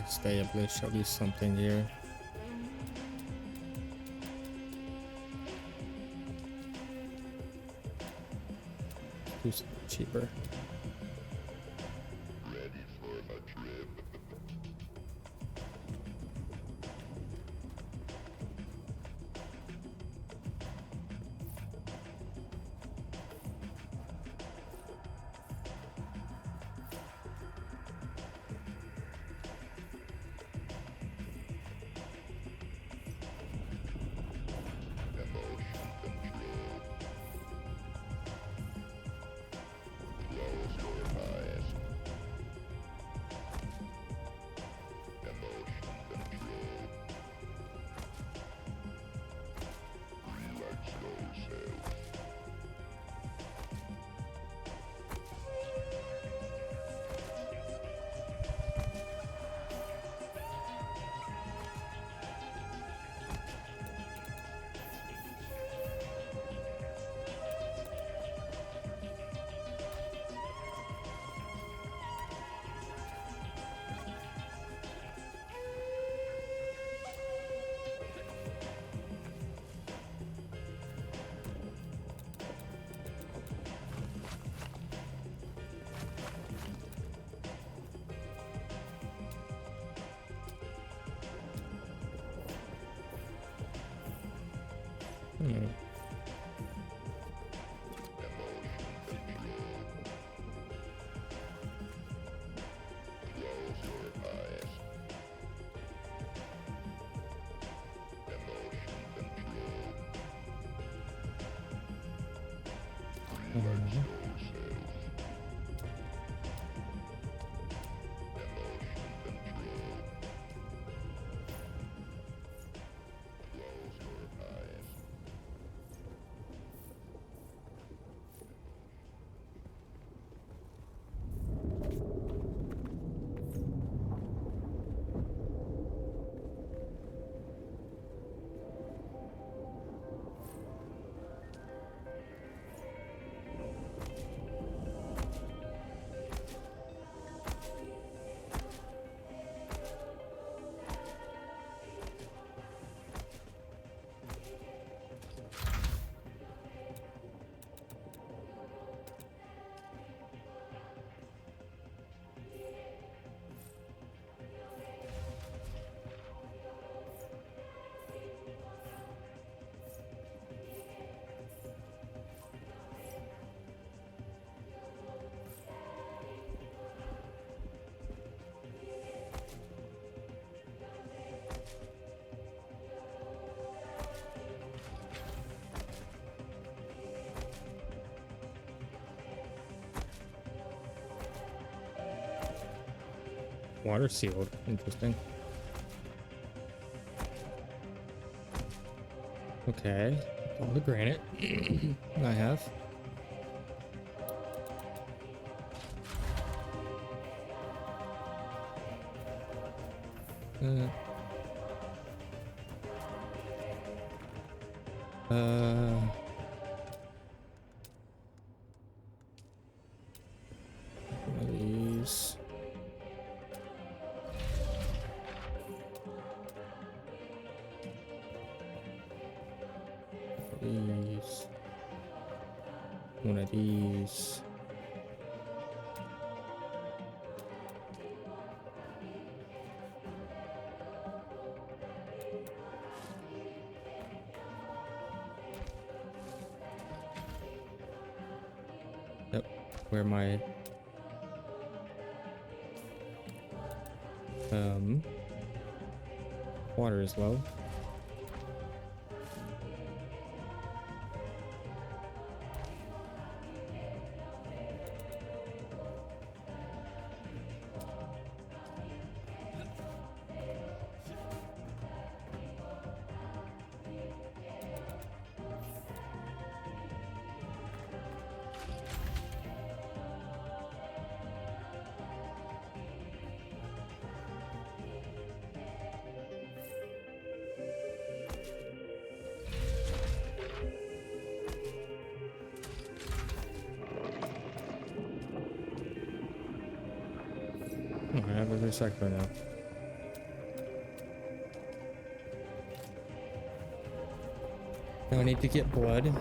establish at least something here. Do something cheaper. Water sealed. Interesting. Okay. All the granite I have. One of these. These. One of these. Yep, where my water is low. I have a recycler now. Now I need to get blood.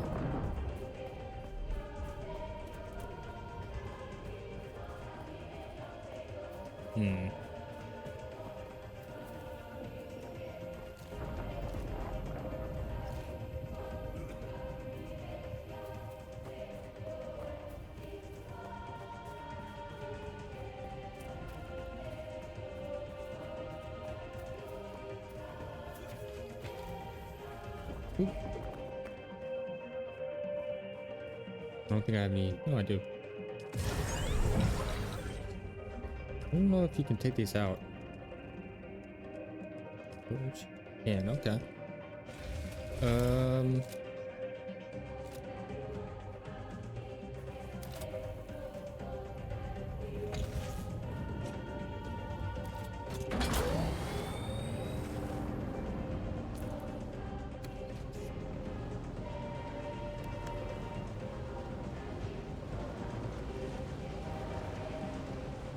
Oop. I don't think I have any. No, I do. I don't know if you can take these out. Can, okay.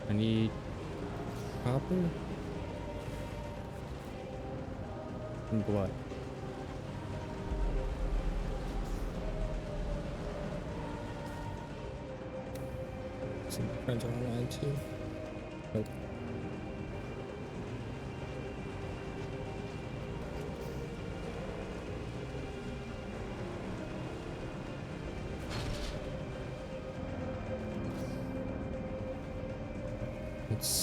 I need copper and blood. Some friends are online too. Nope.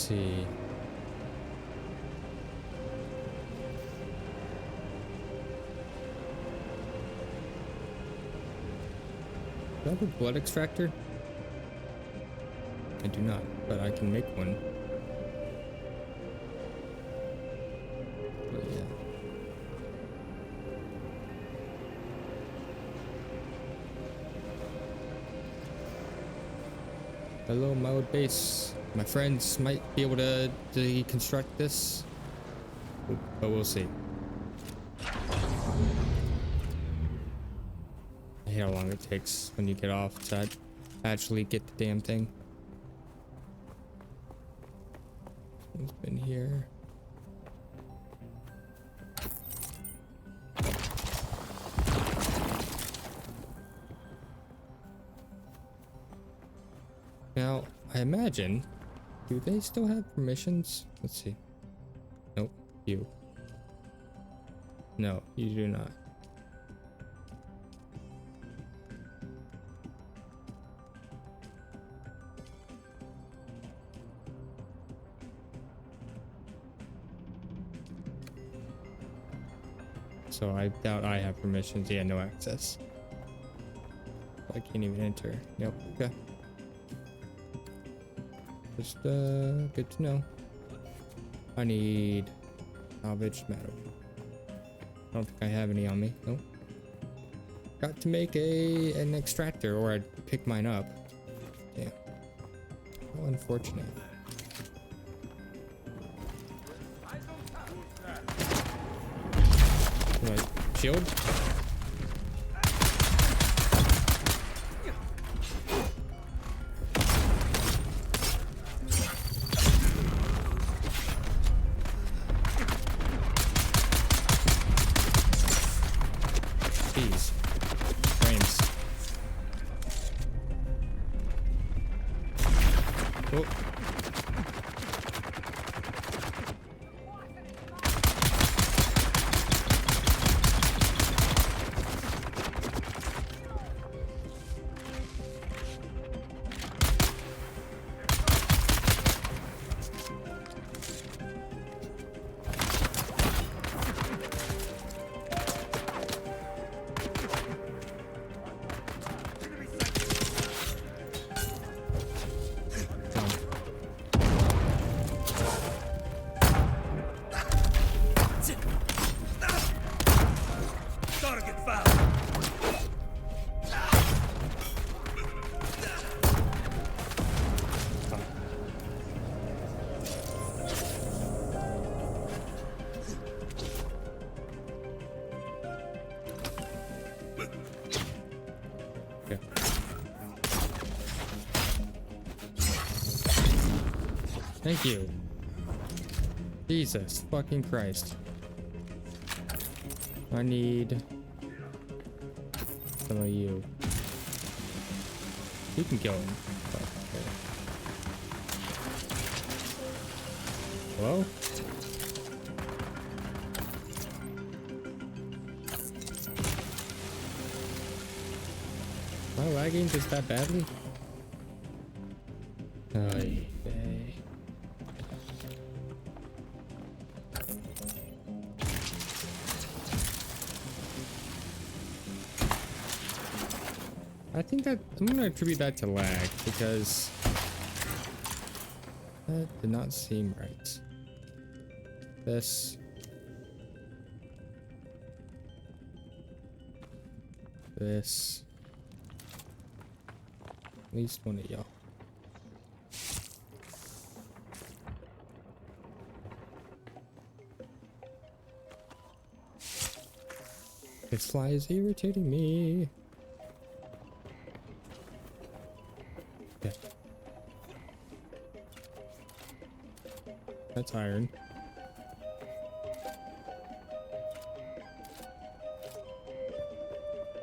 see. Do I have a blood extractor? I do not, but I can make one. But yeah. Hello, my old base. My friends might be able to deconstruct this, but we'll see. I hate how long it takes when you get off to actually get the damn thing. It's been here. Now, I imagine, do they still have permissions? Let's see. Nope, you. No, you do not. So I doubt I have permissions. Yeah, no access. I can't even enter. Nope. Okay. Just good to know. I need salvaged metal. I don't think I have any on me. Nope. Got to make an extractor, or I'd pick mine up. Damn. How unfortunate. Right. Shield? Jeez. Frames. Oh. Target found. Okay. Thank you. Jesus fucking Christ. I need some of you. You can kill him. Oh, okay. Hello? Am I lagging just that badly? Okay. I think that I'm gonna attribute that to lag because that did not seem right. This. At least one of y'all. This fly is irritating me. Okay. That's iron.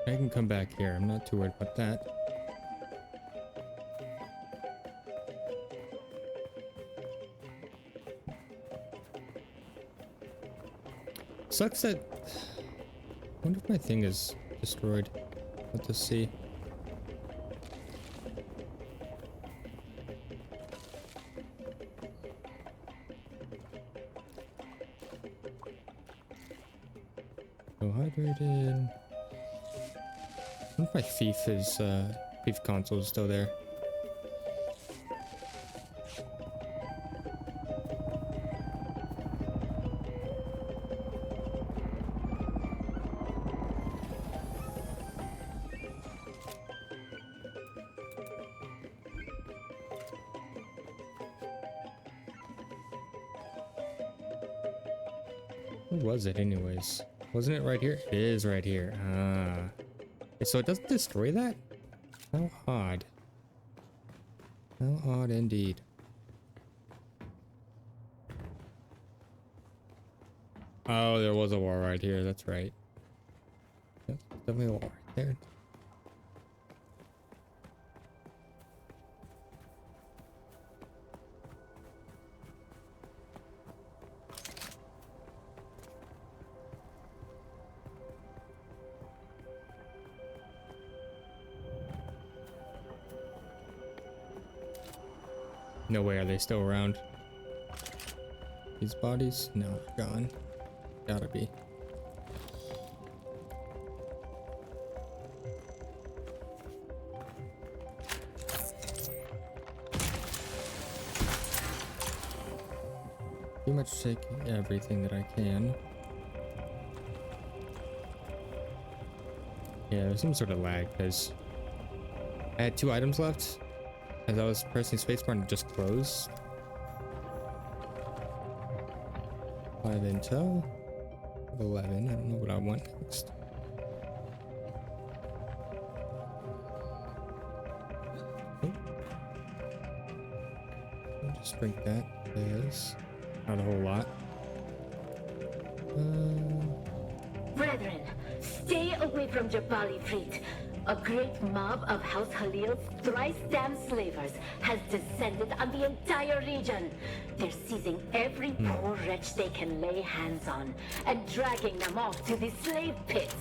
I can come back here. I'm not too worried about that. Sucks that. I wonder if my thing is destroyed. Let's just see. So hydrated. I think my Thief console is still there. Where was it anyways? Wasn't it right here? It is right here. Ah. So it doesn't destroy that? How odd. How odd indeed. Oh, there was a wall right here. That's right. Yep, definitely a wall right there. No way are they still around. These bodies? No, they're gone. Gotta be. Pretty much taking everything that I can. Yeah, there's some sort of lag because I had 2 items left. As I was pressing spacebar and it just closed. 5 intel. 11. I don't know what I want next. Oh. I'll just drink that. Yes. Not a whole lot. Brethren, stay away from Jabali Fleet. A great mob of House Halil's thrice-damned slavers has descended on the entire region. They're seizing every poor wretch they can lay hands on and dragging them off to the slave pits.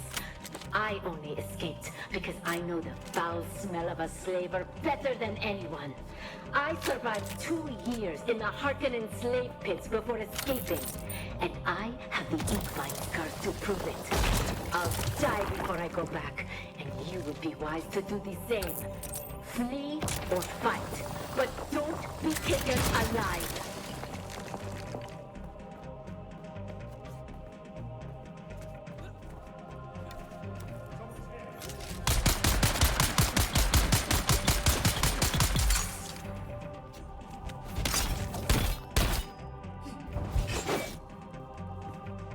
I only escaped because I know the foul smell of a slaver better than anyone. I survived 2 years in the Harkonnen slave pits before escaping, and I have the ink-line scars to prove it. I'll die before I go back, and you would be wise to do the same. Flee or fight, but don't be taken alive.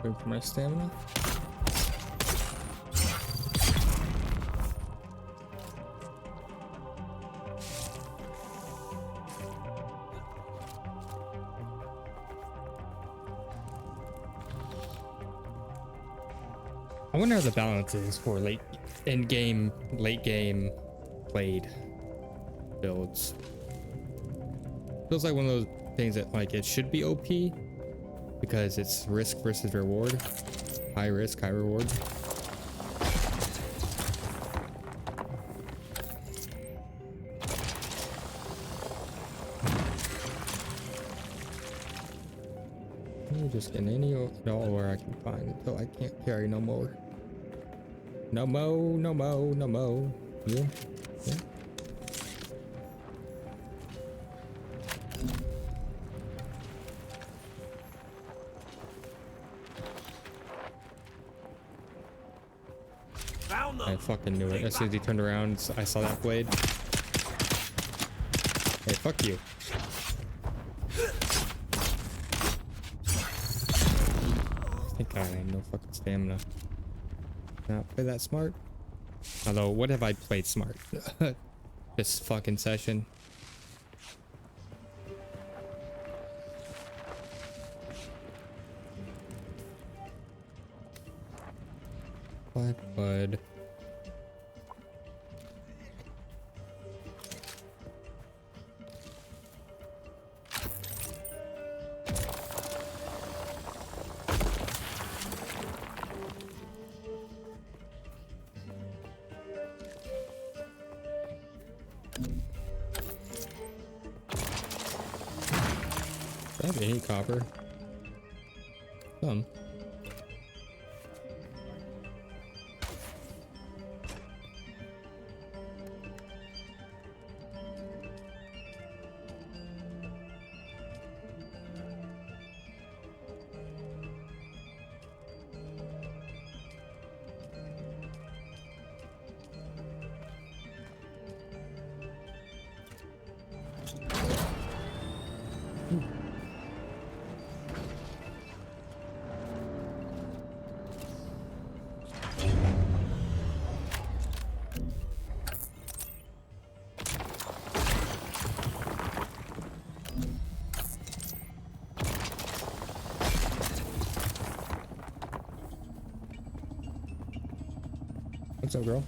Wait for my stamina. I wonder how the balance is for late game played builds. Feels like one of those things that like it should be OP because it's risk versus reward. High risk, high reward. I'm just getting any where I can find until I can't carry no more. No mo, no mo, no mo. Yeah. Yeah. I fucking knew it. As soon as he turned around, I saw that blade. Hey, fuck you. I think I have no fucking stamina. Not play that smart. Although, what have I played smart? This fucking session. Black blood. Do I have any copper? Some. What's up, girl?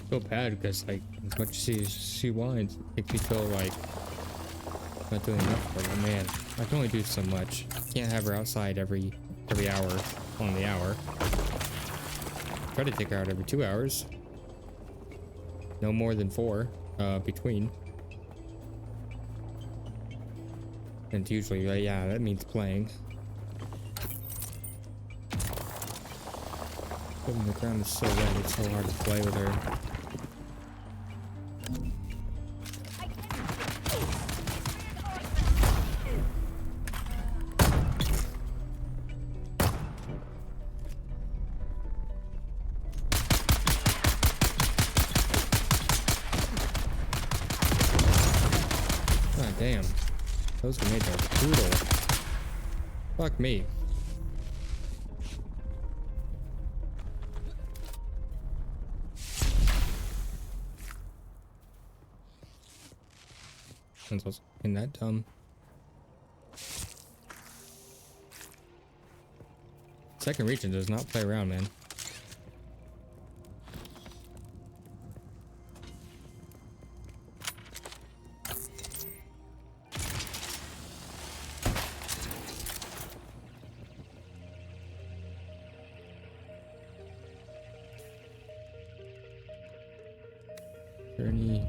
Feel bad because like as much as she wants, it makes me feel like I'm not doing enough for her. Man, I can only do so much. Can't have her outside every hour on the hour. Try to take her out every 2 hours. No more than 4 between. And usually, yeah, that means playing. The ground is so wet, it's so hard to play with her. God damn. Those grenades are brutal. Fuck me. In that dumb. Second region does not play around, man. Journey.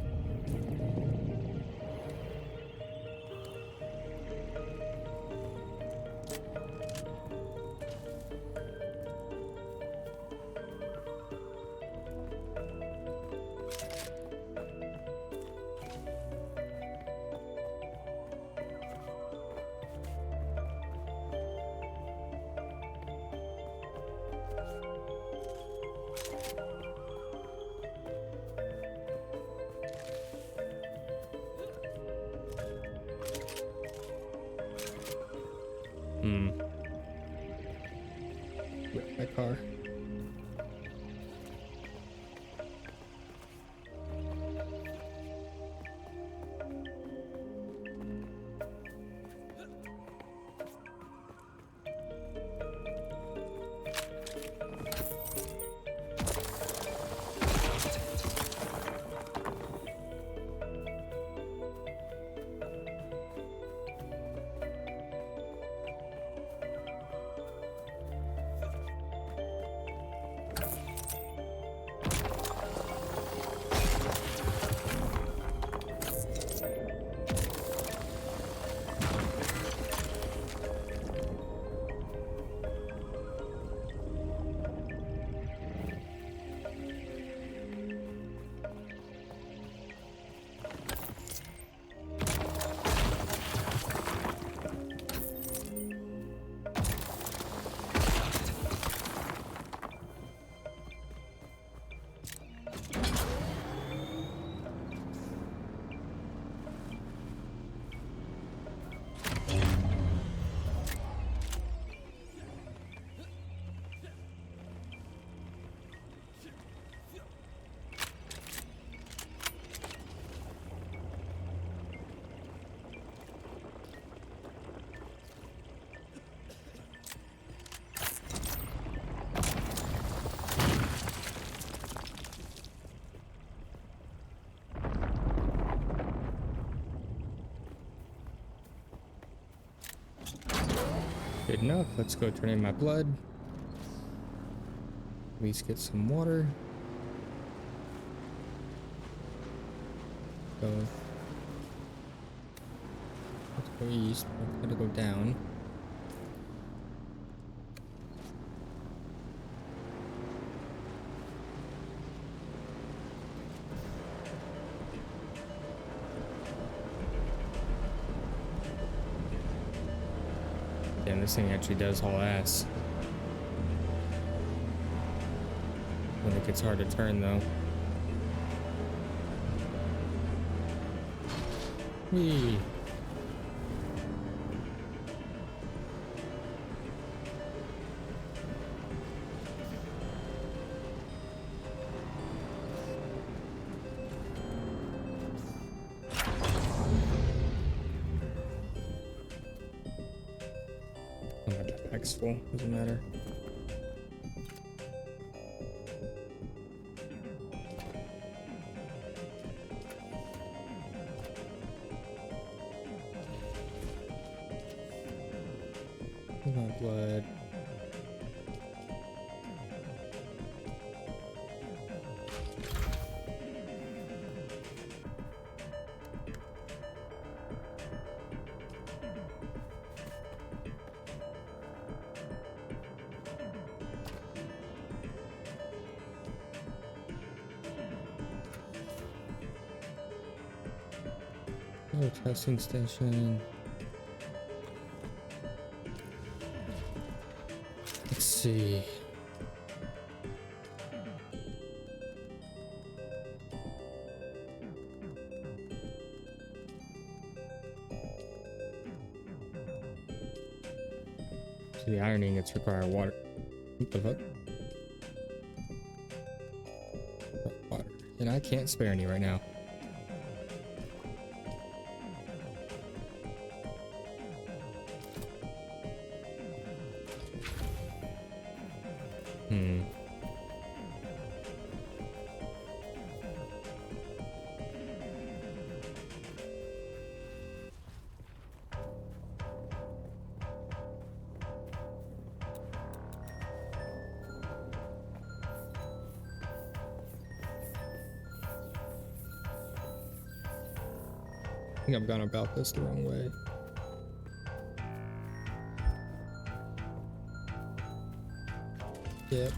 My car. Good enough. Let's go turn in my blood. At least get some water. So let's go east. I'm gonna go down. Damn, this thing actually does haul ass. When it gets hard to turn, though. Whee! Oh, my backpack's full. Doesn't matter. My blood. Oh, testing station. Let's see. So the ironing, it's require water. What the fuck? Water. And I can't spare any right now. I think I've gone about this the wrong way. Yep.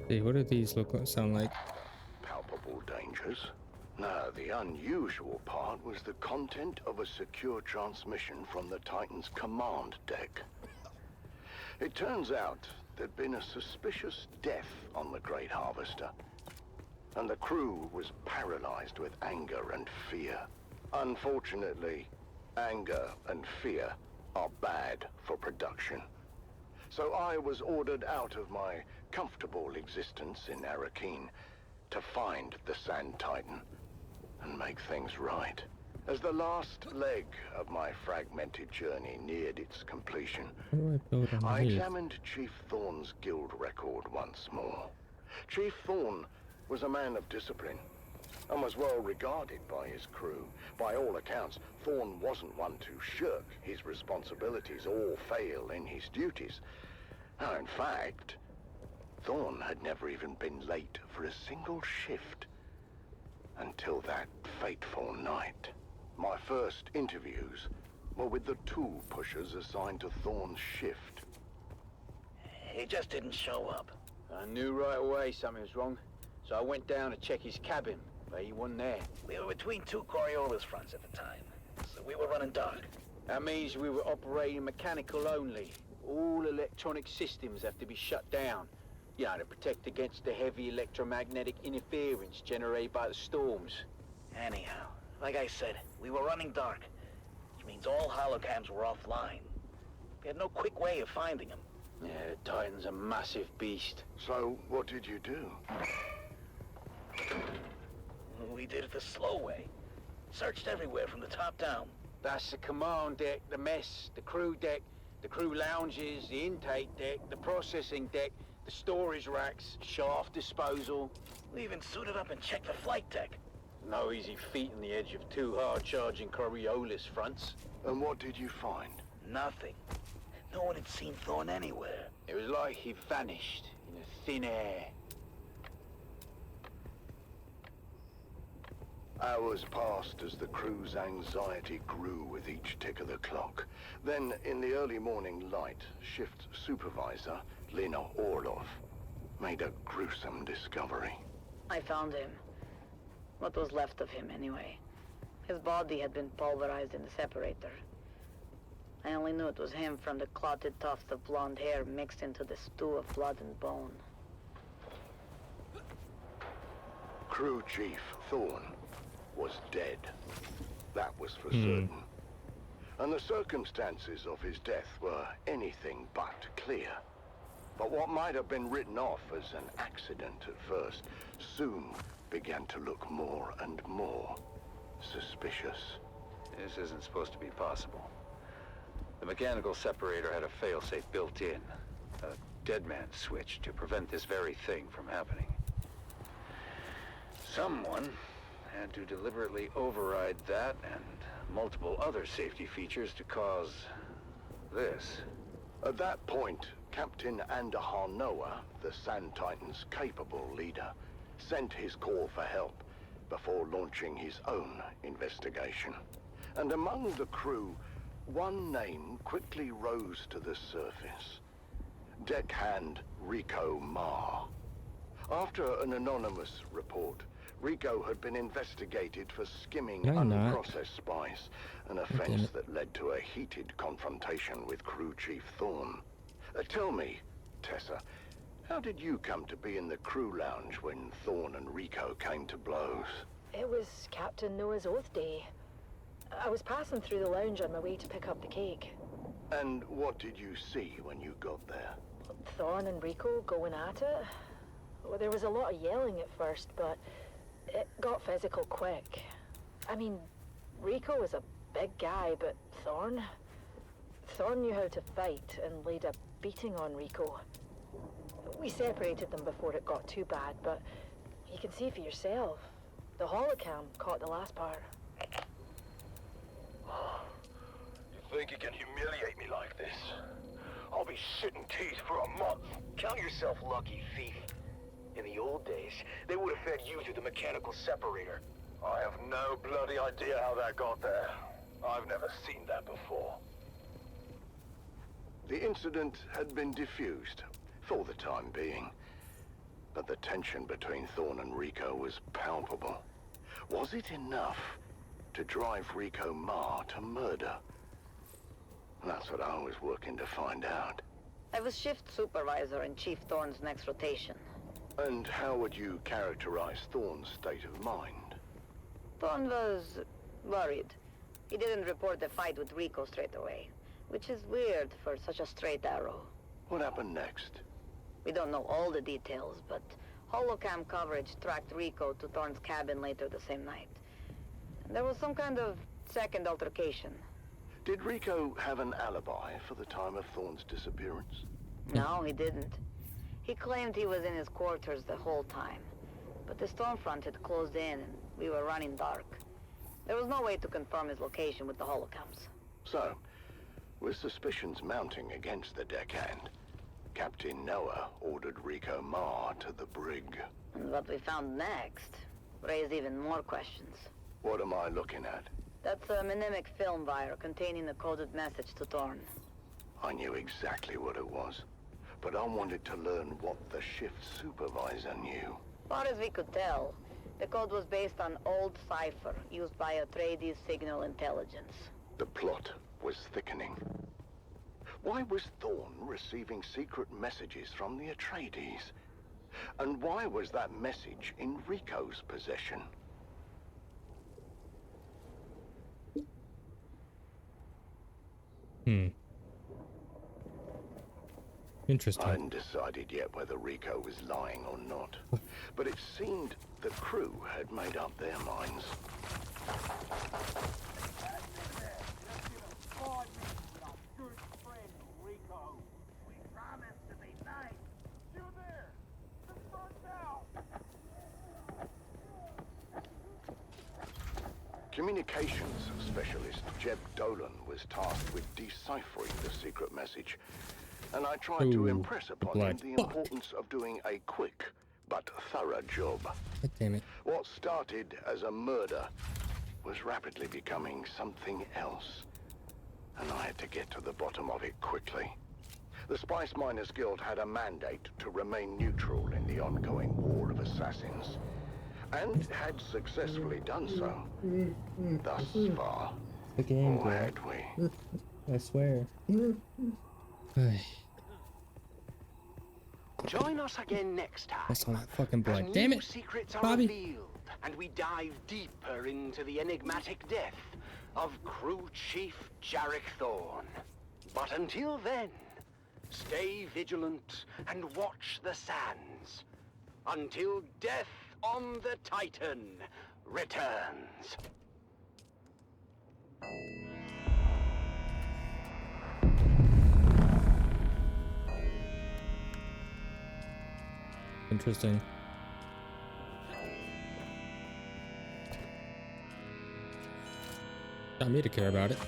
Hey, what do these sound like? Palpable dangers. No, the unusual part was the content of a secure transmission from the Titan's command deck. It turns out there'd been a suspicious death on the Great Harvester, and the crew was paralyzed with anger and fear. Unfortunately, anger and fear are bad for production. So I was ordered out of my comfortable existence in Arakeen to find the Sand Titan and make things right. As the last leg of my fragmented journey neared its completion, I examined Chief Thorne's guild record once more. Chief Thorne was a man of discipline and was well regarded by his crew. By all accounts, Thorne wasn't one to shirk his responsibilities or fail in his duties. Now, in fact, Thorne had never even been late for a single shift until that fateful night. My first interviews were with the tool pushers assigned to Thorne's shift. He just didn't show up. I knew right away something was wrong. So I went down to check his cabin, but he wasn't there. We were between two Coriolis fronts at the time, so we were running dark. That means we were operating mechanical only. All electronic systems have to be shut down. You know, to protect against the heavy electromagnetic interference generated by the storms. Anyhow, like I said, we were running dark, which means all holocams were offline. We had no quick way of finding them. Yeah, the Titan's a massive beast. So, what did you do? We did it the slow way. Searched everywhere from the top down. That's the command deck, the mess, the crew deck, the crew lounges, the intake deck, the processing deck, the storage racks, shaft disposal. We even suited up and checked the flight deck. No easy feat on the edge of two hard-charging Coriolis fronts. And what did you find? Nothing. No one had seen Thorn anywhere. It was like he vanished in the thin air. Hours passed as the crew's anxiety grew with each tick of the clock. Then, in the early morning light, shift supervisor Lena Orlov made a gruesome discovery. I found him. What was left of him, anyway. His body had been pulverized in the separator. I only knew it was him from the clotted tuft of blonde hair mixed into the stew of blood and bone. Crew Chief Thorn was dead. That was for certain. And the circumstances of his death were anything but clear. But what might have been written off as an accident at first soon began to look more and more suspicious. This isn't supposed to be possible. The mechanical separator had a failsafe built in, a dead man switch to prevent this very thing from happening. Someone had to deliberately override that and multiple other safety features to cause this. At that point, Captain Andahar Noah, the Sand Titan's capable leader, sent his call for help before launching his own investigation. And among the crew, one name quickly rose to the surface. Deckhand Rico Marr. After an anonymous report, Rico had been investigated for skimming unprocessed spice, an offense that led to a heated confrontation with Crew Chief Thorn. Tell me, Tessa, how did you come to be in the crew lounge when Thorn and Rico came to blows? It was Captain Noah's Oath Day. I was passing through the lounge on my way to pick up the cake. And what did you see when you got there? Thorn and Rico going at it. Well, there was a lot of yelling at first, but it got physical quick. I mean, Rico was a big guy, but Thorn knew how to fight and laid a beating on Rico. We separated them before it got too bad, but you can see for yourself. The holocam caught the last part. You think you can humiliate me like this? I'll be shitting teeth for a month. Count yourself lucky, thief. In the old days, they would have fed you through the mechanical separator. I have no bloody idea how that got there. I've never seen that before. The incident had been diffused, for the time being. But the tension between Thorn and Rico was palpable. Was it enough to drive Rico Marr to murder? That's what I was working to find out. I was shift supervisor in Chief Thorn's next rotation. And how would you characterize Thorn's state of mind? Thorn was worried. He didn't report the fight with Rico straight away, which is weird for such a straight arrow. What happened next? We don't know all the details, but holocam coverage tracked Rico to Thorn's cabin later the same night. There was some kind of second altercation. Did Rico have an alibi for the time of Thorn's disappearance? No, he didn't. He claimed he was in his quarters the whole time, but the storm front had closed in and we were running dark. There was no way to confirm his location with the holocams. So, with suspicions mounting against the deckhand, Captain Noah ordered Rico Marr to the brig. And what we found next raised even more questions. What am I looking at? That's a mnemonic film wire containing a coded message to Thorn. I knew exactly what it was, but I wanted to learn what the shift supervisor knew. Far as we could tell, the code was based on old cipher used by Atreides signal intelligence. The plot was thickening. Why was Thorn receiving secret messages from the Atreides? And why was that message in Rico's possession? Interesting. I hadn't decided yet whether Rico was lying or not, but it seemed the crew had made up their minds. Communications specialist Jeb Dolan was tasked with deciphering the secret message, and I tried to impress upon him the importance of doing a quick but thorough job. God damn it. What started as a murder was rapidly becoming something else, and I had to get to the bottom of it quickly. The Spice Miners Guild had a mandate to remain neutral in the ongoing war of assassins, and had successfully done so thus far. The game, or had we? I swear. Join us again next time. That's all that fucking blood. As Damn new it, secrets are Bobby. revealed, and we dive deeper into the enigmatic death of Crew Chief Jarek Thorn. But until then, stay vigilant and watch the sands until death on the Titan returns. Interesting. Got me to care about it.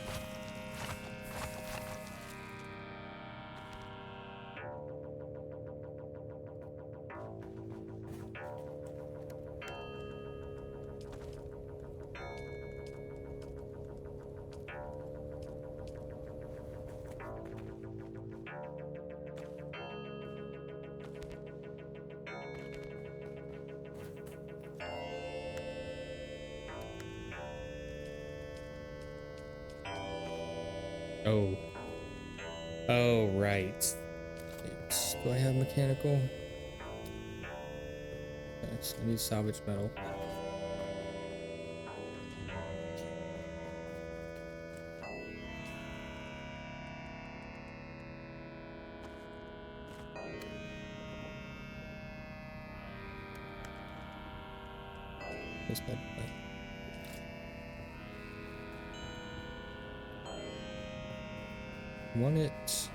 Oh. Oh, right. Do I have mechanical? Yes, I need salvage metal. This bed. Want it.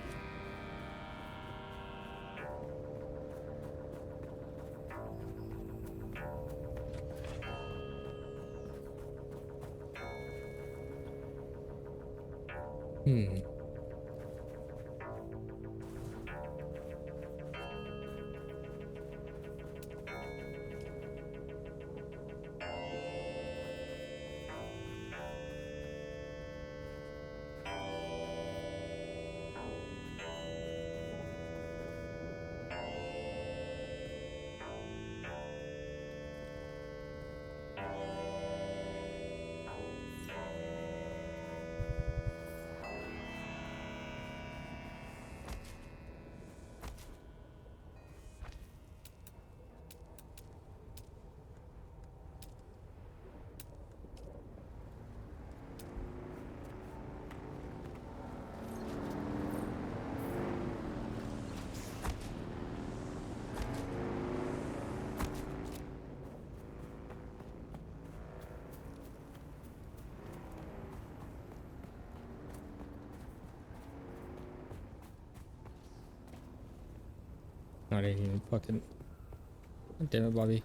Not even fucking. God damn it, Bobby.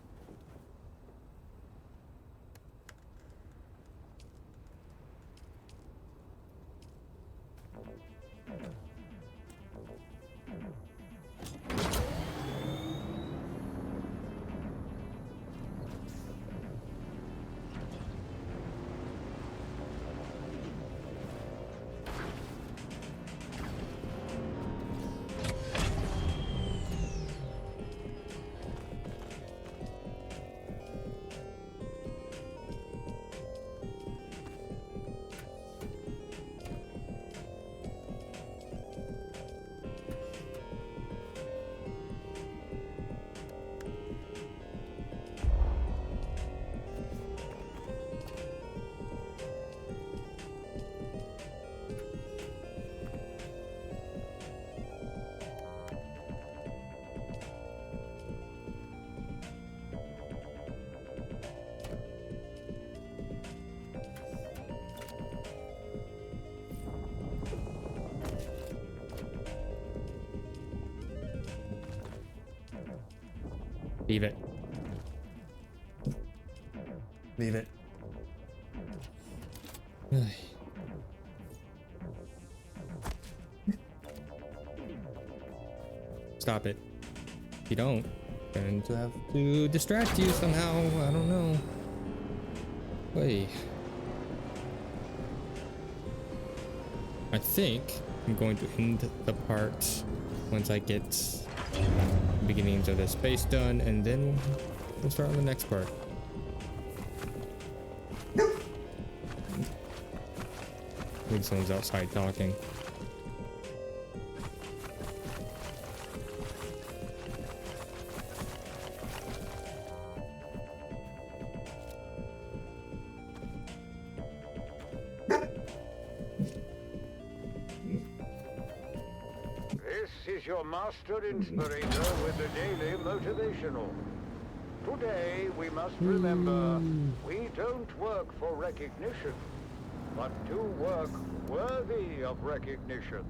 Leave it. Leave it. Stop it. If you don't, going to have to distract you somehow. I don't know. Wait. I think I'm going to end the part once I get the beginnings of this base done, and then we'll start on the next part. I think someone's outside talking. This is your master inspirator with the daily motivational. Today we must remember we don't work for recognition, but to work worthy of recognition.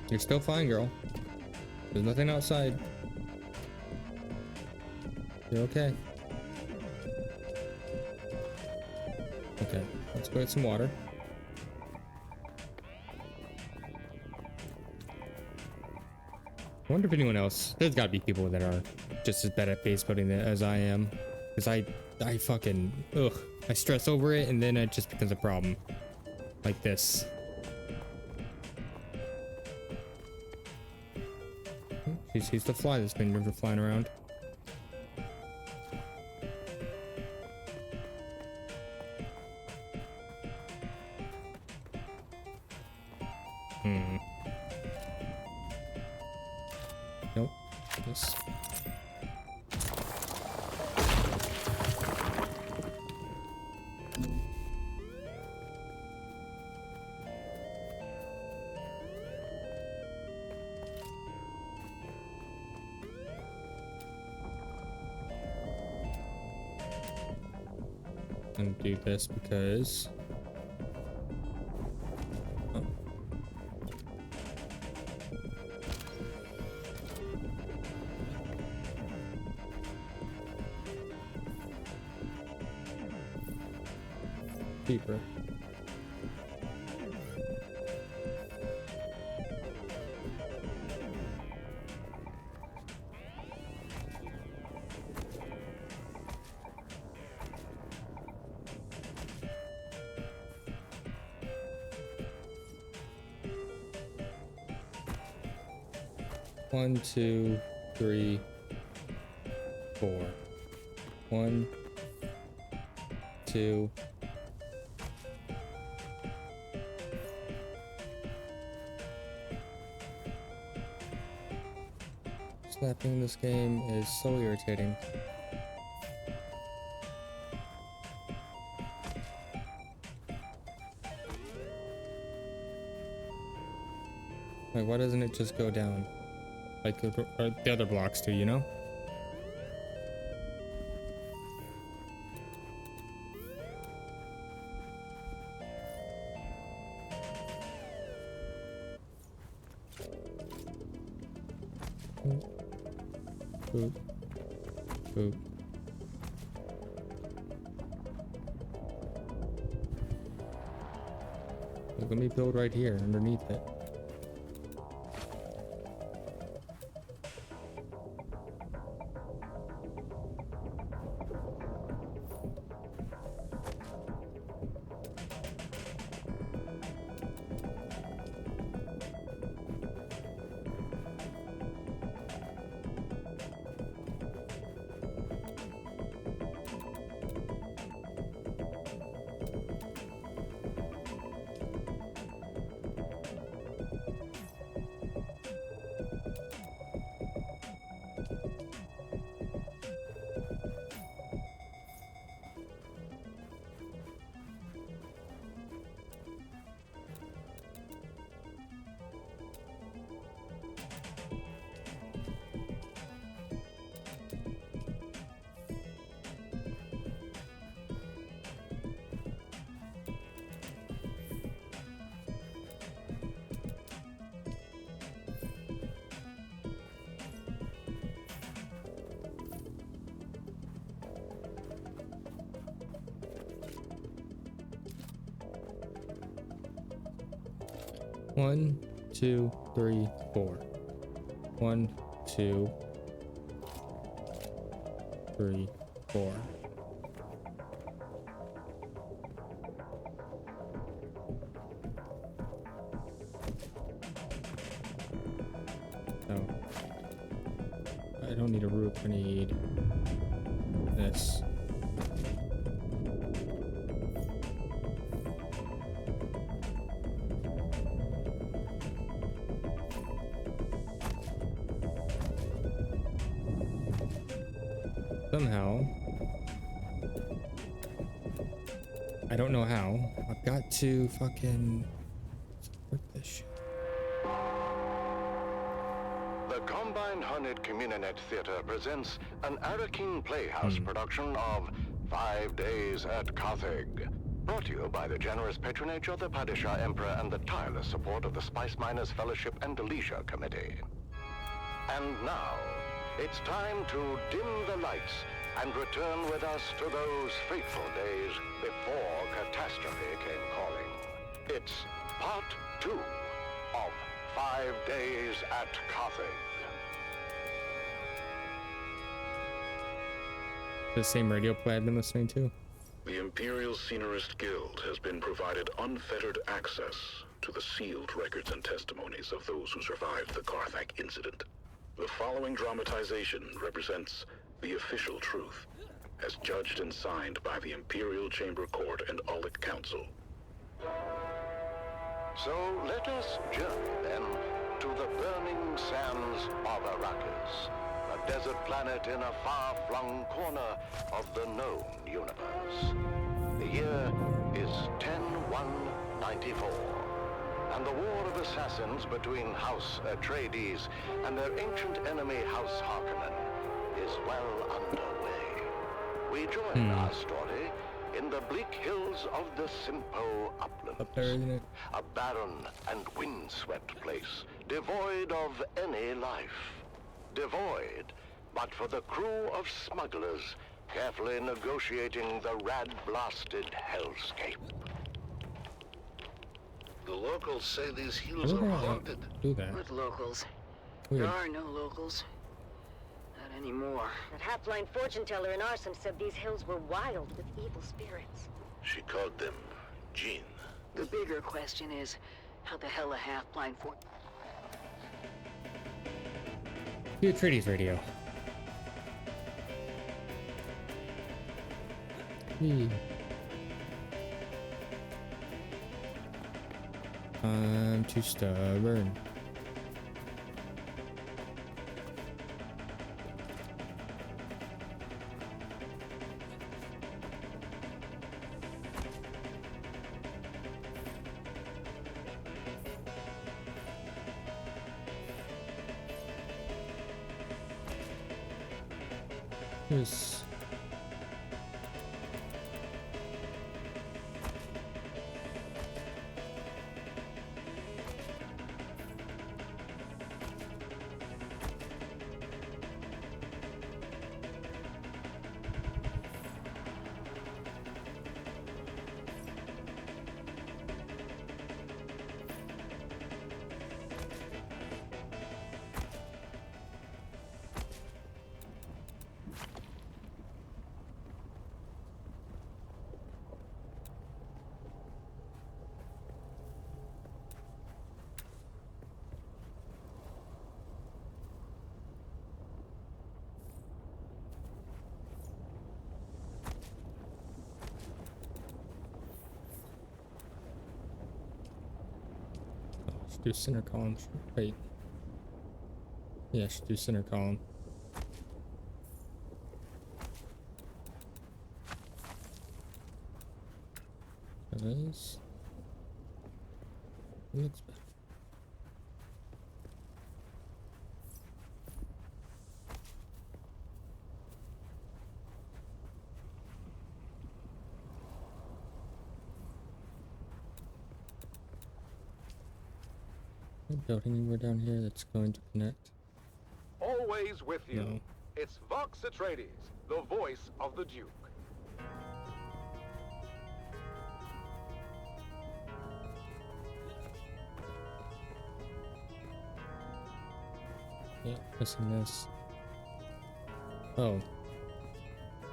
You're still fine, girl. There's nothing outside. You're okay. Okay, let's go get some water. I wonder if anyone else. There's gotta be people that are just as bad at base building as I am. Because I fucking, ugh. I stress over it and then it just becomes a problem. Like this. He sees the fly that's been flying around. Nope. This. And do this because deeper. One, 2, 3, 4. 1, 2. Snapping this game is so irritating. Like, why doesn't it just go down? Like the other blocks do, you know? Boop. Boop. Let me build right here underneath it. 1, 2, 3, 4. 1, 2, 3, 4. So I don't need a roof, I need this. Somehow, I don't know how, I've got to fucking support this shit. The Combined Hunted Communinet Theater presents an Arakeen Playhouse production of 5 Days at Carthage. Brought to you by the generous patronage of the Padishah Emperor and the tireless support of the Spice Miners Fellowship and Leisure Committee. And now, it's time to dim the lights and return with us to those fateful days before catastrophe came calling. It's part 2 of 5 Days at Carthage. The same radio play I've been listening to. The Imperial Scenarist Guild has been provided unfettered access to the sealed records and testimonies of those who survived the Carthage incident. The following dramatization represents the official truth, as judged and signed by the Imperial Chamber Court and Aulic Council. So let us journey then to the burning sands of Arrakis, a desert planet in a far-flung corner of the known universe. The year is 10-1-94, and the war of assassins between House Atreides and their ancient enemy House Harkonnen is well underway. We join our story in the bleak hills of the Simpo Uplands. Up there, isn't it? A barren and windswept place, devoid of any life. Devoid, but for the crew of smugglers carefully negotiating the rat-blasted hellscape. The locals say these hills are haunted. Do that. What locals? Weird. There are no locals. Not anymore. That half-blind fortune teller in Arsum said these hills were wild with evil spirits. She called them Jinn. The bigger question is, how the hell a half-blind fortune... The Atreides radio. I'm too stubborn. Yes. Should do center column. Wait. Yeah, should do center column. Because it looks better. Building anywhere down here that's going to connect? Always with you. No. It's Vox Atreides, the voice of the Duke. Yeah, missing this. Oh.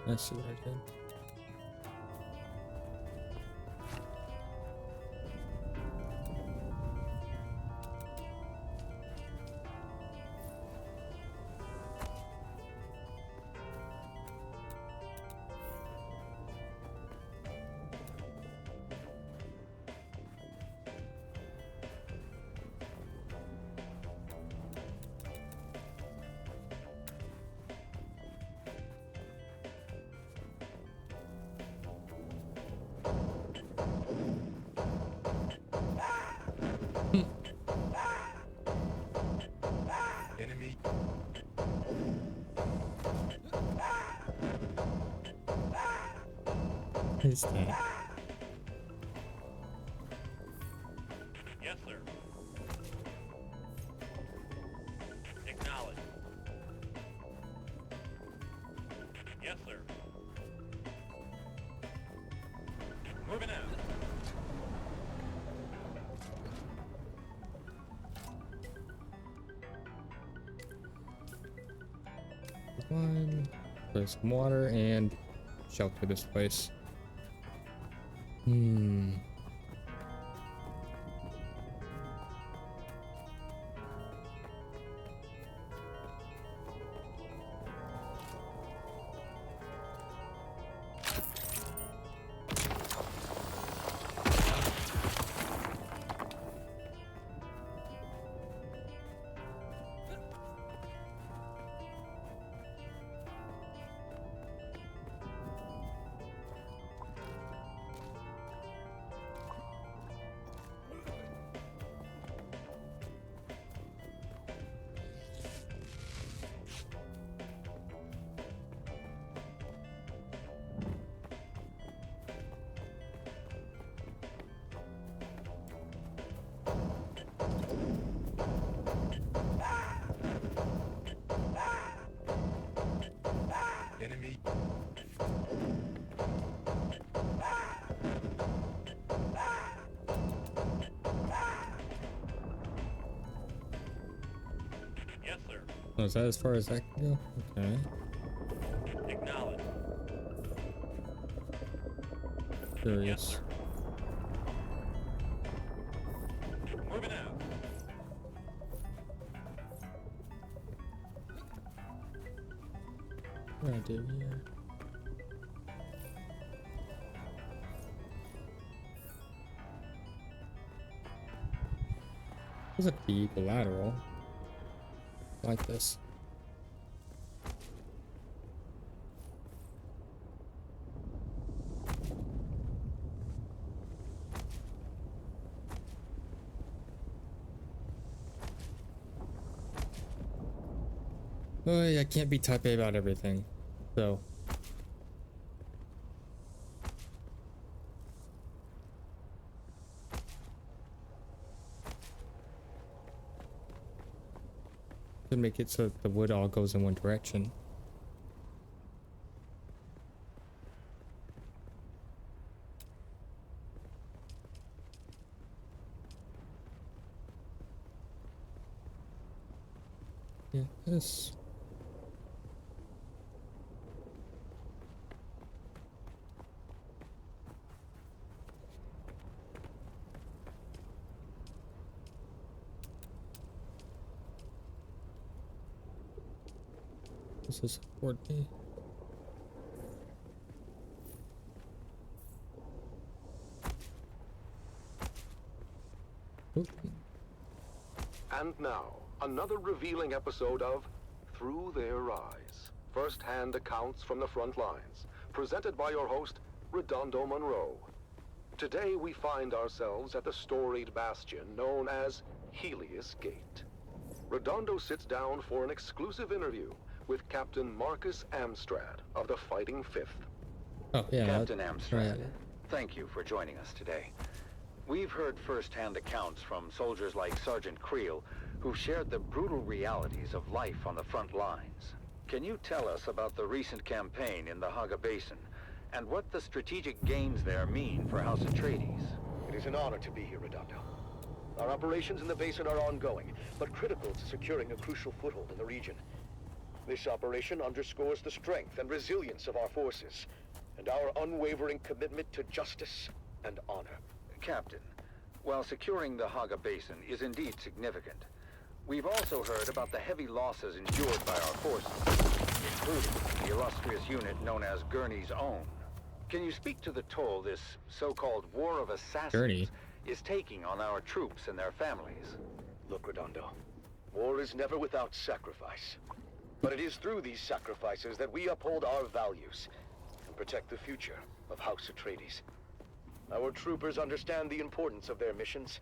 I see what I did. Enemy. Who's that? Yes, sir. Acknowledge. Yes, sir. Moving out. One. There's some water and shelter this place. Enemy. Yes, sir. Oh, is that as far as that can go? Okay. Acknowledge. Curious. Moving out. What do I do here? Does it be equilateral? Like this. Oh, I can't be type A about everything. So. To make it so that the wood all goes in one direction. Yeah, this. This is support me. Oop. And now, another revealing episode of Through Their Eyes. First-hand accounts from the front lines, presented by your host, Redondo Monroe. Today we find ourselves at the storied bastion known as Helios Gate. Redondo sits down for an exclusive interview with Captain Marcus Amstrad of the Fighting Fifth. Oh, yeah. Captain Amstrad, Right. thank you for joining us today. We've heard first-hand accounts from soldiers like Sergeant Creel, who've shared the brutal realities of life on the front lines. Can you tell us about the recent campaign in the Haga Basin, and what the strategic gains there mean for House Atreides? It is an honor to be here, Redondo. Our operations in the basin are ongoing, but critical to securing a crucial foothold in the region. This operation underscores the strength and resilience of our forces, and our unwavering commitment to justice and honor. Captain, while securing the Haga Basin is indeed significant, we've also heard about the heavy losses endured by our forces, including the illustrious unit known as Gurney's Own. Can you speak to the toll this so-called War of Assassins is taking on our troops and their families? Look, Redondo, war is never without sacrifice. But it is through these sacrifices that we uphold our values and protect the future of House Atreides. Our troopers understand the importance of their missions,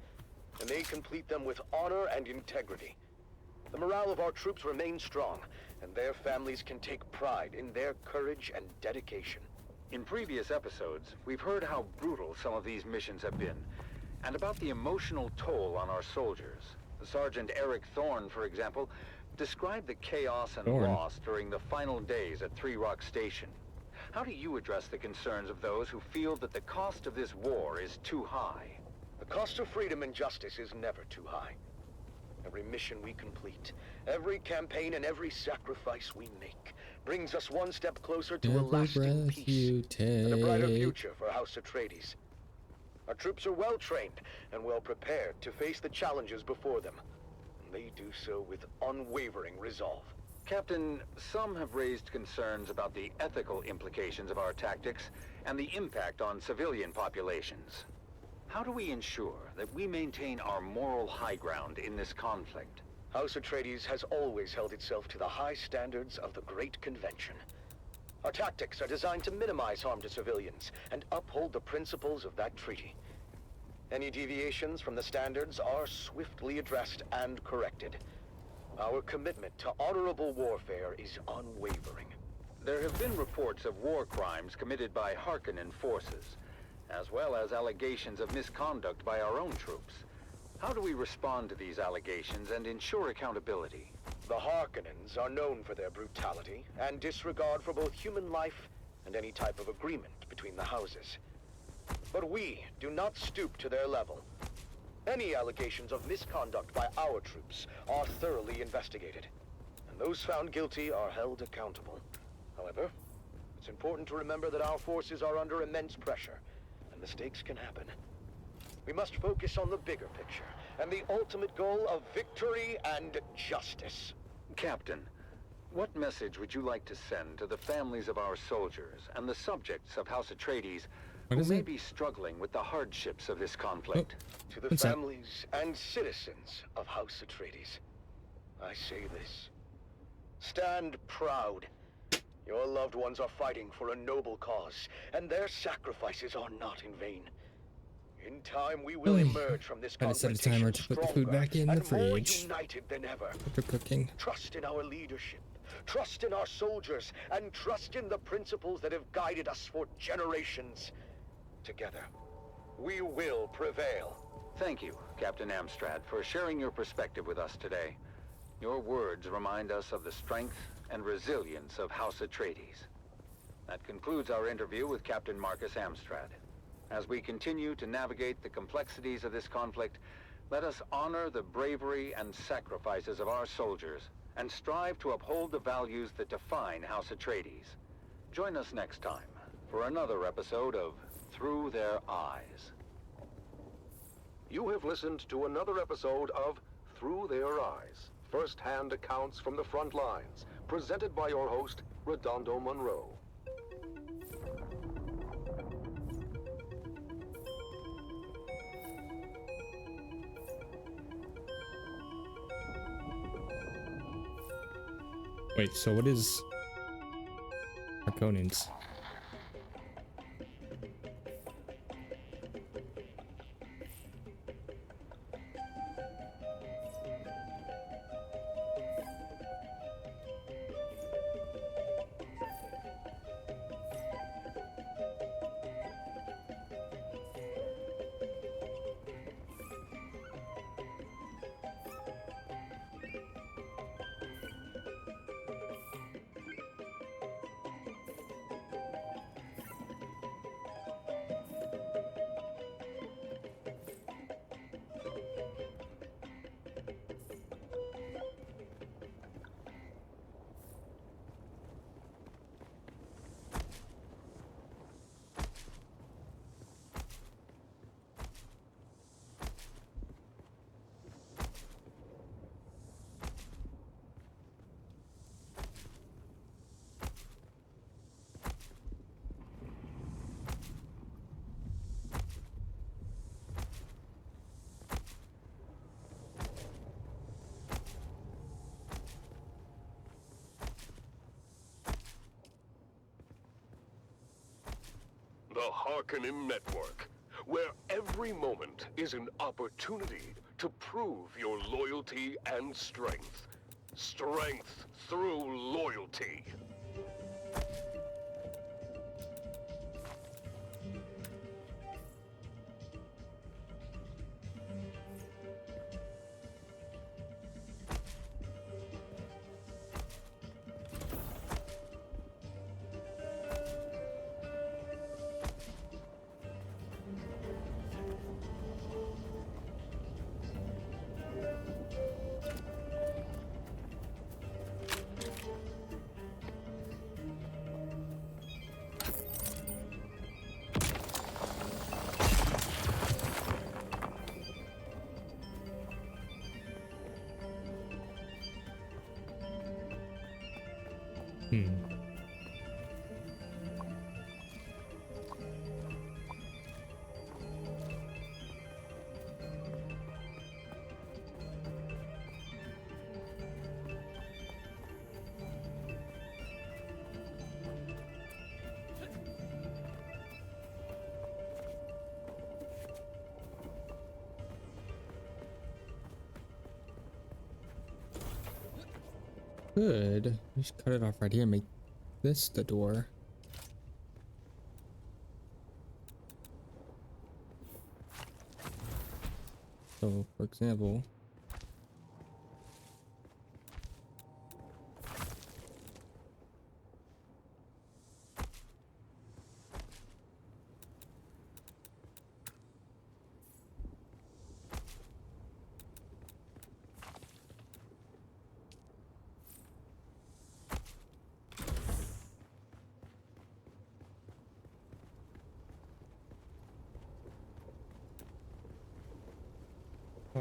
and they complete them with honor and integrity. The morale of our troops remains strong, and their families can take pride in their courage and dedication. In previous episodes, we've heard how brutal some of these missions have been, and about the emotional toll on our soldiers. Sergeant Eric Thorne, for example, described the chaos and loss during the final days at Three Rock Station. How do you address the concerns of those who feel that the cost of this war is too high? The cost of freedom and justice is never too high. Every mission we complete, every campaign and every sacrifice we make brings us one step closer to a lasting peace and a brighter future for House Atreides. Our troops are well trained and well prepared to face the challenges before them. They do so with unwavering resolve. Captain, some have raised concerns about the ethical implications of our tactics and the impact on civilian populations. How do we ensure that we maintain our moral high ground in this conflict? House Atreides has always held itself to the high standards of the Great Convention. Our tactics are designed to minimize harm to civilians and uphold the principles of that treaty. Any deviations from the standards are swiftly addressed and corrected. Our commitment to honorable warfare is unwavering. There have been reports of war crimes committed by Harkonnen forces, as well as allegations of misconduct by our own troops. How do we respond to these allegations and ensure accountability? The Harkonnens are known for their brutality and disregard for both human life and any type of agreement between the houses. But we do not stoop to their level. Any allegations of misconduct by our troops are thoroughly investigated, and those found guilty are held accountable. However, it's important to remember that our forces are under immense pressure, and mistakes can happen. We must focus on the bigger picture and the ultimate goal of victory and justice. Captain, what message would you like to send to the families of our soldiers and the subjects of House Atreides who may be struggling with the hardships of this conflict? To the families and citizens of House Atreides, I say this. Stand proud. Your loved ones are fighting for a noble cause, and their sacrifices are not in vain. In time, we will emerge from this Gotta set a timer to put the food back in the fridge. More united than ever. After cooking. Trust in our leadership, trust in our soldiers, and trust in the principles that have guided us for generations. Together, we will prevail. Thank you, Captain Amstrad, for sharing your perspective with us today. Your words remind us of the strength and resilience of House Atreides. That concludes our interview with Captain Marcus Amstrad. As we continue to navigate the complexities of this conflict, let us honor the bravery and sacrifices of our soldiers and strive to uphold the values that define House Atreides. Join us next time for another episode of Through Their Eyes. You have listened to another episode of Through Their Eyes, first-hand accounts from the front lines, presented by your host, Redondo Monroe. Wait, so what is Harkonnens? Harkonnen network, where every moment is an opportunity to prove your loyalty and strength. Strength through loyalty. Good. Just cut it off right here and make this the door. So, for example,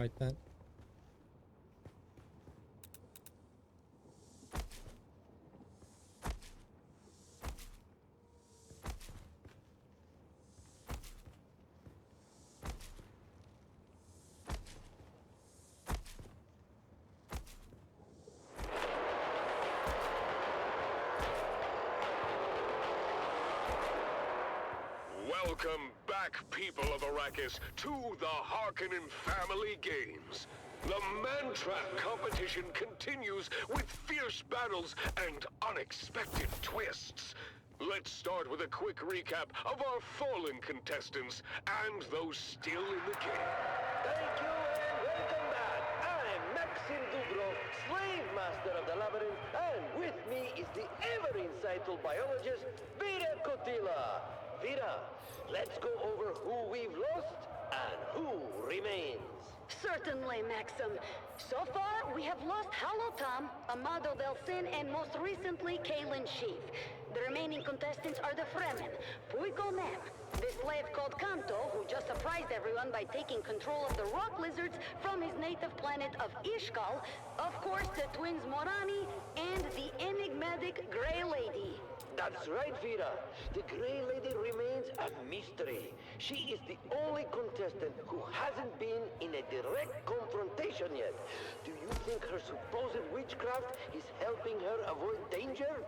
like that. Welcome back, people of Arrakis, to the Harkonnen Family Games. The Man-Trap competition continues with fierce battles and unexpected twists. Let's start with a quick recap of our fallen contestants and those still in the game. Thank you and welcome back. I'm Maxim Dubrov, slave master of the labyrinth, and with me is the ever-insightful biologist, Vera Kotila. Vera, let's go over who we've lost and who remains. Certainly, Maxim. So far, we have lost Halotam, Amado Del Sin, and most recently, Kalen Sheaf. The remaining contestants are the Fremen, Puiko Nem, the slave called Kanto, who just surprised everyone by taking control of the rock lizards from his native planet of Ishkal, of course, the twins Morani, and the enigmatic Grey Lady. That's right, Vera. The Grey Lady remains a mystery. She is the only contestant who hasn't been in a direct confrontation yet. Do you think her supposed witchcraft is helping her avoid danger?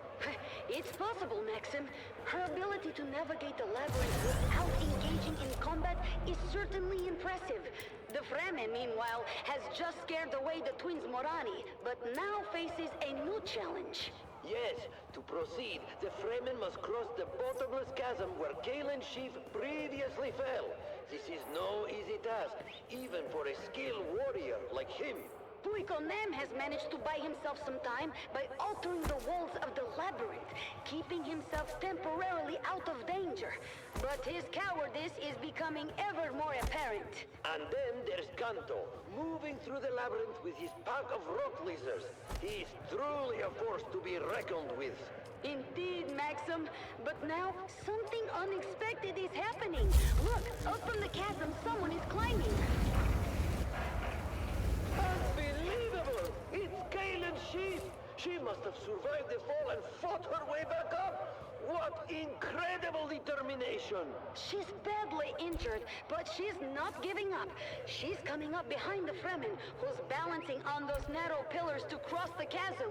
It's possible, Maxim. Her ability to navigate the labyrinth without engaging in combat is certainly impressive. The Fremen, meanwhile, has just scared away the twins Morani, but now faces a new challenge. Yes, to proceed, the Fremen must cross the bottomless chasm where Kalen Sheaf previously fell. This is no easy task, even for a skilled warrior like him. Puiko Nem has managed to buy himself some time by altering the walls of the labyrinth, keeping himself temporarily out of danger. But his cowardice is becoming ever more apparent. And then there's Kanto, moving through the labyrinth with his pack of rock lizards. He's truly a force to be reckoned with. Indeed, Maxim. But now, something unexpected is happening. Look, up from the chasm, someone is climbing. Unbelievable! It's Kalen Sheaf! She must have survived the fall and fought her way back up! What incredible determination! She's badly injured, but she's not giving up. She's coming up behind the Fremen, who's balancing on those narrow pillars to cross the chasm.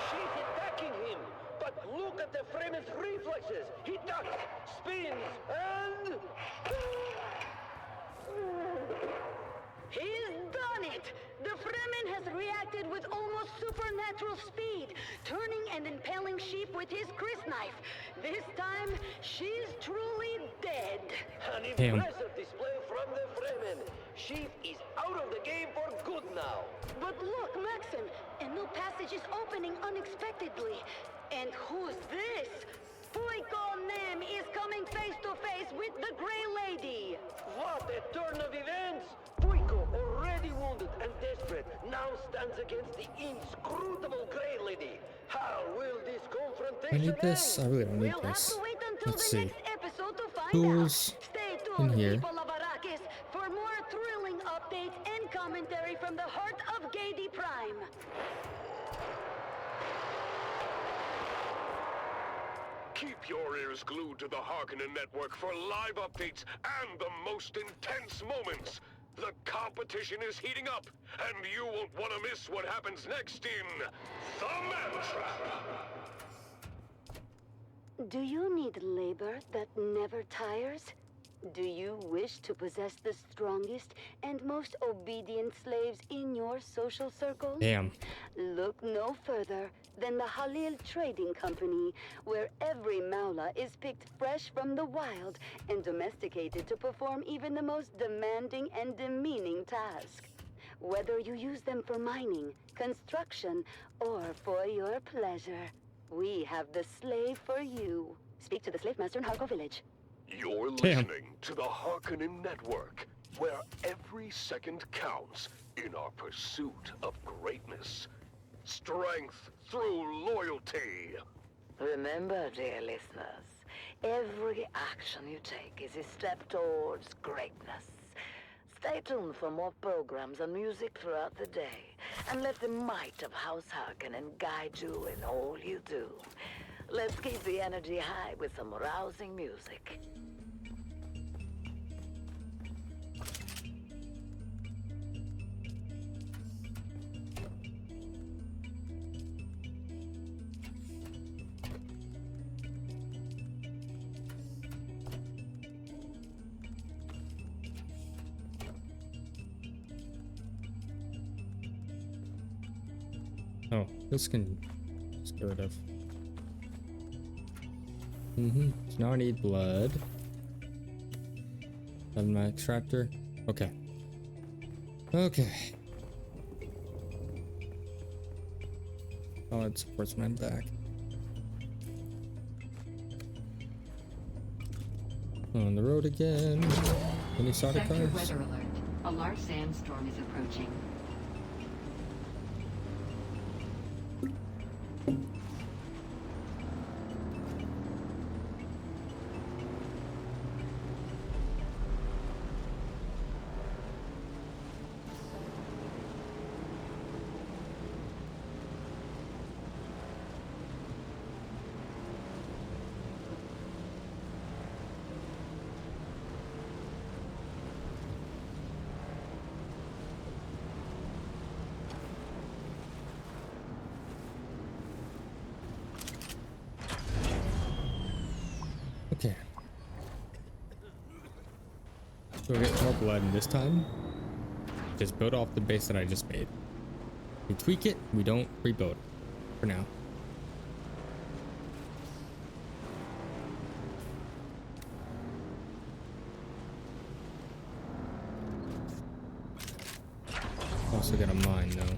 She's attacking him! But look at the Fremen's reflexes. He ducks, spins, and... He's done it! The Fremen has reacted with almost supernatural speed, turning and impaling Sheep with his crysknife. This time, she's truly dead. An Damn. impressive display from the Fremen. Sheep is out of the game for good now. But look, Maxim, a new passage is opening unexpectedly. And who's this? Fuiko Nem is coming face to face with the Grey Lady. What a turn of events! Fuiko, already wounded and desperate, now stands against the inscrutable Grey Lady. How will this confrontation I need this. I really don't need We'll have this. to wait until Let's the see. next episode to find Tools out. Stay in tuned, here. people of Arrakis, for more thrilling updates and commentary from the heart of Gadi Prime. Keep your ears glued to the Harkonnen network for live updates and the most intense moments. The competition is heating up, and you won't want to miss what happens next in The Man Trap. Do you need labor that never tires? Do you wish to possess the strongest and most obedient slaves in your social circle? Damn. Look no further than the Halil Trading Company, where every Maula is picked fresh from the wild and domesticated to perform even the most demanding and demeaning task. Whether you use them for mining, construction, or for your pleasure, we have the slave for you. Speak to the slave master in Harko Village. You're listening to the Harkonnen network, where every second counts in our pursuit of greatness. Strength through loyalty. Remember, dear listeners, every action you take is a step towards greatness. Stay tuned for more programs and music throughout the day, and let the might of House Harkonnen guide you in all you do. Let's keep the energy high with some rousing music. Oh, this can just get rid of. So now I need blood. Have my extractor. Okay. Okay. Oh, it supports my back. On the road again. Any solder Sector cars? weather alert. A large sandstorm is approaching. Okay. So we'll get more blood, and this time, just build off the base that I just made. We tweak it, we don't rebuild for now. Also got a mine though.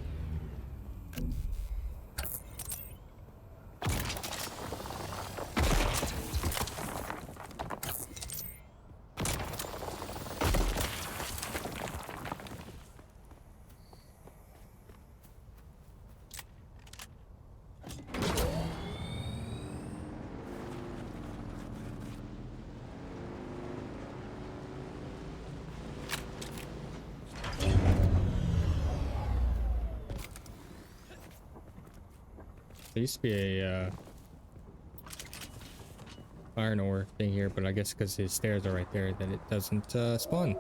There used to be a iron ore thing here, but I guess because his stairs are right there that it doesn't spawn.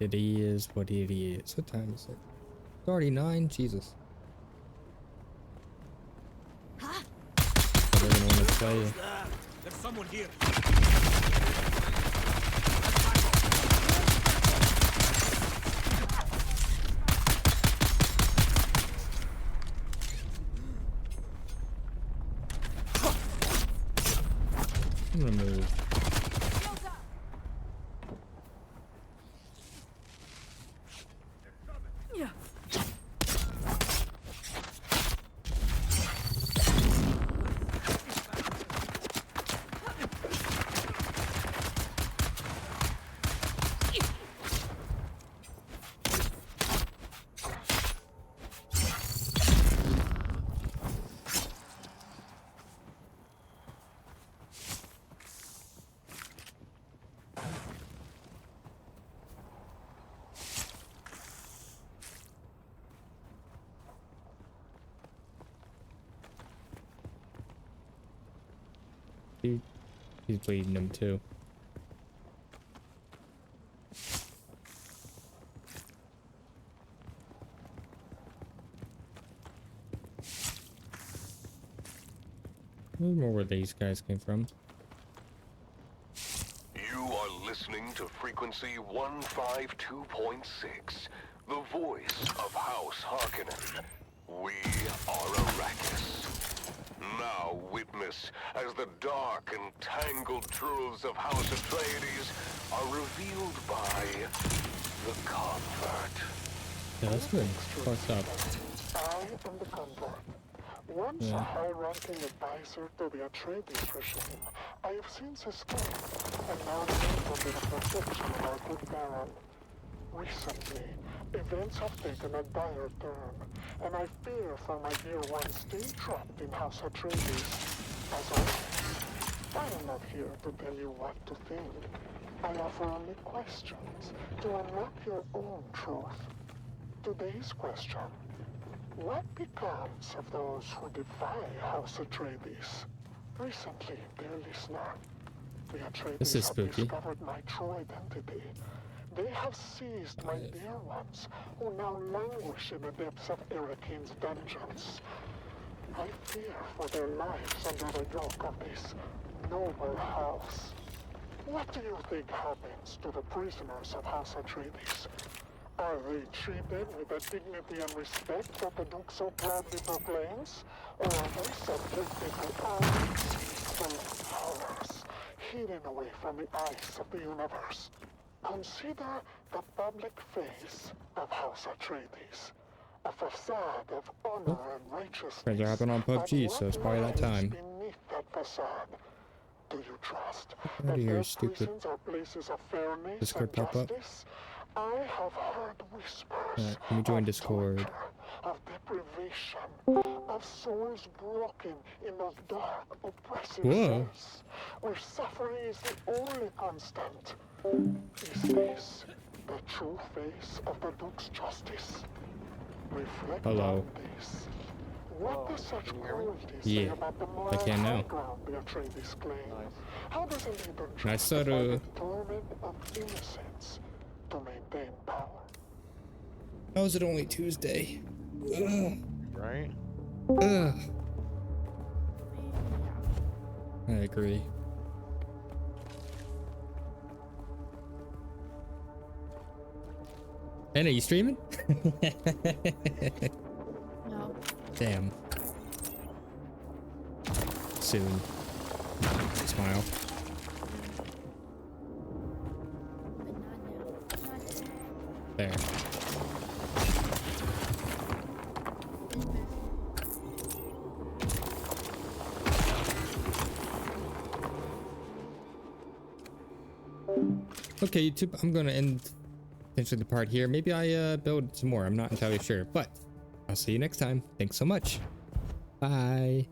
It is what it is. What time is it? It's already 9. Jesus. play. There's someone here. I'm gonna move. Yeah. He's bleeding him too. I don't know where these guys came from. You are listening to frequency 152.6, the voice of House Harkonnen. We are Arrakis. Now witness as the dark and tangled truths of House Atreides are revealed by the Convert. Yeah, that's good. Fucked up. I am the Convert. Once a high-ranking advisor to the Atreides regime, I have since escaped, and now live under the protection of our good Baron. Recently, events have taken a dire turn, and I fear for my dear ones still trapped in House Atreides. As always, I am not here to tell you what to think. I offer only questions to unlock your own truth. Today's question: what becomes of those who defy House Atreides? Recently, dear listener, the This Atreides is have spooky. discovered my true identity. They have seized my dear ones, who now languish in the depths of Erakin's dungeons. I fear for their lives under the yoke of this noble house. What do you think happens to the prisoners of House Atreides? Are they treated with the dignity and respect that the Duke so proudly proclaims? Or are they subjected to unspeakable horrors, hidden away from the eyes of the universe? Consider the public face of House Atreides. A facade of honor and righteousness. Friends are happening on PUBG, so it's probably that time. Beneath that facade, do you trust Out that of here, their stupid. prisons are places of fairness Discord and pop up. justice? I have heard whispers Let me join of Discord. torture, of deprivation, of souls broken in those dark, oppressive Whoa. cells, where suffering is the only constant. Is this the true face of the Duke's justice? Reflect Hello. on this. What does such cruelty say Yeah, about the I moral can now. high ground the Atreides claim? How does a leader Nice justify setup. the torment of innocence to maintain power? How is it only Tuesday? Ugh. Right? Ugh. I agree. Anna, you streaming? No. Damn. Soon. Smile. There. Okay, YouTube, I'm gonna end potentially the part here. Maybe I build some more. I'm not entirely sure, but I'll see you next time. Thanks so much. Bye.